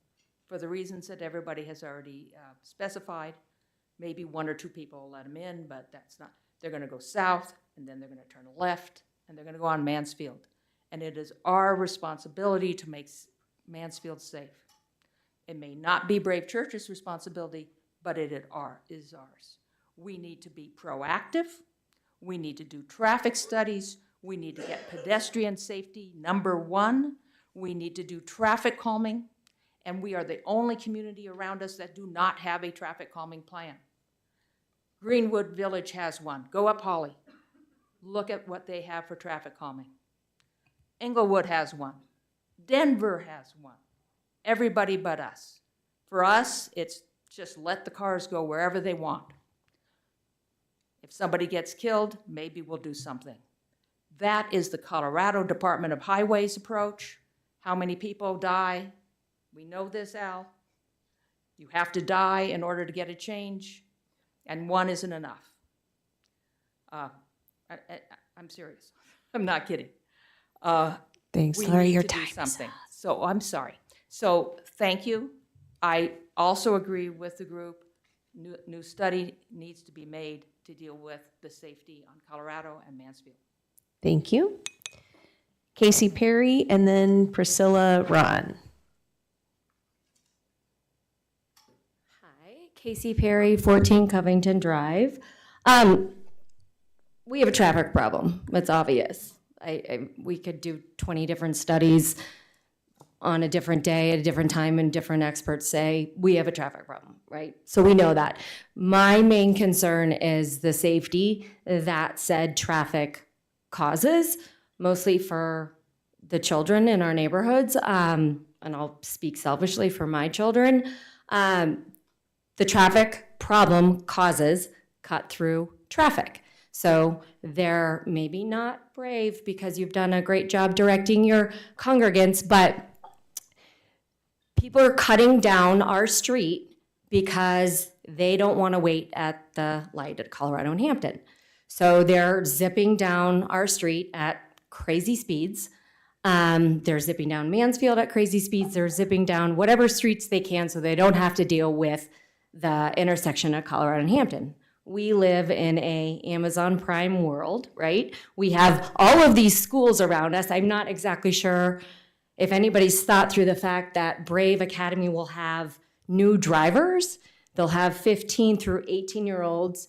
for the reasons that everybody has already specified. Maybe one or two people will let them in, but that's not, they're going to go south, and then they're going to turn left, and they're going to go on Mansfield. And it is our responsibility to make Mansfield safe. It may not be Brave Church's responsibility, but it is ours. We need to be proactive. We need to do traffic studies. We need to get pedestrian safety number one. We need to do traffic calming. And we are the only community around us that do not have a traffic calming plan. Greenwood Village has one. Go up Holly. Look at what they have for traffic calming. Englewood has one. Denver has one. Everybody but us. For us, it's just let the cars go wherever they want. If somebody gets killed, maybe we'll do something. That is the Colorado Department of Highways approach. How many people die? We know this, Al. You have to die in order to get a change. and one isn't enough. I'm serious. I'm not kidding. Thanks, We Laura, need your to do time is something. So I'm sorry. So thank you. I also agree with the group. New study needs to be made to deal with the safety on Colorado and Mansfield. Thank you. Casey Perry, and then Priscilla Ron. Hi, Casey Perry, 14 Covington Drive. We have a traffic problem. It's obvious. We could do 20 different studies on a different day at a different time, and different experts say we have a traffic problem, right? So we know that. My main concern is the safety that said traffic causes, mostly for the children in our neighborhoods. And I'll speak selfishly for my children. The traffic problem causes cut through traffic. So they're maybe not brave because you've done a great job directing your congregants, but people are cutting down our street because they don't want to wait at the light at Colorado and Hampton. So they're zipping down our street at crazy speeds. They're zipping down Mansfield at crazy speeds. They're zipping down whatever streets they can so they don't have to deal with the intersection of Colorado and Hampton. We live in a Amazon Prime world, right? We have all of these schools around us. I'm not exactly sure if anybody's thought through the fact that Brave Academy will have new drivers. They'll have 15 through 18-year-olds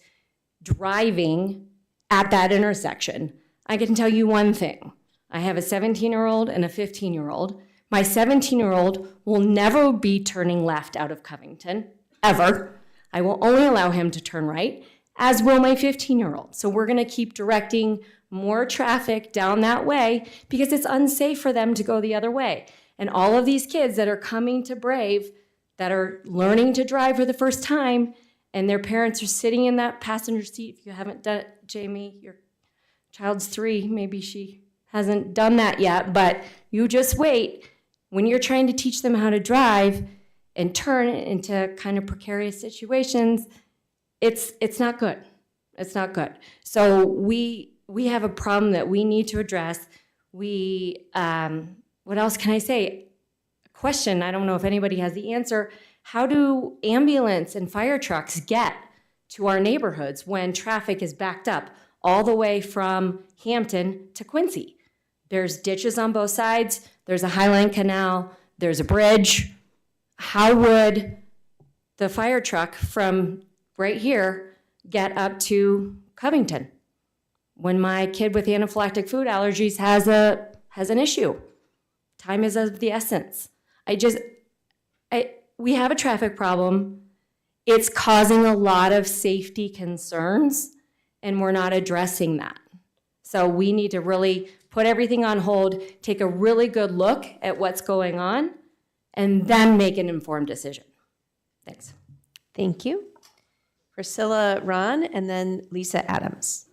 driving at that intersection. I can tell you one thing. I have a 17-year-old and a 15-year-old. My 17-year-old will never be turning left out of Covington, ever. I will only allow him to turn right, as will my 15-year-old. So we're gonna keep directing more traffic down that way because it's unsafe for them to go the other way. And all of these kids that are coming to Brave, that are learning to drive for the first time, and their parents are sitting in that passenger seat. If you haven't done it, Jamie, your child's 3, maybe she hasn't done that yet, but you just wait. When you're trying to teach them how to drive and turn into kind of precarious situations, it's not good. It's not good. So we have a problem that we need to address. What else can I say? A question, I don't know if anybody has the answer. How do ambulance and fire trucks get to our neighborhoods when traffic is backed up all the way from Hampton to Quincy? There's ditches on both sides. There's a Highline Canal. There's a bridge. How would the fire truck from right here get up to Covington when my kid with anaphylactic food allergies has an issue? Time is of the essence. We have a traffic problem. It's causing a lot of safety concerns, and we're not addressing that. So we need to really put everything on hold, take a really good look at what's going on, and then make an informed decision. Thanks. Thank you. Priscilla Ron, and then Lisa Adams.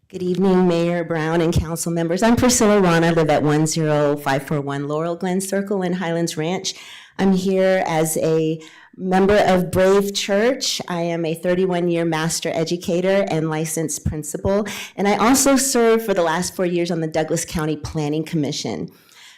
Good evening, Mayor Brown and council members. I'm Priscilla Ron. I live at 10541 Laurel Glen Circle in Highlands Ranch. I'm here as a member of Brave Church. I am a 31-year master educator and licensed principal, and I also served for the last 4 years on the Douglas County Planning Commission.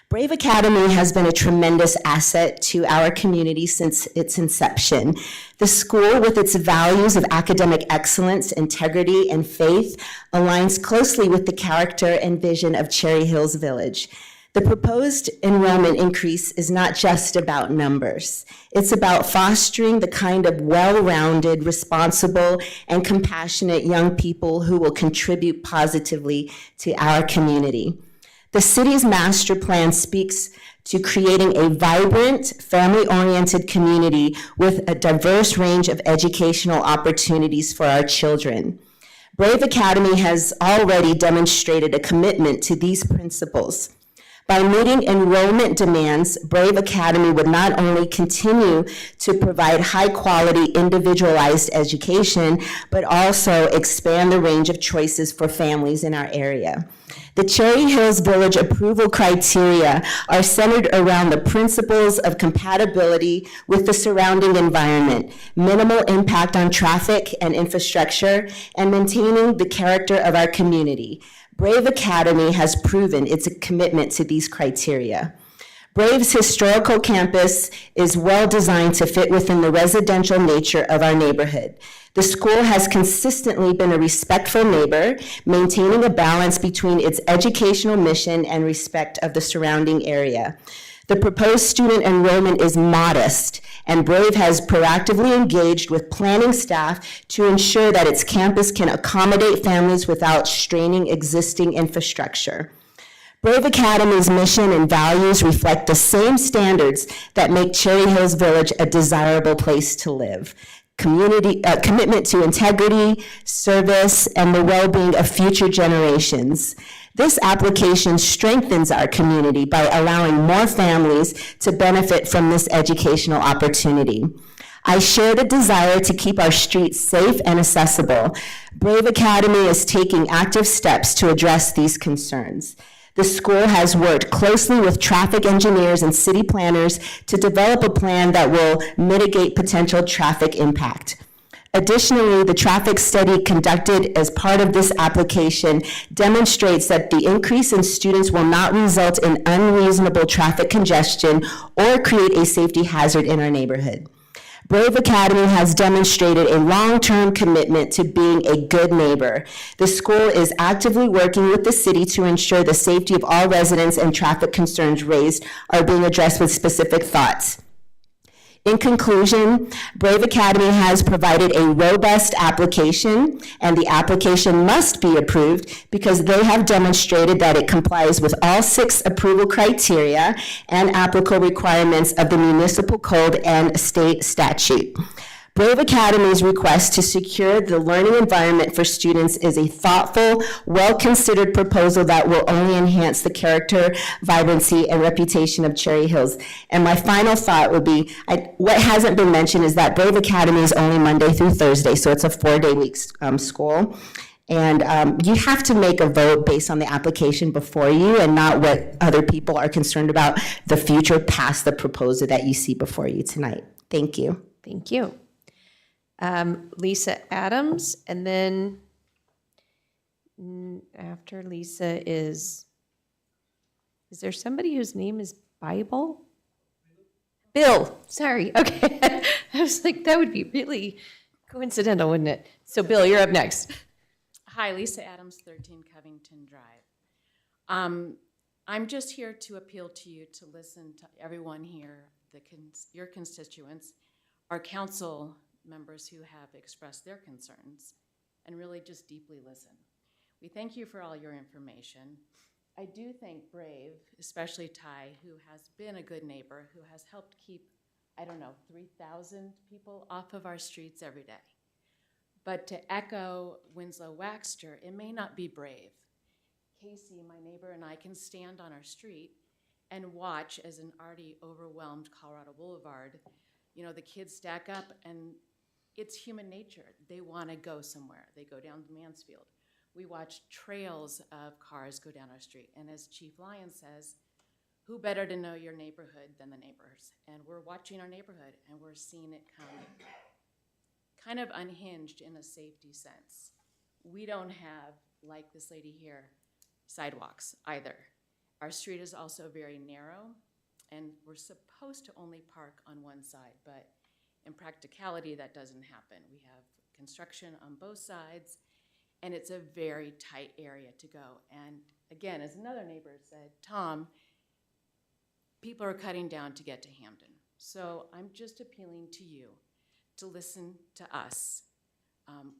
Brave Academy has been a tremendous asset to our community since its inception. The school, with its values of academic excellence, integrity, and faith, aligns closely with the character and vision of Cherry Hills Village. The proposed enrollment increase is not just about numbers. It's about fostering the kind of well-rounded, responsible, and compassionate young people who will contribute positively to our community. The city's master plan speaks to creating a vibrant, family-oriented community with a diverse range of educational opportunities for our children. Brave Academy has already demonstrated a commitment to these principles. By meeting enrollment demands, Brave Academy would not only continue to provide high-quality, individualized education, but also expand the range of choices for families in our area. The Cherry Hills Village approval criteria are centered around the principles of compatibility with the surrounding environment, minimal impact on traffic and infrastructure, and maintaining the character of our community. Brave Academy has proven its commitment to these criteria. Brave's historical campus is well designed to fit within the residential nature of our neighborhood. The school has consistently been a respectful neighbor, maintaining a balance between its educational mission and respect of the surrounding area. The proposed student enrollment is modest, and Brave has proactively engaged with planning staff to ensure that its campus can accommodate families without straining existing infrastructure. Brave Academy's mission and values reflect the same standards that make Cherry Hills Village a desirable place to live. Commitment to integrity, service, and the well-being of future generations. This application strengthens our community by allowing more families to benefit from this educational opportunity. I share the desire to keep our streets safe and accessible. Brave Academy is taking active steps to address these concerns. The school has worked closely with traffic engineers and city planners to develop a plan that will mitigate potential traffic impact. Additionally, the traffic study conducted as part of this application demonstrates that the increase in students will not result in unreasonable traffic congestion or create a safety hazard in our neighborhood. Brave Academy has demonstrated a long-term commitment to being a good neighbor. The school is actively working with the city to ensure the safety of all residents and traffic concerns raised are being addressed with specific thoughts. In conclusion, Brave Academy has provided a robust application, and the application must be approved because they have demonstrated that it complies with all 6 approval criteria and applicable requirements of the municipal code and state statute. Brave Academy's request to secure the learning environment for students is a thoughtful, well-considered proposal that will only enhance the character, vibrancy, and reputation of Cherry Hills. And my final thought would be, what hasn't been mentioned is that Brave Academy is only Monday through Thursday, so it's a 4-day week school. And you have to make a vote based on the application before you and not what other people are concerned about, the future past the proposal that you see before you tonight. Thank you. Thank you. Lisa Adams, and then after Lisa is there somebody whose name is Bible? Bill, sorry, okay. I was like, that would be really coincidental, wouldn't it? So Bill, you're up next. Hi, Lisa Adams, 13 Covington Drive. I'm just here to appeal to you to listen to everyone here, your constituents, our council members who have expressed their concerns, and really just deeply listen. We thank you for all your information. I do thank Brave, especially Ty, who has been a good neighbor, who has helped keep, 3,000 people off of our streets every day. But to echo Winslow Waxter, it may not be Brave. Casey, my neighbor, and I can stand on our street and watch as an already overwhelmed Colorado Boulevard, the kids stack up, and it's human nature. They want to go somewhere. They go down to Mansfield. We watch trails of cars go down our street. And as Chief Lyon says, who better to know your neighborhood than the neighbors? And we're watching our neighborhood, and we're seeing it come kind of unhinged in a safety sense. We don't have, like this lady here, sidewalks either. Our street is also very narrow, and we're supposed to only park on one side, but in practicality, that doesn't happen. We have construction on both sides, and it's a very tight area to go. And again, as another neighbor said, Tom, people are cutting down to get to Hampden. So I'm just appealing to you to listen to us.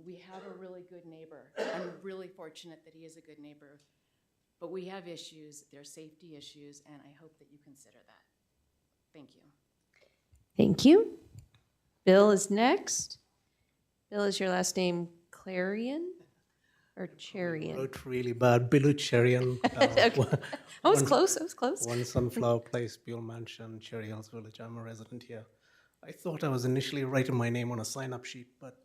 We have a really good neighbor. I'm really fortunate that he is a good neighbor, but we have issues, there are safety issues, and I hope that you consider that. Thank you. Thank you. Bill is next. Bill, is your last name Clarion? or Cherian? Wrote really bad. Bilucherian. Okay. I was close, I was close. One Sunflower Place, Buell Mansion, Cherry Hills Village. I'm a resident here. I thought I was initially writing my name on a sign-up sheet, but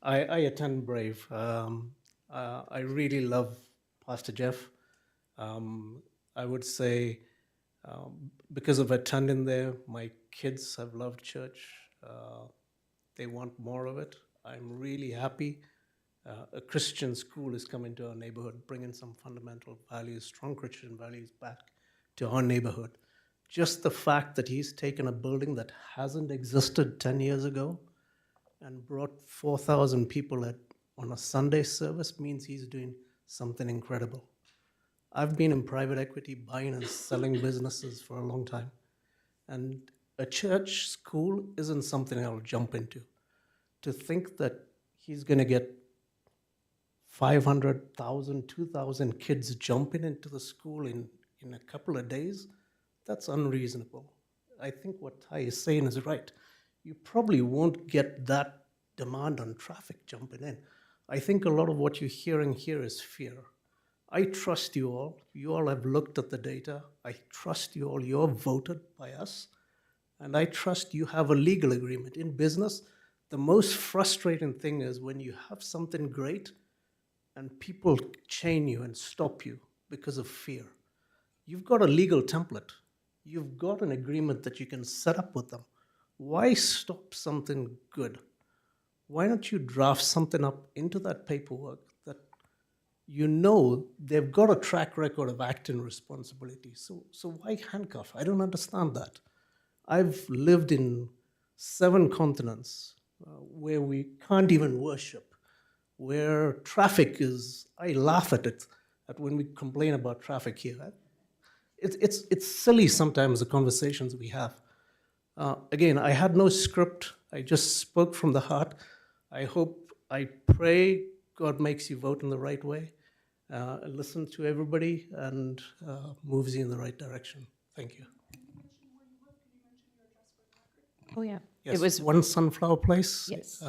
I attend Brave. I really love Pastor Jeff. I would say because of attending there, my kids have loved church. They want more of it. I'm really happy. A Christian school is coming to our neighborhood, bringing some fundamental values, strong Christian values back to our neighborhood. Just the fact that he's taken a building that hasn't existed 10 years ago and brought 4,000 people on a Sunday service means he's doing something incredible. I've been in private equity, buying and selling businesses for a long time. And a church school isn't something I'll jump into. To think that he's going to get 500,000, 2,000 kids jumping into the school in a couple of days, that's unreasonable. I think what Ty is saying is right. You probably won't get that demand on traffic jumping in. I think a lot of what you're hearing here is fear. I trust you all. You all have looked at the data. I trust you all. You're voted by us. And I trust you have a legal agreement. In business, the most frustrating thing is when you have something great and people chain you and stop you because of fear. You've got a legal template. You've got an agreement that you can set up with them. Why stop something good? Why don't you draft something up into that paperwork that you know they've got a track record of acting responsibility? So why handcuff? I don't understand that. I've lived in 7 continents where we can't even worship, where traffic is, I laugh at it, at when we complain about traffic here. It's silly sometimes, the conversations we have. Again, I had no script. I just spoke from the heart. I pray God makes you vote in the right way, listen to everybody, and moves you in the right direction. Thank you. Oh, yeah. Yes, It was, One Sunflower Place. Yes.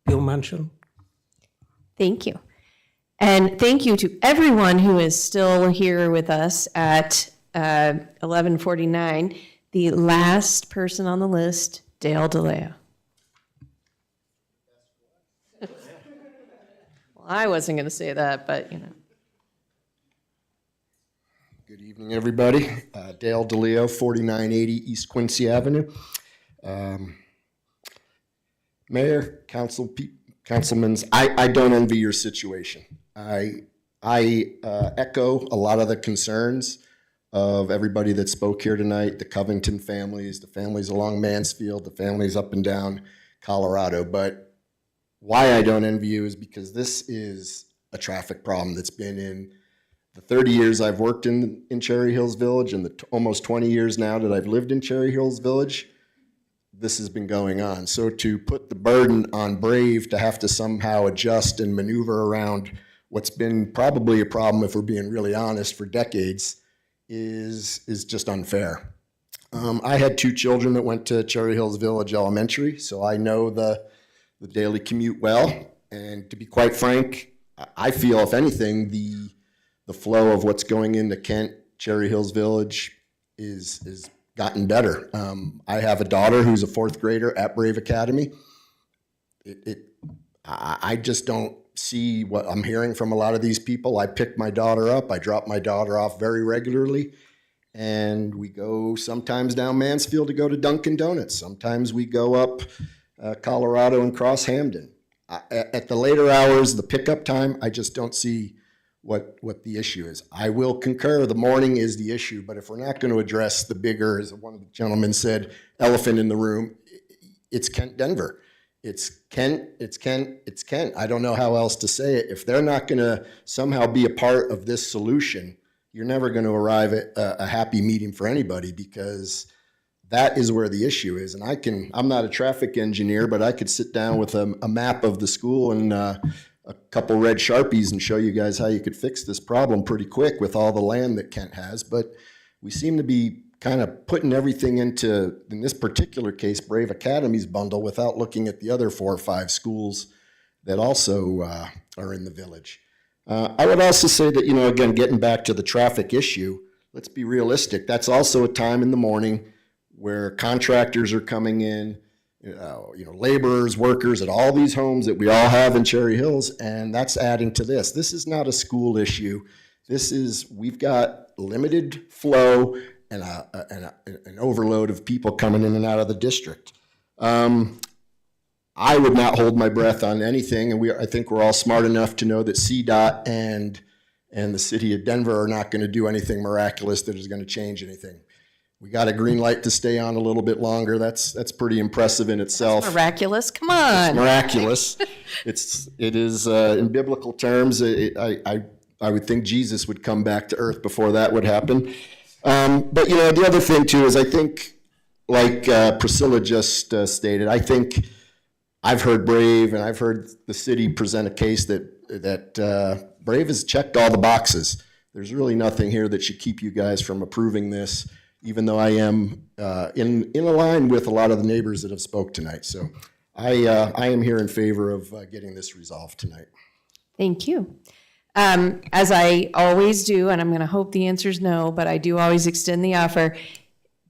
Buell Mansion. thank you. And thank you to everyone who is still here with us at 11:49. The last person on the list, Dale DeLeo. Well, I wasn't going to say that, but you know. Good evening, everybody. Dale DeLeo, 4980 East Quincy Avenue. Mayor, councilmen, I don't envy your situation. I echo a lot of the concerns of everybody that spoke here tonight, the Covington families, the families along Mansfield, the families up and down Colorado. But why I don't envy you is because this is a traffic problem that's been in the 30 years I've worked in Cherry Hills Village and the almost 20 years now that I've lived in Cherry Hills Village. This has been going on. So to put the burden on Brave to have to somehow adjust and maneuver around what's been probably a problem, if we're being really honest, for decades is just unfair. I had 2 children that went to Cherry Hills Village Elementary, so I know the daily commute well. And to be quite frank, I feel, if anything, the flow of what's going into Kent, Cherry Hills Village is gotten better. I have a daughter who's a 4th grader at Brave Academy. I just don't see what I'm hearing from a lot of these people. I pick my daughter up. I drop my daughter off very regularly. And we go sometimes down Mansfield to go to Dunkin' Donuts. Sometimes we go up Colorado and cross Hamden. At the later hours, the pickup time, I just don't see what the issue is. I will concur the morning is the issue, but if we're not going to address the bigger, as one of the gentlemen said, elephant in the room, it's Kent Denver. It's Kent. I don't know how else to say it. If they're not going to somehow be a part of this solution, you're never going to arrive at a happy meeting for anybody, because that is where the issue is. And I'm not a traffic engineer, but I could sit down with a map of the school and a couple red Sharpies and show you guys how you could fix this problem pretty quick with all the land that Kent has. But we seem to be kind of putting everything into, in this particular case, Brave Academy's bundle without looking at the other 4 or 5 schools that also are in the village. I would also say that, you know, again, getting back to the traffic issue, let's be realistic. That's also a time in the morning where contractors are coming in, you know, laborers, workers at all these homes that we all have in Cherry Hills, and that's adding to this. This is not a school issue. We've got limited flow and an overload of people coming in and out of the district. I would not hold my breath on anything, and I think we're all smart enough to know that CDOT and the city of Denver are not going to do anything miraculous that is going to change anything. We got a green light to stay on a little bit longer. That's pretty impressive in itself. Miraculous, come on. It's miraculous. It is in biblical terms. I would think Jesus would come back to earth before that would happen. But you know, the other thing too is I think, like Priscilla just stated, I think I've heard Brave and I've heard the city present a case that Brave has checked all the boxes. There's really nothing here that should keep you guys from approving this, even though I am in a line with a lot of the neighbors that have spoke tonight. So I am here in favor of getting this resolved tonight. Thank you. As I always do, and I'm going to hope the answer is no, but I do always extend the offer.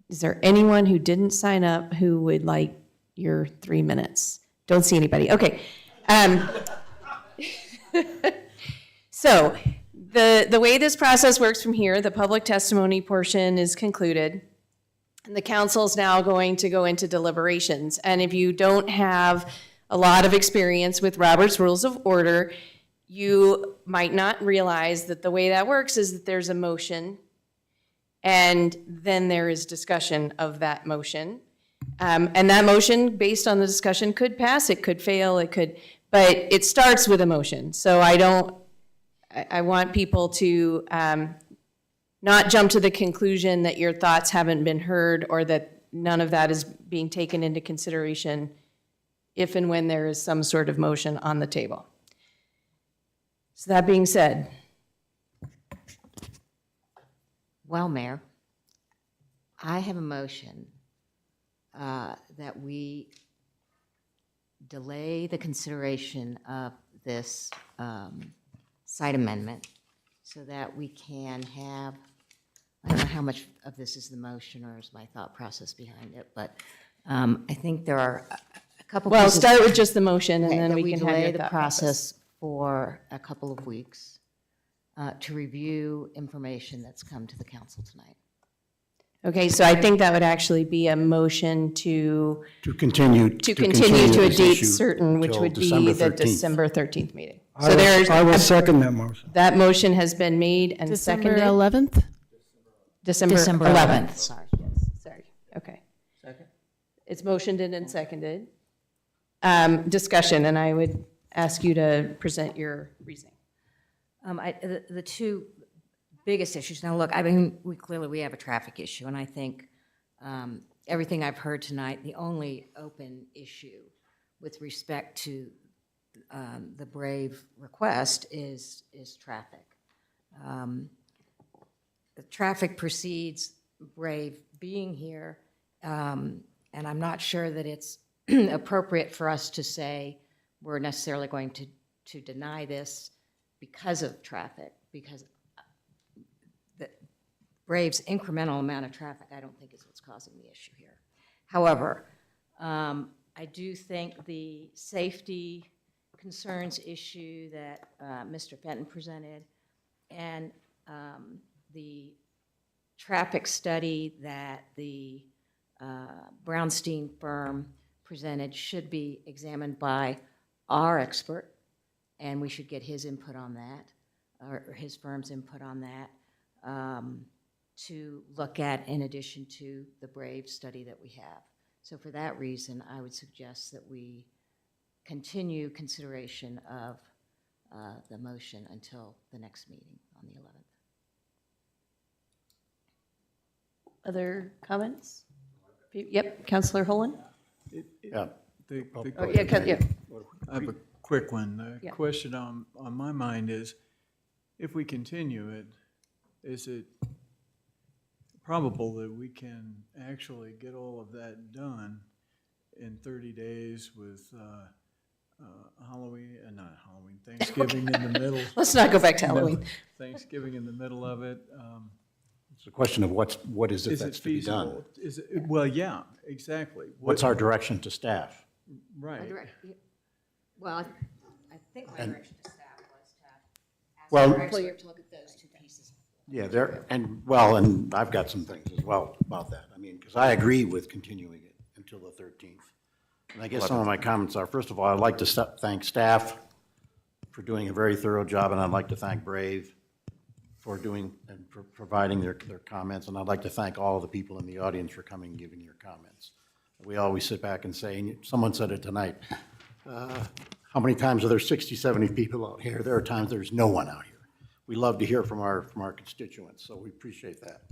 Is there anyone who didn't sign up who would like your 3 minutes? Don't see anybody. Okay. So the way this process works from here, the public testimony portion is concluded. And the council is now going to go into deliberations. And if you don't have a lot of experience with Robert's Rules of Order, you might not realize that the way that works is that there's a motion and then there is discussion of that motion. And that motion, based on the discussion, could pass, it could fail, but it starts with a motion. So I want people to not jump to the conclusion that your thoughts haven't been heard or that none of that is being taken into consideration if and when there is some sort of motion on the table. So that being said. Well, Mayor, I have a motion that we delay the consideration of this site amendment so that we can have, I don't know how much of this is the motion or is my thought process behind it, but I think there are a couple. Well, pieces- start with just the motion and Okay, then that we can have delay your the thought process for a couple of weeks to review information that's come to the council tonight. Okay, so I think that would actually be a motion to continue to a this date issue certain, which till would be December the 13th. December 13th meeting. I So there's, will second that motion. that motion has been made and December seconded. 11th? December December 11th. 11th, sorry. Yes, sorry, okay. Second. It's motioned and seconded. Discussion, and I would ask you to present your reasoning. The two biggest issues, now look, I mean, we have a traffic issue, and I think everything I've heard tonight, the only open issue with respect to the Brave request is traffic. The traffic precedes Brave being here, and I'm not sure that it's appropriate for us to say we're necessarily going to deny this because of traffic, because the Brave's incremental amount of traffic, I don't think is what's causing the issue here. However, I do think the safety concerns issue that Mr. Fenton presented and the traffic study that the Brownstein firm presented should be examined by our expert, and we should get his input on that, or his firm's input on that, to look at in addition to the Brave study that we have. So for that reason, I would suggest that we continue consideration of the motion until the next meeting on the 11th. Other comments? Yep, Councilor Holland? Yeah. Oh, yeah, yeah. I have a quick one. The Yeah. question on my mind is, if we continue it, is it probable that we can actually get all of that done in 30 days with Halloween, not Halloween, Thanksgiving in the middle. Let's not go back to Halloween. Thanksgiving in the middle of it. It's a question of what is it Is it that's to be done? feasible? Is it, well, yeah, exactly. What's our direction to staff? Right. Well, I think my And- direction to staff was to ask Well- the expert to look at those two pieces. Yeah, and I've got some things as well about that. I mean, because I agree with continuing it until the 13th. And I guess some of my comments are, first of all, I'd like to thank staff for doing a very thorough job, and I'd like to thank Brave for doing and for providing their comments, and I'd like to thank all of the people in the audience for coming and giving your comments. We always sit back and say, and someone said it tonight, how many times are there 60, 70 people out here? There are times there's no one out here. We love to hear from our constituents, so we appreciate that.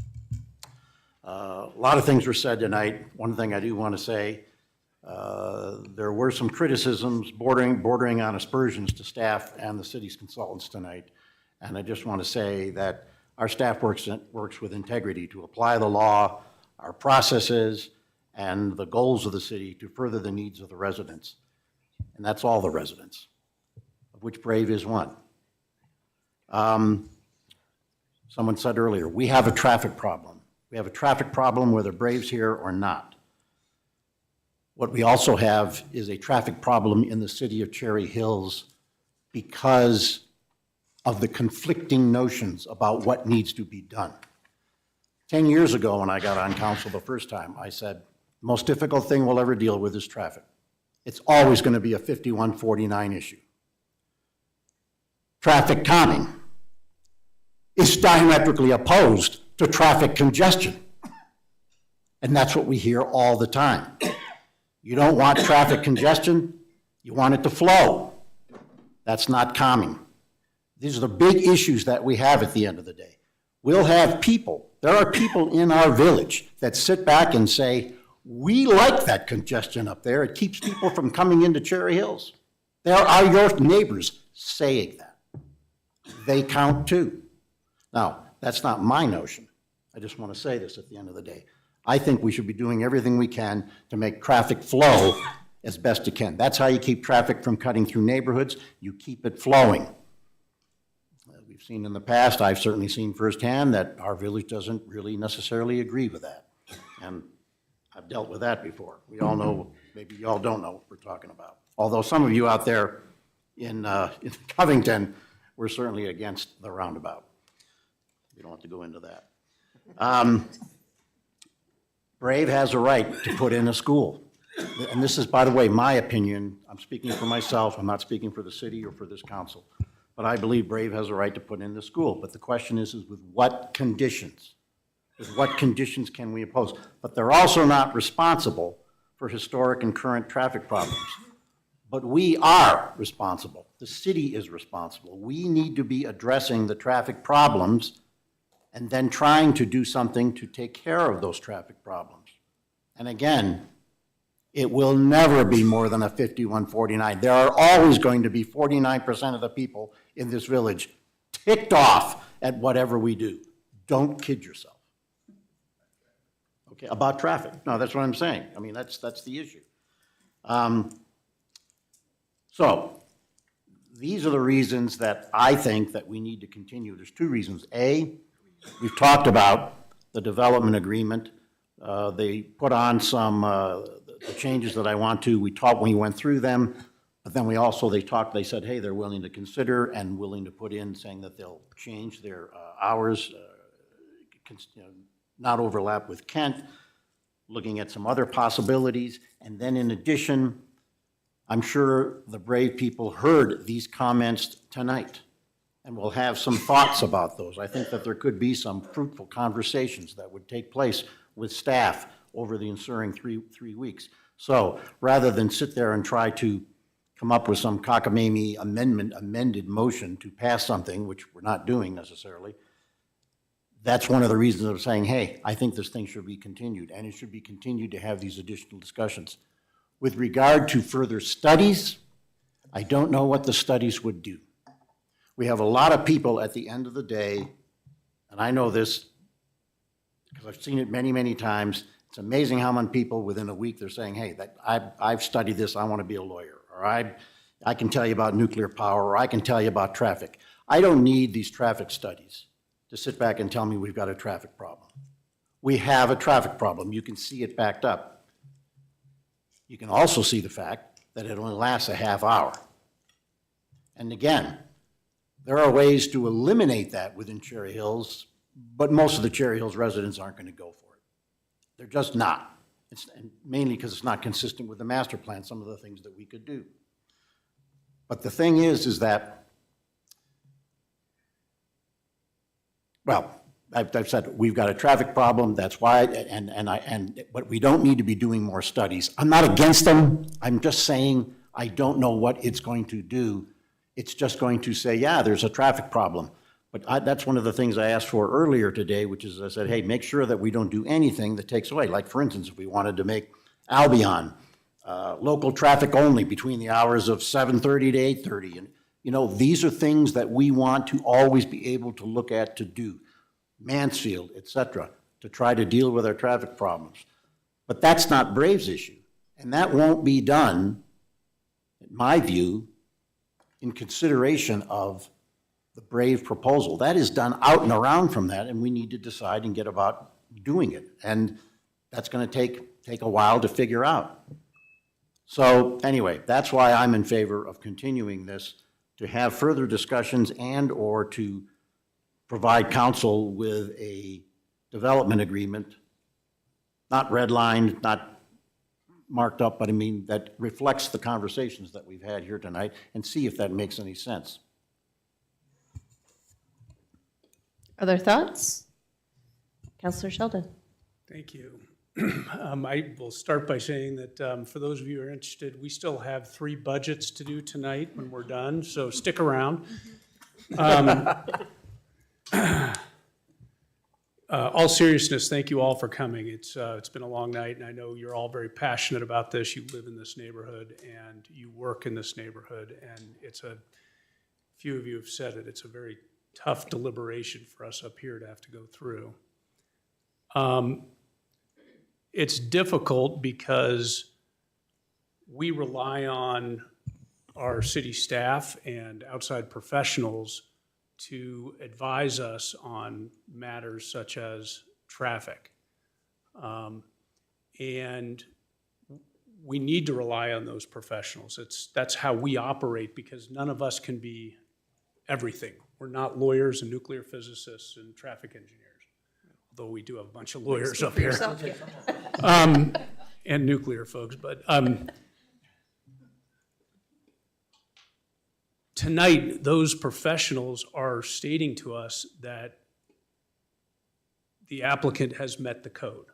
A lot of things were said tonight. One thing I do want to say, there were some criticisms bordering on aspersions to staff and the city's consultants tonight. And I just want to say that our staff works with integrity to apply the law, our processes, and the goals of the city to further the needs of the residents. And that's all the residents, of which Brave is one. Someone said earlier, we have a traffic problem. We have a traffic problem whether Brave's here or not. What we also have is a traffic problem in the city of Cherry Hills because of the conflicting notions about what needs to be done. 10 years ago, when I got on council the first time, I said, the most difficult thing we'll ever deal with is traffic. It's always going to be a 51-49 issue. Traffic calming is diametrically opposed to traffic congestion. And that's what we hear all the time. You don't want traffic congestion, you want it to flow. That's not calming. These are the big issues that we have at the end of the day. We'll have people, there are people in our village that sit back and say, we like that congestion up there. It keeps people from coming into Cherry Hills. There are your neighbors saying that. They count too. Now, that's not my notion. I just want to say this at the end of the day. I think we should be doing everything we can to make traffic flow as best it can. That's how you keep traffic from cutting through neighborhoods. You keep it flowing. We've seen in the past, I've certainly seen firsthand that our village doesn't really necessarily agree with that. And I've dealt with that before. We all know, maybe you all don't know what we're talking about. Although some of you out there in Covington were certainly against the roundabout. We don't have to go into that. Brave has a right to put in a school. And this is, by the way, my opinion. I'm speaking for myself. I'm not speaking for the city or for this council. But I believe Brave has a right to put in the school. But the question is with what conditions? With what conditions can we impose? But they're also not responsible for historic and current traffic problems. But we are responsible. The city is responsible. We need to be addressing the traffic problems and then trying to do something to take care of those traffic problems. And again, it will never be more than a 51-49. There are always going to be 49% of the people in this village ticked off at whatever we do. Don't kid yourself. Okay, about traffic. No, that's what I'm saying. I mean, that's the issue. So these are the reasons that I think that we need to continue. There's two reasons. A, we've talked about the development agreement. They put on some the changes that I want to. We went through them, but then they said, hey, they're willing to consider and willing to put in saying that they'll change their hours, not overlap with Kent, looking at some other possibilities. And then in addition, I'm sure the Brave people heard these comments tonight and will have some thoughts about those. I think that there could be some fruitful conversations that would take place with staff over the ensuing three weeks. So rather than sit there and try to come up with some cockamamie amended motion to pass something, which we're not doing necessarily, that's one of the reasons of saying, hey, I think this thing should be continued, and it should be continued to have these additional discussions. With regard to further studies, I don't know what the studies would do. We have a lot of people at the end of the day, and I know this because I've seen it many, many times. It's amazing how many people within a week they're saying, hey, I've studied this, I want to be a lawyer, or I can tell you about nuclear power, or I can tell you about traffic. I don't need these traffic studies to sit back and tell me we've got a traffic problem. We have a traffic problem. You can see it backed up. You can also see the fact that it only lasts a half hour. And again, there are ways to eliminate that within Cherry Hills, but most of the Cherry Hills residents aren't going to go for it. They're just not. It's mainly because it's not consistent with the master plan, some of the things that we could do. But the thing is that, well, I've said we've got a traffic problem. That's why, but we don't need to be doing more studies. I'm not against them. I'm just saying I don't know what it's going to do. It's just going to say, yeah, there's a traffic problem. But that's one of the things I asked for earlier today, which is I said, hey, make sure that we don't do anything that takes away. Like, for instance, if we wanted to make Albion local traffic only between the hours of 7:30 to 8:30. And, you know, these are things that we want to always be able to look at to do. Mansfield, et cetera, to try to deal with our traffic problems. But that's not Brave's issue. And that won't be done, in my view, in consideration of the Brave proposal. That is done out and around from that, and we need to decide and get about doing it. And that's going to take a while to figure out. So anyway, that's why I'm in favor of continuing this, to have further discussions and or to provide council with a development agreement, not redlined, not marked up, but I mean that reflects the conversations that we've had here tonight, and see if that makes any sense. Other thoughts? Councilor Sheldon. Thank you. I will start by saying that for those of you who are interested, we still have 3 budgets to do tonight when we're done, so stick around. All seriousness, thank you all for coming. It's been a long night, and I know you're all very passionate about this. You live in this neighborhood, and you work in this neighborhood, and few of you have said it, it's a very tough deliberation for us up here to have to go through. It's difficult because we rely on our city staff and outside professionals to advise us on matters such as traffic. And we need to rely on those professionals. That's how we operate, because none of us can be everything. We're not lawyers and nuclear physicists and traffic engineers, although we do have a bunch of lawyers up here. And nuclear folks, but tonight, those professionals are stating to us that the applicant has met the code.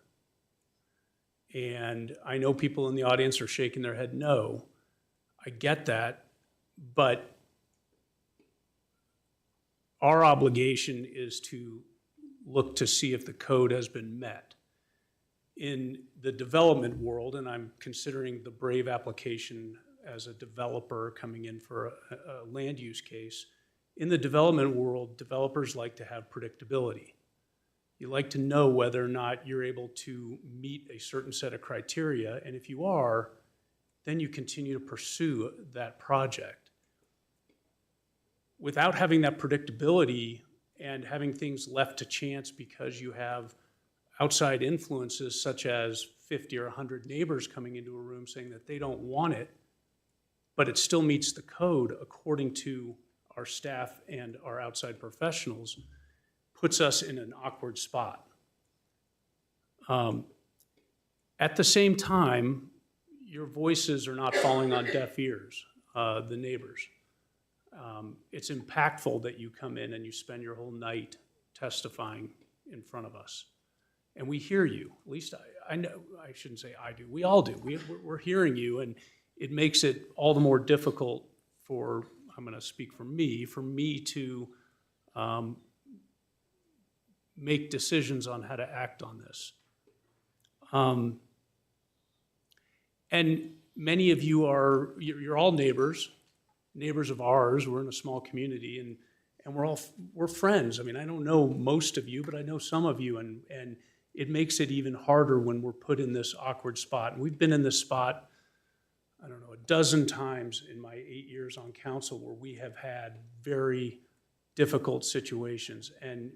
And I know people in the audience are shaking their head no. I get that, but our obligation is to look to see if the code has been met. In the development world, and I'm considering the Brave application as a developer coming in for a land use case, in the development world, developers like to have predictability. You like to know whether or not you're able to meet a certain set of criteria, and if you are, then you continue to pursue that project. Without having that predictability and having things left to chance because you have outside influences such as 50 or 100 neighbors coming into a room saying that they don't want it, but it still meets the code according to our staff and our outside professionals, puts us in an awkward spot. At the same time, your voices are not falling on deaf ears, the neighbors. It's impactful that you come in and you spend your whole night testifying in front of us. And we hear you, at least I know, I shouldn't say I do, we all do. We're hearing you, and it makes it all the more difficult for, I'm gonna speak for me to make decisions on how to act on this. And many of you you're all neighbors of ours. We're in a small community, and we're friends. I mean, I don't know most of you, but I know some of you, and it makes it even harder when we're put in this awkward spot. And we've been in this spot I don't know, a dozen times in my 8 years on council where we have had very difficult situations, and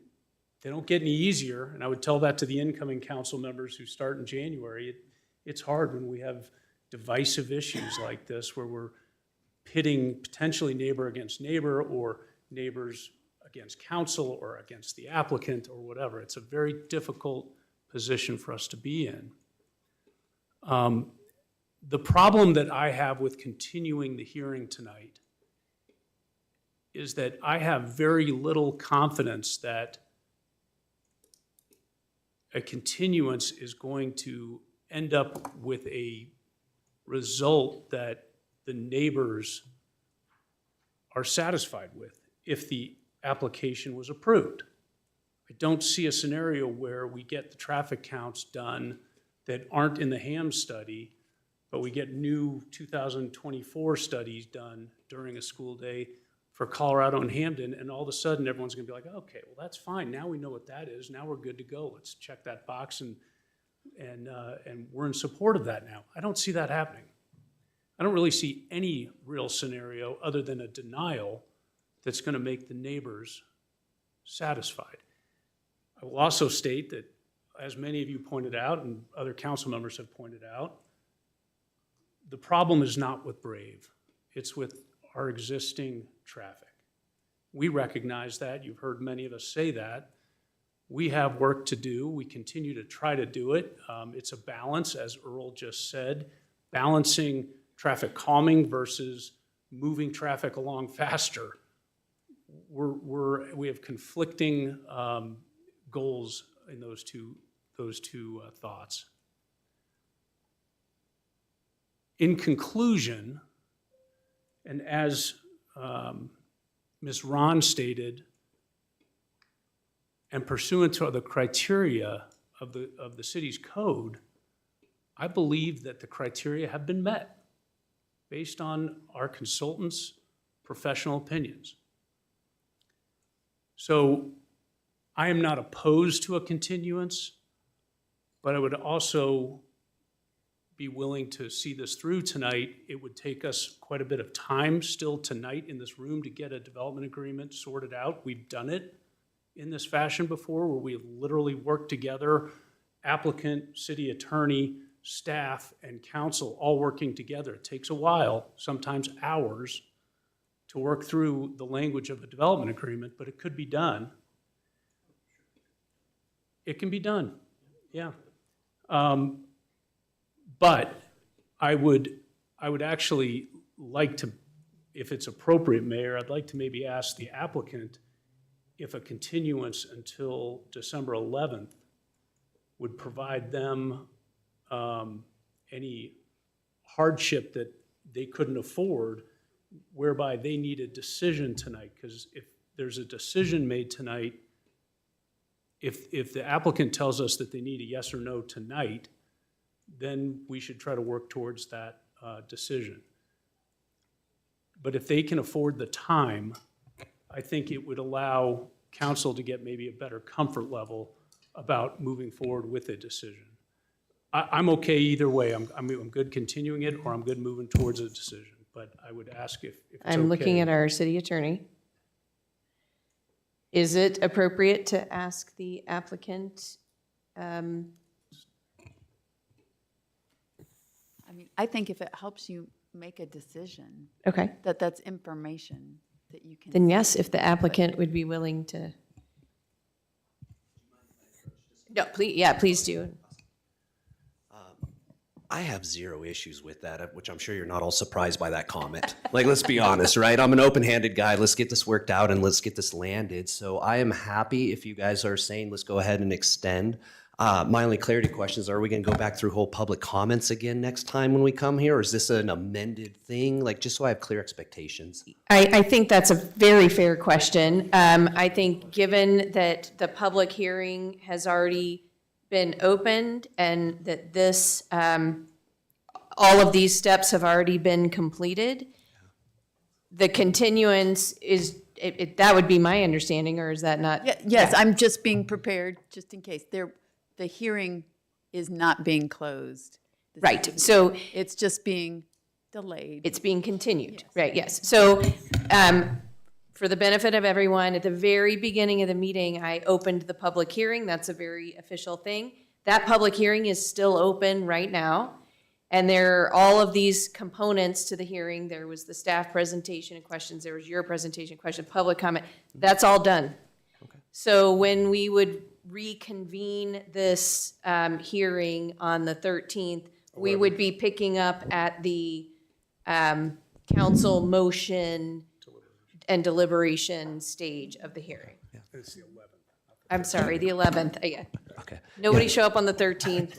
they don't get any easier. And I would tell that to the incoming council members who start in January. It's hard when we have divisive issues like this, where we're pitting potentially neighbor against neighbor, or neighbors against council, or against the applicant, or whatever. It's a very difficult position for us to be in. The problem that I have with continuing the hearing tonight is that I have very little confidence that a continuance is going to end up with a result that the neighbors are satisfied with if the application was approved. I don't see a scenario where we get the traffic counts done that aren't in the Ham study, but we get new 2024 studies done during a school day for Colorado and Hamden, and all of a sudden everyone's gonna be like, okay, well, that's fine, now we know what that is, now we're good to go, let's check that box, and we're in support of that now. I don't see that happening. I don't really see any real scenario other than a denial that's gonna make the neighbors satisfied. I will also state that, as many of you pointed out, and other council members have pointed out, the problem is not with Brave, it's with our existing traffic. We recognize that, you've heard many of us say that. We have work to do, we continue to try to do it. It's a balance, as Earl just said, balancing traffic calming versus moving traffic along faster. We have conflicting goals in those two thoughts. In conclusion, and as Ms. Ron stated, and pursuant to the criteria of the city's code, I believe that the criteria have been met based on our consultants' professional opinions. So I am not opposed to a continuance, but I would also be willing to see this through tonight. It would take us quite a bit of time still tonight in this room to get a development agreement sorted out. We've done it in this fashion before, where we have literally worked together, applicant, city attorney, staff, and council all working together. It takes a while, sometimes hours, to work through the language of a development agreement, but it could be done. It can be done, yeah. But I would actually like to, if it's appropriate, Mayor, I'd like to maybe ask the applicant if a continuance until December 11th would provide them any hardship that they couldn't afford, whereby they need a decision tonight. Because if there's a decision made tonight, if the applicant tells us that they need a yes or no tonight, then we should try to work towards that decision. But if they can afford the time, I think it would allow council to get maybe a better comfort level about moving forward with a decision. I'm okay either way. I'm good continuing it, or I'm good moving towards a decision. But I would ask if it's okay. I'm looking at our city attorney. Is it appropriate to ask the applicant? I mean, I think if it helps you make a decision. Okay. That's information that you can. Then yes, if the applicant would be willing to. No, please, yeah, please do. I have zero issues with that, which I'm sure you're not all surprised by that comment. Like, let's be honest, right? I'm an open-handed guy. Let's get this worked out and let's get this landed. So I am happy if you guys are saying, let's go ahead and extend. My only clarity question is, are we going to go back through whole public comments again next time when we come here? Or is this an amended thing? Like, just so I have clear expectations. I think that's a very fair question. I think given that the public hearing has already been opened and that this, all of these steps have already been completed, the continuance is, that would be my understanding, or is that not? Yes, yeah. I'm just being prepared, just in case. The hearing is not being closed. Right, so. It's just being Delayed. It's being continued, right, yes. So, for the benefit of everyone, at the very beginning of the meeting, I opened the public hearing. That's a very official thing. That public hearing is still open right now. And there are all of these components to the hearing. There was the staff presentation and questions. There was your presentation, question, public comment. That's all done. So when we would reconvene this hearing on the 13th, we would be picking up at the council motion and deliberation stage of the hearing. It's the 11th. I'm sorry, the 11th, yeah. Okay. Nobody Yeah. show up on the 13th.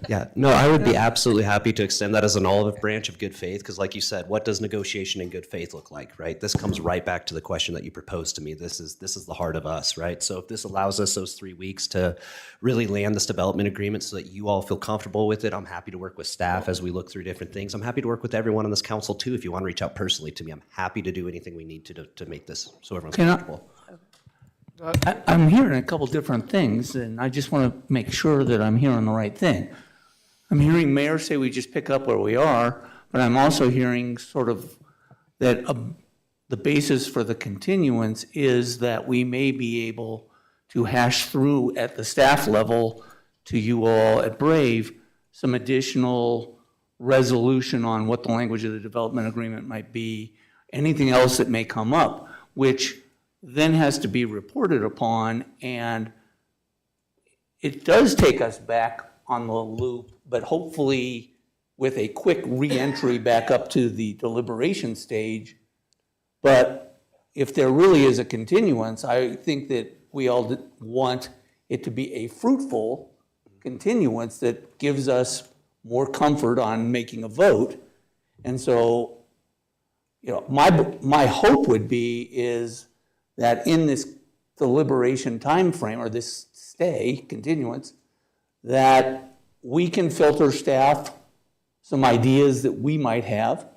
Yeah, no, I would be absolutely happy to extend that as an olive branch of good faith, because like you said, what does negotiation in good faith look like, right? This comes right back to the question that you proposed to me. This is the heart of us, right? So if this allows us those 3 weeks to really land this development agreement so that you all feel comfortable with it, I'm happy to work with staff as we look through different things. I'm happy to work with everyone on this council too. If you want to reach out personally to me, I'm happy to do anything we need to make this so everyone's Can I- comfortable. I'm hearing a couple different things, and I just want to make sure that I'm hearing the right thing. I'm hearing Mayor say we just pick up where we are, but I'm also hearing sort of that the basis for the continuance is that we may be able to hash through at the staff level to you all at Brave some additional resolution on what the language of the development agreement might be, anything else that may come up, which then has to be reported upon, and it does take us back on the loop, but hopefully with a quick re-entry back up to the deliberation stage. But if there really is a continuance, I think that we all want it to be a fruitful continuance that gives us more comfort on making a vote. And so, you know, my hope would be is that in this deliberation timeframe, or this stay, continuance, that we can filter staff some ideas that we might have.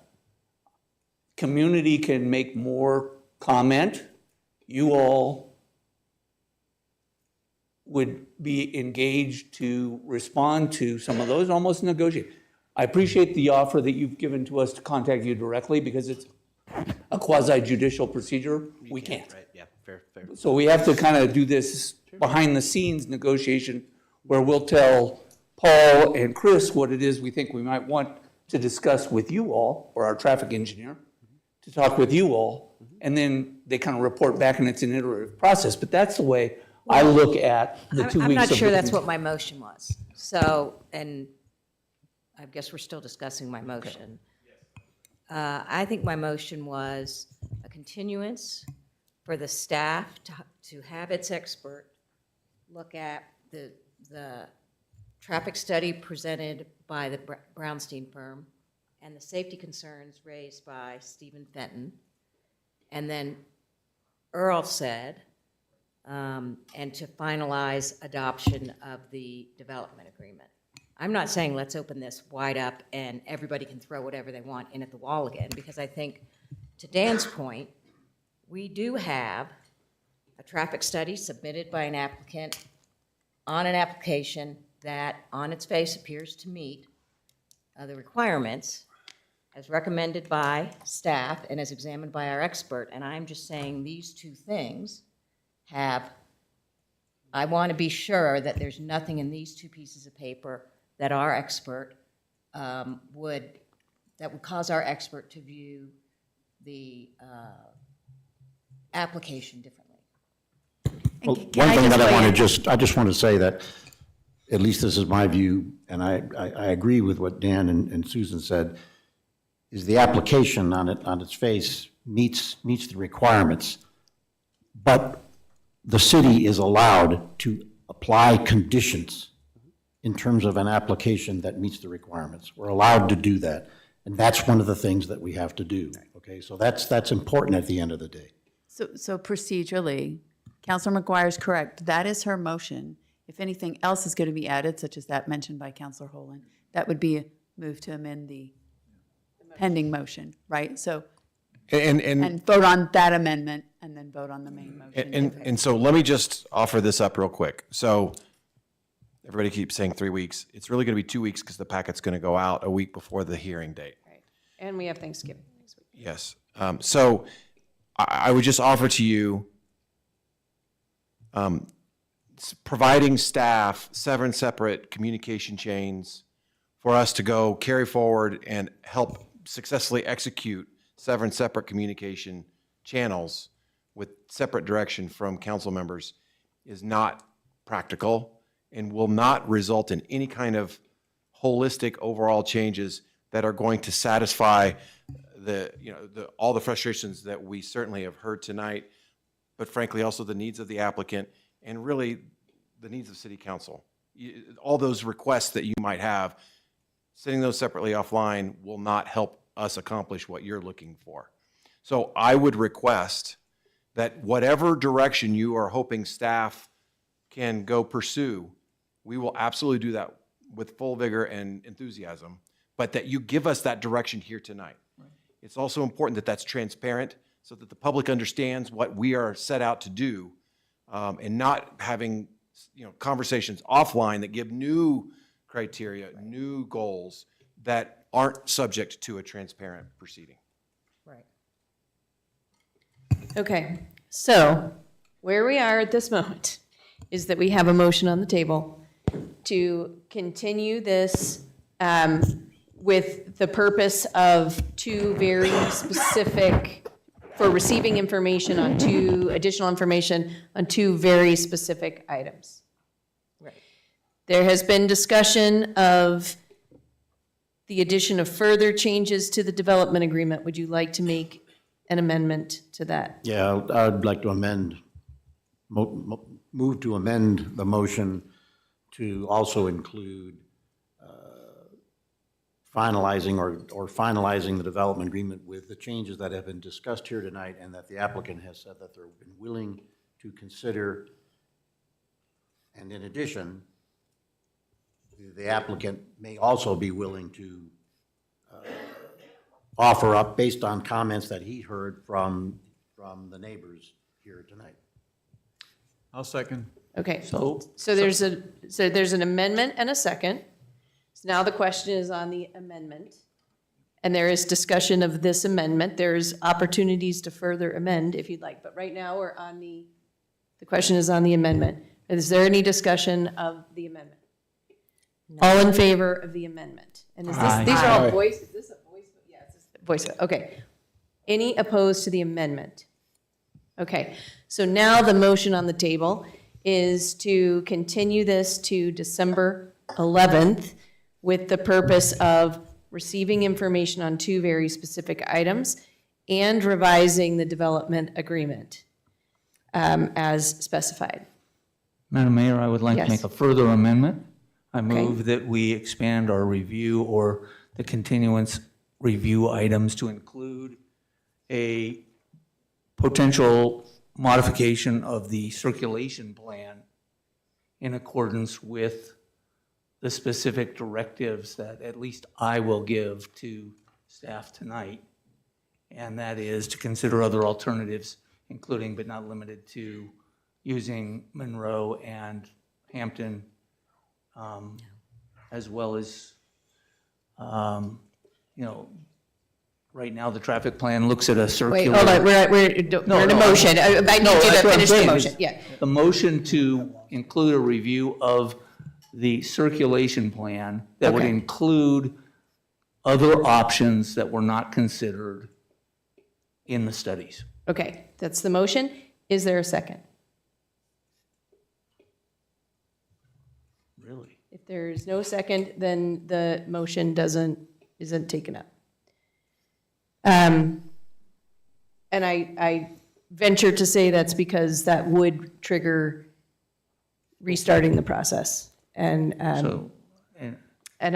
Community can make more comment. You all would be engaged to respond to some of those, almost negotiate. I appreciate the offer that you've given to us to contact you directly, because it's a quasi-judicial procedure. We can't. Right, yeah, fair. So we have to kind of do this behind-the-scenes negotiation where we'll tell Paul and Chris what it is we think we might want to discuss with you all, or our traffic engineer, to talk with you all, and then they kind of report back, and it's an iterative process. But that's the way I look at the 2 weeks of I'm not sure the that's what my motion was. So, and I guess we're still discussing my motion. I think my motion was a continuance for the staff to have its expert look at the traffic study presented by the Brownstein firm and the safety concerns raised by Stephen Fenton. And then Earl said, and to finalize adoption of the development agreement. I'm not saying let's open this wide up and everybody can throw whatever they want in at the wall again, because I think, to Dan's point, we do have a traffic study submitted by an applicant on an application that on its face appears to meet the requirements as recommended by staff and as examined by our expert. And I'm just saying these two things I want to be sure that there's nothing in these two pieces of paper that our expert would cause our expert to view the application differently. Well, one thing that I just want to say that, at least this is my view, and I agree with what Dan and Susan said, is the application on its face meets the requirements, but the city is allowed to apply conditions in terms of an application that meets the requirements. We're allowed to do that, and that's one of the things that we have to do, okay? So that's important at the end of the day. So procedurally, Councilor McGuire is correct. That is her motion. If anything else is going to be added, such as that mentioned by Councilor Holen, that would be a move to amend the pending motion, right? So, and vote on that amendment and then vote on the main motion. And so let me just offer this up real quick. So everybody keeps saying 3 weeks. It's really going to be 2 weeks because the packet's going to go out a week before the hearing date. Right. And we have Thanksgiving next week. Yes. So I would just offer to you providing staff 7 separate communication chains for us to go carry forward and help successfully execute 7 separate communication channels with separate direction from council members is not practical and will not result in any kind of holistic overall changes that are going to satisfy all the frustrations that we certainly have heard tonight, but frankly also the needs of the applicant and really the needs of city council. All those requests that you might have, setting those separately offline will not help us accomplish what you're looking for. So I would request that whatever direction you are hoping staff can go pursue, we will absolutely do that with full vigor and enthusiasm, but that you give us that direction here tonight. Right. It's also important that that's transparent so that the public understands what we are set out to do, and not having conversations offline that give new criteria, new goals that aren't subject to a transparent proceeding. Right. Okay, so where we are at this moment is that we have a motion on the table to continue this with the purpose of 2 very specific, for receiving information on 2 additional information on 2 very specific items. Right. There has been discussion of the addition of further changes to the development agreement. Would you like to make an amendment to that? Yeah, I'd like to move to amend the motion to also include finalizing or finalizing the development agreement with the changes that have been discussed here tonight, and that the applicant has said that they're willing to consider. And in addition, the applicant may also be willing to offer up based on comments that he heard from the neighbors here tonight. I'll second. Okay, so there's an amendment and a second. So now the question is on the amendment. And there is discussion of this amendment. There's opportunities to further amend if you'd like. But right now we're on the question is on the amendment. Is there any discussion of the amendment? No. All in favor of the amendment? And is this, these are all voice, is this a voice? Yeah, it's a voice. Okay. Any opposed to the amendment? Okay, so now the motion on the table is to continue this to December 11th with the purpose of receiving information on 2 very specific items and revising the development agreement as specified. Madam Mayor, I would like Yes. to make a further amendment. I move that we expand our review or the continuance review items to include a potential modification of the circulation plan in accordance with the specific directives that at least I will give to staff tonight. And that is to consider other alternatives, including but not limited to using Monroe and Hampton, as well as, right now the traffic plan looks at a circular. Wait, hold on, we're in a motion. I need you to finish the motion, yeah. The motion to include a review of the circulation plan that would Okay. include other options that were not considered in the studies. Okay, that's the motion. Is there a second? Really? If there's no second, then the motion isn't taken up. And I venture to say that's because that would trigger restarting the process. And I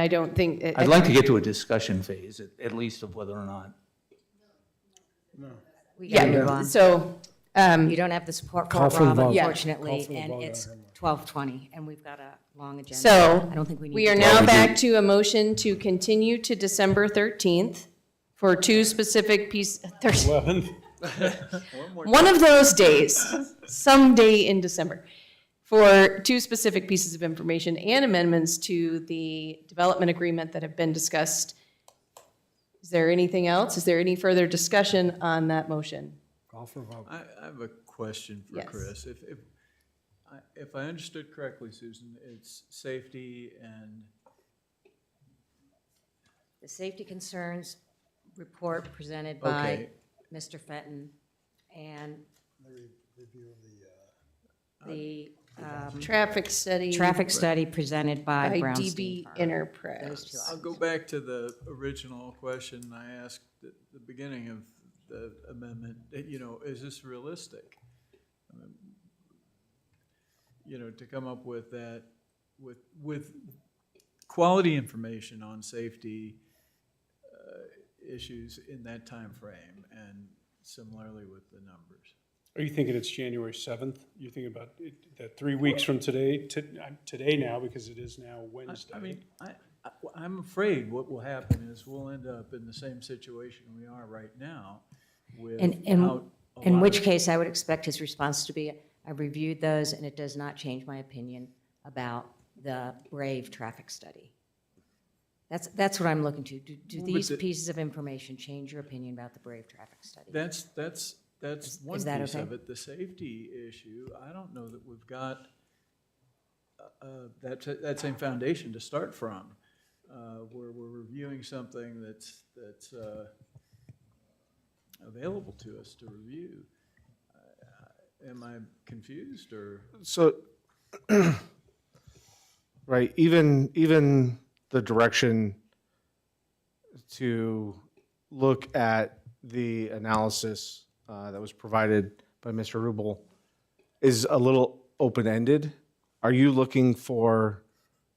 don't think. I'd like to get to a discussion phase, at least of whether or not. We gotta move on. So. You don't have the support for Call it, for the Rob, vote. unfortunately, Call for the and vote. it's 12:20, and we've got a long agenda. So I don't think we need. we are to- now back to a motion to continue to December 13th for 2 specific pieces. 11. One of those days, someday in December, for two specific pieces of information and amendments to the development agreement that have been discussed. Is there anything else? Is there any further discussion on that motion? Call for vote. I have a question for Yes. Chris. If I understood correctly, Susan, it's safety and, The safety concerns report presented by Okay. Mr. Fenton and the Traffic study. traffic study presented by By Brownstein DB Firm. Enterprise. Those two I'll go back to the original question I asked at the beginning of the amendment. Is this realistic? To come up with that, with quality information on safety issues in that time frame, and similarly with the numbers. Are you thinking it's January 7th? You're thinking about that 3 weeks from today, today now, because it is now Wednesday? I mean, I'm afraid what will happen is we'll end up in the same situation we are right now In without in which case, I would expect his response to be, I reviewed those and it does not change my opinion about the Brave traffic study. That's what I'm looking to. Do Well, but these the- pieces of information change your opinion about the Brave traffic study? That's one that piece okay? of it. The safety issue, I don't know that we've got that same foundation to start from, where we're reviewing something that's available to us to review. Am I confused, or? So, right, even the direction to look at the analysis that was provided by Mr. Rubel is a little open-ended. Are you looking for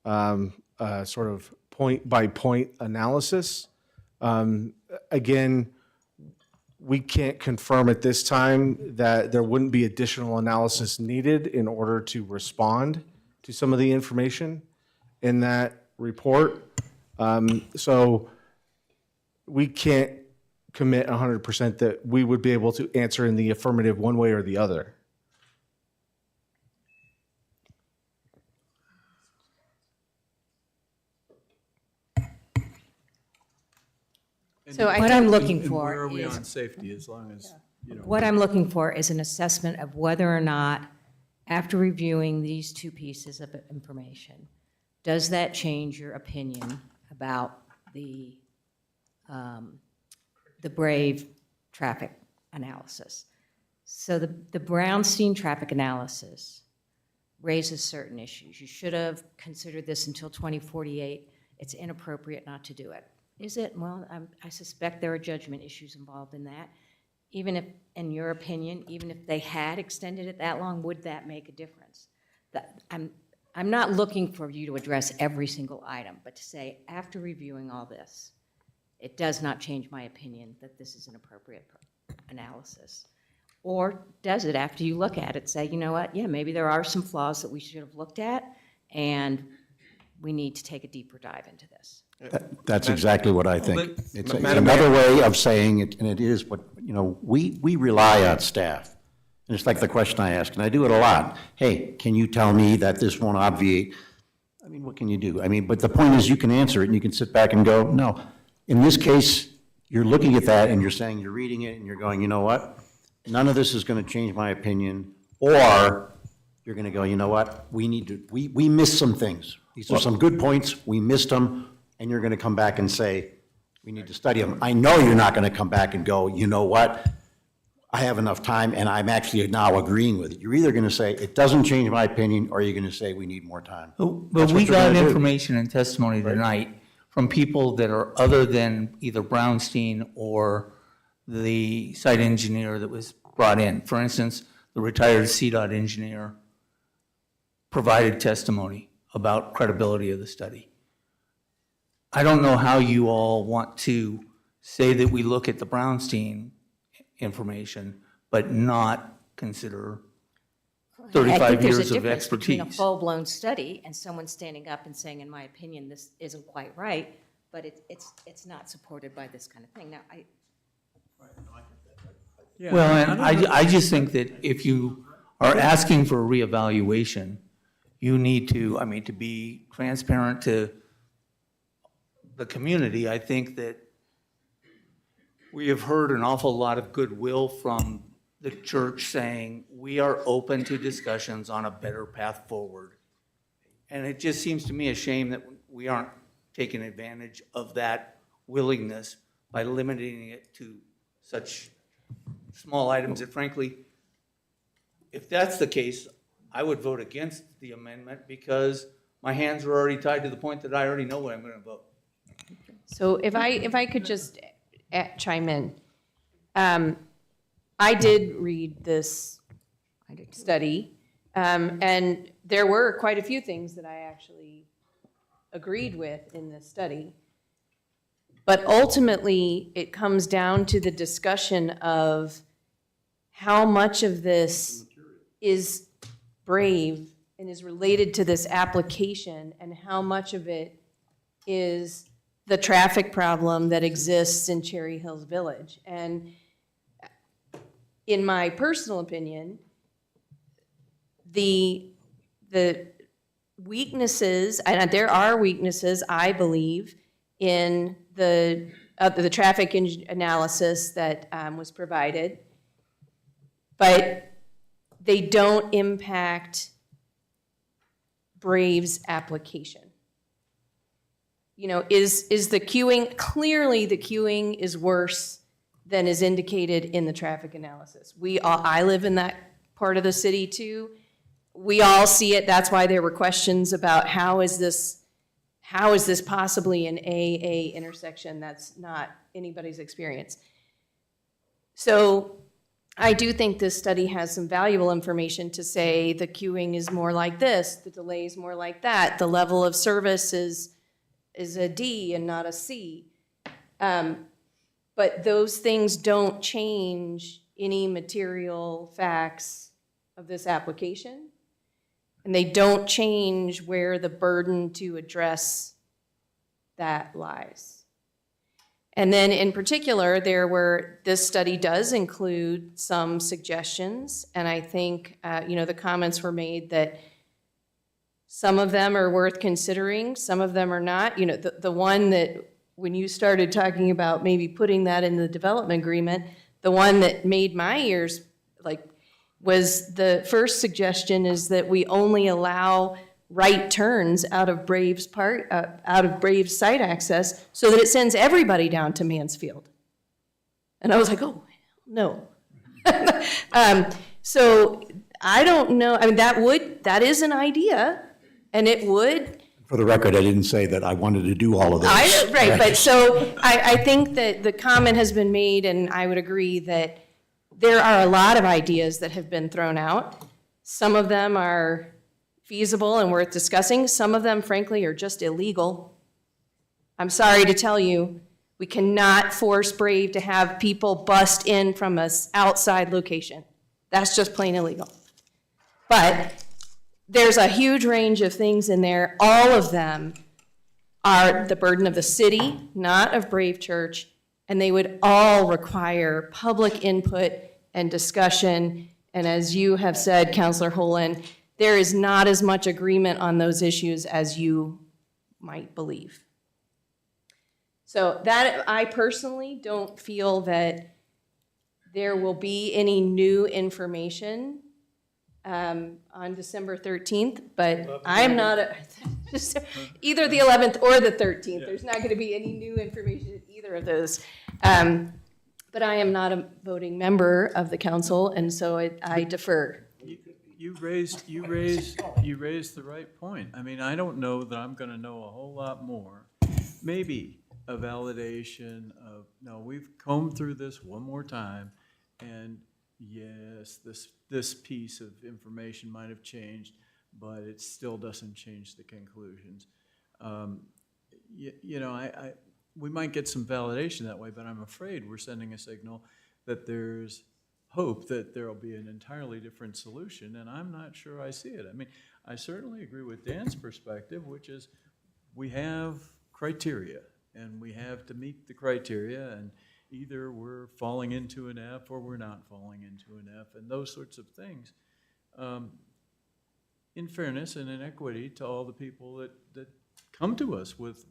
a sort of point-by-point analysis? Again, we can't confirm at this time that there wouldn't be additional analysis needed in order to respond to some of the information in that report. So we can't commit 100% that we would be able to answer in the affirmative one way or the other. So I What think- I'm looking And for where are we is, on safety, as long as, what I'm looking for is an assessment of whether or not, after reviewing these two pieces of information, does that change your opinion about the Brave traffic analysis? So the Brownstein traffic analysis raises certain issues. You should have considered this until 2048. It's inappropriate not to do it. Is it? Well, I suspect there are judgment issues involved in that. Even if, in your opinion, even if they had extended it that long, would that make a difference? I'm not looking for you to address every single item, but to say, after reviewing all this, it does not change my opinion that this is an appropriate analysis. Or does it, after you look at it, say, you know what, yeah, maybe there are some flaws that we should have looked at, and we need to take a deeper dive into this. That's exactly what I think. It's Madam another way of saying it, and it is what, we rely on staff. And it's like the question I ask, and I do it a lot. Hey, can you tell me that this won't obviate? I mean, what can you do? I mean, but the point is, you can answer it, and you can sit back and go, no. In this case, you're looking at that, and you're saying, you're reading it, and you're going, you know what? None of this is going to change my opinion. Or you're going to go, you know what? We missed some things. These are some good points. We missed them. And you're going to come back and say, we need to study them. I know you're not going to come back and go, you know what? I have enough time, and I'm actually now agreeing with it. You're either going to say, it doesn't change my opinion, or you're going to say, we need more time. But That's we what you're got gonna do. information and testimony tonight from people that are other than either Brownstein or the site engineer that was brought in. For instance, the retired CDOT engineer provided testimony about credibility of the study. I don't know how you all want to say that we look at the Brownstein information, but not consider I 35 think there's years a of difference between a expertise. full-blown study and someone standing up and saying, in my opinion, this isn't quite right, but it's not supported by this kind of thing. Now, Well, and I just think that if you are asking for a reevaluation, you need to, I mean, to be transparent to the community, I think that we have heard an awful lot of goodwill from the church saying, we are open to discussions on a better path forward. And it just seems to me a shame that we aren't taking advantage of that willingness by limiting it to such small items that frankly, if that's the case, I would vote against the amendment because my hands are already tied to the point that I already know what I'm going to vote. So if I could just chime in. I did read this study, and there were quite a few things that I actually agreed with in this study. But ultimately, it comes down to the discussion of how much of this is Brave and is related to this application, and how much of it is the traffic problem that exists in Cherry Hills Village. And in my personal opinion, the weaknesses, and there are weaknesses, I believe, in the traffic analysis that was provided, but they don't impact Brave's application. You know, is the queuing, clearly the queuing is worse than is indicated in the traffic analysis. I live in that part of the city too. We all see it. That's why there were questions about how is this possibly an AA intersection? That's not anybody's experience. So I do think this study has some valuable information to say the queuing is more like this, the delay is more like that, the level of service is a D and not a C. But those things don't change any material facts of this application. And they don't change where the burden to address that lies. And then in particular, this study does include some suggestions, and I think, the comments were made that some of them are worth considering, some of them are not. You know, the one that, when you started talking about maybe putting that in the development agreement, the one that made my ears was the first suggestion is that we only allow right turns out of Brave's site access so that it sends everybody down to Mansfield. And I was like, oh, no. So I don't know, I mean, that is an idea, and it would. For the record, I didn't say that I wanted to do all of this. Right, but so I think that the comment has been made, and I would agree that there are a lot of ideas that have been thrown out. Some of them are feasible and worth discussing. Some of them, frankly, are just illegal. I'm sorry to tell you, we cannot force Brave to have people bust in from an outside location. That's just plain illegal. But there's a huge range of things in there. All of them are the burden of the city, not of Brave Church, and they would all require public input and discussion. And as you have said, Councilor Holen, there is not as much agreement on those issues as you might believe. So that, I personally don't feel that there will be any new information on December 13th, but I am not, either the 11th or the 13th. There's not going to be any new information in either of those. But I am not a voting member of the council, and so I defer. You raised the right point. I mean, I don't know that I'm gonna know a whole lot more. Maybe a validation of, no, we've combed through this one more time, and yes, this piece of information might have changed, but it still doesn't change the conclusions. We might get some validation that way, but I'm afraid we're sending a signal that there's hope that there will be an entirely different solution, and I'm not sure I see it. I mean, I certainly agree with Dan's perspective, which is we have criteria, and we have to meet the criteria, and either we're falling into an F or we're not falling into an F, and those sorts of things. in fairness and in equity to all the people that come to us with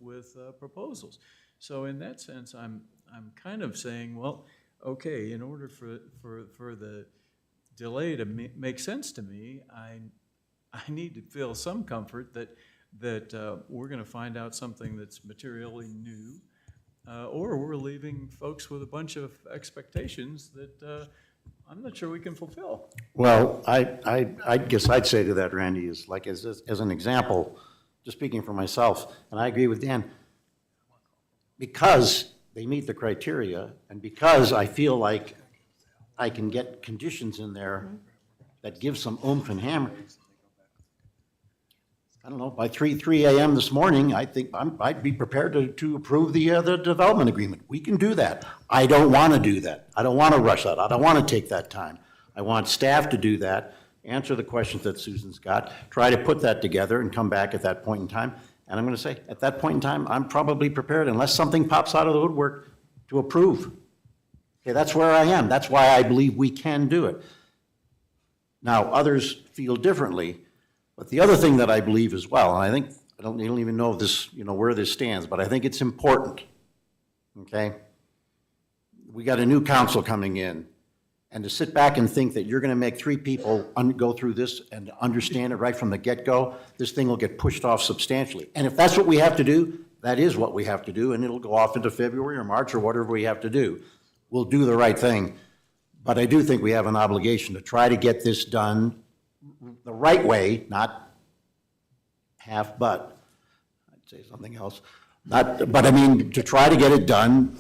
proposals. So in that sense, I'm kind of saying, well, okay, in order for the delay to make sense to me, I need to feel some comfort that we're going to find out something that's materially new, or we're leaving folks with a bunch of expectations that I'm not sure we can fulfill. Well, I guess I'd say to that, Randy, is like, as an example, just speaking for myself, and I agree with Dan, because they meet the criteria, and because I feel like I can get conditions in there that give some oomph and hammer. I don't know, by 3 a.m. this morning, I think I'd be prepared to approve the development agreement. We can do that. I don't want to do that. I don't want to rush that. I don't want to take that time. I want staff to do that, answer the questions that Susan's got, try to put that together and come back at that point in time. And I'm going to say, at that point in time, I'm probably prepared, unless something pops out of the woodwork, to approve. Okay, that's where I am. That's why I believe we can do it. Now, others feel differently. But the other thing that I believe as well, and I don't even know if this, where this stands, but I think it's important, okay? We got a new council coming in, and to sit back and think that you're gonna make 3 people go through this and understand it right from the get-go, this thing will get pushed off substantially. And if that's what we have to do, that is what we have to do, and it'll go off into February or March or whatever we have to do. We'll do the right thing. But I do think we have an obligation to try to get this done the right way, not half but, I'd say something else. But I mean, to try to get it done,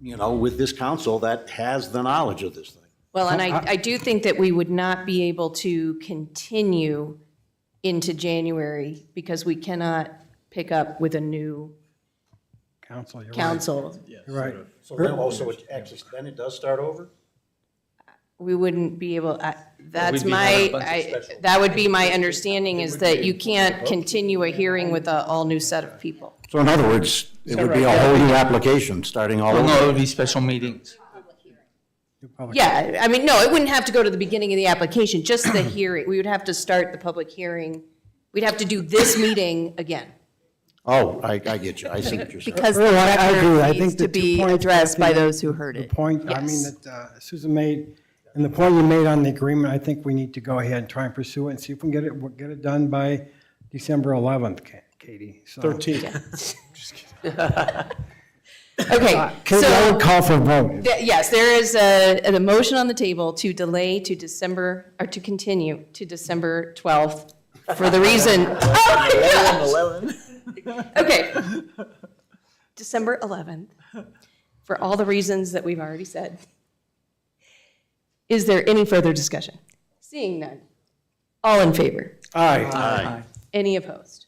with this council that has the knowledge of this thing. Well, and I do think that we would not be able to continue into January because we cannot pick up with a new Council, you're right. council. You're right. So then also, then it does start over? We wouldn't be able, that's We'd be having a bunch of special- that would be my understanding, is that you can't continue a hearing with an all-new set of people. So in other words, it would be a whole new application, starting all Well, no, it over. would be special meetings. Yeah, I mean, no, it wouldn't have to go to the beginning of the application, just the hearing. We would have to start the public hearing. We'd have to do this meeting again. Oh, I get you. I see what you're saying. Because the Well, I agree. record I needs think to the 2 be points addressed by that those who heard The it. point, I mean, Yes. that Susan made, and the point you made on the agreement, I think we need to go ahead and try and pursue it and see if we can get it done by December 11th, Katie. So- 13th. Okay, Katie, I so, would call for a vote. yes, there is a motion on the table to delay to December, or to continue to December 12th for the reason. Oh my gosh! Okay. December 11th, for all the reasons that we've already said. Is there any further discussion? Seeing none. All in favor? Aye. Any opposed?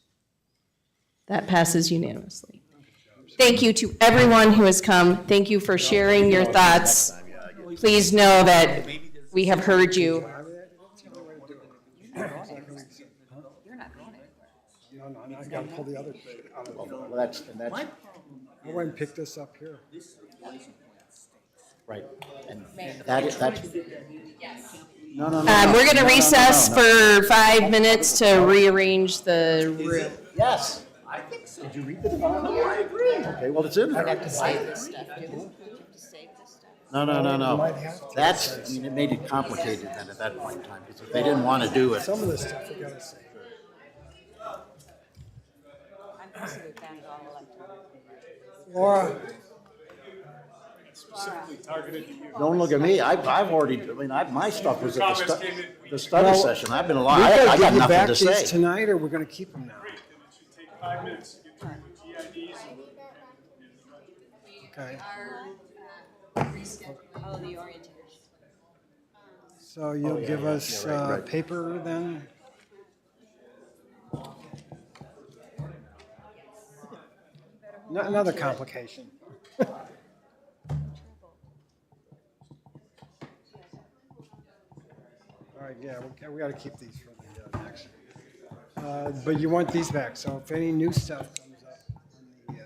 That passes unanimously. Thank you to everyone who has come. Thank you for sharing your thoughts. Please know that we have heard you. No, I gotta pull the other. Well, that's, I went and picked this up here. right. And that's. No. We're going to recess for 5 minutes to rearrange the room. Yes, I think so. Did you read the development? I agree. Okay, well, it's in there. No. That's, I mean, it made it complicated then at that point in time, because if they didn't want to do it. Some of this stuff we gotta say. Laura, Don't look at me. I've already, my stuff was at the study Well, session. I've been we along. gotta I give got you nothing back to these say. tonight, or we're gonna keep them now? Take 5 minutes to get through the TIDs. Okay. Oh, the orientators. So you'll give us right. paper then? Another complication. All right, yeah, we gotta keep these for the next. But you want these back, so if any new stuff comes up on the,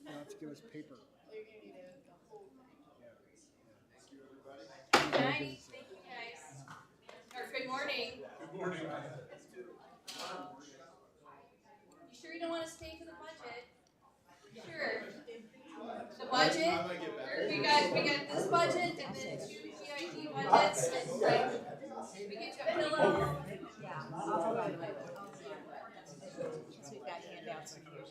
you'll have to give us paper. morning. Good morning. You sure you don't want to stay for the budget? Sure. The budget, we got this budget and then 2 GID budgets and like, we get you a pillow. Yeah. So we've got handouts in here.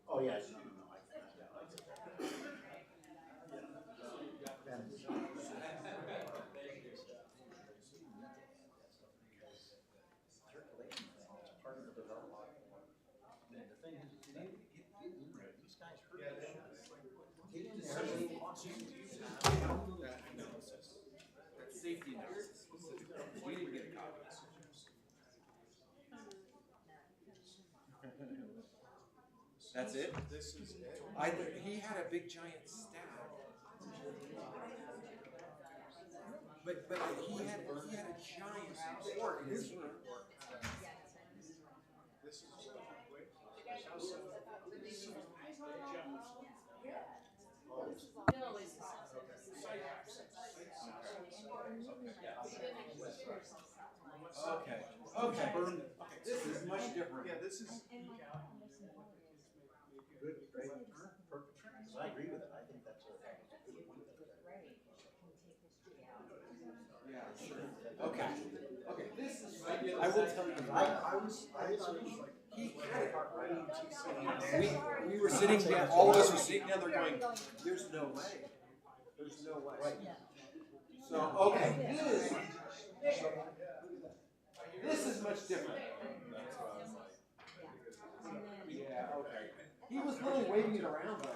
Oh, yes. Safety analysis specifically. We didn't get a copy. That's it? This is it. He had a big giant stack. But he had a giant report in his room. Okay. This is much different. Yeah, this is. Good, great, perfect. I agree with it. I think that's a good point. Yeah, sure. Okay. This is. I will tell you. I was like, he had it. We were sitting there. All of us were sitting there. They're going. There's no way. There's no way. So okay, this is much different. Yeah. Okay. He was really waving it around though.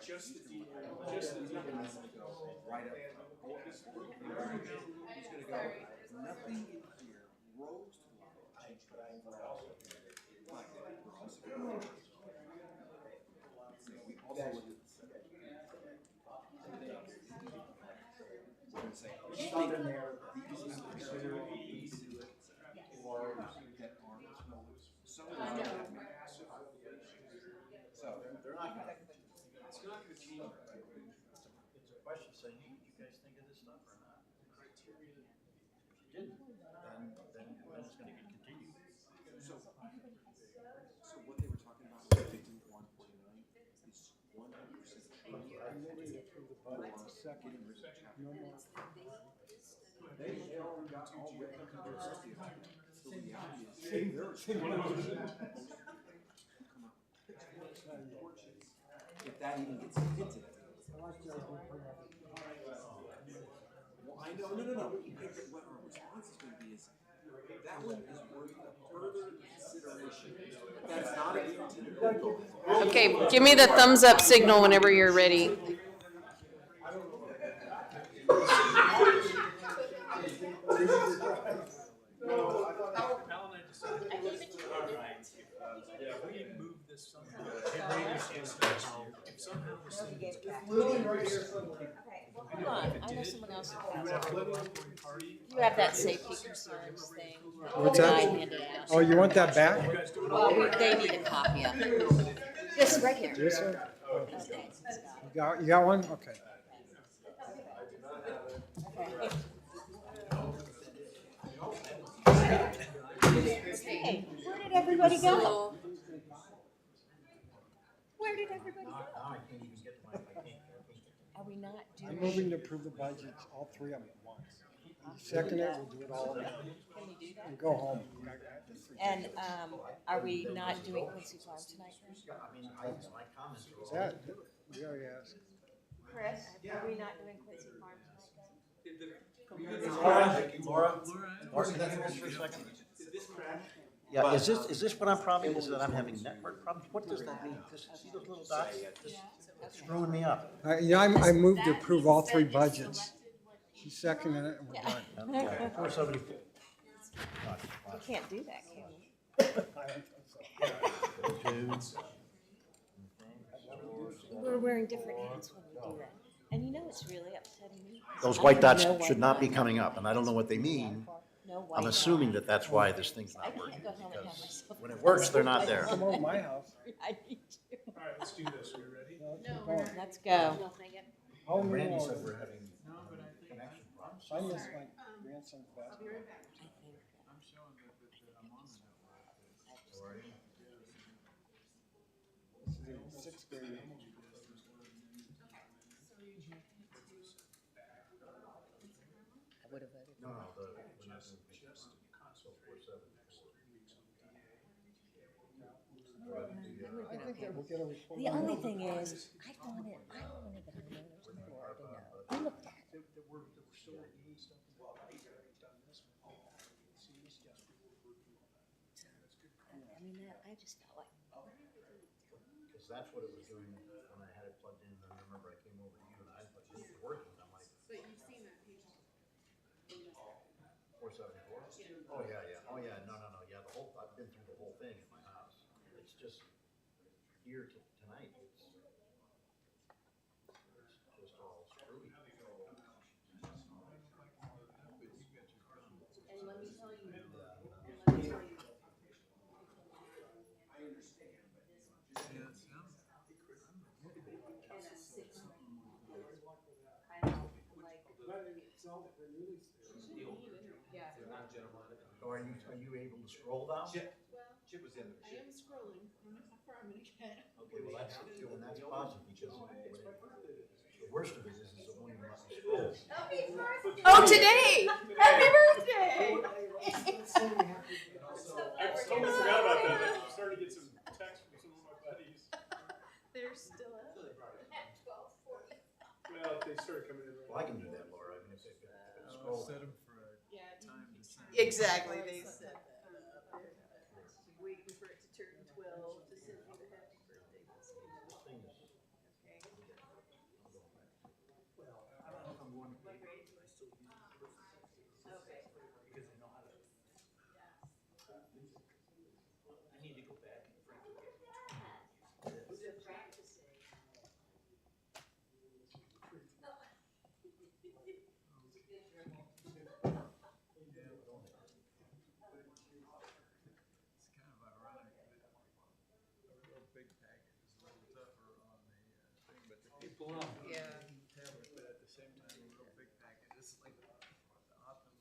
Just the detail, Right up. He's gonna go, nothing in here rose to the level of change, but I also like that. We're also gonna we also look at the second. We're gonna say, Stuff in there. these do it, or that aren't. Some of them have massive. So They're not gonna. it's not gonna change. It's a question saying, you guys think of this stuff or not? If you didn't, then it's gonna get continued. So what they were talking about with 5149 is 100% true. Second, no more. They already got all written up. So the reality is, if that even gets hinted at. Well, I know, no. What our response is going to be is, that one is worth further consideration. That's not a Okay, give me the thumbs up signal whenever you're ready. yeah, we move this somehow. If somehow we're sending it. Hold on, I know someone else who has it. Party. You have that safety concerns thing. What's that? I handed out. Oh, you want that back? Well, they need a copy of it. This right here. This one? Okay. You got one? Okay. Hey, where did everybody go? Where did everybody go? Are we not I'm doing? moving to approve the budgets, all three of them at once. Second it, we'll do it all again. Can we do that? And go home. And, are we not doing Quincy Farm tonight? My comments Is that, we already asked. Chris, are we not doing Quincy Farm tonight? Laura, Marcy, that's for a second. Yeah, is this what I'm probably, is that I'm having network problems? What does that mean? Just see those little dots? It's screwing me up. Yeah, I moved to approve all three budgets. She seconded it and we're done. Okay, 474. We can't do that, can we? We're wearing different hats when we do that. And you know it's really upsetting me. Those white dots should not be coming up, and I don't know what they mean. I'm assuming that that's why this thing's not working, because when it works, they're not there. Come over to my house. I need to. All right, let's do this. Are you ready? Let's go. How many Randy more? said we're having connection problems. I missed my grandson's basketball. Sixth grade. No, we're not doing I think that we'll get a report. The only thing is, I don't want the homeowners before to know. I looked at it. I mean, I just felt like. Because that's what it was doing when I had it plugged in, and I remember I came over to you and I thought this was working, I'm like. But you've seen that page. 474? Oh, yeah, no, yeah, I've been through the whole thing in my house. It's just, here tonight, it's just all screwy. And let me tell you. So are you able to scroll down? Chip was in there. I am scrolling. I don't know how far I'm gonna get. Okay, well, that's positive, because the worst of it is it won't even let me scroll. Oh, today! Happy birthday! I totally forgot about that. I'm starting to get some texts from some of my buddies. They're still up. Well, they started coming in. Well, I can do that, Laura, I mean, if they scroll. Set them for a time to send. Exactly, they said that. Waiting for it to turn 12 to send you the happy birthday. It's kind of ironic that a real big package is a little tougher on the thing, but the people on the tablet, but at the same time, a real big package is like the optimum.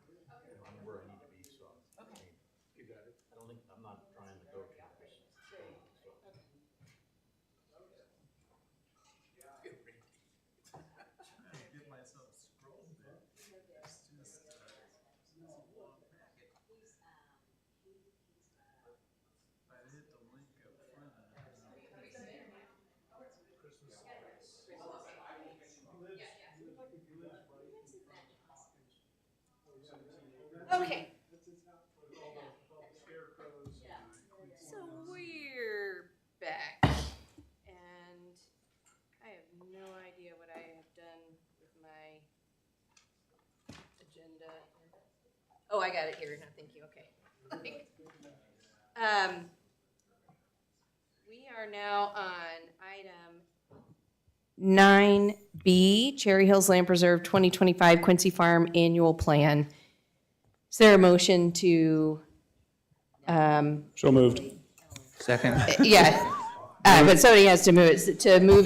I'm where I need to be, so. Okay. You got it. I don't think, I'm not trying to go to this. Get myself scrolled there. It's just, it's a long packet. If I hit the link up front. Okay. So we're back. And I have no idea what I have done with my agenda. Oh, I got it here. No, thank you. Okay. We are now on item 9B, Cherry Hills Land Preserve 2025 Quincy Farm Annual Plan. Is there a motion to, So moved. Second. yeah, but somebody has to move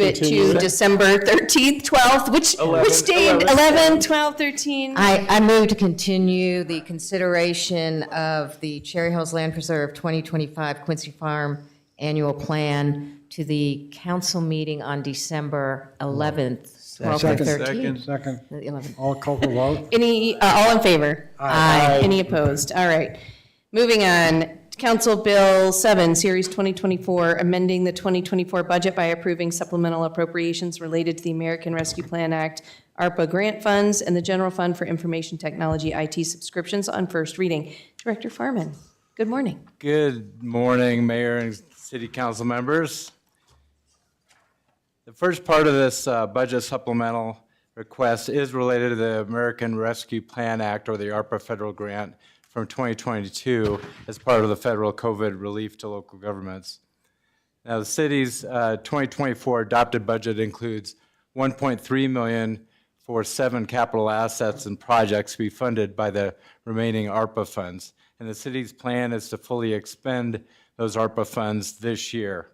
it to December 13th, 12th, which day? 11, 12, 13? I move to continue the consideration of the Cherry Hills Land Preserve 2025 Quincy Farm Annual Plan to the council meeting on December 11th, 12 or 13. Second. The 11. All call for vote. Any, all in favor? Aye. Any opposed? All right. Moving on, Council Bill 7, Series 2024, amending the 2024 budget by approving supplemental appropriations related to the American Rescue Plan Act, ARPA grant funds, and the General Fund for Information Technology IT subscriptions on first reading. Director Farman, good morning. Good morning, Mayor and City Council members. The first part of this budget supplemental request is related to the American Rescue Plan Act, or the ARPA federal grant from 2022 as part of the federal COVID relief to local governments. Now, the city's 2024 adopted budget includes $1.3 million for 7 capital assets and projects to be funded by the remaining ARPA funds. And the city's plan is to fully expend those ARPA funds this year.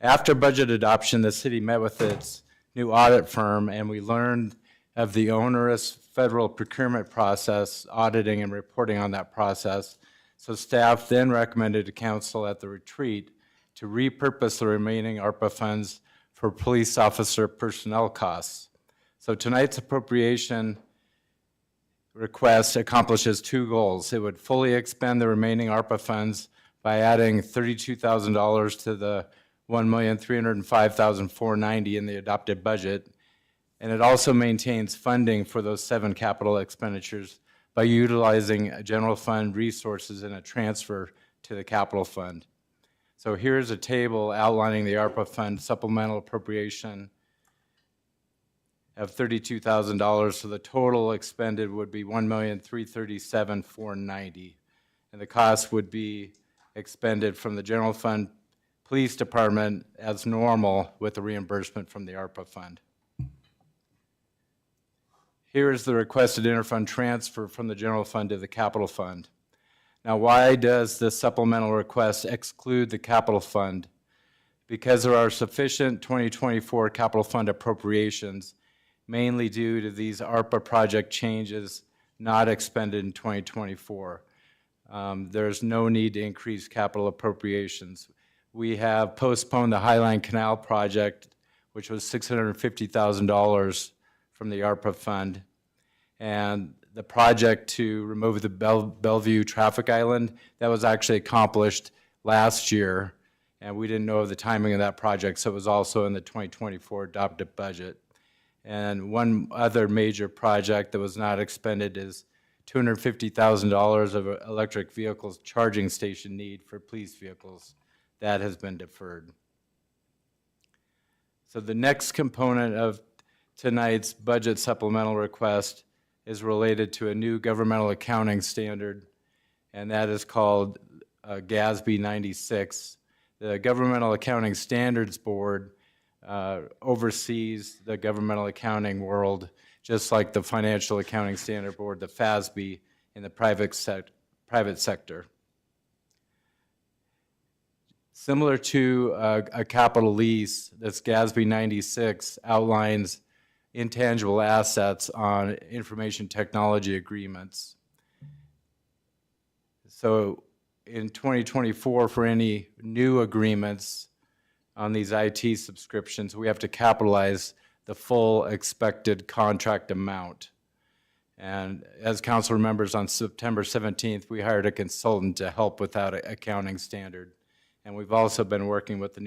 After budget adoption, the city met with its new audit firm, and we learned of the onerous federal procurement process, auditing and reporting on that process. So staff then recommended to council at the retreat to repurpose the remaining ARPA funds for police officer personnel costs. So tonight's appropriation request accomplishes 2 goals. It would fully expend the remaining ARPA funds by adding $32,000 to the $1,305,490 in the adopted budget. And it also maintains funding for those 7 capital expenditures by utilizing general fund resources in a transfer to the capital fund. So here's a table outlining the ARPA fund supplemental appropriation of $32,000. So the total expended would be $1,337,490. And the cost would be expended from the general fund, police department as normal, with the reimbursement from the ARPA fund. Here is the requested interfund transfer from the general fund to the capital fund. Now, why does this supplemental request exclude the capital fund? Because there are sufficient 2024 capital fund appropriations, mainly due to these ARPA project changes not expended in 2024. There's no need to increase capital appropriations. We have postponed the Highline Canal project, which was $650,000 from the ARPA fund. And the project to remove the Bellevue traffic island, that was actually accomplished last year. And we didn't know the timing of that project, so it was also in the 2024 adopted budget. And one other major project that was not expended is $250,000 of electric vehicles charging station need for police vehicles. That has been deferred. So the next component of tonight's budget supplemental request is related to a new governmental accounting standard, and that is called GASB 96. The Governmental Accounting Standards Board oversees the governmental accounting world, just like the Financial Accounting Standard Board, the FASB, in the private sector. Similar to a capital lease, this GASB 96 outlines intangible assets on information technology agreements. So in 2024, for any new agreements on these IT subscriptions, we have to capitalize the full expected contract amount. And as council remembers, on September 17th, we hired a consultant to help with that accounting standard. And we've also been working with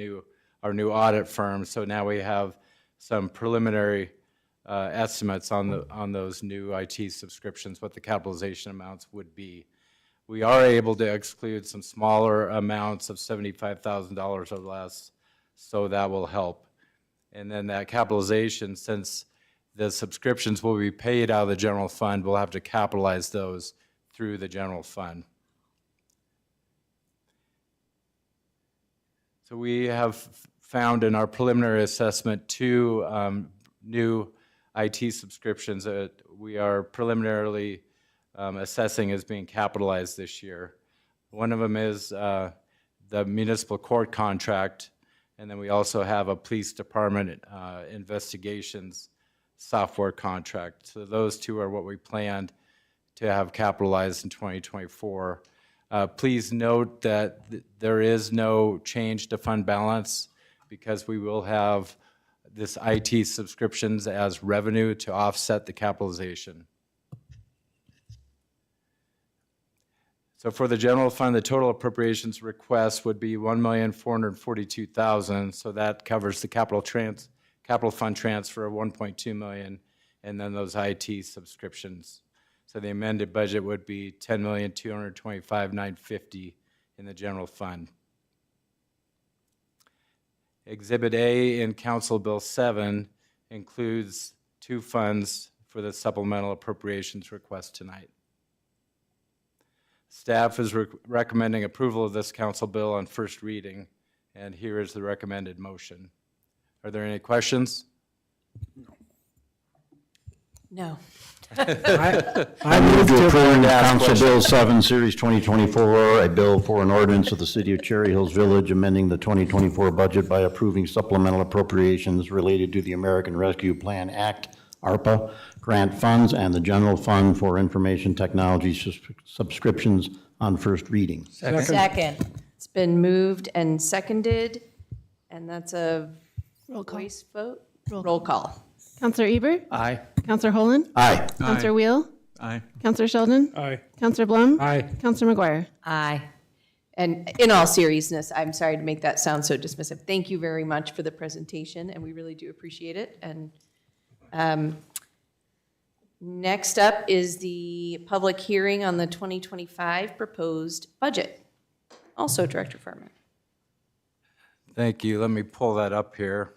our new audit firm, so now we have some preliminary estimates on those new IT subscriptions, what the capitalization amounts would be. We are able to exclude some smaller amounts of $75,000 or less, so that will help. And then that capitalization, since the subscriptions will be paid out of the general fund, we'll have to capitalize those through the general fund. So we have found in our preliminary assessment 2 new IT subscriptions that we are preliminarily assessing as being capitalized this year. One of them is the municipal court contract, and then we also have a police department investigations software contract. So those 2 are what we planned to have capitalized in 2024. Please note that there is no change to fund balance, because we will have this IT subscriptions as revenue to offset the capitalization. So for the general fund, the total appropriations request would be $1,442,000. So that covers the capital fund transfer of $1.2 million, and then those IT subscriptions. So the amended budget would be $10,225,950 in the general fund. Exhibit A in Council Bill 7 includes 2 funds for the supplemental appropriations request tonight. Staff is recommending approval of this council bill on first reading, and here is the recommended motion. Are there any questions? No. I move to approve Council Bill 7, Series 2024, a bill for an ordinance of the City of Cherry Hills Village amending the 2024 budget by approving supplemental appropriations related to the American Rescue Plan Act, ARPA, grant funds, and the general fund for information technology subscriptions on first reading. Second. It's been moved and seconded, and that's a Roll call. voice vote? Roll call. Counselor Ebert? Aye. Counselor Holen? Aye. Counselor Wheel? Aye. Counselor Sheldon? Aye. Counselor Blum? Aye. Counselor McGuire? Aye. And in all seriousness, I'm sorry to make that sound so dismissive. Thank you very much for the presentation, and we really do appreciate it. And next up is the public hearing on the 2025 proposed budget. Also, Director Furman. Thank you. Let me pull that up here.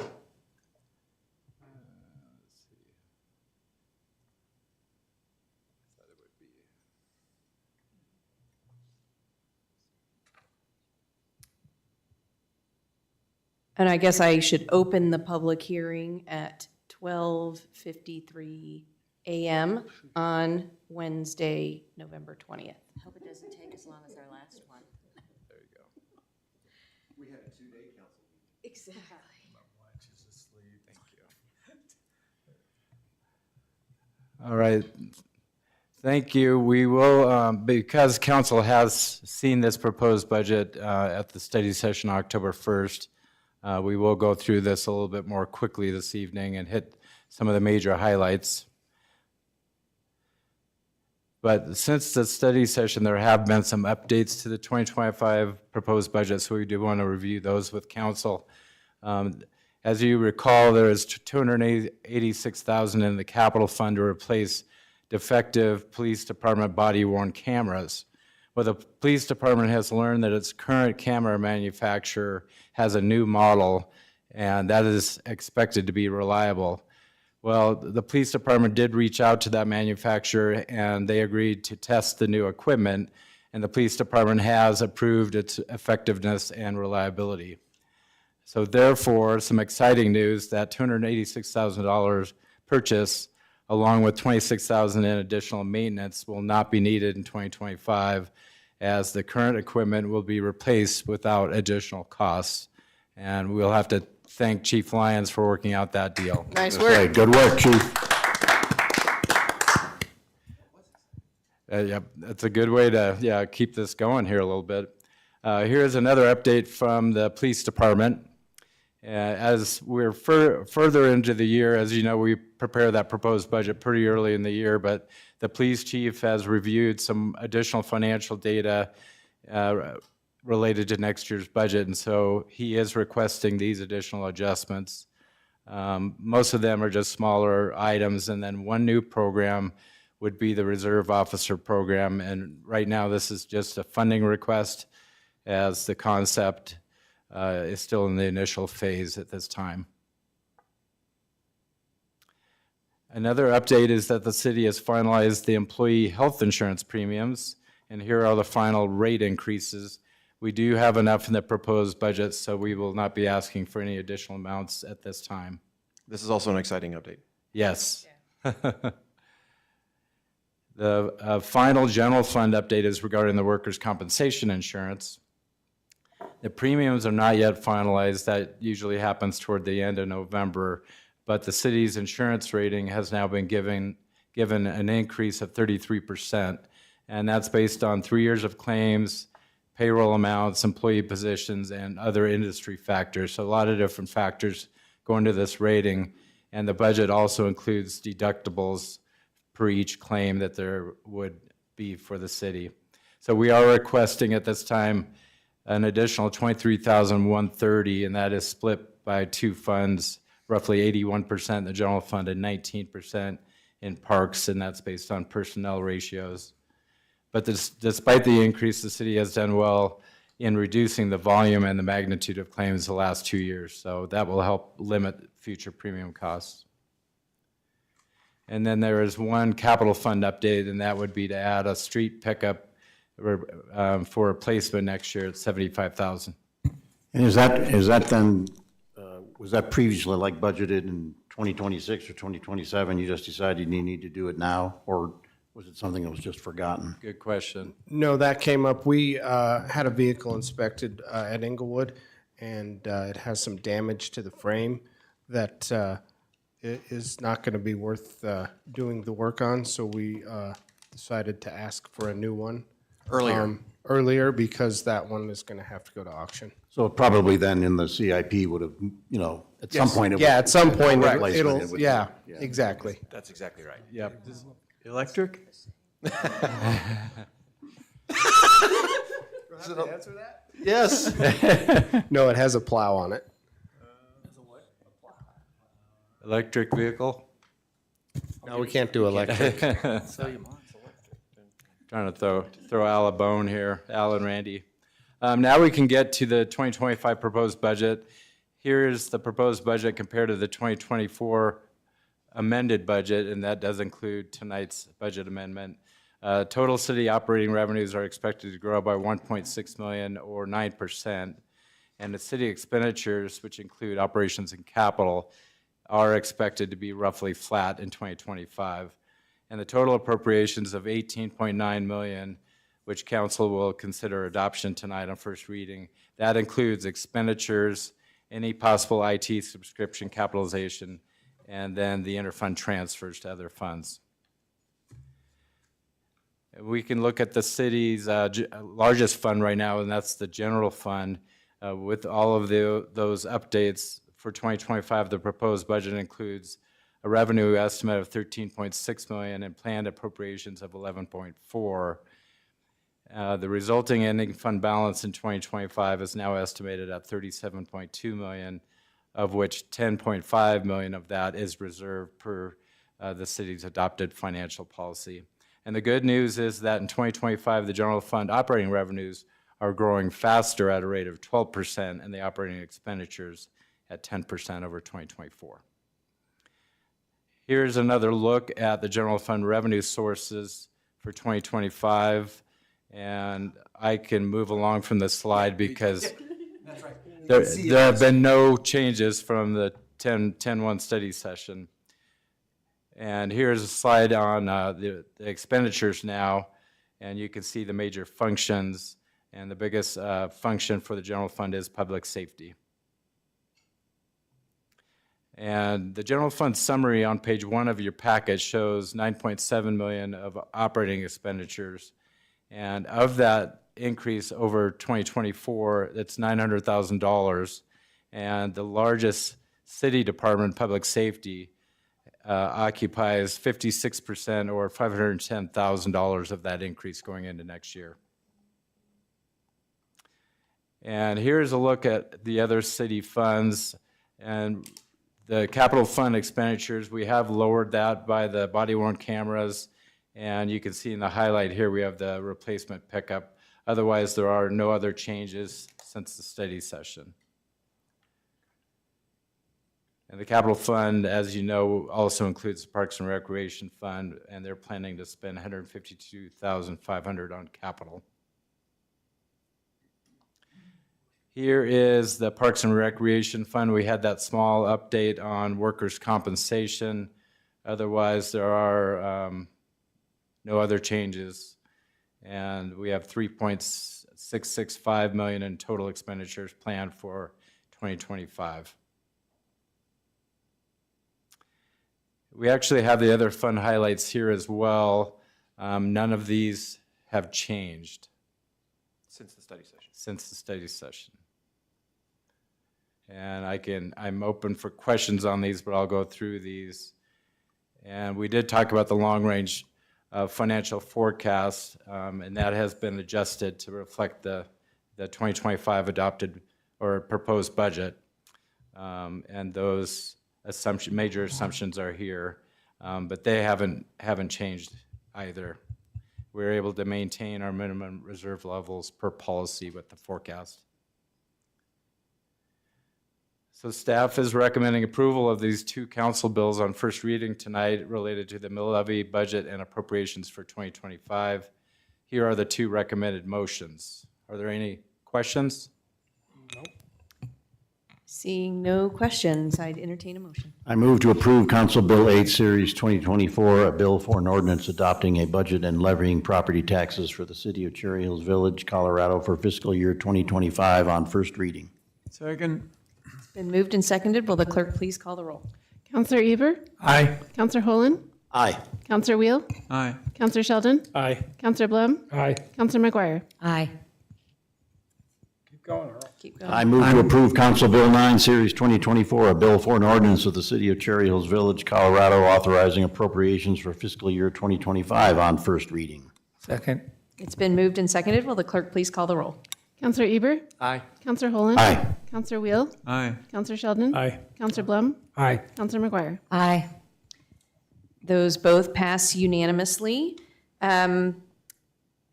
And I guess I should open the public hearing at 12:53 a.m. on Wednesday, November 20th. Hope it doesn't take as long as our last one. There you go. We had a 2-day council meeting. Exactly. All right. Thank you. We will, because council has seen this proposed budget at the study session October 1st, we will go through this a little bit more quickly this evening and hit some of the major highlights. But since the study session, there have been some updates to the 2025 proposed budget, so we do want to review those with council. As you recall, there is $286,000 in the capital fund to replace defective police department body-worn cameras. Well, the police department has learned that its current camera manufacturer has a new model, and that is expected to be reliable. Well, the police department did reach out to that manufacturer, and they agreed to test the new equipment, and the police department has approved its effectiveness and reliability. So therefore, some exciting news, that $286,000 purchase, along with $26,000 in additional maintenance, will not be needed in 2025, as the current equipment will be replaced without additional costs. And we'll have to thank Chief Lyons for working out that deal. Nice Okay, work. good work, Chief. Yeah, that's a good way to keep this going here a little bit. Here's another update from the police department. As we're further into the year, as you know, we prepare that proposed budget pretty early in the year, but the police chief has reviewed some additional financial data related to next year's budget, and so he is requesting these additional adjustments. Most of them are just smaller items, and then one new program would be the Reserve Officer Program, and right now this is just a funding request, as the concept is still in the initial phase at this time. Another update is that the city has finalized the employee health insurance premiums, and here are the final rate increases. We do have enough in the proposed budget, so we will not be asking for any additional amounts at this time. This is also an exciting update. Yes. The final general fund update is regarding the workers' compensation insurance. The premiums are not yet finalized. That usually happens toward the end of November, but the city's insurance rating has now been given an increase of 33%, and that's based on 3 years of claims, payroll amounts, employee positions, and other industry factors. So a lot of different factors go into this rating. And the budget also includes deductibles per each claim that there would be for the city. So we are requesting at this time an additional $23,130, and that is split by two funds, roughly 81% in the general fund and 19% in parks, and that's based on personnel ratios. But despite the increase, the city has done well in reducing the volume and the magnitude of claims the last 2 years, so that will help limit future premium costs. And then there is one capital fund update, and that would be to add a street pickup for replacement next year at $75,000. And is that then, was that previously like budgeted in 2026 or 2027? You just decided you need to do it now, or was it something that was just forgotten? Good question. No, that came up. We had a vehicle inspected at Inglewood, and it has some damage to the frame that it is not going to be worth doing the work on, so we decided to ask for a new one. Earlier, because that one is going to have to go to auction. So probably then in the CIP would have, you know, at some point. Yeah, at some point, Replacement, it'll, yeah, exactly. That's exactly right. Yep. Electric? Yes. No, it has a plow on it. Electric vehicle? No, we can't do electric. Trying to throw Al a bone here, Al and Randy. Now we can get to the 2025 proposed budget. Here's the proposed budget compared to the 2024 amended budget, and that does include tonight's budget amendment. Total city operating revenues are expected to grow by 1.6 million or 9%, and the city expenditures, which include operations and capital, are expected to be roughly flat in 2025. And the total appropriations of 18.9 million, which council will consider adoption tonight on first reading, that includes expenditures, any possible IT subscription capitalization, and then the interfund transfers to other funds. We can look at the city's largest fund right now, and that's the general fund. With all of those updates for 2025, the proposed budget includes a revenue estimate of 13.6 million and planned appropriations of 11.4. The resulting ending fund balance in 2025 is now estimated at 37.2 million, of which 10.5 million of that is reserved per the city's adopted financial policy. And the good news is that in 2025, the general fund operating revenues are growing faster at a rate of 12%, and the operating expenditures at 10% over 2024. Here's another look at the general fund revenue sources for 2025, and I can move along from this slide because there have been no changes from the 10-1 study session. And here's a slide on the expenditures now, and you can see the major functions, and the biggest function for the general fund is public safety. And the general fund summary on page 1 of your packet shows 9.7 million of operating expenditures. And of that increase over 2024, it's $900,000. And the largest city department, public safety, occupies 56% or $510,000 of that increase going into next year. And here's a look at the other city funds. And the capital fund expenditures, we have lowered that by the body-worn cameras, and you can see in the highlight here we have the replacement pickup. Otherwise, there are no other changes since the study session. And the capital fund, as you know, also includes the Parks and Recreation Fund, and they're planning to spend $152,500 on capital. Here is the Parks and Recreation Fund. We had that small update on workers' compensation. Otherwise, there are no other changes. And we have $3.665 million in total expenditures planned for 2025. We actually have the other fund highlights here as well. None of these have changed Since the study session. since the study session. And I'm open for questions on these, but I'll go through these. And we did talk about the long-range financial forecast, and that has been adjusted to reflect the 2025 adopted or proposed budget. And those major assumptions are here, but they haven't changed either. We're able to maintain our minimum reserve levels per policy with the forecast. So staff is recommending approval of these two council bills on first reading tonight related to the mill levy budget and appropriations for 2025. Here are the two recommended motions. Are there any questions? Seeing no questions, I'd entertain a motion. I move to approve Council Bill 8, Series 2024, a bill for an ordinance adopting a budget and levying property taxes for the city of Cherry Hills Village, Colorado for fiscal year 2025 on first reading. Second. It's been moved and seconded. Will the clerk please call the roll? Counselor Eber? Aye. Counselor Holen? Aye. Counselor Wheel? Aye. Counselor Sheldon? Aye. Counselor Blum? Aye. Counselor McGuire? Aye. Keep going, Earl. Keep going. I move to approve Council Bill 9, Series 2024, a bill for an ordinance of the city of Cherry Hills Village, Colorado, authorizing appropriations for fiscal year 2025 on first reading. Second. It's been moved and seconded. Will the clerk please call the roll? Counselor Eber? Aye. Counselor Holen? Aye. Counselor Wheel? Aye. Counselor Sheldon? Aye. Counselor Blum? Aye. Counselor McGuire? Aye. Those both pass unanimously. And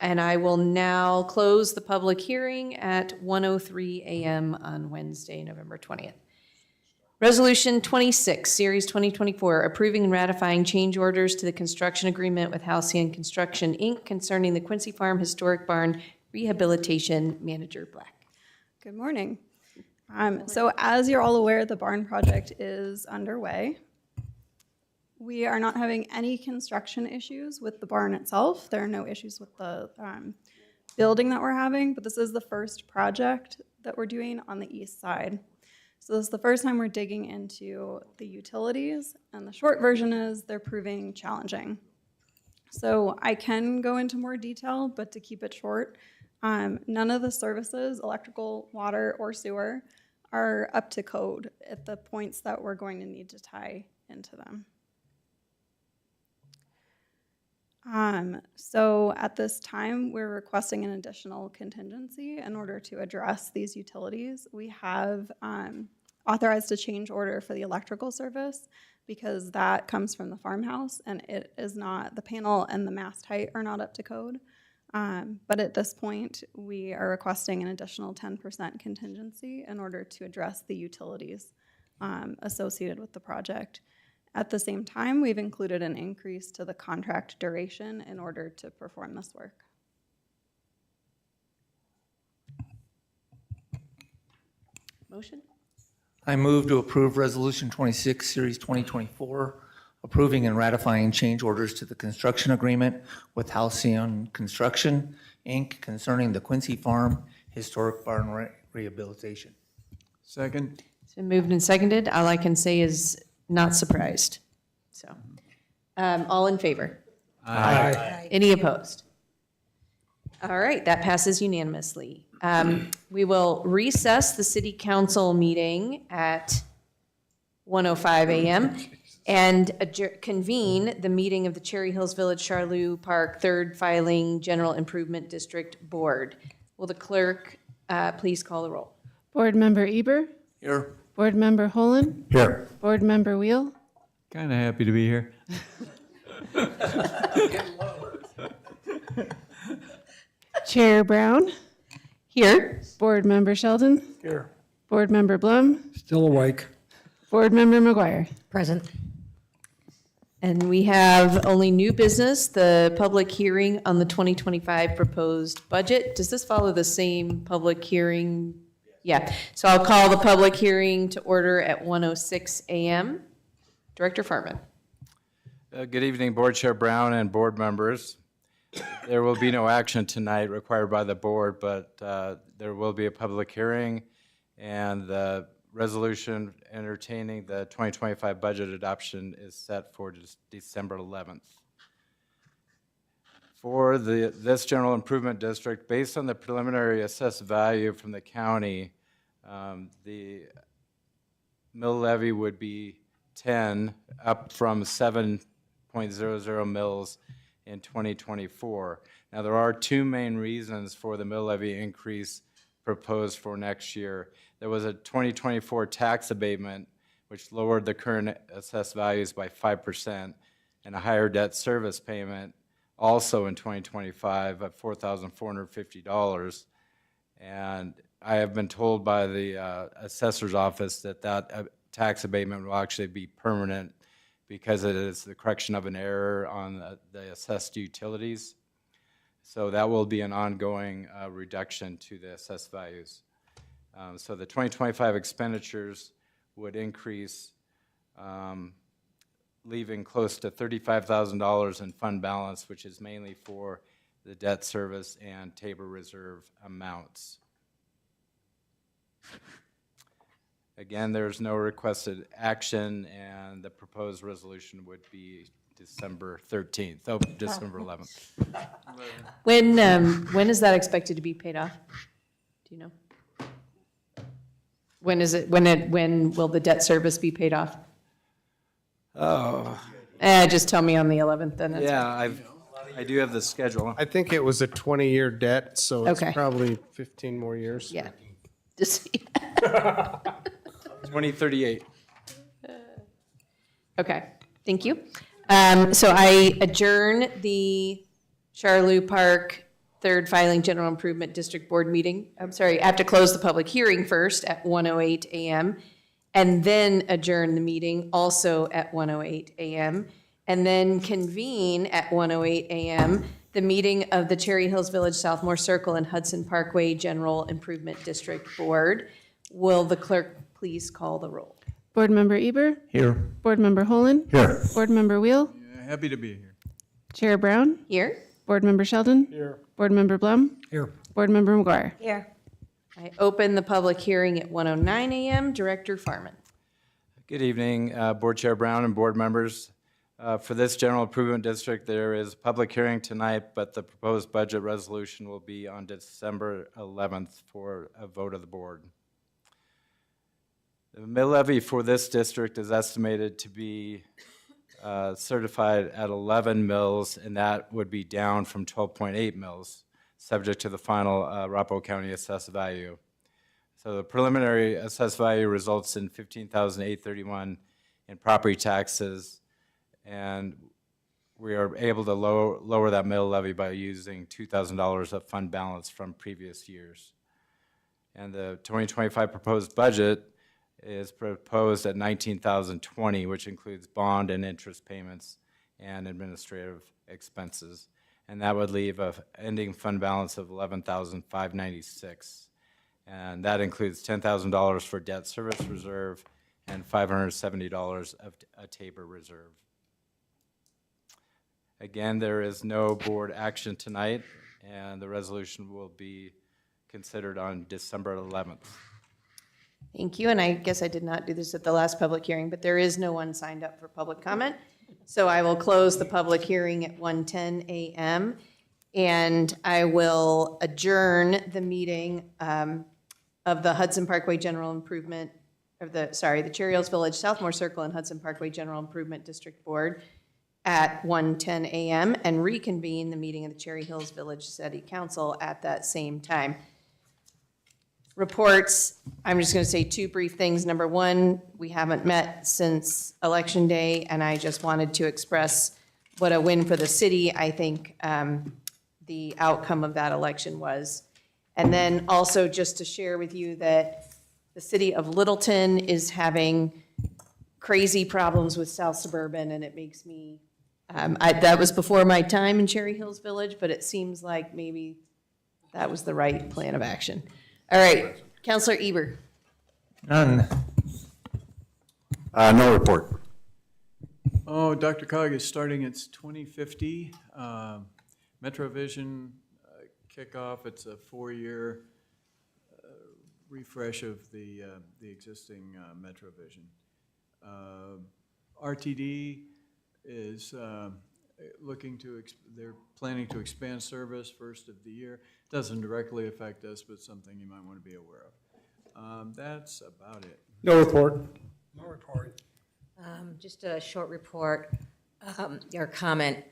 I will now close the public hearing at 1:03 a.m. on Wednesday, November 20th. Resolution 26, Series 2024, approving and ratifying change orders to the construction agreement with Halcyon Construction, Inc. concerning the Quincy Farm Historic Barn Rehabilitation. Manager Black. Good morning. So as you're all aware, the barn project is underway. We are not having any construction issues with the barn itself. There are no issues with the building that we're having, but this is the first project that we're doing on the east side. So this is the first time we're digging into the utilities, and the short version is they're proving challenging. So I can go into more detail, but to keep it short, none of the services, electrical, water, or sewer, are up to code at the points that we're going to need to tie into them. So at this time, we're requesting an additional contingency in order to address these utilities. We have authorized a change order for the electrical service because that comes from the farmhouse and it is not, the panel and the mast height are not up to code. But at this point, we are requesting an additional 10% contingency in order to address the utilities associated with the project. At the same time, we've included an increase to the contract duration in order to perform this work. Motion? I move to approve Resolution 26, Series 2024, approving and ratifying change orders to the construction agreement with Halcyon Construction, Inc. concerning the Quincy Farm Historic Barn Rehabilitation. Second. It's been moved and seconded. All I can say is not surprised. So, all in favor? Aye. Any opposed? All right, that passes unanimously. We will recess the city council meeting at 1:05 a.m. and convene the meeting of the Cherry Hills Village Charleau Park Third Filing General Improvement District Board. Will the clerk please call the roll? Board Member Eber? Here. Board Member Holen? Here. Board Member Wheel? Kind of happy to be here. Chair Brown? Here. Board Member Sheldon? Here. Board Member Blum? Still awake. Board Member McGuire? Present. And we have only new business, the public hearing on the 2025 proposed budget. Does this follow the same public hearing? Yeah, so I'll call the public hearing to order at 1:06 a.m. Director Furman. Good evening, Board Chair Brown and board members. There will be no action tonight required by the board, but there will be a public hearing and the resolution entertaining the 2025 budget adoption is set for December 11th. For this general improvement district, based on the preliminary assessed value from the county, the mill levy would be 10, up from 7.00 mills in 2024. Now, there are two main reasons for the mill levy increase proposed for next year. There was a 2024 tax abatement, which lowered the current assessed values by 5%, and a higher debt service payment also in 2025 of $4,450. And I have been told by the assessor's office that tax abatement will actually be permanent because it is the correction of an error on the assessed utilities. So that will be an ongoing reduction to the assessed values. So the 2025 expenditures would increase, leaving close to $35,000 in fund balance, which is mainly for the debt service and Tabor Reserve amounts. Again, there's no requested action, and the proposed resolution would be December 13th, December 11th. When is that expected to be paid off? Do you know? When will the debt service be paid off? Oh. Just tell me on the 11th then. That's Yeah, I do have the schedule. I think it was a 20-year debt, so it's Okay. probably 15 more years. Yeah. Just, 2038. okay, thank you. So I adjourn the Charlevoix Park Third Filing General Improvement District Board meeting. I'm sorry, I have to close the public hearing first at 1:08 a.m. and then adjourn the meeting also at 1:08 a.m. and then convene at 1:08 a.m. the meeting of the Cherry Hills Village Southmore Circle and Hudson Parkway General Improvement District Board. Will the clerk please call the roll? Board Member Eber? Here. Board Member Holland? Here. Board Member Wheel? Happy to be here. Chair Brown? Here. Board Member Sheldon? Here. Board Member Blum? Here. Board Member McGuire? Here. I open the public hearing at 1:09 a.m. Director Farman. Good evening, Board Chair Brown and board members. For this general improvement district, there is a public hearing tonight, but the proposed budget resolution will be on December 11th for a vote of the board. The mill levy for this district is estimated to be certified at 11 mills, and that would be down from 12.8 mills, subject to the final Arapahoe County assessed value. So the preliminary assessed value results in $15,831 in property taxes, and we are able to lower that mill levy by using $2,000 of fund balance from previous years. And the 2025 proposed budget is proposed at $19,020, which includes bond and interest payments and administrative expenses. And that would leave an ending fund balance of $11,596. And that includes $10,000 for debt service reserve and $570 of a Tabor reserve. Again, there is no board action tonight, and the resolution will be considered on December 11th. Thank you, and I guess I did not do this at the last public hearing, but there is no one signed up for public comment. So I will close the public hearing at 1:10 a.m. and I will adjourn the meeting of the Hudson Parkway General Improvement, the Cherry Hills Village Southmore Circle and Hudson Parkway General Improvement District Board at 1:10 a.m. and reconvene the meeting of the Cherry Hills Village City Council at that same time. Reports, I'm just going to say two brief things. Number one, we haven't met since Election Day, and I just wanted to express what a win for the city I think the outcome of that election was. And then also just to share with you that the city of Littleton is having crazy problems with South Suburban, and it makes me, that was before my time in Cherry Hills Village, but it seems like maybe that was the right plan of action. All right, Councilor Eber. None. No report. Oh, Dr. Cog is starting its 2050 MetroVision kickoff. It's a 4-year refresh of the existing MetroVision. RTD is they're planning to expand service first of the year. Doesn't directly affect us, but something you might want to be aware of. That's about it. No report. No report. Just a short report, or comment.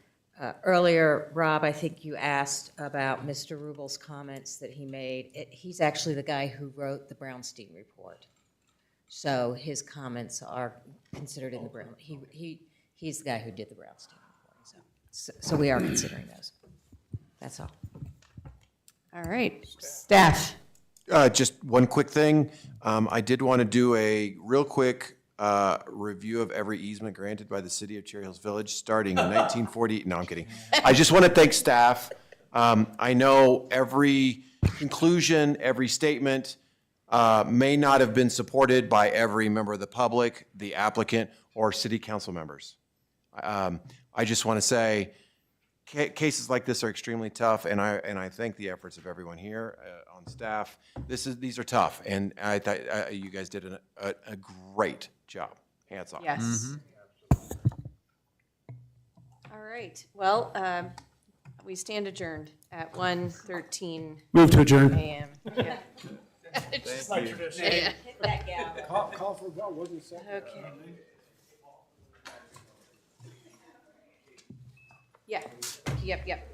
Earlier, Rob, I think you asked about Mr. Rubel's comments that he made. He's actually the guy who wrote the Brownstein report. So his comments are considered in the Brown, he's the guy who did the Brownstein report. So we are considering those. That's all. All right, staff. Just one quick thing. I did want to do a real quick review of every easement granted by the city of Cherry Hills Village starting in 1940. No, I'm kidding. I just want to thank staff. I know every conclusion, every statement may not have been supported by every member of the public, the applicant, or city council members. I just want to say cases like this are extremely tough, and I thank the efforts of everyone here on staff. These are tough, and I thought you guys did a great job. Hats off. Yes. All right, well, we stand adjourned at 1:13 Move to adjourn. a.m. Yeah. It's like tradition. Yeah. Hit that gal. Call for vote, wasn't it? Okay. Yeah, yep.